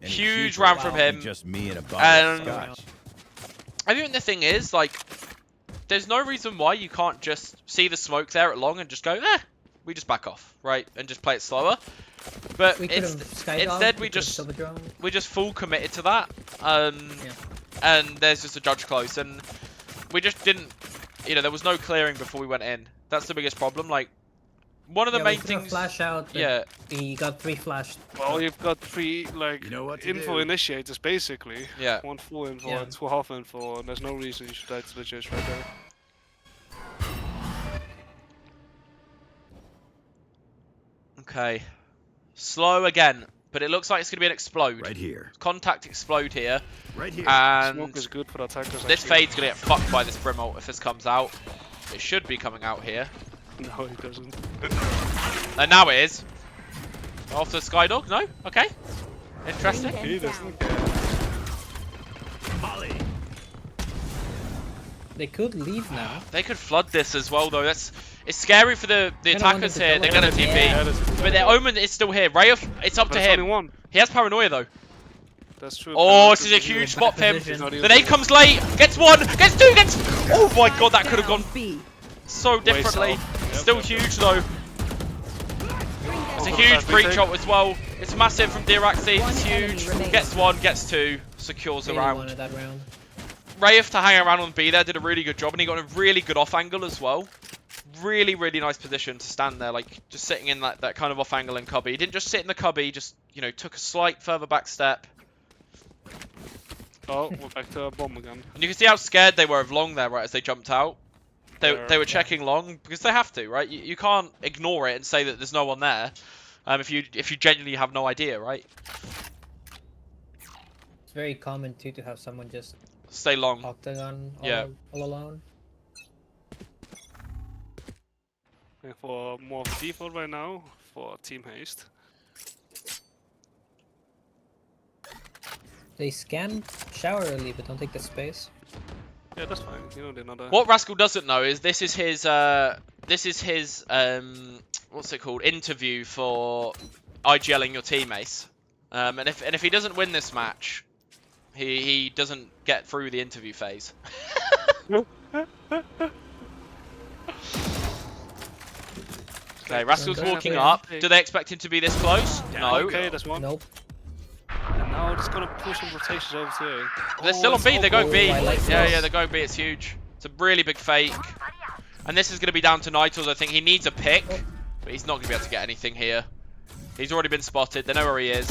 Any Huge cheaper round would from be him. Just me and a bottle And- of scotch. I think the thing is, like, there's no reason why you can't just see the smoke there at long and just go, we just back off, right? And just play it slower. But We could have instead we just full committed to that. And there's just a judge close. And we just didn't, there was no clearing before we went in. That's the biggest problem. Like, one of the Yeah, main we threw a things. flash out. But Yeah. he got 3 flashed. Well, you've got 3 like You know what to info do. initiators basically. Yeah. 1 full info Yeah. and 2 half info, and there's no reason you should die to the judge right there. Okay. Slow again, but it looks like it's going to be an explode. Right here. Contact explode here, Right here. Smoke is and good for the attackers. this actually. fade's going to get fucked by this Brim ult if this comes out. It should be coming out here. No, he doesn't. And now it is. Off the Skydog? No? Okay. Interesting. He doesn't care. Molly. They could leave now. They could flood this as well, though. It's scary for the Kinda wanted attackers to here. They're kill going to it. TP. Yeah. But their Omen is still here. Rayuf, it's up to There's only him. one. He has Paranoia, though. That's true. Oh, But this is a huge in spot for him. position. The nade comes late. Gets 1. Gets 2. Gets... Oh my god, that could have gone B. so differently. south. Still Yep. huge, though. It's a huge breach up as well. It's massive from Diraxi. One It's enemy huge. remaining. Gets 1. Gets 2. Secures the Really round. wanted that round. Rayuf to hang around on B there did a really good job, and he got a really good off angle as well. Really, really nice position to stand there, like just sitting in that kind of off angle in cubby. He didn't just sit in the cubby, just, you know, took a slight further back step. Oh, we're back to a bomb again. And you can see how scared they were of long there, right, as they jumped out. They were checking long because they have to, right? You can't ignore it and say that there's no one there, if you genuinely have no idea, right? It's very common too to have someone just Stay long. octagon Yeah. all alone. And for more of a default right now for team haste. They scan shower early, but don't take the space. Yeah, that's fine. You know they're not a... What Rascal doesn't know is this is his what's it called, interview for IGLing your team ace. And if he doesn't win this match, he doesn't get through the interview phase. Okay, Rascal's walking up. Do they expect him to be this close? No. Okay, that's one. Nope. And now it's gonna push some rotations over to A. They're still on B. They go B. I like Yeah, this. yeah, they go B. It's huge. It's a really big fake. And this is going to be down to Nitals. I think he needs a pick, but he's not going to be able to get anything here. He's already been spotted. They know where he is.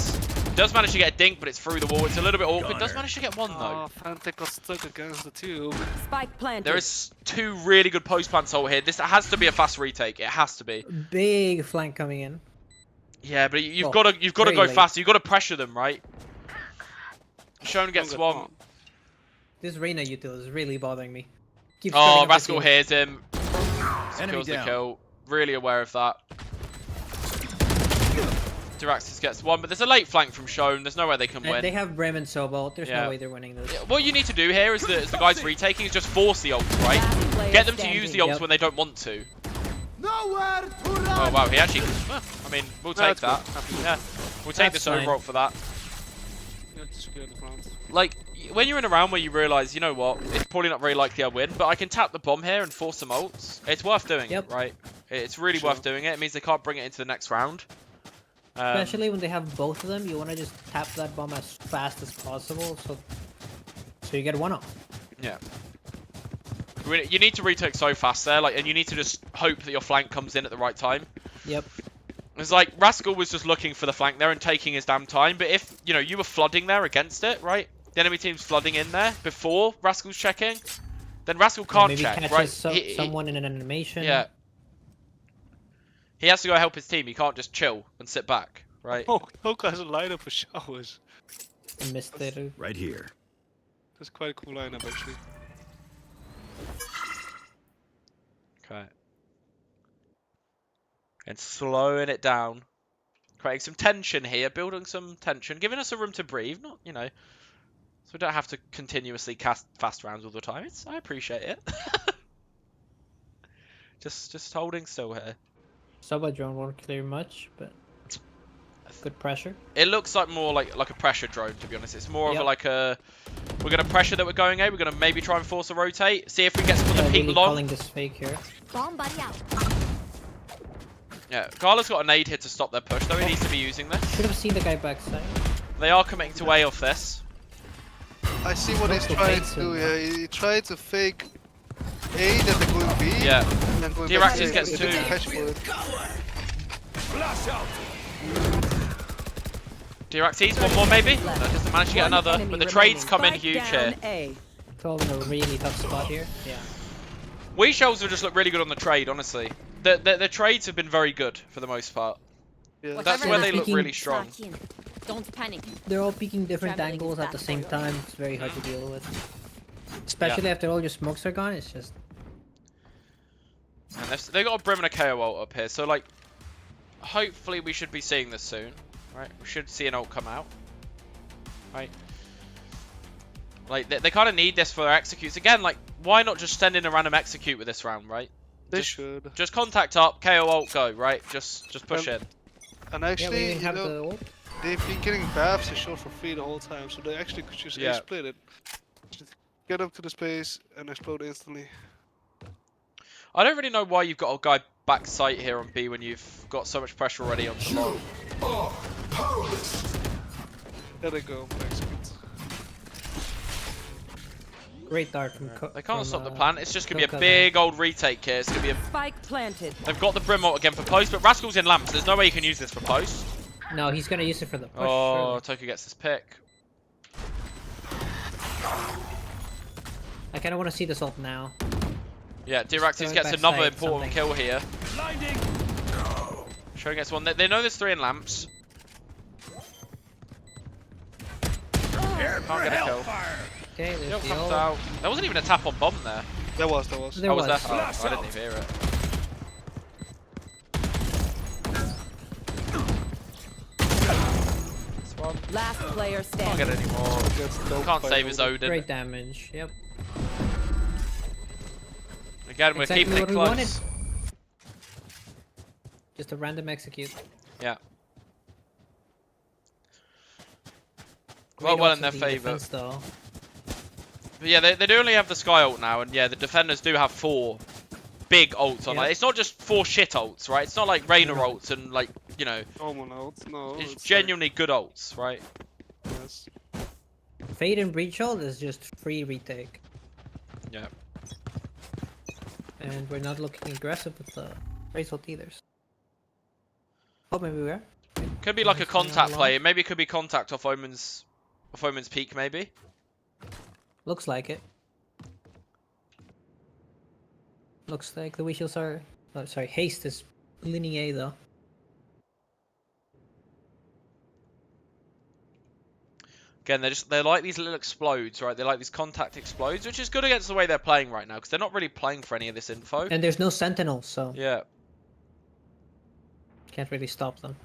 Does manage to get a dink, but it's through the wall. It's a little bit awkward. Does manage to get 1 though. Oh, Fantech got stuck against the tube. Spike planted. There is 2 really good post plants over here. This has to be a fast retake. It has to be. Big flank coming in. Yeah, but you've Well, got to very go late. faster. You've got to pressure them, right? Shone gets Don't get 1. caught. This Reyna util is really bothering me. Keeps Oh, cutting up the Rascal team. hears him. Enemy Secures the down. kill. Really aware of that. Diraxis gets 1, but there's a late flank from Shone. There's no way they can win. And they have Brim and Sobol. There's Yeah. no way they're winning this. What you need to do here is the guys retaking is just force the ults, right? Last player Get them to use the standing. ults Yep. when they don't want to. Nowhere to run. Oh wow, he actually. Well, I mean, we'll take that's that. good. Yeah, we'll take That's this fine. overall for that. Yeah, secure the front. Like when you're in a round where you realise, you know what, it's probably not very likely I win, but I can tap the bomb here and force some ults. It's worth doing Yep. it, right? It's really Sure. worth doing it. It means they can't bring it into the next round. Especially when they have both of them, you want to just tap that bomb as fast as possible, so you get 1 off. Yeah. You need to retake so fast there, like, and you need to just hope that your flank comes in at the right time. Yep. It's like Rascal was just looking for the flank there and taking his damn time, but if, you know, you were flooding there against it, right? The enemy team's flooding in there before Rascal's checking, then Rascal can't Maybe check, catches right? someone in an animation. Yeah. He has to go help his team. He can't just chill and sit back, right? Oh, Hoka has a lineup for showers. And missed it. Right here. That's quite a cool lineup actually. Okay. And slowing it down. Creating some tension here, building some tension, giving us a room to breathe, not, you know, so we don't have to continuously cast fast rounds all the time. I appreciate it. just holding still here. Soba drone won't clear much, but good pressure. It looks like more like a pressure drone, to be honest. It's more of Yep. like a, we're gonna pressure that we're going A. We're gonna maybe try and force a rotate, see if we get some of the peak Really long. calling this fake here. Bomb buddy out. Yeah, Gala's got a nade here to stop their push, though. He needs to be using this. Should have seen the guy backside. They are committing to A off this. I see what he's Also trying fakes to do him. here. He tried to fake A, then they're going B. Yeah. And then going D-Raxis back to A. gets They two. didn't catch for it. Flash out. D-Raxis, one more maybe? No, doesn't manage to get One another. enemy But the remaining. trades come in Spike huge down here. A. It's all in a really tough spot here. Yeah. We shells will just look really good on the trade, honestly. The trades have been very good for the most part. Yeah. That's where they look really strong. Back in. Don't panic. They're all peeking different Traveling angles is at the bad same for you. time. It's very hard to deal with. Especially after all your smokes are gone, it's just... And they've got a Brim and a KO ult up here, so like, hopefully we should be seeing this soon, right? We should see an ult come out, right? Like, they kind of need this for their executes. Again, like, why not just send in a random execute with this round, right? They just, should. Just contact up, KO ult, go, right? Just push in. And Yeah, we actually, didn't you have know, the ult. they've been getting baths and shot for free the whole time, so they actually could just Yeah. split it. Just get up to the space and explode instantly. I don't really know why you've got a guy back sight here on B when you've got so much pressure already on the long. There they go, execute. Great dart from They can't stop the plan. plant. It's just going to be a Coca big old retake here. It's going to be a... Spike planted. They've got the Brim ult again for post, but Rascal's in lamps. There's no way you can use this for post. No, he's gonna use it for the push. Oh, surely. Toka gets this pick. I kinda wanna see this ult now. Yeah, D-Raxis Going gets back another side, important something. kill here. Blinding. Show gets one. They know there's 3 in lamps. Can't get a kill. Okay, Kill there's the comes ult. out. There wasn't even a tap on bomb there. There was. There Oh, was there? was. Oh, I didn't even hear it. This one. Last player Can't standing. get any more. Gets doped Can't by save his Odin. Odin. Great damage. Yep. Again, we're Exactly keeping it what we wanted. close. Just a random execute. Yeah. Great Well ult in their for the favour. defense, though. But yeah, they do only have the Sky ult now, and yeah, the defenders do have 4 big ults on. Yeah. Like, it's not just 4 shit ults, right? It's not like Reyna ults and like, you know, Normal notes, no. it's genuinely good ults, right? Like, yes. Fade and breach ult is just free retake. Yeah. And we're not looking aggressive with the race ult either. Oh, maybe we are. Could be like a It's going contact along. play. Maybe it could be contact off Omen's peak, maybe. Looks like it. Looks like the wheels are... Oh, sorry, haste is leaning A though. Again, they're like these little explodes, right? They're like these contact explodes, which is good against the way they're playing right now, because they're not really playing for any of this info. And there's no sentinel, so Yeah. can't really stop them.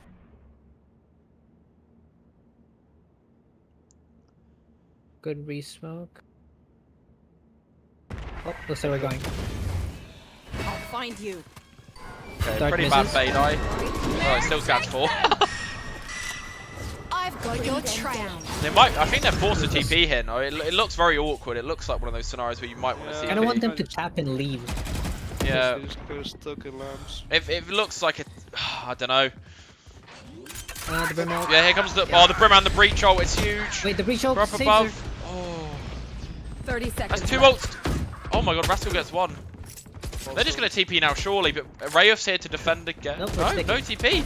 Good re-smoke. Oh, looks like we're going. I'll find you. Okay, Dark pretty bad misses. fade eye. Oh, it still scans 4. I've got your trail. They might. I think they're forced to TP here. No, it looks very awkward. It looks like one of those scenarios where you might want to Yeah. see. I don't want them I to just- tap and leave. Yeah. They just go stuck in lamps. If it looks like a, I don't know. The brim ult. Yeah, here comes the the Brim and the breach ult. It's huge. Wait, the breach ult We're up saves above. her. Oh, 30 seconds. that's 2 left. ults. Oh my god, Rascal gets 1. They're just gonna TP now, surely. But Rayof's here to defend again. Nope, No, we're no TP.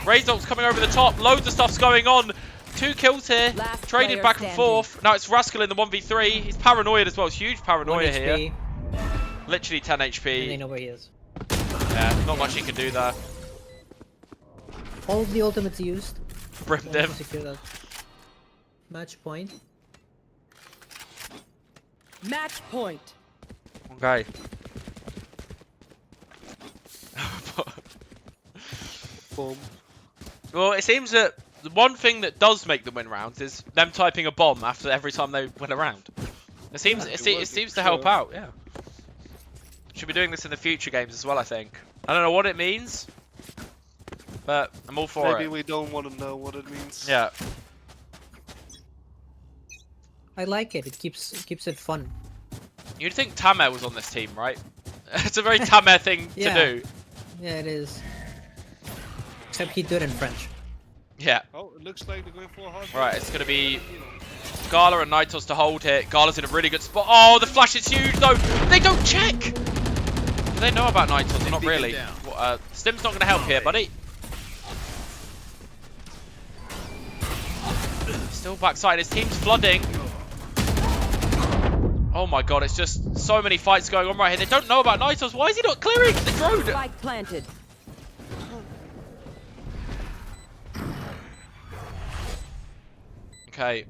Ray's ult's coming over the top. Loads of stuff's going on. 2 kills here. Last Traded player back and standing. forth. Now it's Rascal in the 1v3. He's paranoid as well. It's huge 1 paranoia here. HP, Literally 10 and they HP. know where he is. Yeah, not much he can do there. All of the ultimates used. Brimmed Wanted him. to secure that match point. Match point. Okay. Boom. Well, it seems that the one thing that does make them win rounds is them typing a bomb after every time they win a round. It seems it seems to help out. Yeah. Should be doing this in the future games as well. I think. I don't know what it means, but I'm all for Maybe it. we don't want to know what it means. Yeah. I like it. It keeps it fun. You'd think Tamer was on this team, right? It's a very Tamer thing Yeah. to do. Yeah, it is. Except he do it in French. Yeah. Oh, it looks like they're going for a hard. Right, it's going to be Gala and Nitos to hold here. Gala's in a really good spot. Oh, the flash is huge, though. They don't check. Do they know about Nitos? Not really. Stim's not going to help here, buddy. Still backside. His team's flooding. Oh my god, it's just so many fights going on right here. They don't know about Nitos. Why is he not clearing the drone? Spike planted. Okay.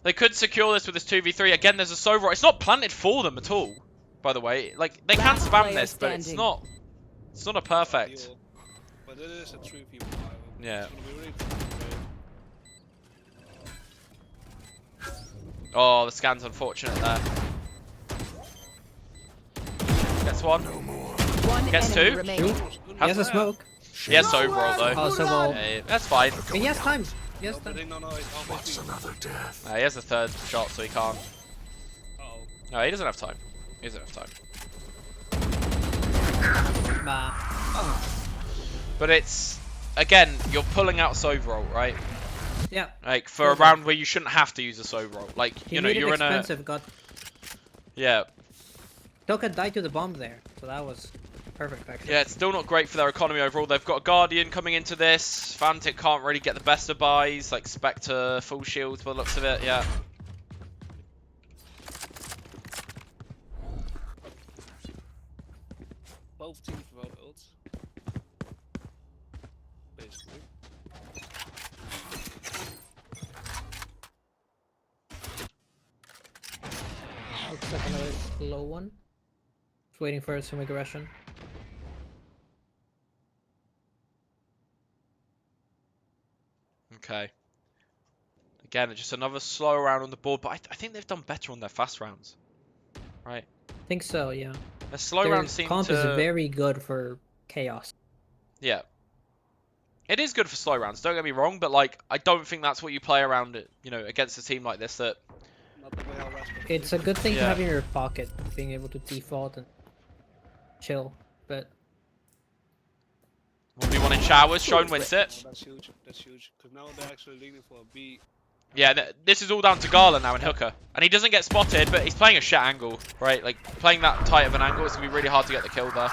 They could secure this with this 2v3. Again, there's a Sova. It's not planted for them at all, by the way. Like, they can spam this, but it's not a perfect. But it is a 3v5. Yeah. Oh, the scan's unfortunate there. Gets one. One Gets enemy two. remaining. He has a smoke. He has overall though. Oh, so well. Yeah, that's fine. He has time. He has time. What's another? He has a third shot, so he can't. Uh-oh. No, he doesn't have time. He doesn't have time. Nah. But it's, again, you're pulling out Soverall, right? Yeah. Like, for a round where you shouldn't have to use a Soverall. Like, He you know, made it you're in a... expensive. Got Yeah. Toka died to the bomb there, so that was perfect actually. Yeah, it's still not great for their economy overall. They've got a Guardian coming into this. Fantic can't really get the best of buys. Like, Spectre, full shields by the looks of it, yeah. Both teams without ults. Basically. Looks like another slow one. Just waiting for some aggression. Okay. Again, just another slow round on the board, but I think they've done better on their fast rounds. Right? I think so, yeah. Their slow Their rounds seem comp to... is very good for chaos. Yeah. It is good for slow rounds, don't get me wrong, but like, I don't think that's what you play around it, you know, against a team like this that... Not the way I'll rest my It's a good thing to Yeah. have in your pocket, being able to default and chill, but 1v1 in showers, Shone wins it. Oh, that's huge. That's huge. Because now they're actually leaning for a B. Yeah, this is all down to Gala now and Hooker. And he doesn't get spotted, but he's playing a shit angle, right? Like, playing that tight of an angle, it's going to be really hard to get the kill there.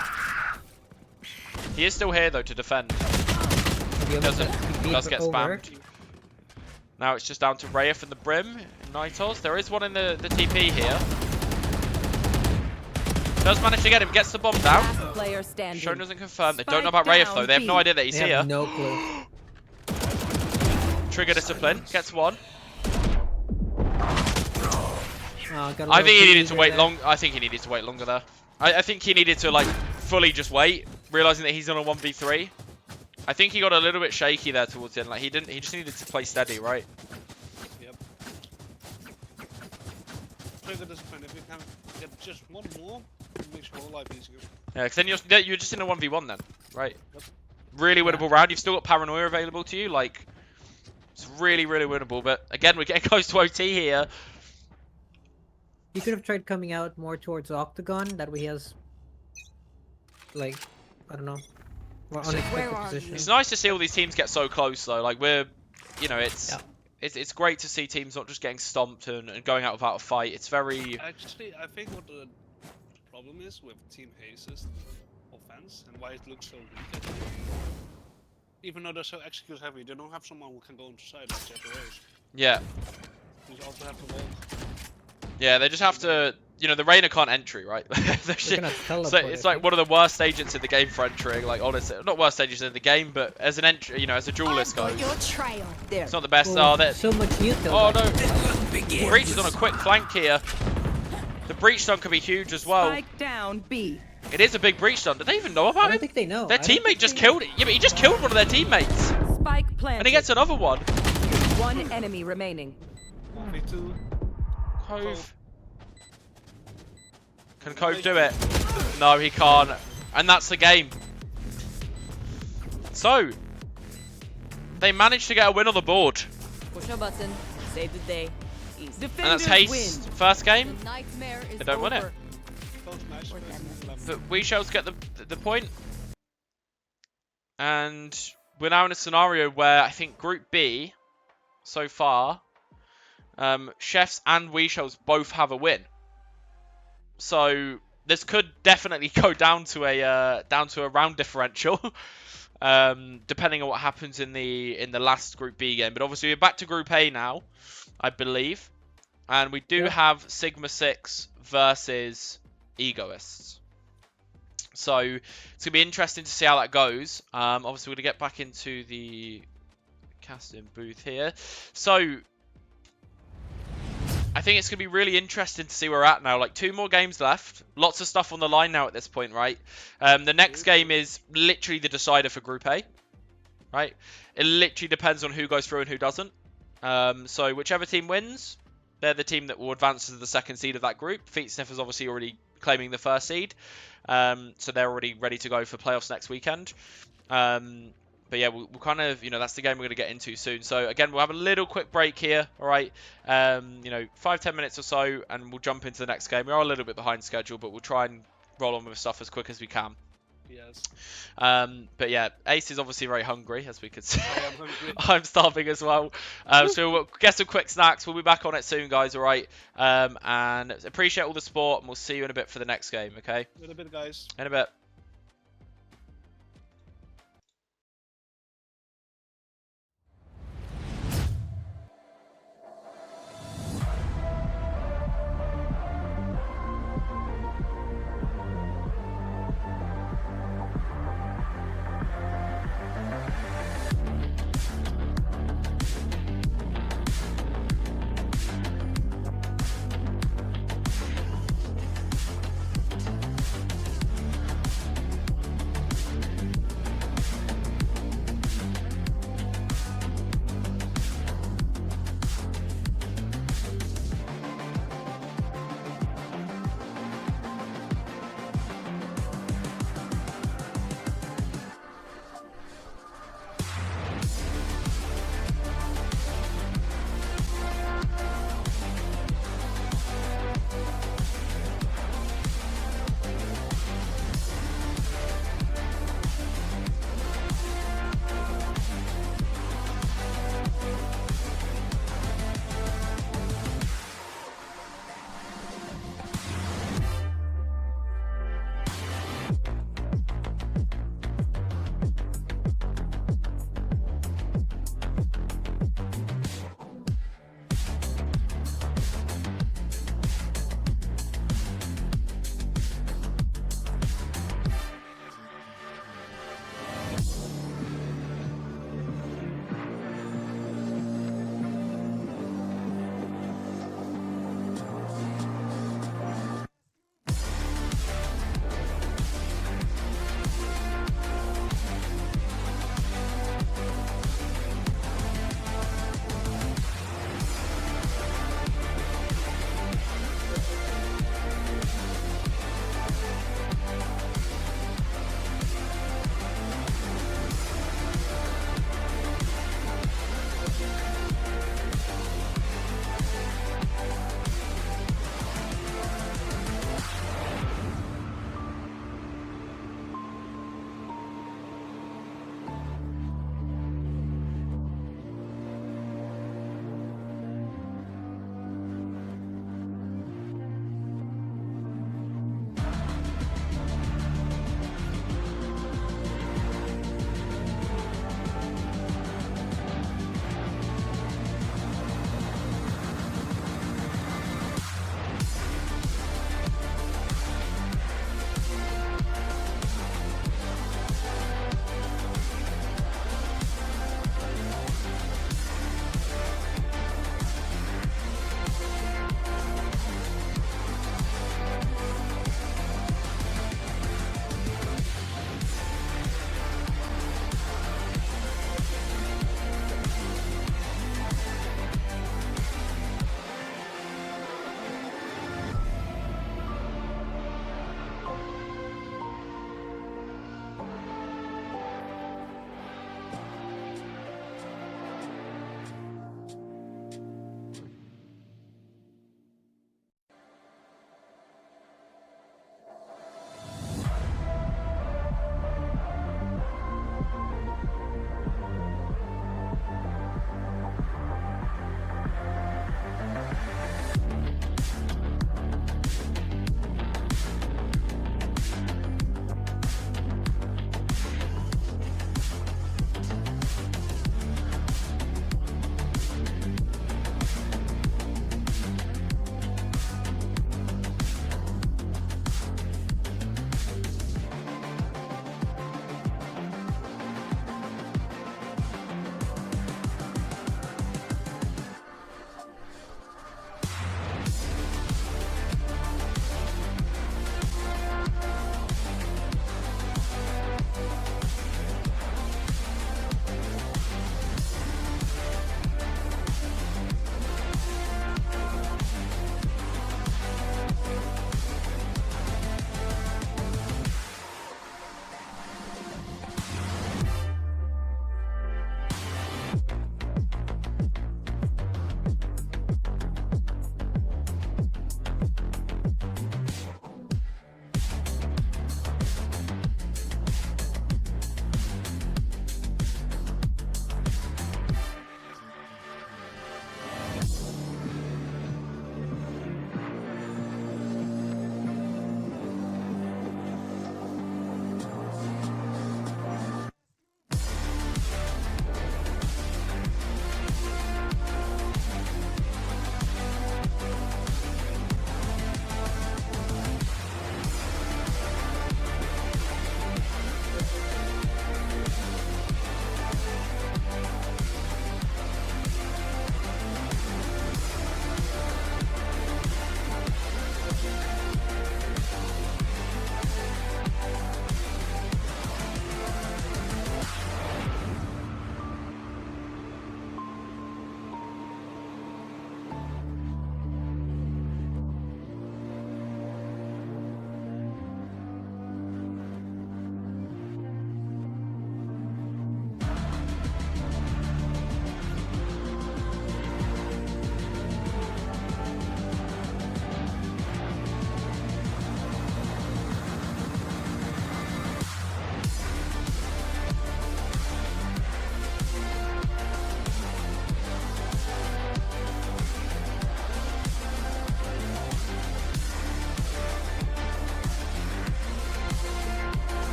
He is still here, though, to defend. he Does get over. spammed. Now it's just down to Rayaf and the Brim, Nitos. There is one in the TP here. Does manage to get him, gets the bomb down. Last player standing. Shone doesn't confirm. They don't know Spike about Rayaf, down, though. They have no B. idea that he's They here. have no clue. Trigger discipline, gets one. Got a I little think he needed to teaser wait there. long. I think he needed to wait longer there. I think he needed to like fully just wait, realizing that he's on a 1v3. I think he got a little bit shaky there towards the end. Like he didn't. He just needed to play steady, right? Yep. Trigger discipline. If you can get just one more, it makes your whole life easier. Yeah, because then you're just in a 1v1 then, right? Yep. Really winnable round. You've still got Paranoia available to you. Like it's really, really winnable. But again, we're getting close to OT here. You could have tried coming out more towards Octagon. That way he has, like, I don't know, more unexpected position. It's nice to see all these teams get so close though. Like we're, you know, it's Yeah. it's great to see teams not just getting stomped and going out without a fight. It's very Actually, I think what the problem is with Team Haze's offense and why it looks so weak. Even though they're so execute heavy, they don't have someone who can go into side like Jet Rose. yeah. They also have to walk. Yeah, they just have to, you know, the Reyna can't entry, right? They're shit- gonna teleport, so I it's like think. one of the worst agents in the game for entering. Like honestly, not worst agents in the game, but as an entry, you know, as a duelist I've goes, got your trail. There. it's not the best. Oh, Oh, they're, so much util. oh no, Breach is on a quick flank here. The Breach stun could be huge as well. Spike down B. It is a big Breach stun. Did they even know I about don't it? think they know. Their I don't teammate think just they killed it. Yeah, but he just killed one of their teammates, Spike planted. and he gets another one. One enemy remaining. 1v2. Cove. Can Cove do it? No, he can't. And that's the game. So, they managed to get a win on the board. Push a button. Save the day. Easy. And Defenders that's Haste. win. First game. The nightmare is They don't win it. over. Both nice Or players. damn it. But we shall get the point. And we're now in a scenario where I think Group B, so far, Chefs and We Shells both have a win. So this could definitely go down to a round differential, depending on what happens in the last Group B game. But obviously we're back to Group A now, I believe, and we do have Sigma 6 versus Egoists. So it's gonna be interesting to see how that goes. Obviously we're gonna get back into the casting booth here. So I think it's going to be really interesting to see where we're at now. Like 2 more games left. Lots of stuff on the line now at this point, right? The next game is literally the decider for Group A, right? It literally depends on who goes through and who doesn't. So whichever team wins, they're the team that will advance to the second seed of that group. Feet Sniffers obviously already claiming the first seed. So they're already ready to go for playoffs next weekend. But yeah, we'll kind of, that's the game we're going to get into soon. So again, we'll have a little quick break here, all right? 5-10 minutes or so, and we'll jump into the next game. We are a little bit behind schedule, but we'll try and roll on with stuff as quick as we can. Yes. But yeah, Ace is obviously very hungry, as we could see. I am hungry. I'm starving as well. So we'll get some quick snacks. We'll be back on it soon, guys, all right? And appreciate all the support, and we'll see you in a bit for the next game, okay? In a bit, guys. In a bit.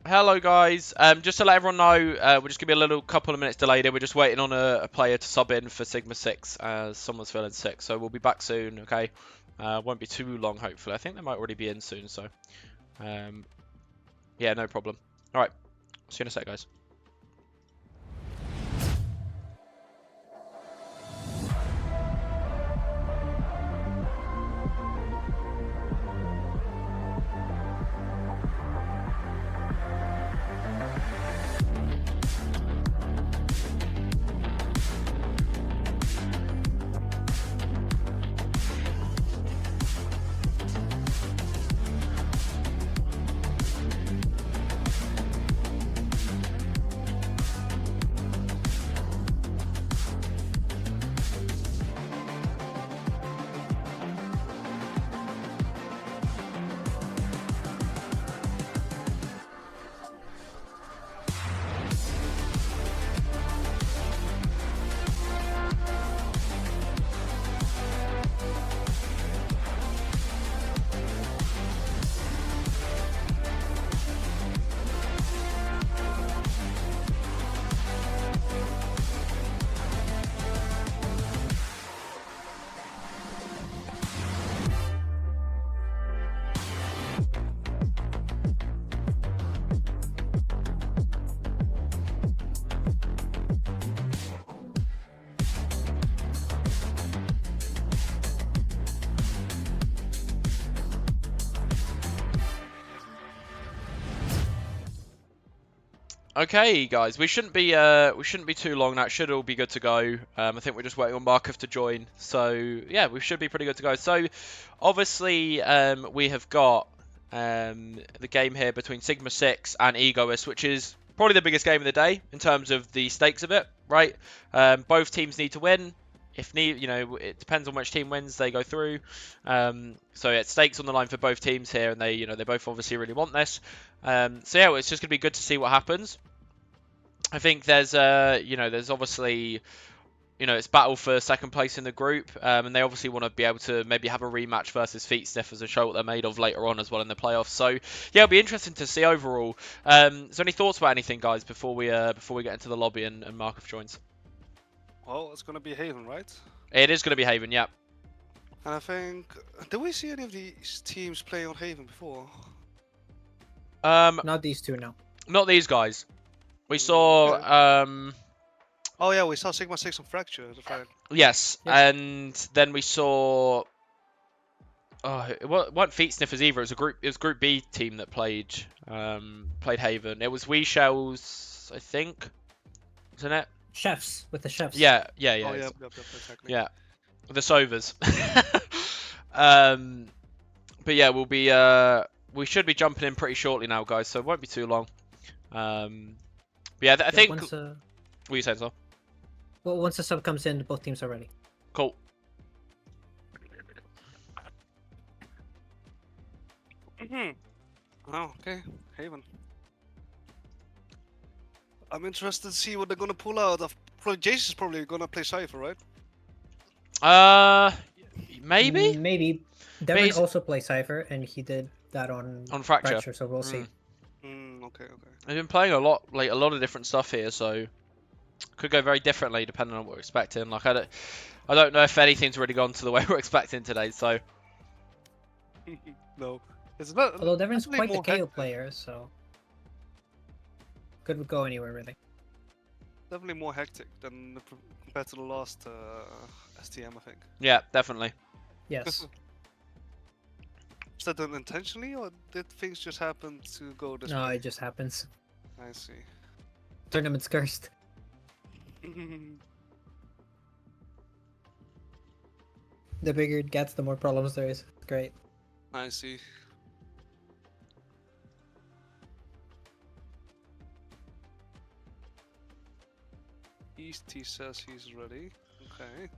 Hello guys. Just to let everyone know, we're just gonna be a little couple of minutes delayed here. We're just waiting on a player to sub in for Sigma 6 as someone's feeling sick. So we'll be back soon, okay? Won't be too long, hopefully. I think they might already be in soon, so yeah, no problem. Alright, see you in a sec, guys. Okay, guys, we shouldn't be too long. That should all be good to go. I think we're just waiting on Markov to join. So yeah, we should be pretty good to go. So obviously, we have got the game here between Sigma 6 and Egoist, which is probably the biggest game of the day in terms of the stakes of it, right? Both teams need to win. If need, it depends on which team wins, they go through. So yeah, stakes on the line for both teams here, and they both obviously really want this. So yeah, it's just gonna be good to see what happens. I think there's there's obviously it's battle for second place in the group, and they obviously want to be able to maybe have a rematch versus Feet Sniffers and show what they're made of later on as well in the playoffs. So yeah, it'll be interesting to see overall. Is there any thoughts about anything, guys, before we get into the lobby and Markov joins? Well, it's gonna be Haven, right? It is going to be Haven, yeah. And I think, did we see any of these teams play on Haven before? Not these two, no. Not these guys. We saw Oh yeah, we saw Sigma 6 on Fracture. That's right. yes, Yep. and then we saw. Oh, it wasn't Feet Sniffers either. It was a Group B team that played Haven. It was We Shells, I think, wasn't it? Chefs, with the chefs. Yeah. Oh yeah, exactly. Yeah, the Sovers. But yeah, we should be jumping in pretty shortly now, guys. So it won't be too long. But yeah, I think. Once, What are you saying, so? well, once the sub comes in, both teams are ready. Cool. Oh, okay. Haven. I'm interested to see what they're gonna pull out. Jason's probably gonna play Cypher, right? Maybe. Maybe. Devin also plays Cypher, and he did that on Fracture. so we'll see. Okay. I've been playing a lot of different stuff here, so could go very differently depending on what we're expecting. Like I don't know if anything's really gone to the way we're expecting today. So No, it's not. Although Devin's definitely quite the more KO hectic. player, so could go anywhere really. Definitely more hectic than compared to the last STM, I think. yeah, definitely. Yes. Was that done intentionally, or did things just happen to go this No, way? it just happens. I see. Tournament's cursed. The bigger it gets, the more problems there is. It's great. I see. East says he's ready. Okay.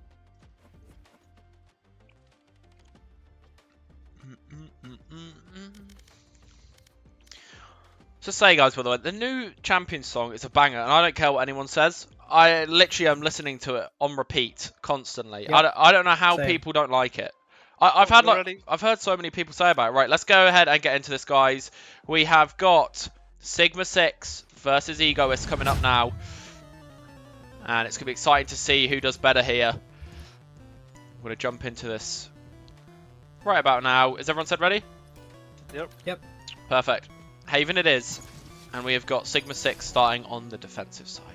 So say, guys, by the way, the new Champions song is a banger, and I don't care what anyone says. I literally am listening to it on repeat constantly. Yep. I don't know how Same. people don't like it. I've heard so many people say about it. Right, let's go ahead and get into this, guys. We have got Sigma 6 versus Egoist coming up now. And it's going to be exciting to see who does better here. I'm going to jump into this right about now. Is everyone said ready? Yep. Perfect. Haven it is. And we have got Sigma 6 starting on the defensive side.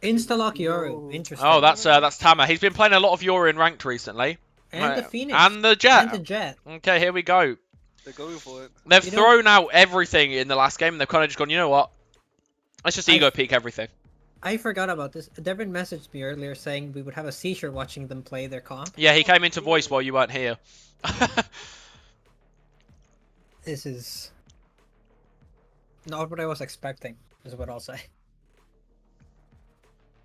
Insta-lock Yoru. Interesting. Oh, that's Tama. He's been playing a lot of Yoru in ranked recently. And the Phoenix. And the Jet. And the Jet. Okay, here we go. They're going for it. They've You thrown out everything in the last game, and they've kind of just gone, you know what? Let's just ego peek everything. I forgot about this. Devin messaged me earlier saying we would have a seizure watching them play their comp. Yeah, he came into voice while you weren't here. This is not what I was expecting, is what I'll say.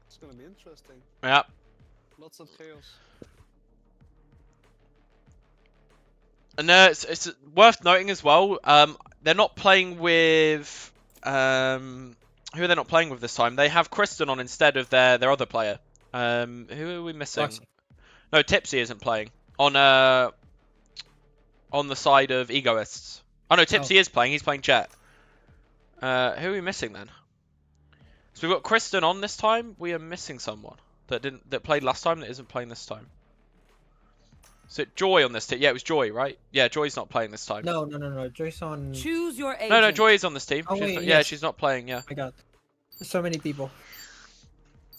It's gonna be interesting. Yeah. Lots of chaos. And it's worth noting as well, they're not playing with... who are they not playing with this time? They have Kristen on instead of their other player. Who are we missing? Foxy. No, Tipsy isn't playing. On the side of Egoists. Oh no, Tipsy is playing. He's playing Jet. Who are we missing then? So we've got Kristen on this time. We are missing someone that played last time that isn't playing this time. So Joy on this team. Yeah, it was Joy, right? Yeah, Joy's not playing this time. No. Joy's on. Choose your agent. No, Joy is on this team. Oh, She's wait, not, yeah, yes. she's not playing. Yeah. My God, so many people.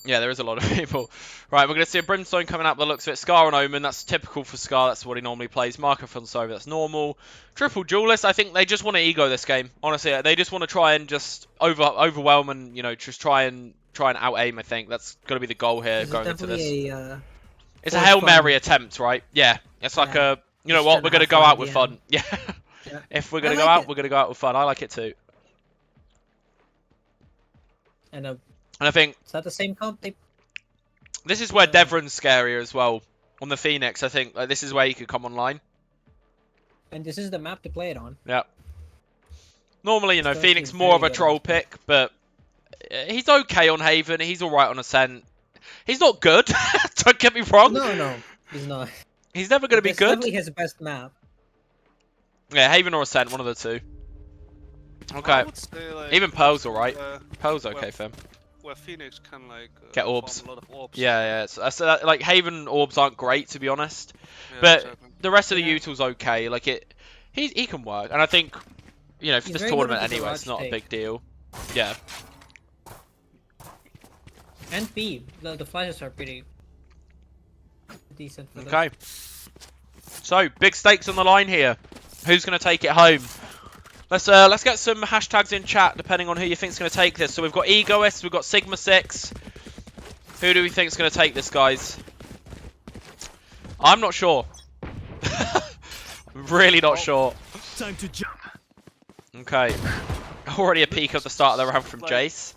Yeah, there is a lot of people. Right, we're going to see a Brimstone coming up by the looks of it. Scar and Omen, that's typical for Scar. That's what he normally plays. Marker Fonso, that's normal. Triple Duelist, I think they just want to ego this game. Honestly, they just want to try and just overwhelm and, you know, just try and out-aim, I think. That's going to be the goal here going into this. It's a Hail Mary attempt, right? Yeah. It's like a, you know what, we're going to go out with fun. Yeah. If we're going to go out, we're going to go out with fun. I like it too. And I think... Is that the same comp? This is where Devron's scarier as well. On the Phoenix, I think this is where he could come online. And this is the map to play it on. Yeah. Normally, you know, Especially Phoenix more of a very good troll on pick, but he's okay on Haven. He's all right on Ascent. He's not good. Don't get me wrong. No, he's not. He's never going to be It's good. definitely his best map. Yeah, Haven or Ascent, one of the two. Okay. I would say, like, Even Pearl's alright. Pearl's well, okay for him. where Phoenix can like Get farm orbs. a lot of orbs. Yeah. So like Haven orbs aren't great to be honest, Yeah, but exactly. the rest of the util's okay. Like he can work, and I think, you know, for He's this very good tournament with the anyway, it's barrage not a take. big deal. Yeah. And B, the flashes are pretty decent for this. Okay. So big stakes on the line here. Who's going to take it home? Let's get some hashtags in chat depending on who you think's going to take this. So we've got Egoist, we've got Sigma 6. Who do we think's going to take this, guys? I'm not sure. I'm really not sure. Time to jump. Okay. Already a peek of the start of the round from Like- Jace.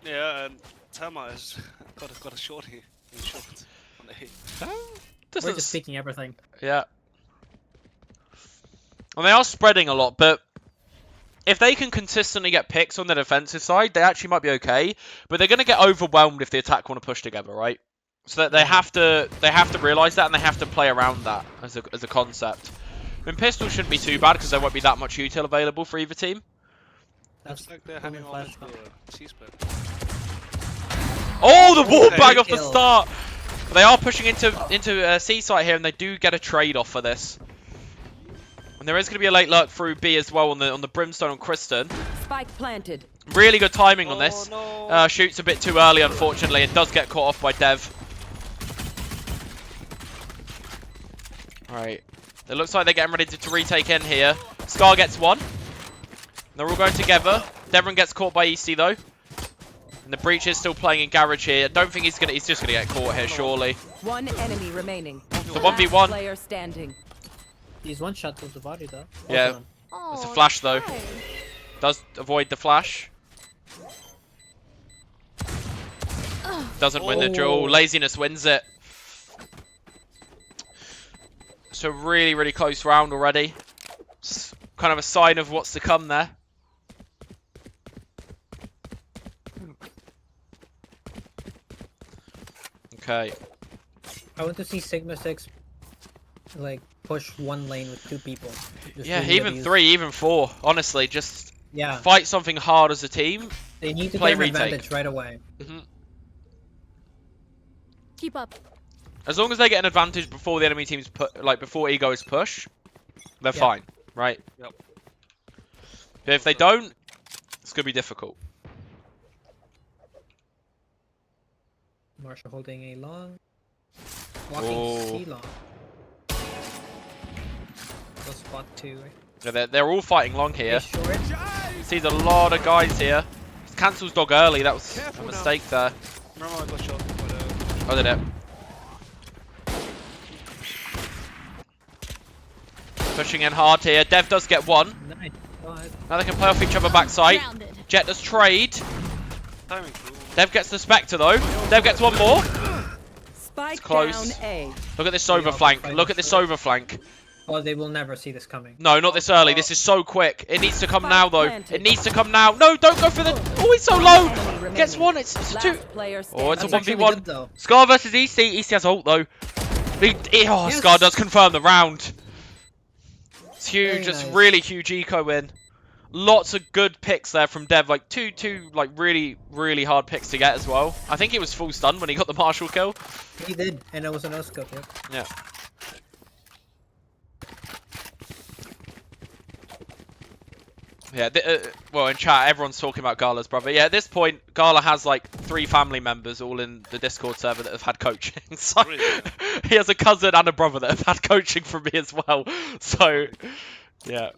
Yeah, and Tama has got a shorty in short on the hit. We're Doesn't just speaking everything. Yeah. And they are spreading a lot, but if they can consistently get picks on the defensive side, they actually might be okay. But they're going to get overwhelmed if the attack want to push together, right? So that they have to realise that, and they have to play around that as a concept. I mean, pistol shouldn't be too bad because there won't be that much util available for either team. That's Looks like they're handing only off flash. the C-split. Oh, the wall bag off the kill. start. They are pushing into C site here, and they do get a trade off for this. And there is going to be a late lurk through B as well on the Brimstone on Kristen. Spike planted. Really good timing on this. No. Shoots a bit too early, unfortunately, and does get caught off by Dev. Alright. It looks like they're getting ready to retake in here. Scar gets one. They're all going together. Devon gets caught by EC though. And the Breach is still playing in Garage here. I don't think he's just gonna get caught here, surely. One enemy remaining. The Last 1v1. player standing. He's one shot with the body though. Yeah. Both of them. It's a flash though. Does avoid the flash. Doesn't win the duel. Laziness wins it. So really, really close round already. It's kind of a sign of what's to come there. Okay. I want to see Sigma 6 like push one lane with 2 people. Just Yeah, really even abuse. 3, even 4. Honestly, just Yeah, fight something hard as a team. they need to play get an retake. advantage right away. Mhm. Keep up. As long as they get an advantage before the enemy team's before Ego's push, they're Yeah. fine, right? Yep. But if they don't, it's gonna be difficult. Marshall holding a long. Walking Oh. C long. Go spot 2. Yeah, they're all fighting long here. Hey, short. Sees a lot of guys here. Cancels dog early. That was a Careful now. mistake there. Remember I got shot, but Oh, did it? Pushing in hard here. Dev does get one. Nice. Go ahead. Now they can play off each other backside. Grounded. Jet does trade. timing through. Dev gets the Spectre though. Dev gets one more. Spike close. down A. Look at this Yeah, overflank. fighting Look at this short. overflank. Oh, they will never see this coming. No, not this early. This is so quick. It needs to come Spike now, though. planted. It needs to come now. No, don't go for the... Oh, he's so low. Enemy Gets remaining. one. It's Last two. player Oh, it's a That's standing. actually 1v1. good, though. Scar versus EC. EC has ult, though. Oh, Yes. Scar does confirm the round. It's huge. Very It's nice. really huge eco win. Lots of good picks there from Dev. Like, two like, really hard picks to get as well. I think he was full stun when he got the Marshall kill. He did, and it was a no-scope, yep. Yeah. Yeah, well, in chat, everyone's talking about Gala's brother. Yeah, at this point, Gala has like 3 family members all in the Discord server that have had coaching. So Really? he has a cousin and a brother that have had coaching from me as well. So, yeah.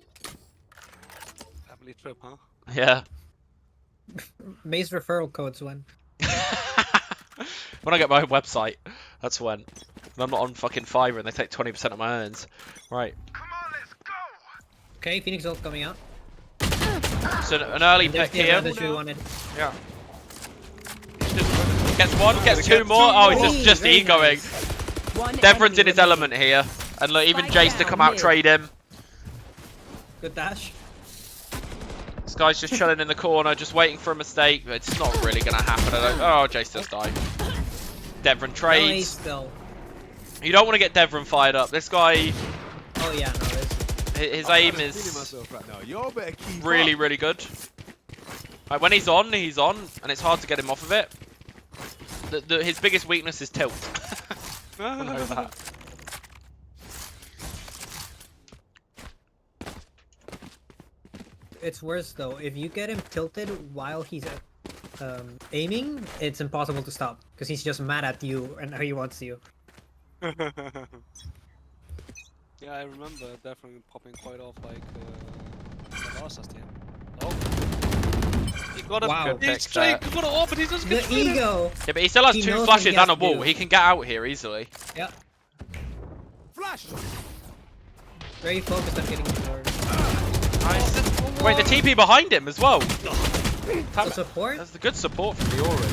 Family trip, huh? Yeah. Maze referral codes when. When I get my own website, that's when. And I'm not on fucking Fiverr and they take 20% of my earnings. Right. Okay, Phoenix ult coming out. So an early And there's pick the here. advantage we wanted. Yeah. Gets one, gets 2 more. Oh, he's just Very egoing. nice. One Devron's in enemy his remaining. element here. And look, even Spike Jace to down come out mid. trade him. Good dash. This guy's just chilling in the corner, just waiting for a mistake. But it's not really going to happen. Oh, Jace does die. Devron Nice trades. still. You don't want to get Devron fired up. This guy, Oh yeah, no, this. his aim is Right now. Y'all better keep really, up. really good. Like, when he's on, and it's hard to get him off of it. His biggest weakness is tilt. I know that. It's worse though. If you get him tilted while he's aiming, it's impossible to stop because he's just mad at you and how he wants you. Yeah, I remember definitely popping quite off like last team. Oh, he got a Wow. Good pick he's straight. there. He got an off, but he doesn't The get through. ego. Yeah, but he still has He 2 knows what flashes he has and a to wall. do. He can get out here easily. Yeah. Flash. Very focused on getting the door. Nice. Wait, the TP behind him as well. The support. That's the good support from the Ori.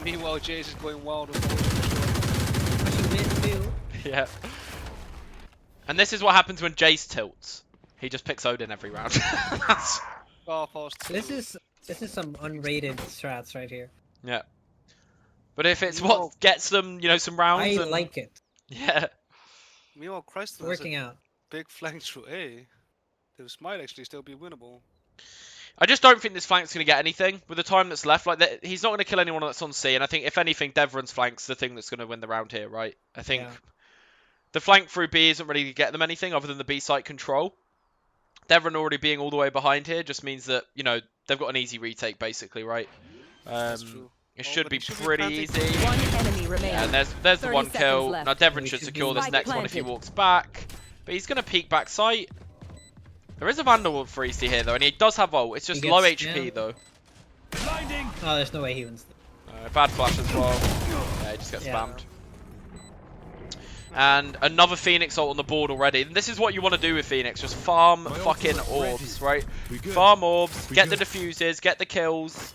Meanwhile, Jace is going wild. Pushing mid too. Yeah. And this is what happens when Jace tilts. He just picks Odin every round. That's- Oh, fast. This is some unrated strats right here. yeah. But if it's Meanwhile- what gets them, you know, some rounds. I and- like it. Yeah. Meanwhile, Christ, It's working out. big flank through A. This might actually still be winnable. I just don't think this flank's going to get anything with the time that's left. Like, he's not going to kill anyone that's on C. And I think, if anything, Devron's flank's the thing that's going to win the round here, right? I think Yeah. the flank through B isn't really going to get them anything other than the B site control. Devron already being all the way behind here just means that, you know, they've got an easy retake, basically, right? That's true. It Oh, should but be he should be pretty planting. easy. One enemy remaining. Yeah, and there's the 30 one seconds kill. left. Now Devron We should should secure be this next one if he planted. walks back. But he's going to peek back sight. There is a Vandal for EC here, though, and he does have ult. It's just He low gets HP, jammed. though. Blinding. Oh, there's no way he wins. Bad flash as well. Yeah, he just gets Yeah. spammed. And another Phoenix ult on the board already. And this is what you want to do with Phoenix. Just farm fucking orbs, right? We good. Farm orbs, We get the good. diffuses, get the kills.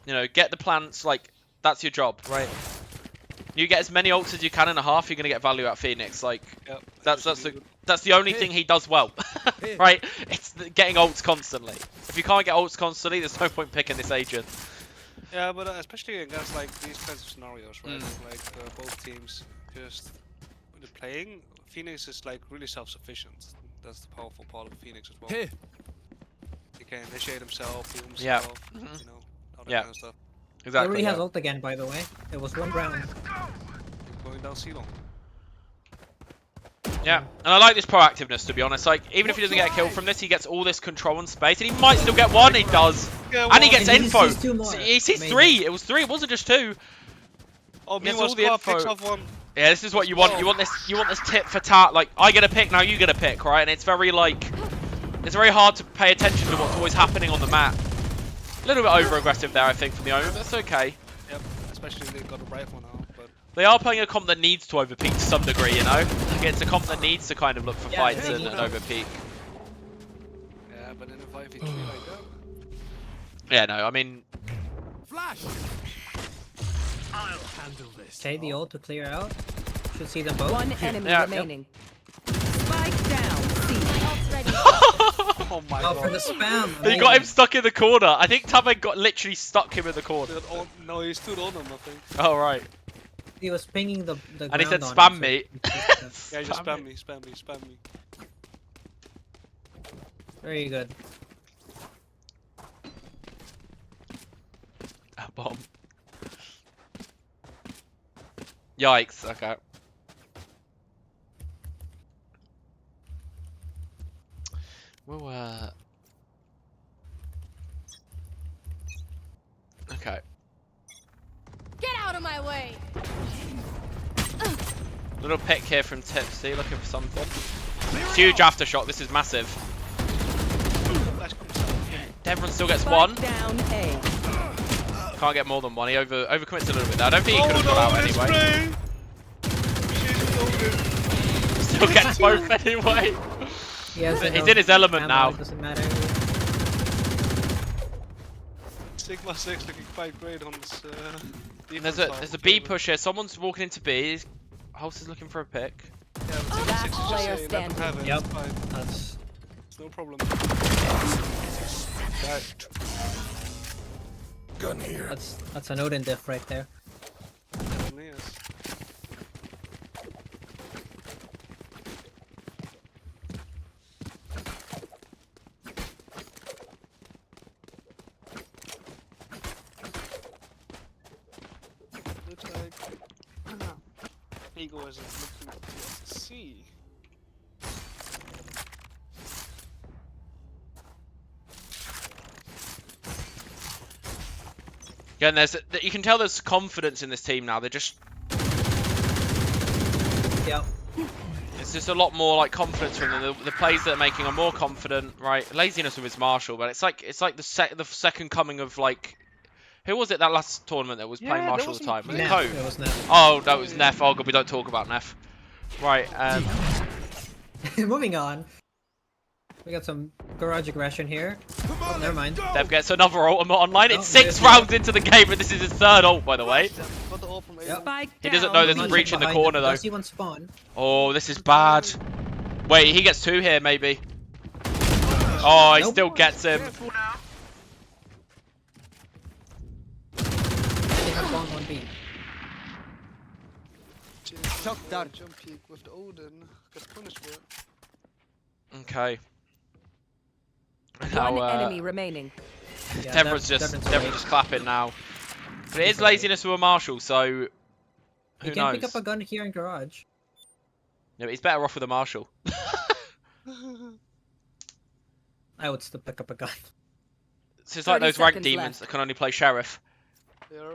You know, get the plants. Like, that's your job, right? You get as many ults as you can in a half, you're going to get value out of Phoenix. Like, Yep. that's the only thing he does well, right? It's getting ults constantly. If you can't get ults constantly, there's no point picking this agent. Yeah, but especially against like these kinds of scenarios, right? Like both teams just when they're playing, Phoenix is like really self-sufficient. That's the powerful part of Phoenix as well. Here. He can initiate himself, heal Yeah. himself, you know, all that Yeah. kind of stuff. He Exactly. already has Yeah. ult again, by the way. It was one round. Going down C-long. Yeah, and I like this proactiveness, to be honest. Like, even if he doesn't get a kill from this, he gets all this control and space, and he might still get one. He does, and he gets And he info. sees two more. He sees Amazing. 3. It was 3. It wasn't just 2. Oh, Gets meanwhile, all the Squad picks info. off one. Yeah, this is what you want. You want this. You want this tit for tat. Like, I get a pick, now you get a pick, right? And it's very like, it's very hard to pay attention to what's always happening on the map. A little bit over aggressive there, I think, from the owner, but that's okay. Yep, especially they got a rifle now, but They are playing a comp that needs to overpeak to some degree, you know? Like, it's a comp that needs to kind of look for Yeah, fights they and need to. overpeak. yeah, but in a 5v3 like that. Yeah, no, I mean, Flash. I'll handle this. Okay, the ult to clear out. Should see them both. One enemy Yeah. remaining. Spike down. C. Oh my Oh, for god. the spam. they got him Amazing. stuck in the corner. I think Tame got literally stuck him in the corner. No, he stood on him, I think. Oh, right. He was pinging the And he said, ground on "Spam him, me." Yeah, just Spam spam me, spam me, spam me. Very good. A bomb. Yikes, okay. Well, okay. Get out of my way! Little pick here from Tipsy, looking for something. Huge aftershock, this is massive. Devron still gets Spike one. down A. Can't get more than one. He overcommits a little bit there. I don't think he could have got out anyway. Still gets both anyway. He has He's enough in his element ammo, now. It doesn't matter. Sigma 6 looking quite great on this There's a B push here. Someone's walking into B. House is looking for a pick. Yeah, but Sigma Last 6 is just player saying, let them have it, Yep. it's fine. That's It's no problem. Gun here. that's an Odin diff right there. Definitely is. Looks like Ego isn't looking at the C. Again, you can tell there's confidence in this team now. They're just, Yep. it's just a lot more like confidence from them. The plays that they're making are more confident, right? Laziness with his Marshall, but it's like the second coming of like, who was it that last tournament that was playing Yeah, Marshall that all the time? Was it Neff. Cove? It was Neff. Oh, that was Neff. Oh god, we don't talk about Neff. Right. Moving on. We got some garage aggression here. Oh, never mind. Dev gets another ultimate online. It's Oh, 6 there's- rounds into the game, and this is his 3rd ult, by the way. Got the ult from A. Yep. Spike He down. doesn't know there's B. a breach in the Behind him. corner, though. Does he want spawn? Oh, this is bad. Wait, he gets 2 here, maybe. Oh, he Nope. still gets him. They have spawn 1B. Chuck that jump peek with the Odin. Gets punished for it. Okay. One Now, enemy remaining. Yeah, Devron's Devron's away. just clapping now. But it is laziness with a Marshall, so You who can knows? pick up a gun here in garage. Yeah, but he's better off with a Marshall. I would still pick up a gun. It's just like 30 those rank seconds demons left. that can only play Sheriff. They're...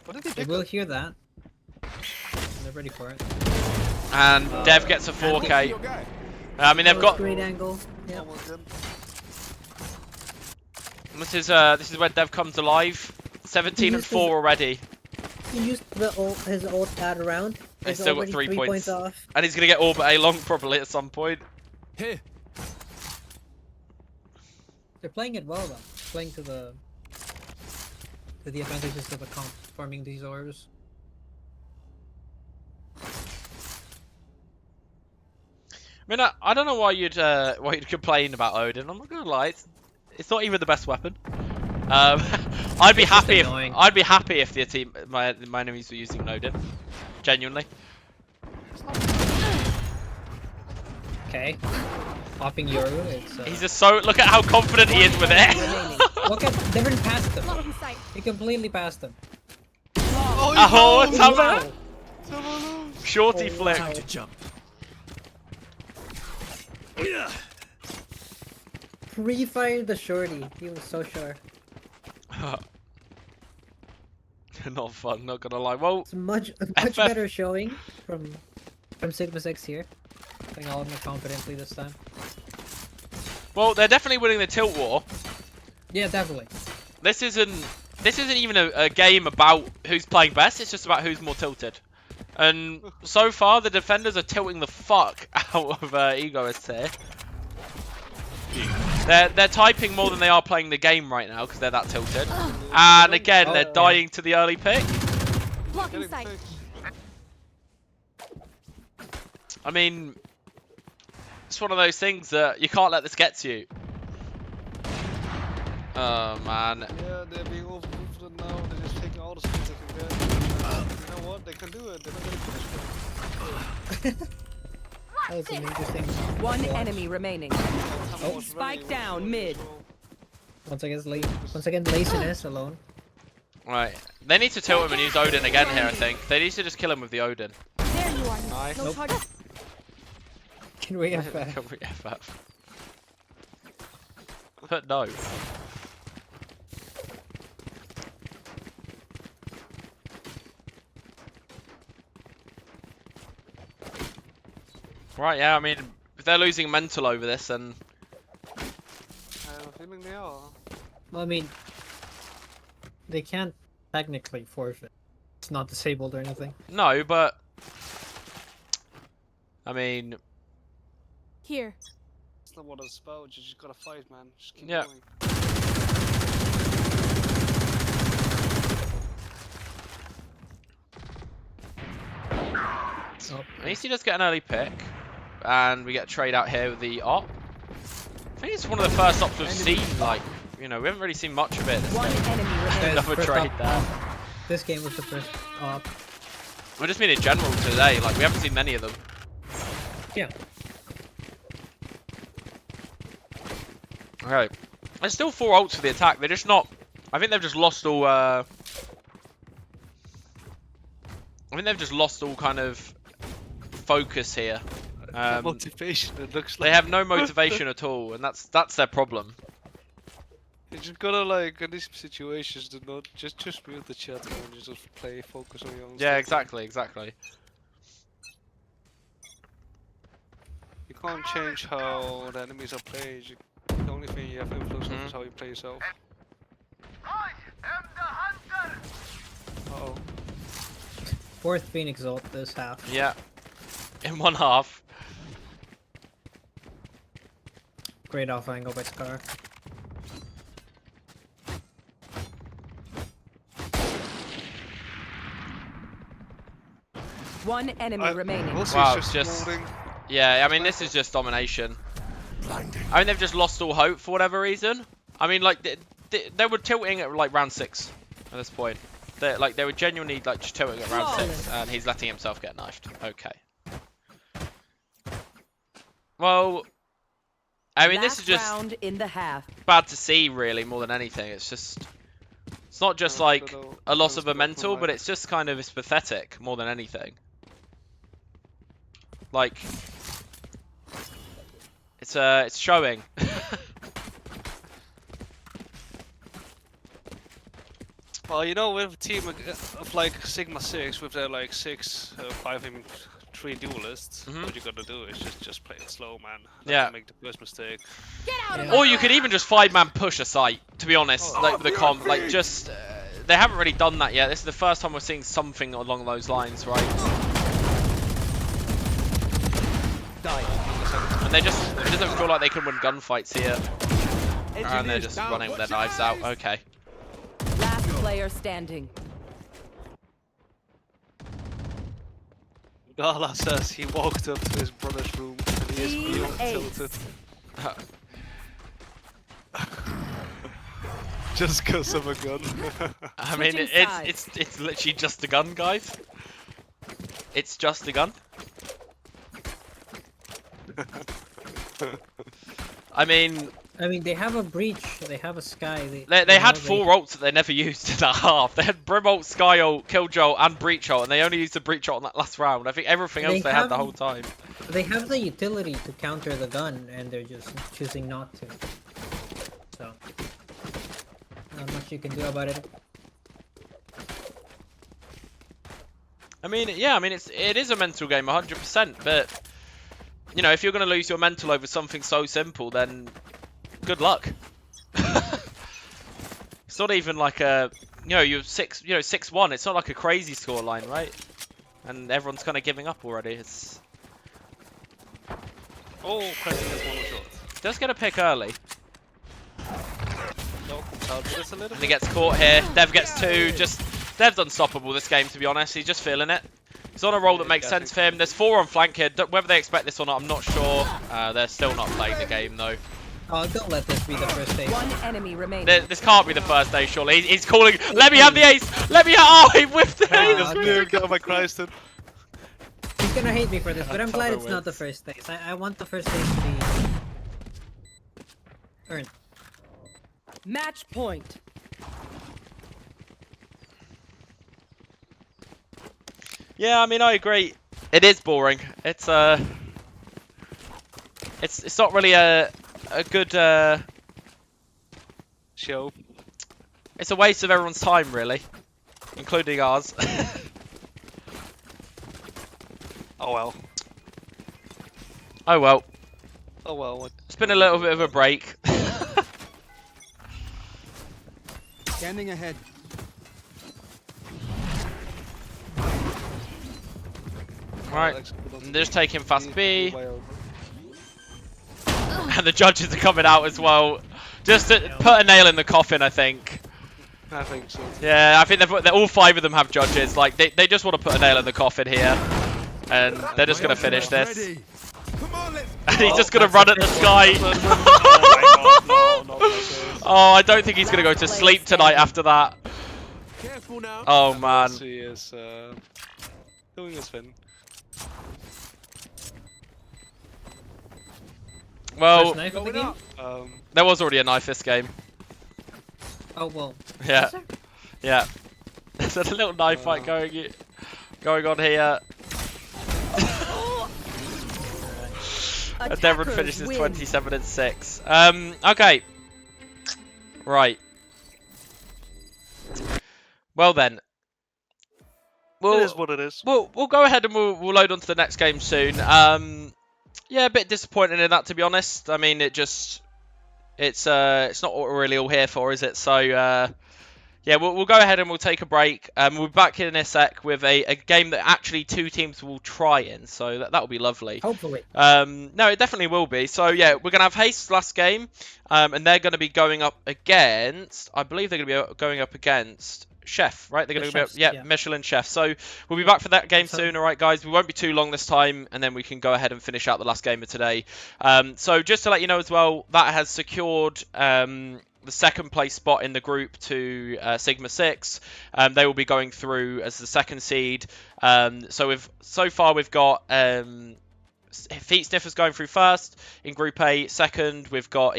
What did they They pick will up? hear that. They're ready for it. And Dev gets a 4K. Your guy. I mean, they've That was got. great angle. Yeah. Almost did. This is where Dev comes alive. 17 and 4 already, He used his ult that round. He's It's still got already 3 points. off. and he's gonna get Orbit A long probably at some point. Here. They're playing it well though. Playing to the advantages of the comp, farming these ores. I mean, I don't know why you'd complain about Odin. I'm not gonna lie, it's not even the best weapon. I'd be It's just happy if annoying. I'd be happy if the team my enemies were using Odin. Genuinely. Okay. Popping Yoru, it's He's just so look at how confident he is with Remaining. it. look at they didn't pass them. Blocking sight. He completely passed them. Oh, what's happening? Wow. Shorty Oh, flick. wow. To jump. Pre-fired the shorty. He was so sure. Not fun, not gonna lie. Well, It's much FF. better showing from Sigma 6 here. Playing all more confidently this time. well, they're definitely winning the tilt war. Yeah, definitely. This isn't even a game about who's playing best. It's just about who's more tilted. And so far, the defenders are tilting the fuck out of egoists here. They're typing more than they are playing the game right now because they're that tilted. And again, they're dying to the early pick. Blocking sight. I mean, it's one of those things that you can't let this get to you. Oh man. Yeah, they're being overconfident now. They're just taking all the skills they can get. You know what? They can do it. They're not gonna finish it. That was an interesting. One watch. enemy remaining. Oh. Spike down mid. Once again, laziness alone. Right. They need to tilt him and use Odin again here, I think. They need to just kill him with the Odin. There you are. Nice. No Nope. target. Can we have Can we FF? But no. Right, yeah, I mean, if they're losing mental over this, then I have a feeling they are. Well, I mean, they can't technically forfeit. It's not disabled or anything. no, but I mean, Here. It's not what it's about. You just gotta fight, man. Just keep Yeah. going. Oh, at least he does get an early pick, and we get a trade out here with the op. I think it's one of the first ops we've seen. Like, you know, we haven't really seen much of it. This One game. enemy remaining. Another first trade op. there. this game was the first op. I just mean in general today. Like, we haven't seen many of them. Yeah. Okay. There's still 4 ults for the attack. They're just not. I think they've just lost all. I think they've just lost all kind of focus here. Motivation. It looks They like have no motivation at all, and that's their problem. you just gotta like in these situations do not just mute the chat and just play focus on your own. Yeah, stuff. exactly. You can't change how the enemies are played. The only thing you have influence on is how you play yourself. Uh-oh. Fourth Phoenix ult this half. Yeah. In one half. Great off angle by Scar. One enemy remaining. We'll see, Wow, it's just- holding. Yeah, I mean, this is just domination. Blinding. I mean, they've just lost all hope for whatever reason. I mean, like, they were tilting at, like, round 6 at this point. They were genuinely, like, just tilting at round 6, and he's letting himself get knifed. Okay. Well, I mean, this is just round in the half. bad to see, really, more than anything. It's just... It's not just, like, a loss of momentum, but it's just kind of... It's pathetic, more than anything. Like... It's showing. Well, you know, with a team of like Sigma 6 with their like 6, 5, and 3 duelists, what you gotta do is just play it slow, man. Yeah. Make the first mistake. Get out of Yeah. my Or you could even just 5-man push a site, to be honest, like with the comp. Like, just... they haven't really done that yet. This is the first time we're seeing something along those lines, right? And it doesn't feel like they can win gunfights here. And they're just running with their knives out. Okay. Last player standing. Gala says he walked up to his brother's room and he is beyond Ace. tilted. Just because of a gun. I mean, Switching it's literally just a gun, guys. It's just a gun. I mean, they have a breach. They have a sky. they had 4 ults that they never used in that half. They had Brim ult, Sky ult, Killjoy ult, and Breach ult, and they only used the Breach ult on that last round. I think everything else they had the whole time. They have the utility to counter the gun, and they're just choosing not to. So, not much you can do about it. I mean, yeah, I mean it is a mental game, 100%. But you know, if you're going to lose your mental over something so simple, then good luck. It's not even like a, you're 6-1. It's not like a crazy scoreline, right? And everyone's kind of giving up already. It's pressing this one shot. just get a pick early. No, comes out just a little And bit. he gets caught here. Dev gets 2. Dev's unstoppable this game, to be honest. He's just feeling it. He's on a roll that makes sense for him. There's 4 on flank here. Whether they expect this or not, I'm not sure. They're still not playing the game, though. Oh, don't let this be the first stage. One enemy remaining. This can't be the first day, surely. He's calling, let me have the ace! Let me have, oh, he whiffed the I ace! just moved out by Christen. He's gonna hate me for this, but I'm glad Cover it's not the first stage. I want the first stage to be earned. Match point. Yeah, I mean, I agree. It is boring. It's not really a good Show. It's a waste of everyone's time, really, including ours. Oh well. Oh well. Oh well. What? It's been a little bit of a break. Scanning ahead. Right, and they're just taking fast B. And the judges are coming out as well. Just to put a nail in the coffin, I think. I think so. Yeah, I think they're all 5 of them have judges. Like, they just want to put a nail in the coffin here. And they're just going to finish this. Ready. Come on, let's And he's just going to run at the sky. Oh, I don't think he's going to go to sleep tonight after that. careful now. Oh, man. He is doing his thing. Well, First knife of the Going game? up. there was already a knife this game. Oh, well. Yeah. Yeah. There's a little knife fight going on here. And Devon finishes 27-6. Okay. Right. Well then. It is what it is. We'll go ahead and we'll load on to the next game soon. Yeah, a bit disappointed in that, to be honest. I mean, it's not what we're really all here for, is it? So yeah, we'll go ahead and we'll take a break. We'll be back in a sec with a game that actually 2 teams will try in, so that'll be lovely. Hopefully. No, it definitely will be. So yeah, we're gonna have Haste's last game, and they're gonna be going up against. I believe they're gonna be going up against Chef, right? They're going to be, yeah, Michelin Chef. So we'll be back for that game soon, all right, guys? We won't be too long this time, and then we can go ahead and finish out the last game of today. So just to let you know as well, that has secured the 2nd place spot in the group to Sigma 6. They will be going through as the 2nd seed. So far we've got Feet Sniffers going through first in Group A. Second, we've got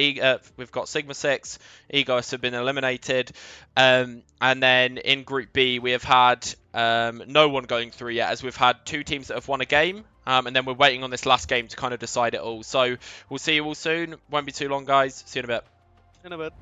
Sigma 6. Egos have been eliminated, and then in Group B we have had no one going through yet, as we've had 2 teams that have won a game, and then we're waiting on this last game to kind of decide it all. So we'll see you all soon. Won't be too long, guys. See you in a bit. In a bit.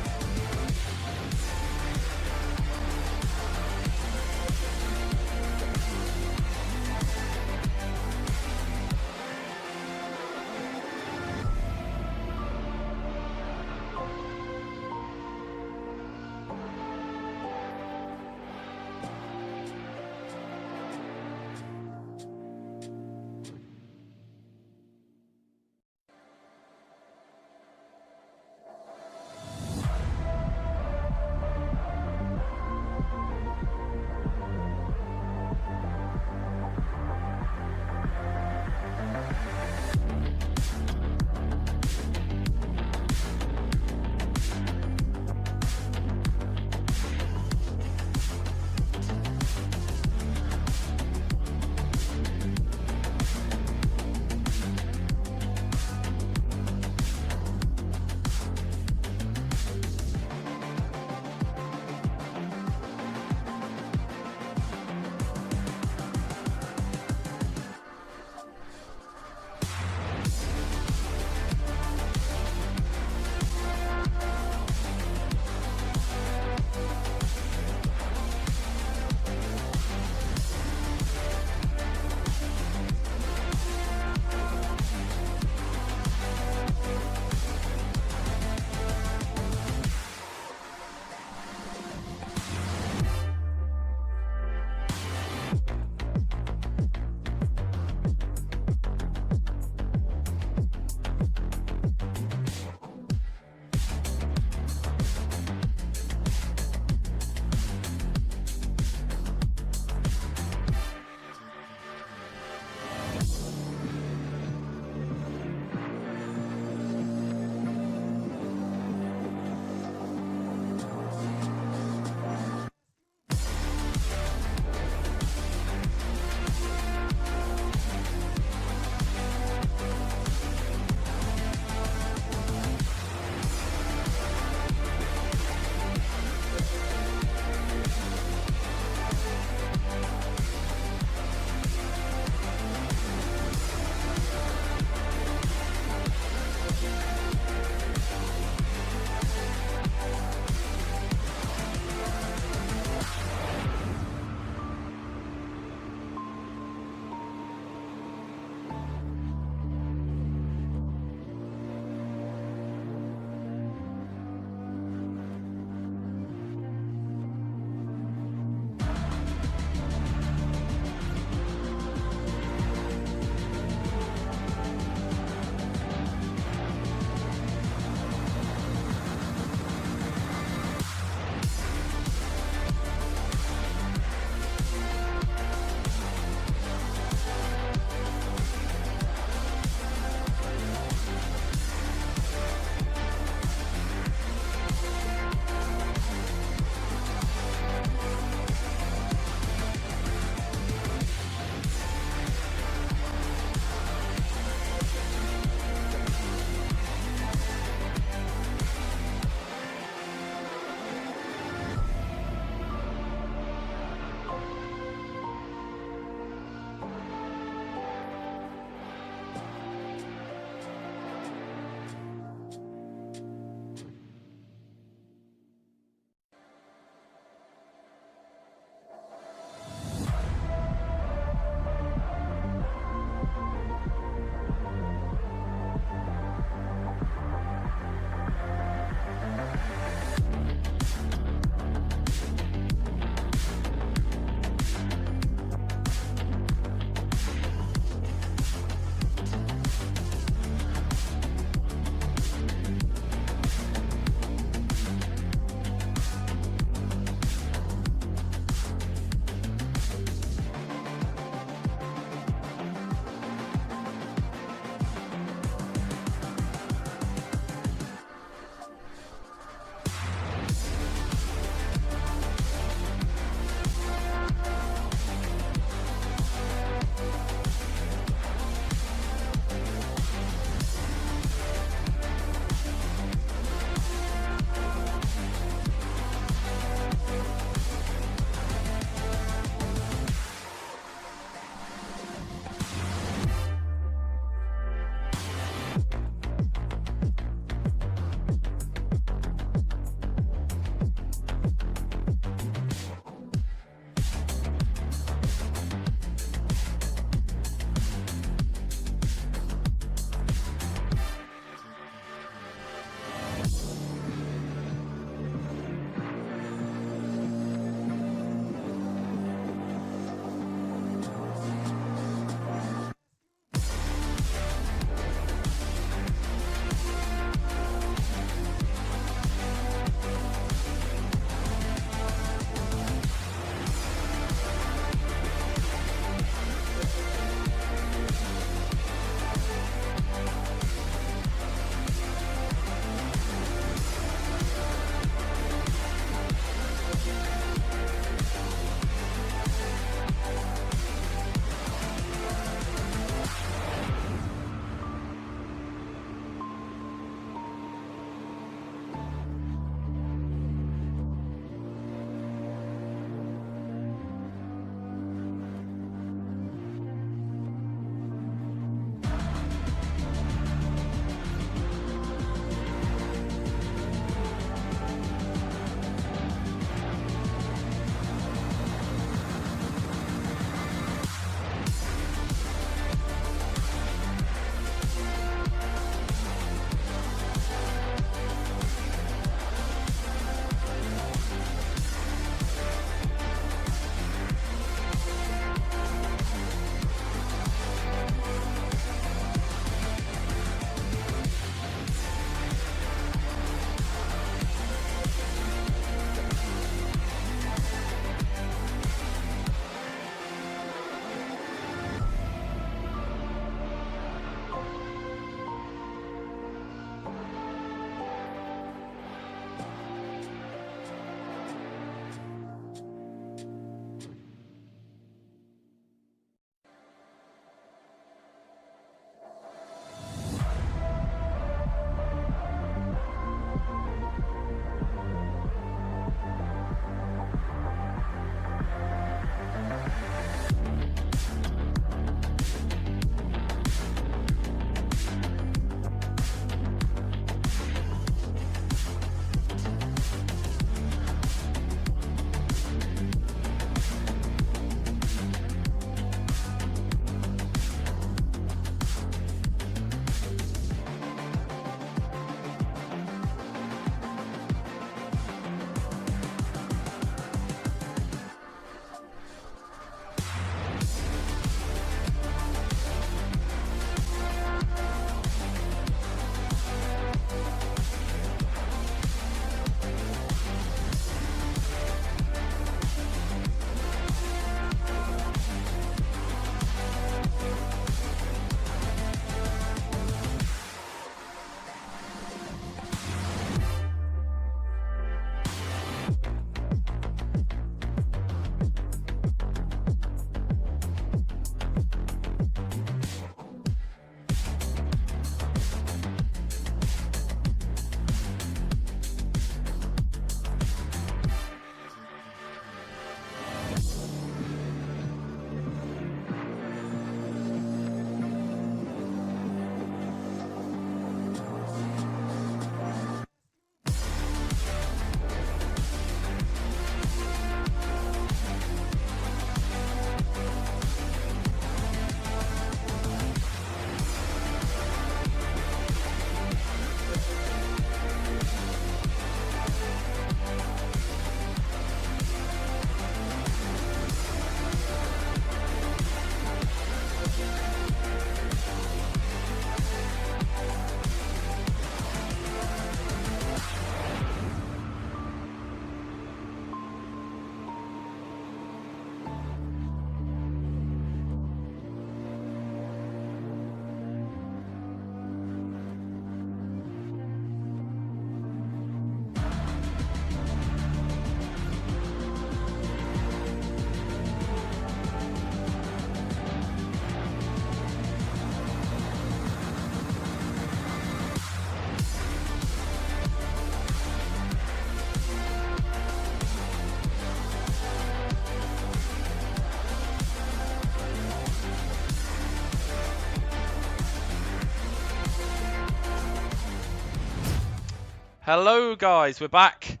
Hello guys, we're back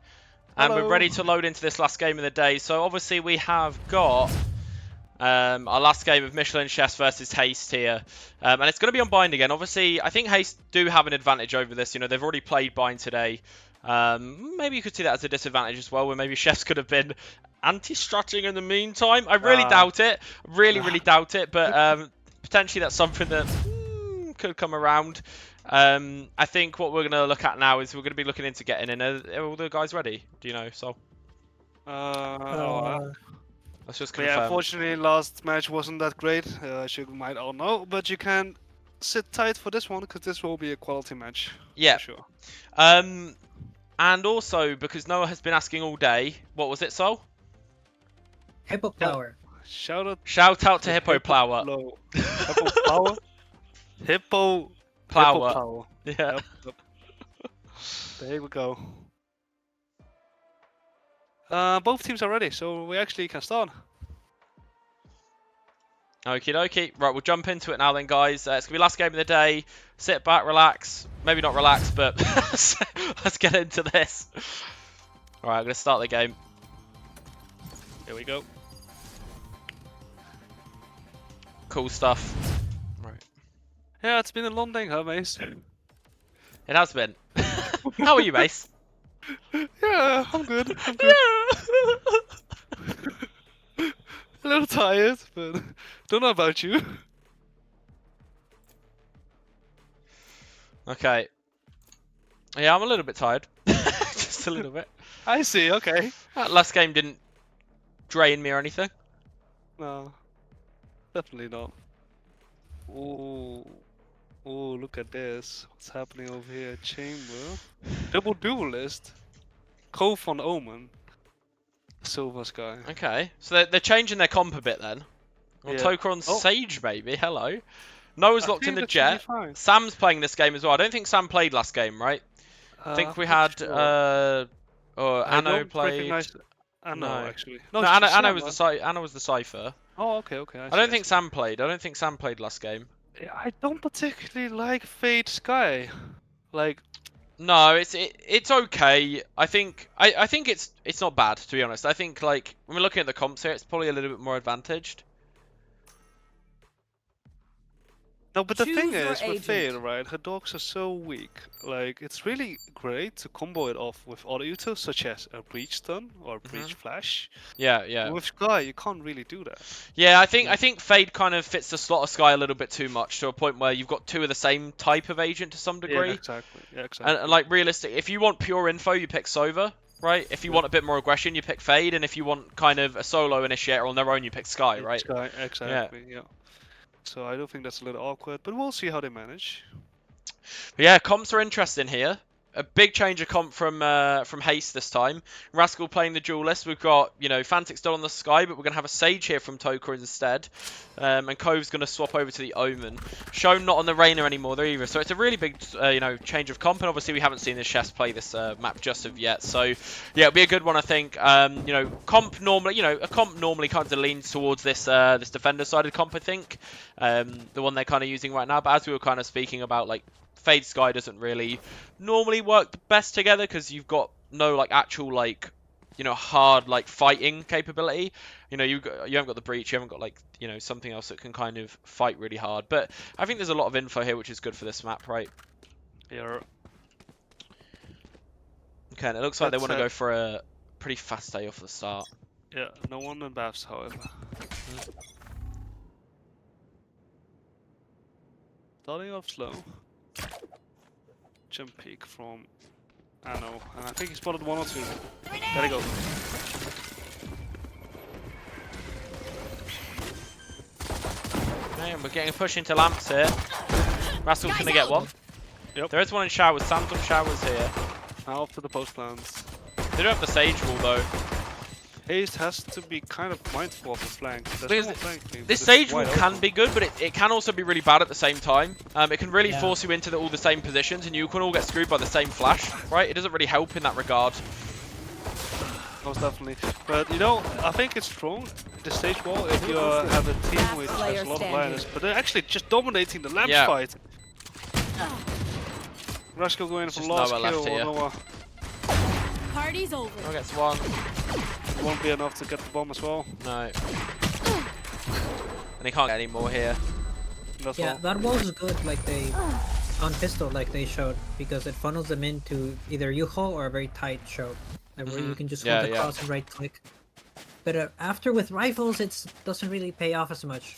and we're Hello. ready to load into this last game of the day. So obviously we have got our last game of Michelin Chefs versus Haste here, and it's going to be on Bind again. Obviously I think Haste do have an advantage over this, you know, they've already played Bind today. Maybe you could see that as a disadvantage as well, where maybe Chefs could have been anti-stratting in the meantime. I really doubt it, really doubt it, but potentially that's something that could come around. I think what we're going to look at now is we're going to be looking into getting in. Are all the guys ready? Do you know? So let's just confirm. Yeah, unfortunately, last match wasn't that great. As you might all know, but you can sit tight for this one because this will be a quality match. Yeah. For sure. And also because Noah has been asking all day, what was it, Sol? Hippo Power. Shout out to Hippo Plower. Hippo Power. Hippo Plower. Power. Yeah. Yep. There we go. Both teams are ready, so we actually can start. Okie dokie. Right, we'll jump into it now then, guys. It's going to be last game of the day. Sit back, relax. Maybe not relax, but let's get into this. Alright, I'm going to start the game. Here we go. Cool stuff. Right. Yeah, it's been a long day, huh, Mace? It has been. How are you, Mace? Yeah, I'm good. I'm good. A little tired, but don't know about you. Okay. Yeah, I'm a little bit tired. Just a little bit. I see, okay. That last game didn't drain me or anything. No, definitely not. Oh, look at this. What's happening over here? Chamber. Double duelist. Cove on Omen. Silver Sky. Okay. So they're changing their comp a bit then. Well, Yeah. Tokron Oh. Sage, maybe. Hello. Noah's I locked in think the that should be Jet. fine. Sam's playing this game as well. I don't think Sam played last game, right? I think we not had sure. or I Anno don't played. recognize Anno, No. actually. No, it's Anno, just Anno Sam, was huh? the Anno was the Cipher. Oh, okay. I don't think see. Sam played. I don't think Sam played last game. Yeah, I don't particularly like Fade Sky. Like, No, it's okay. I think it's not bad, to be honest. I think like when we're looking at the comps here, it's probably a little bit more advantaged. no, but the thing Choose your is with agent. Fade, right? Her dogs are so weak. Like, it's really great to combo it off with other utils such as a Breach Stun or Breach Flash. Yeah. With Sky, you can't really do that. Yeah, I think Fade kind of fits the slot of Sky a little bit too much to a point where you've got two of the same type of agent to some degree. Yeah, exactly. Yeah, exactly. And like realistic, if you want pure info, you pick Sova, right? If you want a bit more aggression, you pick Fade, and if you want kind of a solo initiator on their own, you pick Sky, right? Sky, exactly. Yeah. So I do think that's a little awkward, but we'll see how they manage. But yeah, comps are interesting here. A big change of comp from Haste this time. Rascal playing the duelist. We've got, you know, Fantix still on the Sky, but we're going to have a Sage here from Toker instead. And Cove's going to swap over to the Omen. Shown not on the Reyna anymore there either. So it's a really big, you know, change of comp. And obviously we haven't seen the chefs play this map just of yet. So yeah, it'll be a good one, I think. You know, comp normally kind of leans towards this this defender-sided comp, I think. The one they're kind of using right now. But as we were kind of speaking about, like, Fade Sky doesn't really normally work the best together because you've got no like actual like, you know, hard like fighting capability. You know, you haven't got the breach, you haven't got like, you know, something else that can kind of fight really hard. But I think there's a lot of info here which is good for this map, right? Yeah. Okay, and it looks like they That's want to go for a pretty fast day off the start. Yeah, no one in baths, however. Starting off slow. Jump peek from Anno, and I think he spotted one or two. There they go. Okay, and we're getting a push into lamps here. Rascal's gonna get one. Yep. There is one in showers. Sam's on showers here. Now off to the post plans. They don't have the Sage wall though. Haste has to be kind of mindful of the flank. There's Because no flank team, This but it's Sage wall wide can open. be good, but it can also be really bad at the same time. It can really Yeah. force you into all the same positions, and you can all get screwed by the same flash, right? It doesn't really help in that regard. Most definitely. But you know, I think it's strong, the stage wall, if you have a team which has a lot of lioness. But they're actually just dominating the lamp Yeah. fight. Rascal going It's for just last Noah kill left or here. Noah. Party's over. Noah gets one. Won't be enough to get the bomb as well. No. And he can't get any more here. That's Yeah, all. that wall's good, like they on pistol, like they showed, because it funnels them into either U-haul or a very tight choke, like where you can just hold Yeah, the yeah. cross and right click. But after with rifles, it doesn't really pay off as much.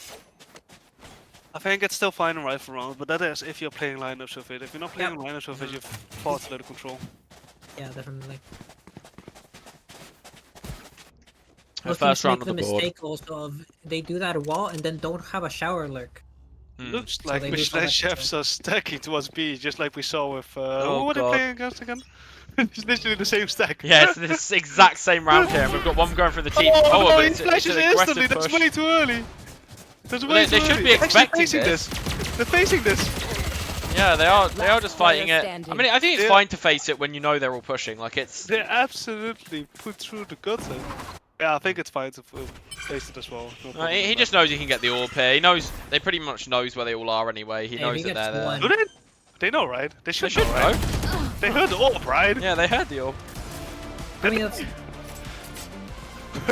I think it's still fine in rifle round, but that is if you're playing lineups with it. If you're not playing Yep. lineups with it, you're far too out of control. Yeah, definitely. The Most first teams round make of the the board. mistake also of they do that wall and then don't have a shower lurk. Looks So like they lose all Michelin that chefs are stacking towards B, just like we saw with. Oh, who were they God. playing against again? It's literally the same stack. Yeah, it's this exact same round here, and we've got one going for the team. Oh, no, but he it's flashes an instantly. aggressive That's push. way too early. That's Well, way they too should early. be They're actually expecting facing this. They're facing this. Yeah, they are just Last fighting player it. I standing. mean, I think it's Yeah. fine to face it when you know they're all pushing. Like it's. They absolutely put through the gutter. Yeah, I think it's fine to face it as well. No problem He with just knows he can get the AWP here. He knows they pretty much knows where they all are anyway. He Hey, knows he that gets they're there. one. that. Do they? They know, right? They They should, should know, right? know. They heard the AWP, right? Yeah, they heard the AWP. I mean, that's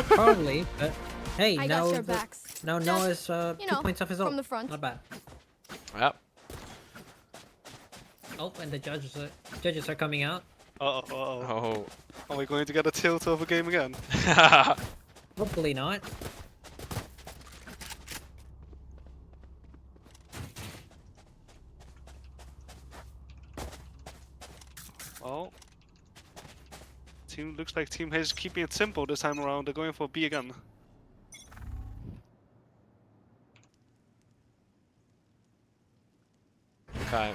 probably, but hey, I now got your backs. now Just, Noah's you 2 know, points off his from ult. the front. Not bad. Yep. Oh, and the judges are coming out. Uh-oh, Oh. Are we going to get a tilt over game again? Hopefully not. Well, looks like Team Hayes is keeping it simple this time around. They're going for B again. Okay.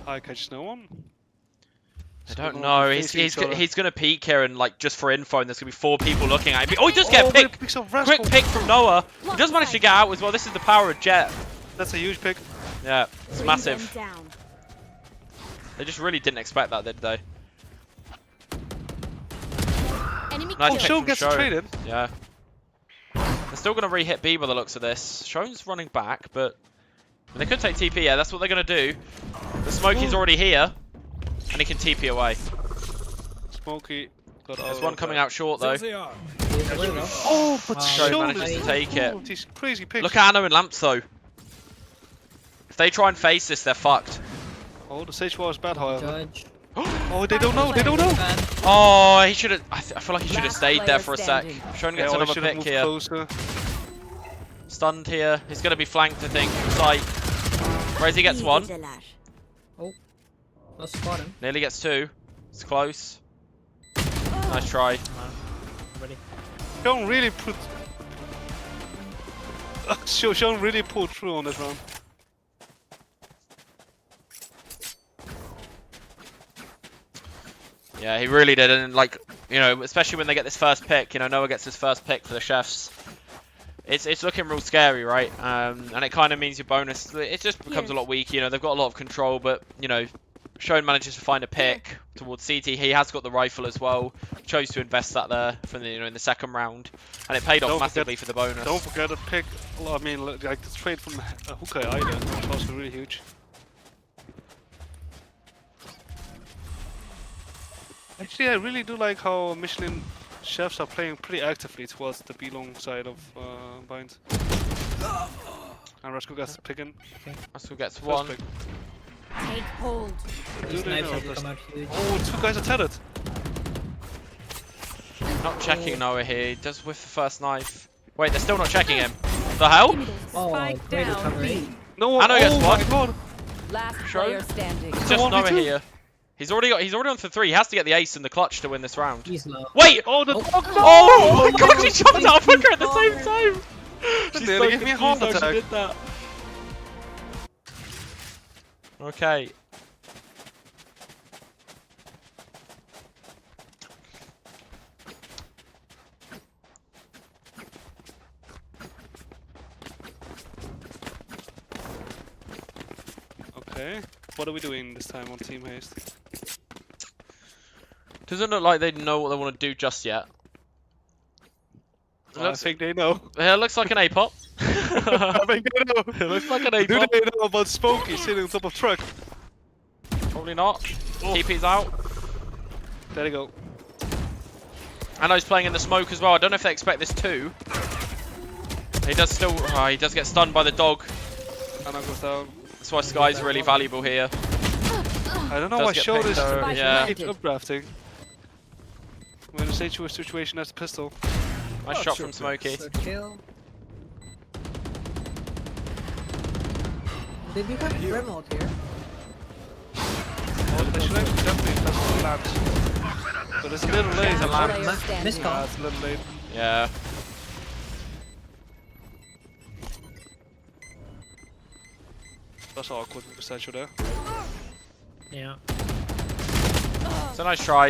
I catch no one. I So don't they're know. facing each other. He's gonna peek here and like just for info, and there's gonna be 4 people looking at him. Oh, he does get a but he pick. picks up Quick Rascal. pick from Noah. He does manage to get out as well. This is the power of Jet. That's a huge pick. Yeah, it's Bring massive. them down. They just really didn't expect that, did they? Enemy Nice Oh, pick kill. Show from gets Show. traded. Yeah. They're still gonna re-hit B by the looks of this. Shone's running back, but they could take TP. Yeah, that's what they're gonna do. The Smokey's already here, and he can TP away. Smokey got There's one coming out short though. There they are. Oh, but Show Show manages to take it. These crazy picks. Look at Anno and Lamps though. If they try and face this, they're fucked. Oh, the Sage War is bad, however. Judge. Oh, they don't know. They don't know. Bad. Oh, he should have. I feel like he should have Last stayed there player for a sec. standing. Shone Yeah, gets or I another should have pick moved here. closer. Stunned here. He's gonna be flanked, I think. From sight. Whereas he gets one. Let's spot him. Nearly gets 2. It's close. Nice try. Ready. Sean really put. Sean really pulled through on this round. Yeah, he really did, and like, you know, especially when they get this first pick, you know, Noah gets his first pick for the chefs. It's looking real scary, right? And it kind of means your bonus, it just becomes a lot weaker. You know, they've got a lot of control, but you know, Shone manages to find a pick towards CT. He has got the rifle as well. Chose to invest that there for the, you know, in the second round, and it paid off Don't massively forget- for the bonus. Don't forget to pick. Well, I mean, like the trade from Hookai Island, which was also really huge. Actually, I really do like how Michelin chefs are playing pretty actively towards the B-long side of Binds. And Rascal gets the pick in. Rascal gets First one. pick. Take hold. These they knives know have this? come out huge. Oh, 2 guys are tethered. Not checking Noah here. He does whiff the first knife. Wait, they're still not checking him. The hell? Oh, Spike great down recovery. B. No, Anno gets oh one. my god. Last Sure. player standing. It's just 1v2. Noah here. He's already on for 3. He has to get the ace in the clutch to win this round. He's low. Wait! Oh, the Oh my god, she jumped out of her at the same time! She's nearly so gave me a confused heart how attack. she did that. Okay. Okay. What are we doing this time on Team Haste? Doesn't look like they know what they want to do just yet. I think they know. It looks like an A-pop. I think they know. It looks like an Do A-pop. they know about Smokey sitting on top of truck? Probably not. Oh. TP's out. There you go. I know he's playing in the smoke as well. I don't know if they expect this too. He does still. He does get stunned by the dog. Anna goes down. That's why Sky's really valuable here. I don't know Does why get Showed picked is though, yeah. keeps updrafting. We're in a situation as pistol. Nice shot from Smokey. So kill. Did you have remote here? Oh, they should actually definitely test the lamps. But it's a little late. It's a Last lamp. player standing. Missed call. Yeah, it's a little late. Yeah. That's awkward with the statue there. Yeah. It's a nice try.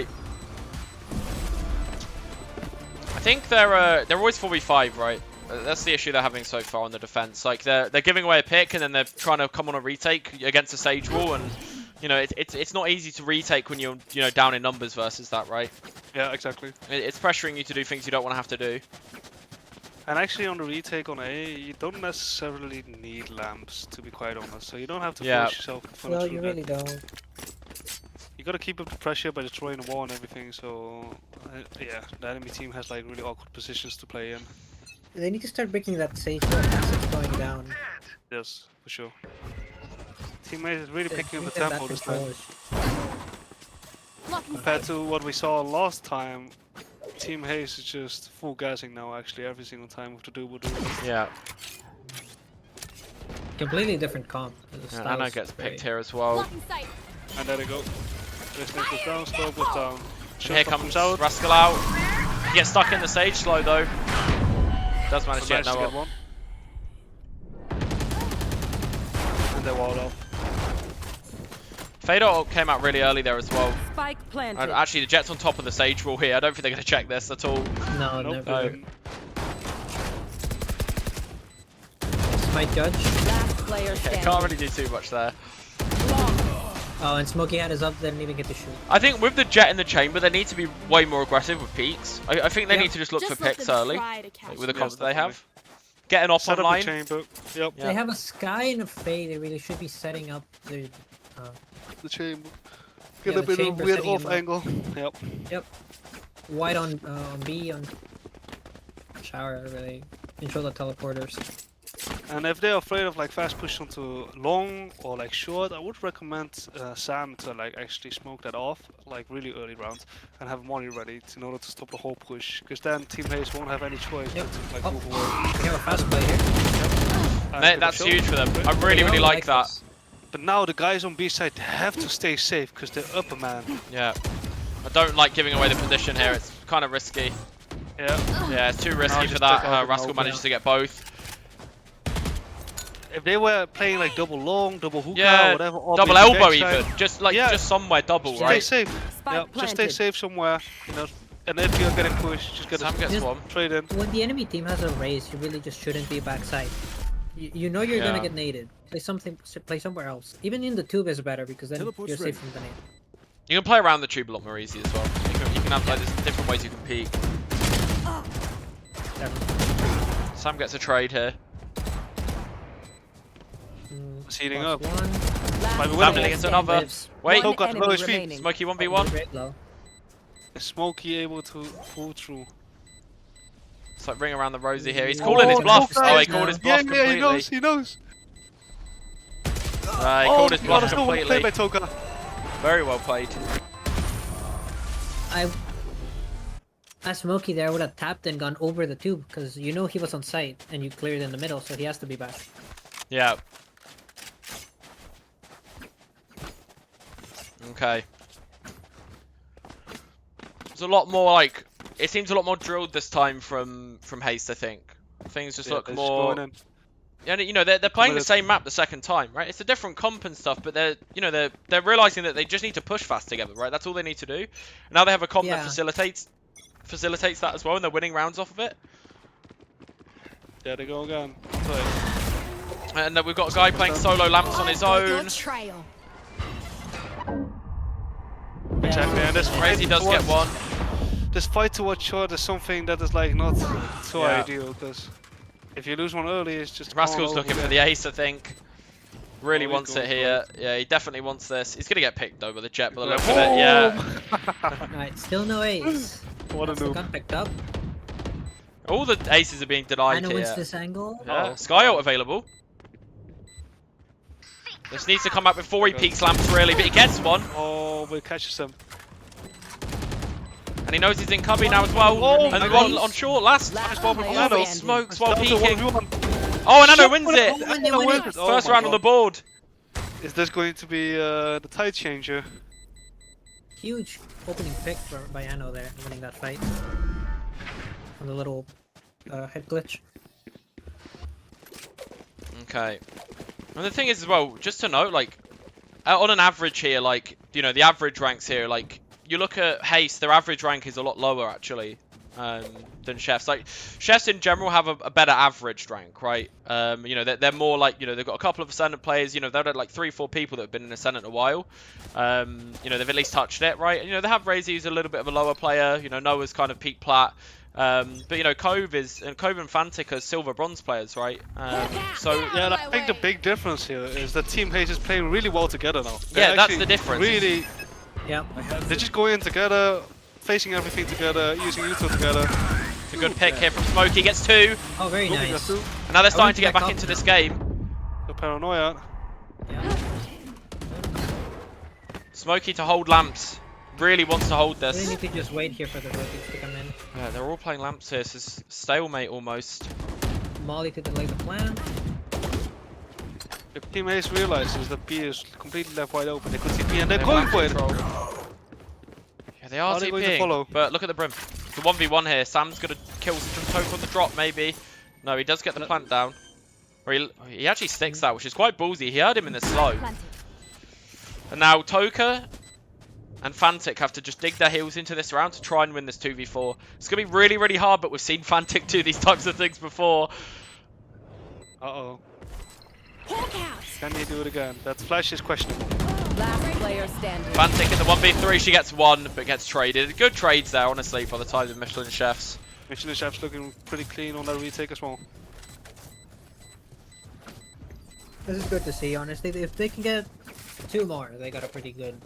I think they're always 4v5, right? That's the issue they're having so far on the defense. Like they're giving away a pick and then they're trying to come on a retake against a Sage wall, and you know it's not easy to retake when you're down in numbers versus that, right? Yeah, exactly. It's pressuring you to do things you don't want to have to do. And actually on the retake on A, you don't necessarily need lamps, to be quite honest. So you don't have to Yeah. force yourself to follow Well, through you that. really don't. You gotta keep up the pressure by destroying the wall and everything, so yeah, the enemy team has like really awkward positions to play in. They need to start breaking that safe wall as it's going down. Yes, for sure. Teammate is really They picking up need the that tempo this time. control. Compared to what we saw last time, Team Haze is just full gassing now actually every single time with the double. Yeah. Completely different comp. And Anna gets picked here as well. Blocking sight. And there they go. Dresden goes down, Slow goes down. And Shot here stop comes out. Rascal out. He gets stuck in the Sage slow though. Does manage to get Managed to Noah. get one. And they walled off. Fedor came out really early there as well. Spike planted. And actually, the Jet's on top of the Sage wall here. I don't think they're going to check this at all. No, Nope. never. No. This might judge. Last player Yeah, standing. can't really do too much there. Oh, and Smokey had his up, didn't even get to shoot. I think with the Jet in the chamber, they need to be way more aggressive with peaks. I think they Yeah. need to just look Just for let picks them early, try to catch like, with the Yes, comps that they definitely. have. Getting off Set up the online. chamber. Yep. Yeah. They have a Sky and a Faye. They really should be setting up their. The chamber. Yeah, Get a the bit of chamber weird setting off him up. angle. Yep. White on B on shower, really control the teleporters. And if they're afraid of like fast push onto long or like short, I would recommend Sam to like actually smoke that off like really early round and have Molly ready in order to stop the whole push. Because then Team Haze won't have any choice Yep. but to like Oh. move away. They have a fast play here. And Mate, good that's shot. huge for them. I really, They really don't like that. this. But now the guys on B side have to stay safe because they're upper man. Yeah. I don't like giving away the position here. It's kind of risky. Yeah. Yeah, it's too risky just for that. took out the Rascal open. manages to get both. If they were playing like double long, double hookah, Yeah, whatever, or double maybe elbow backside, even. Just like Yeah. just somewhere double, stay right? safe. Spike Yeah, just stay planted. safe somewhere, you know. And if you're getting pushed, just get Sam a gets Just- one. trade in. When the enemy team has a raise, you really just shouldn't be backside. You know you're Yeah. gonna get naded. Play somewhere else. Even in the tube is better because then Teleport's you're ready. safe from the nade. You can play around the tube a lot more easy as well. You can have like there's different ways you can peek. Sam gets a trade here. Heating Plus up. one. Last Might be player winning against standing. another. Lives. Wait, One Oh, God, enemy low HP. remaining. Smokey Oh, 1v1. great low. Is Smokey able to pull through? It's like ring around the rosy here. He's calling his Oh, bluff. no, Oh, he no. called his Yeah, bluff yeah, he completely. knows, he knows. He called his bluff that's not well played by completely. Toka. Very well played. As Smokey there would have tapped and gone over the tube because you know he was on site and you cleared in the middle, so he has to be back. Yeah. Okay. It's a lot more like it seems a lot more drilled this time from Haste. I think things just look they're more. going in. And you know they're playing the Committed. same map the second time, right? It's a different comp and stuff, but they're realizing that they just need to push fast together, right? That's all they need to do. And now they have a comp that Yeah. facilitates that as well, and they're winning rounds off of it. There they go again. Play. And we've got a guy playing solo lamps on his Got your own. trail. Exactly, and this Crazy does get one. this fight towards short is something that is like not so Yeah. ideal, because if you lose one early, it's just Rascal's all looking over for the ace, I think. Really Oh, he's wants it going for here. Yeah, he definitely wants this. He's gonna get picked though by the jet by the He's look gonna- of it. Yeah. Alright, still no ace. What a That's the noob. gun picked up. All the aces are being denied Anna wins here. this angle. Yeah. Uh-oh. Sky ult available. This needs to come up before he peaks lamps really, but he gets one. Oh, but it catches him. And he knows he's in cubby now as well. Oh, and nice. one on short last. Last bomb player from Nano. He standing. smokes while Down to peeking. 1v1. Oh, and Nano wins Oh, it. and they Nano win it. wins it. Oh First my round on the God. board. Is this going to be the tide changer? Huge opening pick by Anno there, winning that fight. On the little head glitch. Okay. And the thing is as well, just to note, like, on an average here, like, you know, the average ranks here, like, you look at Haste, their average rank is a lot lower, actually, than Chefs. Like, Chefs in general have a better average rank, right? You know, they're more like, you know, they've got a couple of Ascendant players, you know, they've had like 3-4 people that have been in Ascendant a while. You know, they've at least touched it, right? And, you know, they have Razy, who's a little bit of a lower player, you know, Noah's kind of peak plat. But you know, Cove and Fantic are silver bronze players, right? So Yeah, and I think the big difference here is that Team Haze is playing really well together now. They're yeah, that's actually the difference. Really, Yeah. they're just going in together, facing everything together, using neutral together. It's a good pick here from Smokey. Gets 2, Oh, very Moving us nice. through. and now they're starting went to get back back up into now. this game. The paranoia. Yeah. Smokey to hold lamps. Really wants to hold We this. need to just wait here for the rotates to come in. Yeah, they're all playing lamps here. This is stalemate almost. Molly to delay the plan. If Team Haze realizes that B is completely left wide open, they could see B and they're They have going lamp for it. control. Yeah, they are Are they going to TPing, follow? but look at the brim. It's a 1v1 here. Sam's gonna kill Toke on the drop, maybe. No, he does get the plant down. Or he actually sticks that, which is quite ballsy. He heard him in the slow. And now Toka and Fantic have to just dig their heels into this round to try and win this 2v4. It's going to be really, really hard, but we've seen Fantic do these types of things before. Uh-oh. Hawk out. Can they do it again? That flash is questionable. Last player standing. Fantic in the 1v3, she gets 1, but gets traded. Good trades there, honestly, by the time of Michelin Chefs. Michelin Chef's looking pretty clean on that retake as well. This is good to see, honestly. If they can get 2 more, they got a pretty good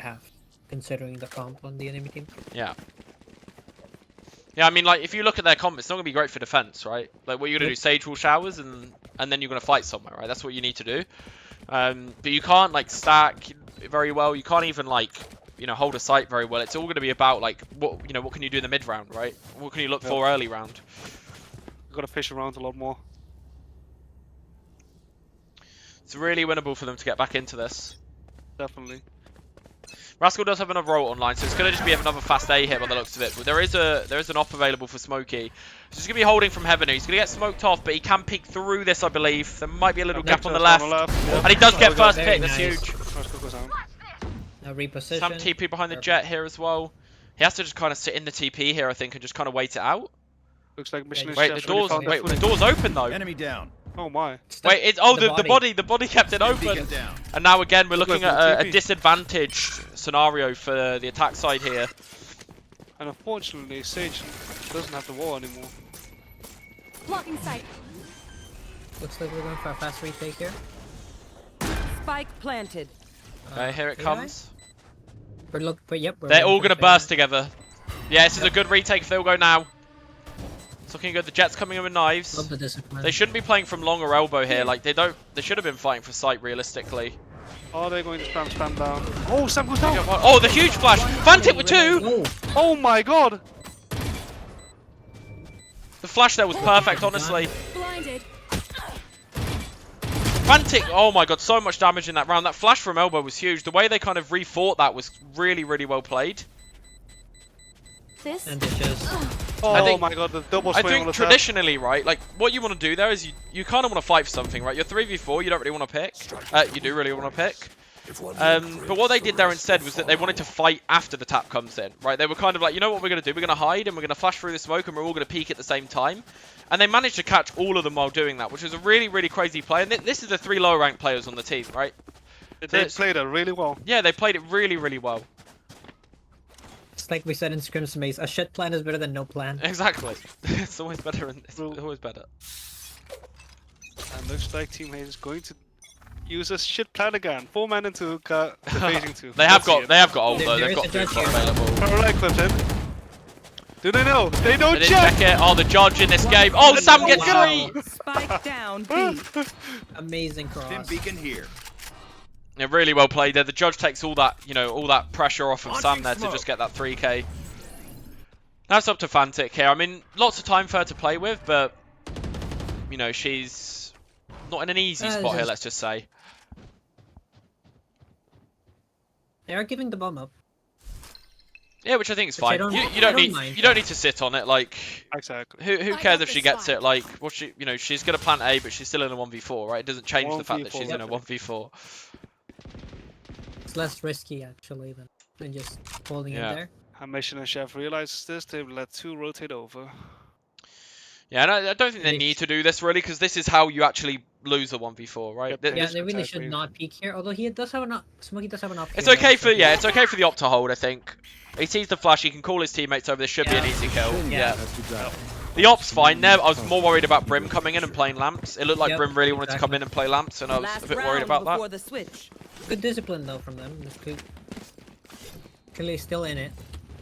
half, considering the comp on the enemy team. Yeah. Yeah, I mean, like, if you look at their comp, it's not going to be great for defense, right? Like, what you're going to do, Sage Wall Showers, and then you're going to fight somewhere, right? That's what you need to do. But you can't, like, stack very well. You can't even, like, you know, hold a site very well. It's all going to be about, like, what can you do in the mid round, right? What can you look for early round? You've got to fish around a lot more. It's really winnable for them to get back into this. Definitely. Rascal does have another ult online, so it's going to just be another fast A hit by the looks of it. But there is an op available for Smokey. So he's going to be holding from Heaven. He's going to get smoked off, but he can peek through this, I believe. There might be a little gap on the left. Yep. And he does get first Very pick. That's nice. huge. First goes down. Reposition. Sam TP behind the jet here as well. He has to just kind of sit in the TP here, I think, and just kind of wait it out. Looks like Michelin Wait, the Chef's really door's found their the footing. door's open though. Enemy down. Oh my. Wait, it's the body kept it open. Beacon down. And now again we're looking Look, at a TP. disadvantaged scenario for the attack side here. And unfortunately, Sage doesn't have the wall anymore. Blocking sight. Looks like we're going for a fast retake here. Spike planted. Okay, here it AI? comes. Yep. They're all gonna burst together. Yeah, this is a good retake if they'll go now. It's looking good. The Jet's coming in with knives. Love the discipline. They shouldn't be playing from long or elbow here. Like they should have been fighting for sight realistically. Are they going to spam down? Oh, Sam goes down! Oh, the huge flash! Fantic with 2! Oh, Oh my god! The flash there was perfect, honestly. Blinded. Fantic, oh my god, so much damage in that round. That flash from elbow was huge. The way they kind of refought that was really, really well played. This. ambitious. Oh think- my god, the double I swing on think the traditionally, right, like what you want to do there is you kind of want to fight for something, right? You're 3v4, you don't really want to pick. You do really want to pick. But what they did there instead was that they wanted to fight after the tap comes in, right? They were kind of like, you know what we're going to do? We're going to hide and we're going to flash through the smoke and we're all going to peek at the same time. And they managed to catch all of them while doing that, which was a really, really crazy play. And this is the 3 lower ranked players on the team, right? They played it really well. Yeah, they played it really, really well. It's like we said in Scrims Maze, a shit plan is better than no plan. Exactly. It's always better. It's True. always better. And looks like Team Hayes is going to use a shit plan again. 4 man into phasing 2. They have Let's see got ult There- though. there They've is got a judge food here. available. Alright, Clifton. Do they know? They don't They didn't check! check it. Oh, the judge in this game. Oh, Sam gets Wow. 3. Spike down. B. Amazing cross. Dim beacon here. Yeah, really well played there. The judge takes all that, all that pressure off of Sam Launching there to smoke. just get that 3k. That's up to Fantic here. I mean, lots of time for her to play with, but she's not in an easy spot here. Let's just say. They are giving the bomb up. Yeah, which I think is Which I fine. don't- You I don't don't need mind you don't that. need to sit on it. Like, Exactly. who I cares got if she this gets it? one. Like, well, she's gonna plant A, but she's still in a 1v4, right? It doesn't change the fact that 1v4, she's in a yep. 1v4. It's less risky actually than just holding Yeah. it there. And Mission and Chef realizes this, they've let 2 rotate over. Yeah, and I don't think they Yes. need to do this really, because this is how you actually lose a 1v4, right? Yep. Th- Yeah, is they really exactly- should not peek here. Although he does have an op. Smokey does have an op. It's here, okay also. it's okay for the op to hold, I think. He sees the flash, he can call his teammates over. This should be an Yeah. easy kill. Yeah. That's exactly. The op's fine there. I was more worried about Brim coming in and playing lamps. It looked like Yep, Brim really wanted to come exactly. in and play lamps, and I was Last a bit round worried about before that. the switch. Good discipline though from them. It's good. Clearly still in it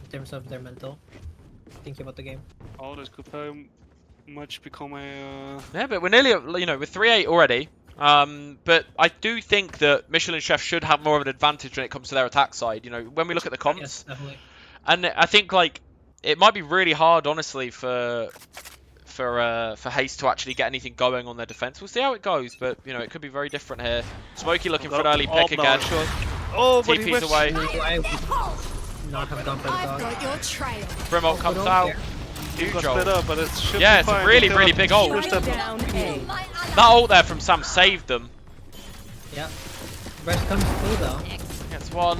in terms of their mental. Thinking about the game. Oh, this could very much become a... Yeah, but we're nearly, we're 3-8 already. But I do think that Michelin Chef should have more of an advantage when it comes to their attack side. When we look at the comps, Yes, definitely. and I think it might be really hard, honestly, for Haste to actually get anything going on their defense. We'll see how it goes, but it could be very different here. Smokey looking for an early pick now, again. sure. Oh, but he TP's missed. away. I would not have gone for the I've dog. got your trail. Brimop comes Good out. ult He Huge got split ult. up, but it should Yeah, be it's a fine. really, They really have big ult. pushed Spike them. down. A. My ally. That ult there from Sam saved them. Yeah. Burst comes through though. Gets one.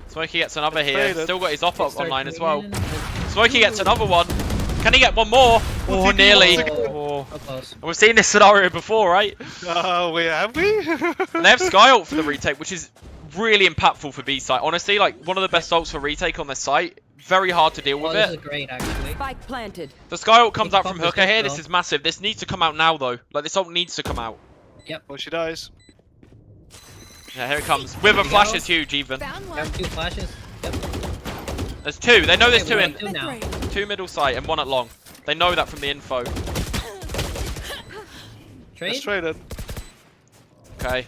Smokey gets another here. Traded. Still got his op Start online as well. coming in. Smokey gets another one. Can he get one more? Oh, TP nearly. once Oh. So close. And we've seen this scenario before, right? Wait, have we? And they have Sky ult for the retake, which is really impactful for B site. Honestly, one of the best ults for retake on this site. Very hard to deal Oh, with this it. is great actually. Spike planted. The Sky ult comes Big out from pop is Hooker here. good, This though. is massive. This needs to come out now, though. This ult needs to come out. Oh, she dies. Yeah, here it comes. With a flash is huge, even. Found one. Got 2 flashes. Yep. There's 2. They know there's Okay, 2 we in. got 2 now. 2 middle site and 1 at long. They know that from the info. Trade. It's traded. Okay.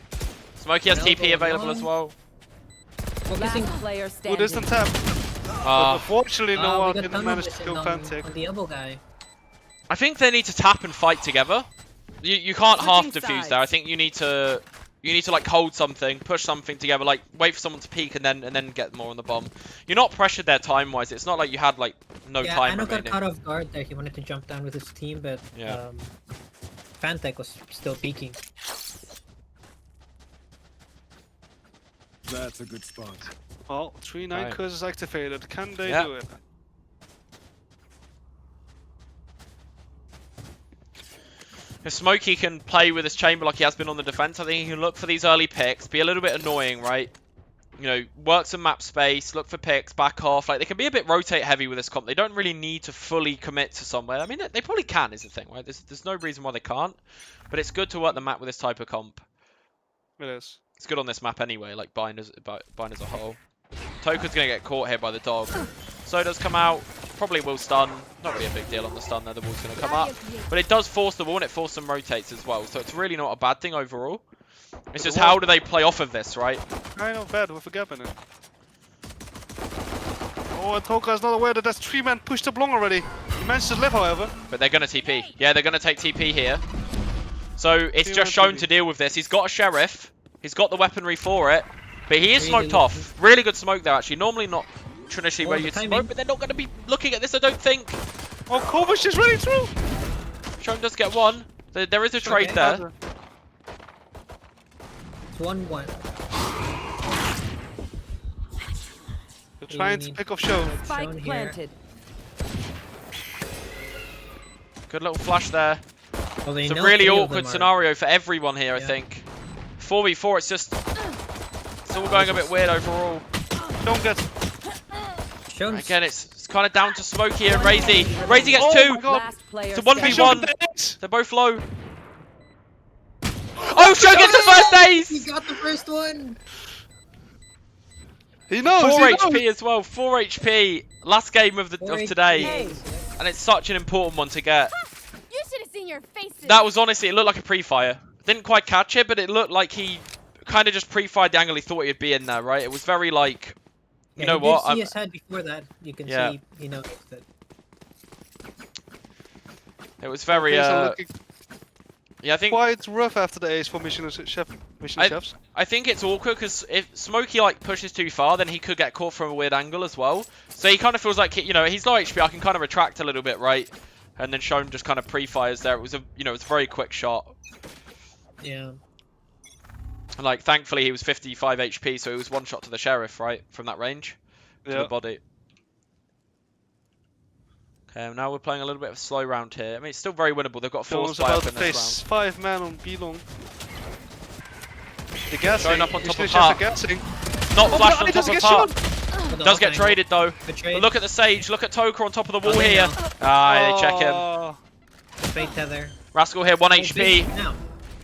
Smokey has Elbow TP available long. as well. Focusing. Last player Who standing. doesn't tap? Uh, Unfortunately, no we one got didn't tunnel manage to vision kill on Fantic. the elbow guy. I think they need to tap and fight together. You can't half Switching defuse sides. there. I think you need to hold something, push something together, wait for someone to peek and then get more on the bomb. You're not pressured there time wise. It's not like you had no Yeah, time I know got remaining. caught off guard there. He wanted to jump down with his team, but Yeah. Fantech was still peeking. That's a good spot. Oh, 3-9 Right. curse is activated. Can they Yeah. do it? If Smokey can play with his chamber like he has been on the defense, I think he can look for these early picks, be a little bit annoying, right? Work some map space, look for picks, back off. They can be a bit rotate heavy with this comp. They don't really need to fully commit to somewhere. I mean, they probably can, is the thing, right? There's no reason why they can't. But it's good to work the map with this type of comp. It is. It's good on this map anyway, bind as a whole. Toka's going to get caught here by the dog. Soda's come out. Probably will stun. Not really a big deal on the stun there. The wall's going to come up. But it does force the wall and it forces some rotates as well. So it's really not a bad thing overall. It's just how do they play off of this, right? Kind of bad with a gap in it. Oh, and Toka is not aware that that's 3-man pushed up long already. He managed to live, however. But they're going to TP. Yeah, they're going to take TP here. So it's Team just on shown TP. to deal with this. He's got a Sheriff. He's got the weaponry for it. But he is Really smoked lucky. off. Really good smoke there, actually. Normally not traditionally Oh, where the you'd timing. smoke, but they're not going to be looking at this, I don't think. Oh, Kovac is running through! Shone does get one. There is a trade Okay. there. It's 1-1. They're trying to pick off show. Shown Spike here. planted. Good little flash there. Well, they It's a know really 3 of awkward them are- scenario for everyone here, I Yeah. think. 4v4, it's all going a bit weird overall. Don't get. Shown. Again, it's kind of down to Smokey and Razy. Razy gets Oh two. my God. Last player It's a standing. 1v1. They're both low. Oh, Show gets the first He ace! got the first one. He knows. 4 he knows. HP as well. 4 HP. Last game of today. Hey. And it's such an important one to get. You should have seen your faces. That was honestly, it looked like a pre-fire. Didn't quite catch it, but it looked like he kind of just pre-fired the angle he thought he'd be in there, right? It was very like, you know he what? did see his head before that. You can see he noticed it. It was very, Things are looking yeah, I think quite rough after the ace for mission chefs. I think it's awkward because if Smokey like pushes too far, then he could get caught from a weird angle as well. So he kind of feels like, you know, he's low HP. I can kind of retract a little bit, right? And then Shone just kind of pre-fires there. It was a, you know, it's a very quick shot. Yeah. And like, thankfully he was 55 HP, so it was one shot to the sheriff, right, from that range to the body. Okay, now we're playing a little bit of a slow round here. I mean, it's still very winnable. They've got a force Jones buy about up to in this face round. 5 man on B-long. The gassing. Going up on top Mission of chefs Park. are gassing. Not Oh, flashed no, on he top doesn't of get Park. shot. Does get traded though. Good trade. But look at the Sage. Look at Toker on top of the wall Oh, here. yeah. Ah, they check him. Oh, Fate tether. Rascal here, 1 HP. Now.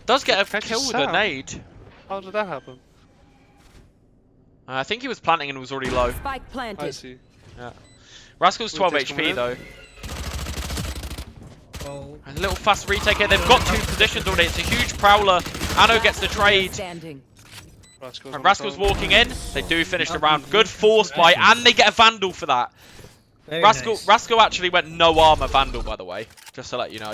Does get a Catches kill with a Sam. nade. how did that happen? I think he was planting and was already low. Spike I planted. see. Rascal's 12 Retake's coming HP in. though. Oh. A little fast retake here. They've got 2 positions already. It's a huge prowler. Anno gets the trade. Standing. Rascal's, And on Rascal's the phone. walking in. They do finish the round. Good force buy, and they get a Vandal for that. Very Rascal nice. Rascal actually went no armor Vandal, by the way. Just to let you know.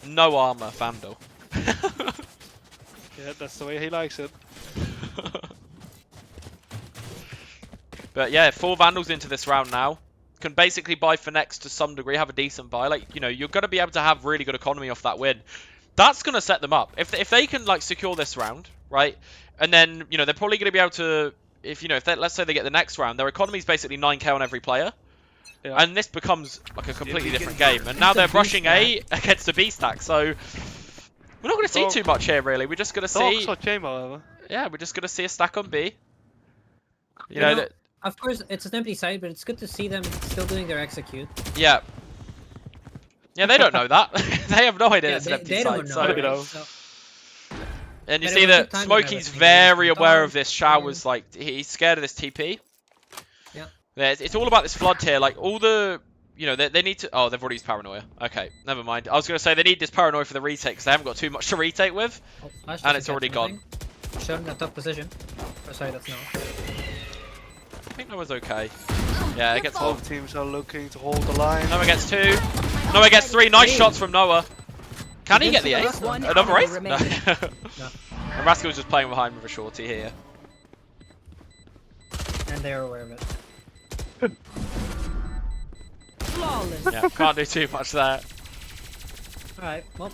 No armor Vandal. Yeah, that's the way he likes it. But yeah, 4 Vandals into this round now. Can basically buy for next to some degree, have a decent buy. Like, you know, you're going to be able to have really good economy off that win. That's going to set them up. If they can, like, secure this round, right? And then, you know, they're probably going to be able to, if, you know, if they, let's say they get the next round, their economy is basically 9k on every player. Yeah. And this becomes, like, a completely different game. And now they're rushing A against a B stack, so we're not going to see too much here, really. We're just going to see, Dogs chamber, however. yeah, we're just going to see a stack on B. You You know, know, of course, it's an empty site, but it's good to see them still doing their execute. yeah. Yeah, they don't know that. They have no idea Yeah, it's an empty they site. don't know. So. You right? know. So, And you But see it was that good timing, Smokey's everything. very It was aware done. of this. Showers like he's scared of this TP. Yeah. It's all about this flood here. Like all the, you know, they need to. Oh, they've already used paranoia. Okay, never mind. I was gonna say they need this paranoia for the retake because they haven't got too much to retake with. oh, Flash And doesn't it's catch already gone. anything. Shown in a tough position. Oh, sorry, that's no. I think that was okay. Yeah, it gets one. Both teams are looking to hold the line. Noah gets 2. Noah gets 3. Nice shots from Noah. Can he He get the did ace? the last one. Another ace? No. Remaining. No. And Rascal's just playing behind with a shorty here. And they're aware of it. Flawless. Yeah, can't do too much there. Alright, well,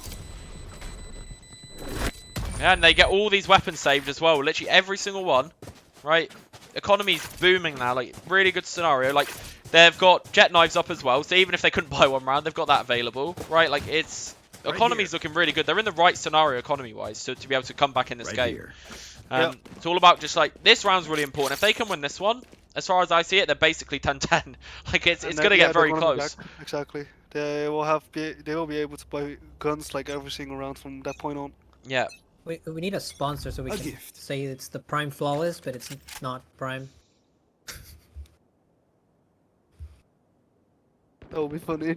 Yeah, and they get all these weapons saved as well. Literally every single one, right? Economy's booming now. Like, really good scenario. Like, they've got jet knives up as well. So even if they couldn't buy one round, they've got that available, right? Like, it's... Economy's looking really good. They're in the right scenario economy-wise to be able to come back in this game. It's all about just, like, this round's really important. If they can win this one, as far as I see it, they're basically 10-10. Like, it's going to get very close. Exactly. They will be able to buy guns like every single round from that point on. Yeah. we need a sponsor so we A can gift. say it's the Prime Flawless, but it's not Prime. That will be funny.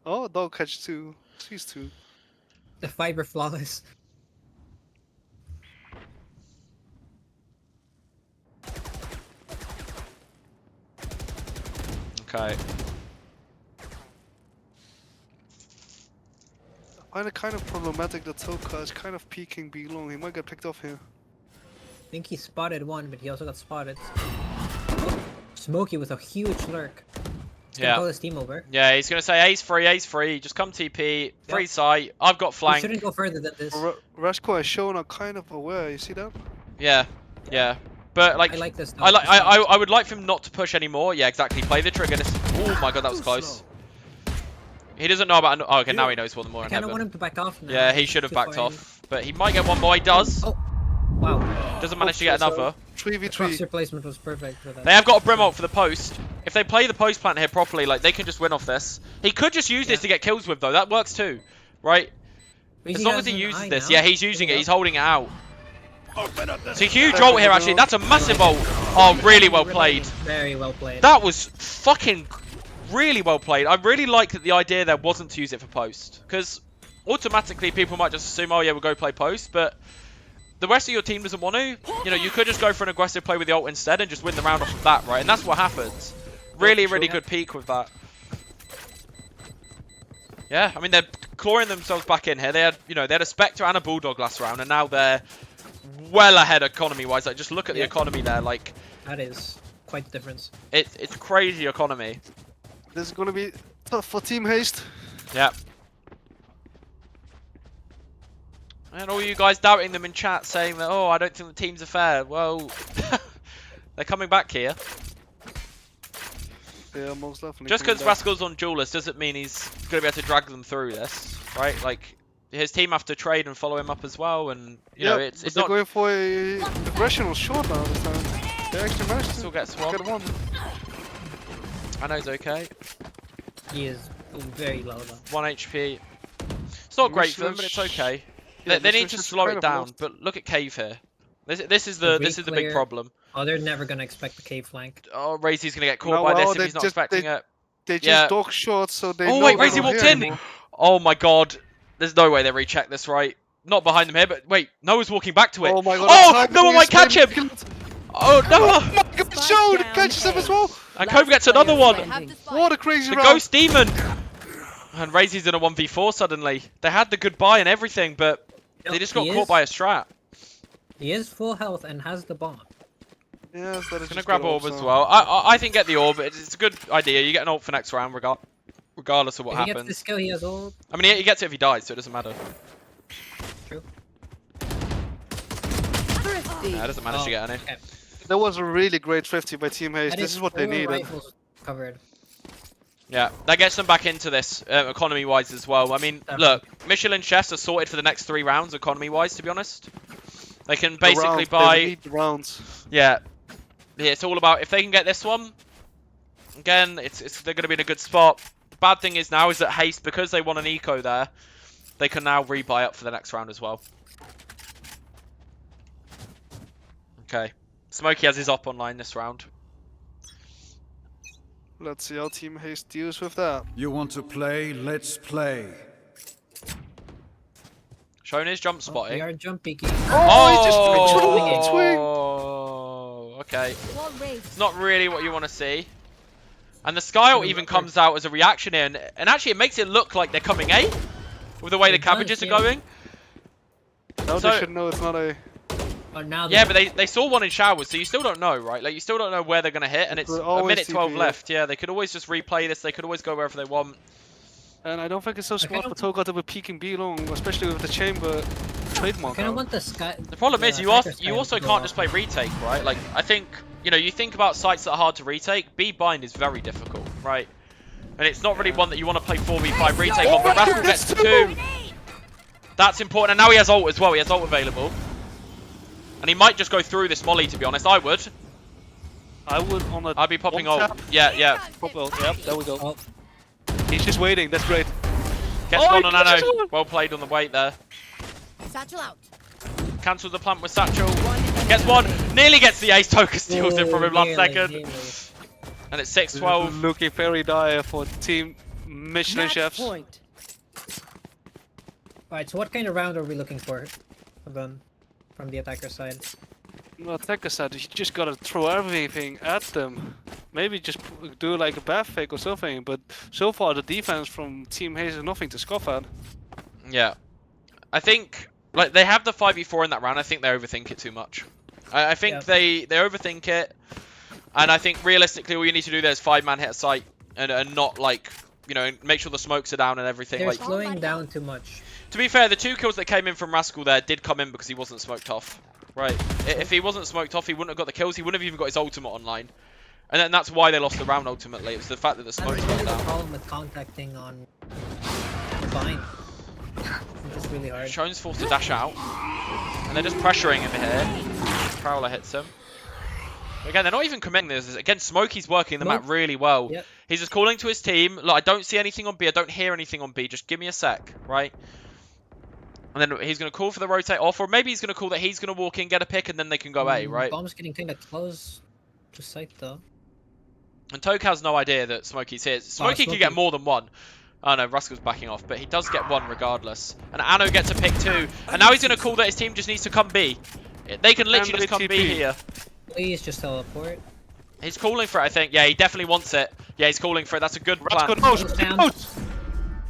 Oh, dog catch 2. Sees 2. The Fiber Flawless. Okay. I find it kind of problematic that Toka is kind of peeking B-long. He might get picked off here. I think he spotted one, but he also got spotted. Smokey with a huge lurk. He's gonna Yeah. call his team over. Yeah, he's going to say ace free. Just come TP. Free sight. I've got We flank. shouldn't go further than this. Rasko has shown are kind of aware. You see that? Yeah. Yeah. But, like... I like this. I would like for him not to push anymore. Yeah, exactly. Play the trigger. Oh my god, that was close. He doesn't know about... Oh, okay, now he knows more than more I in kind of heaven. want him to back off now. Yeah, he should have backed before off. But he might get one more. He does. Oh, wow. Doesn't manage to get another. 3v3. Crosshair placement was perfect for that. They have got a Brim ult for the post. If they play the post plant here properly, like they can just win off this. He could just use this to get kills with though. That works too, right? As long as he uses this. Yeah, he's using it. He's holding it out. It's a huge ult here actually. That's a massive ult. Oh, really well played. Very well played. That was fucking really well played. I really like that the idea there wasn't to use it for post. Because automatically people might just assume, oh yeah, we'll go play post. But the rest of your team doesn't want to. You know, you could just go for an aggressive play with the ult instead and just win the round off of that, right? And that's what happens. Really, really good peak with that. Yeah, I mean, they're clawing themselves back in here. They had, you know, they had a Spectre and a Bulldog last round, and now they're well ahead economy-wise. Like, just look at the economy there. Like, that is quite the difference. It's crazy economy. This is gonna be tough for Team Haste. Yeah. And all you guys doubting them in chat, saying that, oh, I don't think the teams are fair. Well, they're coming back here. Yeah, most definitely. Just because Rascal's on Duelist doesn't mean he's going to be able to drag them through this, right? Like, his team have to trade and follow him up as well, and, you know, it's they're not... going for a aggression short now this time. They actually managed to Still get swamped. get one. I know he's okay. He is very low though. 1 HP. It's not great for them, but it's okay. Yeah, they need to Mishra's slow kind it of down, lost. but look at Cave here. This is the big player. problem. Oh, they're never gonna expect the cave flank. Oh, Razy's going to get caught No, by well, this if he's not they expecting it. They just Yeah. dog short, so they Oh know wait, they're Razy not walked here in! anymore. Oh my god. There's no way they recheck this, right? Not behind them here, but wait, Noah's walking back to it. Oh my god, Oh, the timing Noah is might catch him! really- Oh, Noah! Oh my god, show! It catches him as well! And Cove gets another one! What a crazy The round! Ghost Demon! And Razy's in a 1v4 suddenly. They had the goodbye and everything, but they just got caught by a strat. He is full health and has the bomb. Yes, that is Gonna just grab the orb orb, as so- well. I think get the orb. It's a good idea. You get an ult for next round, regardless of what If he gets happens. the skill, he has ult. I mean, he gets it if he dies, so it doesn't matter. True. Yeah, it doesn't manage to get any. Okay. That was a really great 50 by Team Haste. That This is what they 4 needed. rifles covered. Yeah, that gets them back into this economy-wise as well. I mean, look, Michelin chefs are sorted for the next 3 rounds economy-wise. To be honest, they can basically The rounds, buy. they need the rounds. Yeah, it's all about if they can get this one. Again, they're going to be in a good spot. The bad thing is now is that Haste, because they want an eco there, they can now rebuy up for the next round as well. Okay, Smokey has his op online this round. Let's see how Team Haste deals with that. You want to play? Let's play. Showing his jump We spotting. are jump peeking. Oh, he just Oh. twing. Oh, okay. It's not really what you want to see. And the Sky ult even comes out as a reaction here, and actually it makes it look like they're coming A with the way the It does, cabbages are yeah. going. Now So- they should know it's not a... Oh, now Yeah, but they saw one in showers, so you still don't know, right? Like, you still don't know where they're going to hit, and it's Could a always minute 12 TP, left. Yeah, they could always just replay this. They could always go wherever they want. And I don't think it's so smart for don't- Toga to be peeking B long, especially with the chamber trademark I kind of out. want the sky. The problem is you attacker you sky also to go can't off. just play retake, right? Like, I think, you know, you think about sites that are hard to retake. B bind is very difficult, right? And it's not really one that you want to play 4v5 retake on, but Rascal gets 2. That's important, and now he has ult as well. He has ult available. And he might just go through this molly, to be honest. I would. I would on a... I'd be popping one ult. tap. Yeah, yeah. Pop ult. Yep, there we go. Oh, He's just waiting, that's great. Gets Oh, one he on catches Nano. one. Well played on the weight there. Satchel out. Cancels the plant with Satchel. Gets one. Nearly gets the ace. Toka steals it from him last nearly, second. nearly. And it's 6-12. Looking very dire for Team Michelin Chefs. Point. Alright, so what kind of round are we looking for from the attacker side? Well, Tekka said you just gotta throw everything at them. Maybe just do like a bath fake or something, but so far the defense from Team Haze is nothing to scoff at. Yeah. I think, like, they have the 5v4 in that round. I think they overthink it too much. I think Yeah. they overthink it. And I think realistically all you need to do there is 5-man hit a site and not, like, you know, make sure the smokes are down and everything. They're Like, slowing down too much. to be fair, the 2 kills that came in from Rascal there did come in because he wasn't smoked off. Right. If he wasn't smoked off, he wouldn't have got the kills. He wouldn't have even got his ultimate online. And then that's why they lost the round ultimately. It was the fact that the That's smokes really went the down. problem with contacting on bind. It's just really hard. Shone's forced to dash out. And they're just pressuring him here. Prowler hits him. Again, they're not even committing this. Again, Smokey's working the Smoke. map really well. Yep. He's just calling to his team. Look, I don't see anything on B. I don't hear anything on B. Just give me a sec, right? And then he's going to call for the rotate off. Or maybe he's going to call that he's going to walk in, get a pick, and then they can go A, right? Bomb's getting kind of close to site, though. And Toke has no idea that Smokey's here. Smokey could get more than one. Oh no, Rascal's backing off, but he does get one regardless. And Anno gets a pick too. And now he's going to call that his team just needs to come B. They can literally just come B here. Please just teleport. He's calling for it, I think. Yeah, he definitely wants it. Yeah, he's calling for it. That's a good plan. Rascal knows.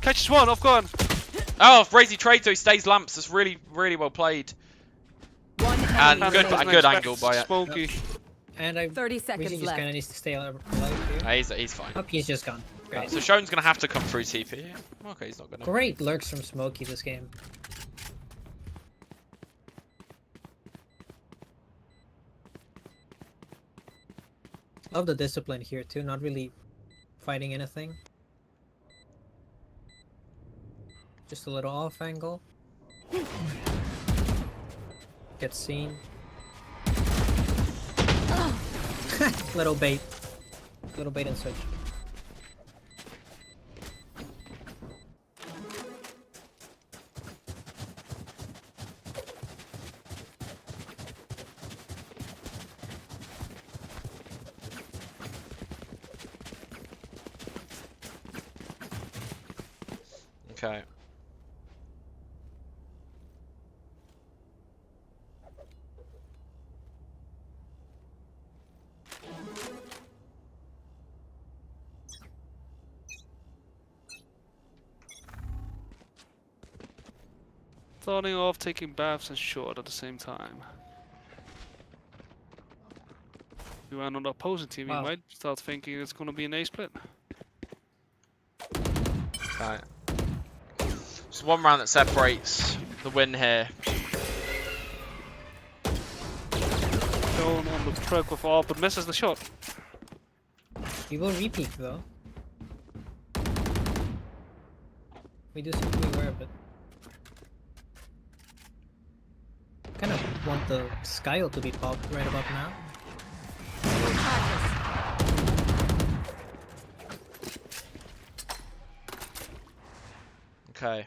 Catches one, off gone. Oh, Brazy trade, so he stays lamps. That's really, really well played. One And enemy good, a remaining. good angle by it. Smoky. And I 30 seconds Breezy just kind of left. needs to stay alive here. He's fine. Oh, he's just gone. Great. So Shone's going to have to come through TP. Okay, he's not going to. Great lurks from Smokey this game. Love the discipline here too, not really fighting anything. Just a little off angle. Gets seen. Little bait. Little bait and switch. Okay. Starting off taking baths and short at the same time. If you are on the opposing team, Wow. you might start thinking it's gonna be an A split. Right. Just one round that separates the win here. Shown on the truck with all, but misses the shot. We will repeat though. We do seem to be aware of it. Kind of want the Skyle to be popped right about now. Okay.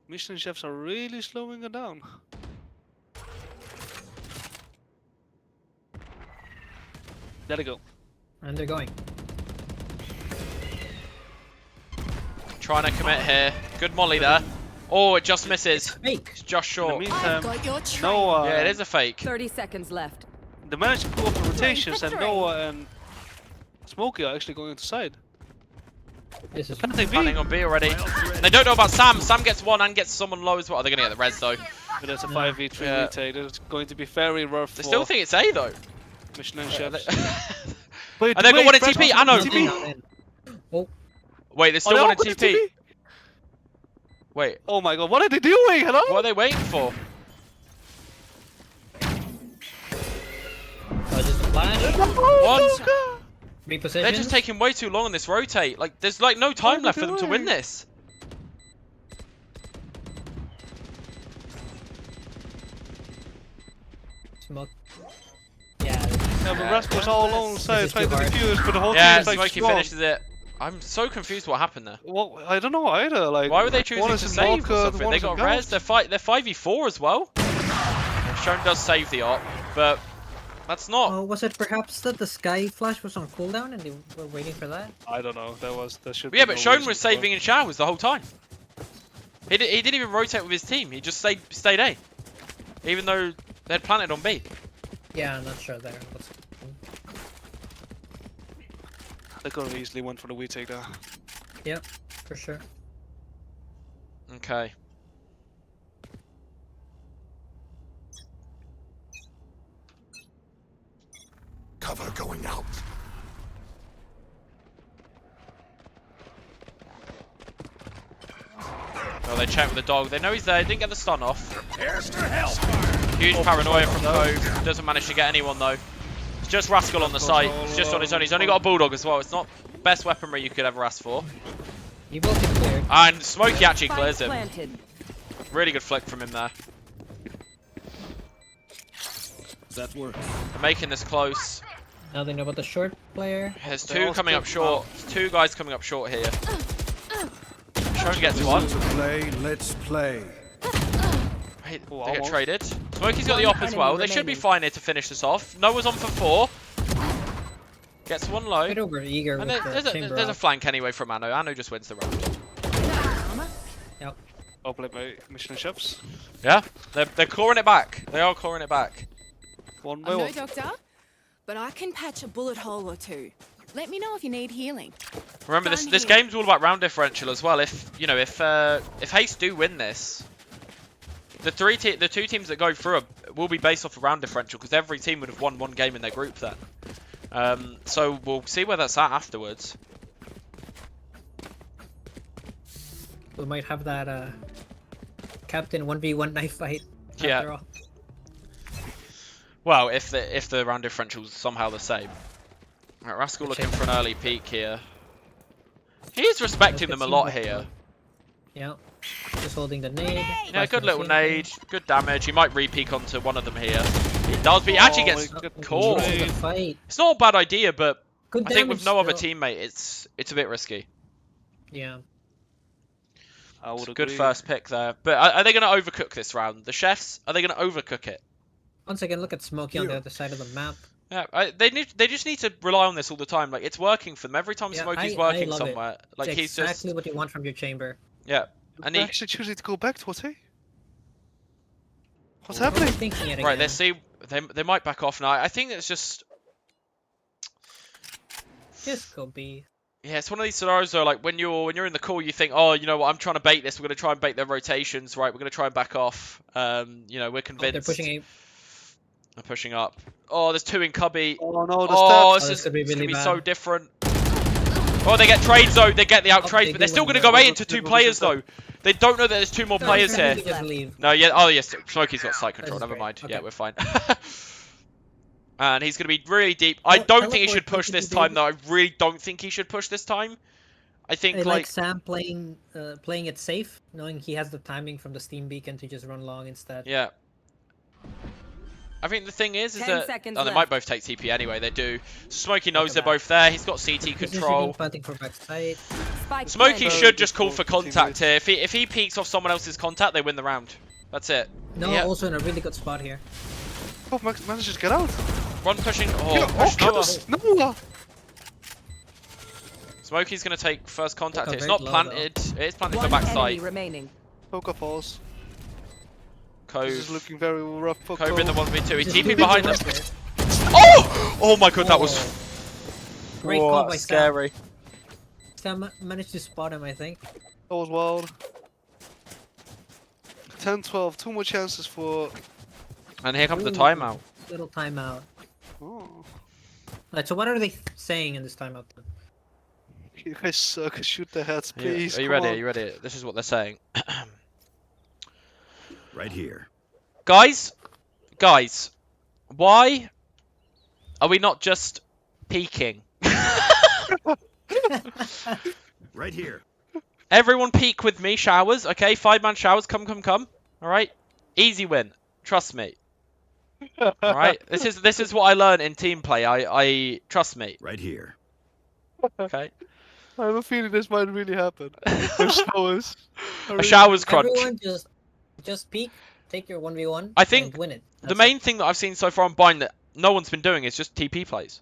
Michelin chefs are really slowing it down. Let it go. And they're going. Trying to commit here. Good molly there. Oh, it just misses. Fake. It's just In the short. meantime, Got your trail. Noah. Yeah, it is a fake. 30 seconds left. They managed to go for rotations, and victory. Noah and Smokey are actually going to side. This is Planting B. Planning on B already. And they don't know about Sam. Sam gets one and gets someone low as well. They're going to get the res though. But it's a 5v3 Yeah. retake. It's going to be very rough They for still think it's A though. Michelin Yeah, chefs. they- Wait, And they got one in Fred, TP. I know. Not in, not in. Oh, Wait, there's still Oh, one in no, TP. Wait, Oh my god, what are they doing? Hello? what are they waiting for? oh, just a flash. What? Reposition. They're just taking way too long on this rotate. Like, there's like no time left for them to win this. Smoke. Yeah. Yeah, but Rascal's all alone This side is trying too to hard. defuse, but the whole Yeah, team is like Smokey strong. finishes it. I'm so confused what happened there. Well, I don't know either. Like, Why were they one choosing is to in save or Malka, something? one They is in got res. Ghost. They're 5v4 as well. Shone does save the op, but that's not. Oh, was it perhaps that the sky flash was on cooldown and they were waiting for that? I don't know. That should. Yeah, be but no Shone reason was for it. saving in showers the whole time. He didn't even rotate with his team. He just stayed A, even though they had planted on B. Yeah, I'm not sure there. What's... They could have easily went for the retake there. Yep, for sure. Okay. Cover going out. Well, they check with the dog. They know he's there. Didn't get the stun off. Here's to hellfire. Huge paranoia from Cove. Doesn't manage to get anyone though. It's just Rascal on the site. It's just on his own. He's only got a bulldog as well. It's not best weaponry you could ever ask for. You both get cleared. And Smokey actually Spike clears him. planted. Really good flick from him there. That works. They're making this close. Now they know about the short player. There's They're two all coming up still short. There's two guys coming up short here. Sean gets one. To play, let's play. Hey, Oh, they get almost. traded. Smokey's got the One op as enemy well. They should be remaining. fine here to finish this off. Noah's on for 4. Gets one low. Right over eager And with there's the a, chamber there's a off. flank anyway from Anno. Anno just wins the round. Yep. I'll play by Mission Chefs. Yeah, they're clawing it back. They are clawing it back. One by I'm no one. doctor, but I can patch a bullet hole or two. Let me know if you need healing. Remember, Done this here. game's all about round differential as well. If Haste do win this, the two teams that go through will be based off of round differential because every team would have won one game in their group then. So we'll see where that's at afterwards. We might have that captain 1v1 knife fight. Yeah. After all. Well, if the round differential's somehow the same. Right, Rascal looking for an early peek here. He is respecting them a lot here. Yeah. Just holding the nade. Yeah, Fast good on the little scene. nade, good damage. He might re-peek onto one of them here. He does, but he actually Oh, gets my God. caught. This is a fight. It's not a bad idea, but Good I think with damage no other still. teammate, it's a bit risky. Yeah. I would It's a good agree. first pick there. But are they going to overcook this round? The chefs, are they going to overcook it? Once again, look at Smokey on the other side of the map. Yeah, they just need to rely on this all the time. Like, it's working for them. Every time Yeah, Smokey's I working love it. somewhere, like It's he's exactly just what you want from your chamber. yeah. And They're he actually choosing to go back towards A. What's What are happening? you thinking yet right. again? Let's see. They might back off now. I think it's just Just go B. yeah. It's one of these scenarios though. Like when you're in the call, you think, oh, you know what? I'm trying to bait this. We're going to try and bait their rotations. Right. We're going to try and back off. You know, we're Oh, convinced. they're pushing A. They're pushing up. Oh, there's two in cubby. Oh no, the Oh, stats. this is could be it's gonna really be so bad. different. Oh, they get trades though. They get the out trades, they but they're do still win going to though. go A into two Double players vision. though. They don't know that there's two more No, players sure, here. just leave. No, yeah. Oh, yes. Smokey's got sight control. is Never great. mind. Yeah, Okay. we're fine. And he's going to be really deep. I don't think he teleport should push into this the time baby. though. I really don't think he should push this time. I think I like like Sam playing it safe, knowing he has the timing from the steam beacon to just run long instead. yeah. I think the thing is 10 that seconds oh, they left. might both take TP anyway. They do. Smokey knows at they're that. both there. He's got CT Positioning, control. planting for backside. Spike Smokey planted. should just call good for call, contact teammates. here. If he peeks off someone else's contact, they win the round. That's it. No, Yeah. also in a really good spot here. Oh, manages to get out. One pushing. Oh, Yeah, push Noah. goodness, Noah. Smokey's going to take first contact Look here. It's how not very low, planted. It is planted for One enemy backside. remaining. Poker falls. This is Cove. looking very rough for Cove in the Cove. 1v2. He's Just TP leave behind it us. right there. Oh! Oh my god, that was Great Whoa, call by Sam. scary. Sam managed to spot him, I think. That was wild. 10-12. Two more chances for. And here comes the Ooh. timeout. Little timeout. Oh, Right, so what are they saying in this timeout then? you guys suck. Shoot the heads, Yeah. please. Are you come ready? on. Are you ready? This is what they're saying. Right here. Guys, why are we not just peeking? Right here. Everyone peek with me, showers, okay? 5-man showers, come. Alright? Easy win. Trust me. Alright? This is what I learned in team play. I trust me. Right here. Okay? I have a feeling this might really happen. The showers. A showers crunch. Everyone just peek, take your 1v1, I think and win it. The That's main thing that I've seen so far on Bind that no one's been doing is just TP plays.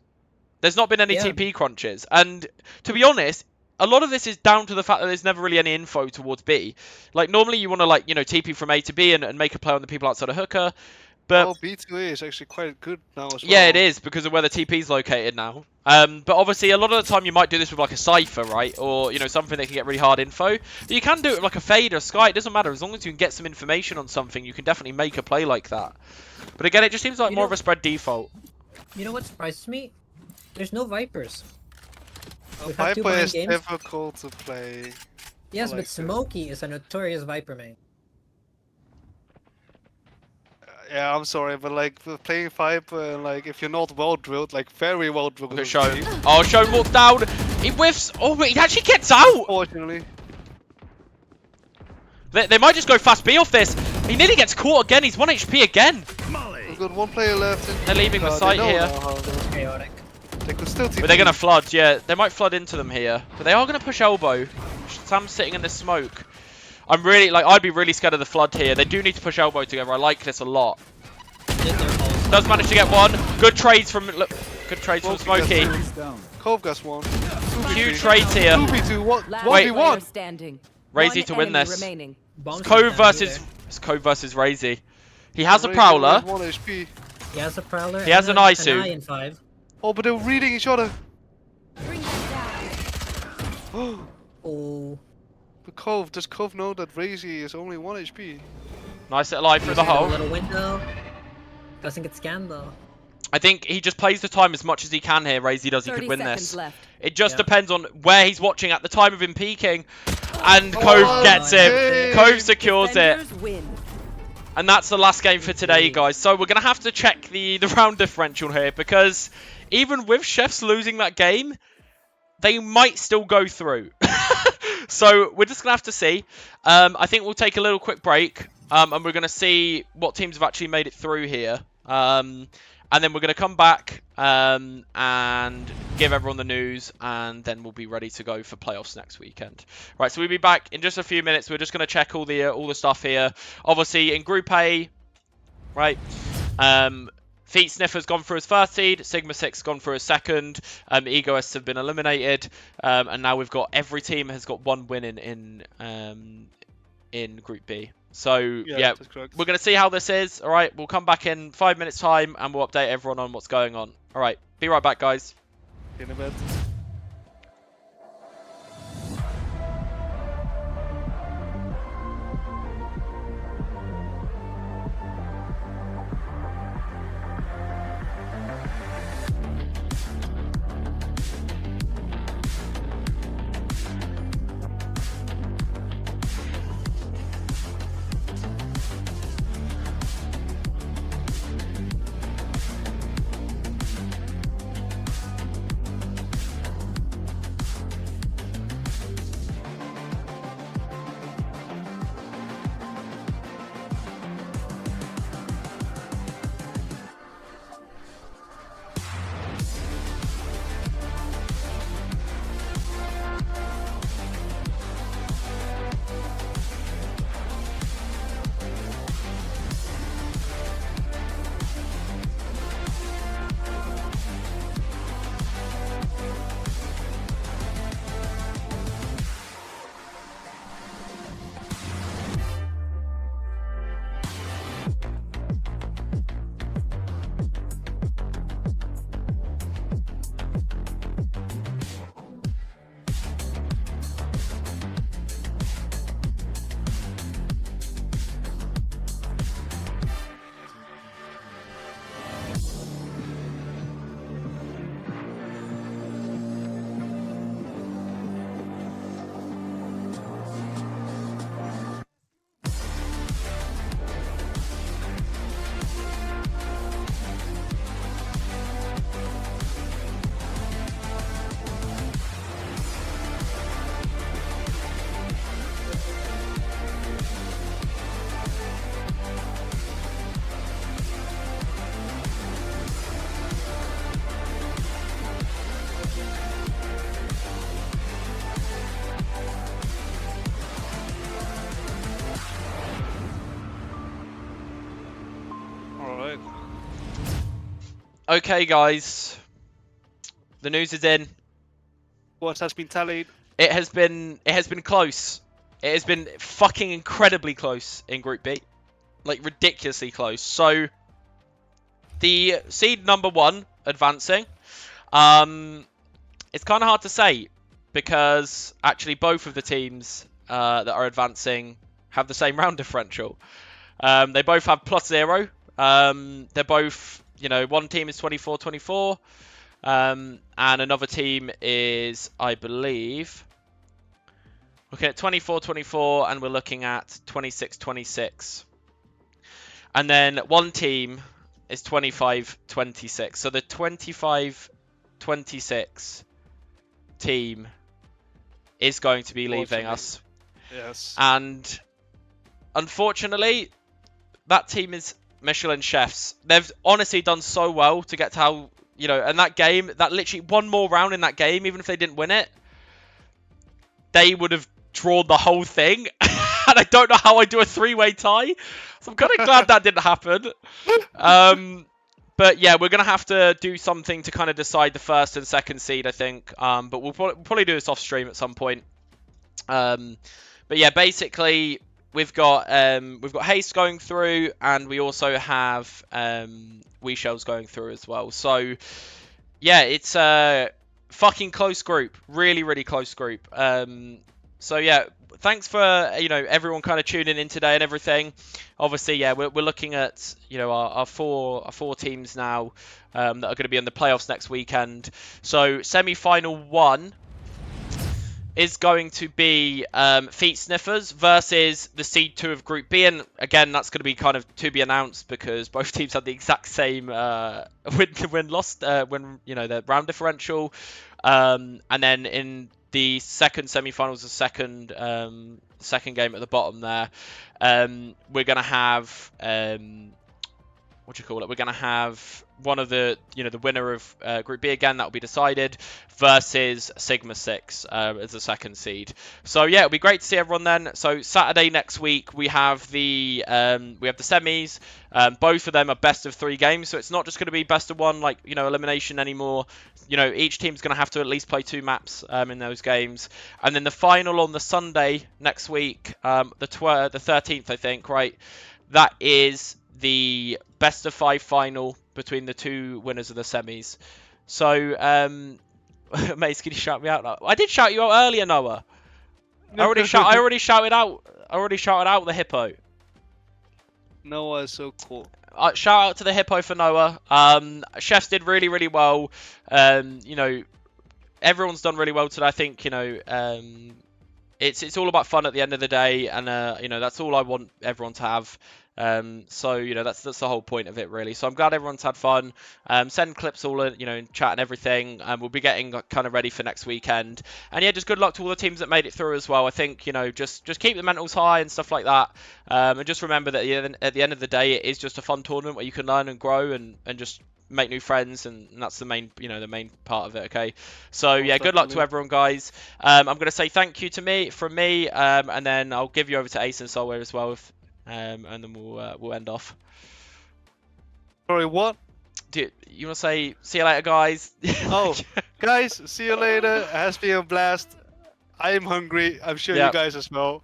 There's not been any Yeah. TP crunches. And to be honest, a lot of this is down to the fact that there's never really any info towards B. Like, normally you want to, like, you know, TP from A to B and make a play on the people outside of hooker. But Oh, B2A is actually quite good now as well. yeah, it is because of where the TP is located now. But obviously, a lot of the time you might do this with like a cipher, right? Or you know something that can get really hard info. But you can do it with like a fade or sky. It doesn't matter as long as you can get some information on something. You can definitely make a play like that. But again, it just seems like You more know- of a spread default. You know what surprises me? There's no Vipers. We've had two Viper behind is games. difficult to play. Yes, like but that. Smokey is a notorious Viper main. Yeah, I'm sorry, but like with playing Viper, like if you're not well drilled, like very well drilled, Look at with Shown. me, Oh, Shown walked down. He whiffs. Oh, but he actually gets out. Unfortunately, They might just go fast B off this. He nearly gets caught again. He's 1 HP again. We've got one player left. They're leaving the They site know here. now how to- Chaotic. They could still TP. But they're going to flood, yeah. They might flood into them here. But they are going to push elbow. Sam's sitting in the smoke. I'm really, like, I'd be really scared of the flood here. They do need to push elbow together. I like this a lot. Does manage to get one. Good trades from, look, good trades from Smokey. Cove gas one. Huge trades here. 2v2, what? Last 1v1. player standing. Razy One to win enemy this. remaining. Bombs Cove not down versus, either. it's Cove versus Razy. He has a Razer Prowler. with 1 HP. He has a Prowler. He has and an An Isu. eye in 5. Oh, but they were reading each other. Bring them down. Oh. But Cove, does Cove know that Razy is only 1 HP? Nice little eye through the A hole. little window. Doesn't get scanned though. I think he just plays the time as much as he can here. Razy does. He 30 could win seconds this. left. It just Yeah. depends on where he's watching at the time of him peeking. And Oh, Cove gets him. hey. Cove secures it. Defenders win. And that's the last game for today, guys. So we're going to have to check the round differential here. Because even with Chefs losing that game, they might still go through. So we're just going to have to see. I think we'll take a little quick break. And we're going to see what teams have actually made it through here. And then we're going to come back and give everyone the news, and then we'll be ready to go for playoffs next weekend. Right, so we'll be back in just a few minutes. We're just going to check all the stuff here. Obviously, in Group A, right, Feet Sniffer's gone for his first seed, Sigma 6 gone for his second, Egoists have been eliminated, and now we've got every team has got one win in Group B. So, yeah, that's correct. we're going to see how this is. All right, we'll come back in 5 minutes' time and we'll update everyone on what's going on. All right, be right back, guys. In a bit. Alright. Okay, guys. The news is in. What has been tallied? It has been close. It has been fucking incredibly close in Group B. Like, ridiculously close. So, the seed number 1 advancing. It's kind of hard to say because actually both of the teams that are advancing have the same round differential. They both have +0. They're both, you know, one team is 24-24, and another team is, I believe, looking at 24-24, and we're looking at 26-26. And then one team is 25-26. So the 25-26 team is going to be leaving us. Yes. And unfortunately, that team is Michelin chefs. They've honestly done so well to get to how, you know, and that game, that literally one more round in that game, even if they didn't win it, they would have drawn the whole thing. And I don't know how I do a 3-way tie. So I'm kind of glad that didn't happen. But yeah, we're going to have to do something to kind of decide the first and second seed, I think. But we'll probably do this off stream at some point. But yeah, basically we've got Haste going through, and we also have We Shells going through as well. So yeah, it's a fucking close group, really close group. So yeah, thanks for everyone kind of tuning in today and everything. Obviously, yeah, we're looking at our four teams now that are going to be in the playoffs next weekend. So semi-final 1 is going to be Feet Sniffers versus the seed 2 of Group B, and again that's going to be kind of to be announced because both teams had the exact same win-loss the round differential, and then in the second semi-finals, the second game at the bottom there, we're going to have what do you call it? We're going to have one of the winner of Group B again, that will be decided, versus Sigma 6 as the second seed. So yeah, it'll be great to see everyone then. So Saturday next week we have the semis. Both of them are best of 3 games, so it's not just going to be best of 1 like elimination anymore. Each team's going to have to at least play 2 maps in those games, and then the final on the Sunday next week, the 13th, I think, right? That is the best of 5 final between the 2 winners of the semis. So, Mace, can you shout me out? I did shout you out earlier, Noah. I already shouted out the hippo. Noah is so cool. Shout out to the hippo for Noah. Chefs did really well. Everyone's done really well today. I think it's all about fun at the end of the day, and that's all I want everyone to have. So that's the whole point of it, really. So I'm glad everyone's had fun. Send clips all in chat and everything, and we'll be getting kind of ready for next weekend. And yeah, just good luck to all the teams that made it through as well. I think just keep the mentals high and stuff like that, and just remember that at the end of the day, it is just a fun tournament where you can learn and grow and just make new friends, and that's the main the main part of it. Okay, so yeah, good luck to everyone, guys. I'm going to say thank you from me, and then I'll give you over to Ace and Solware as well, and then we'll end off. Sorry, what? Do you want to say see you later, guys? Oh, guys, see you later. It has been a blast. I am hungry. I'm sure you guys as well.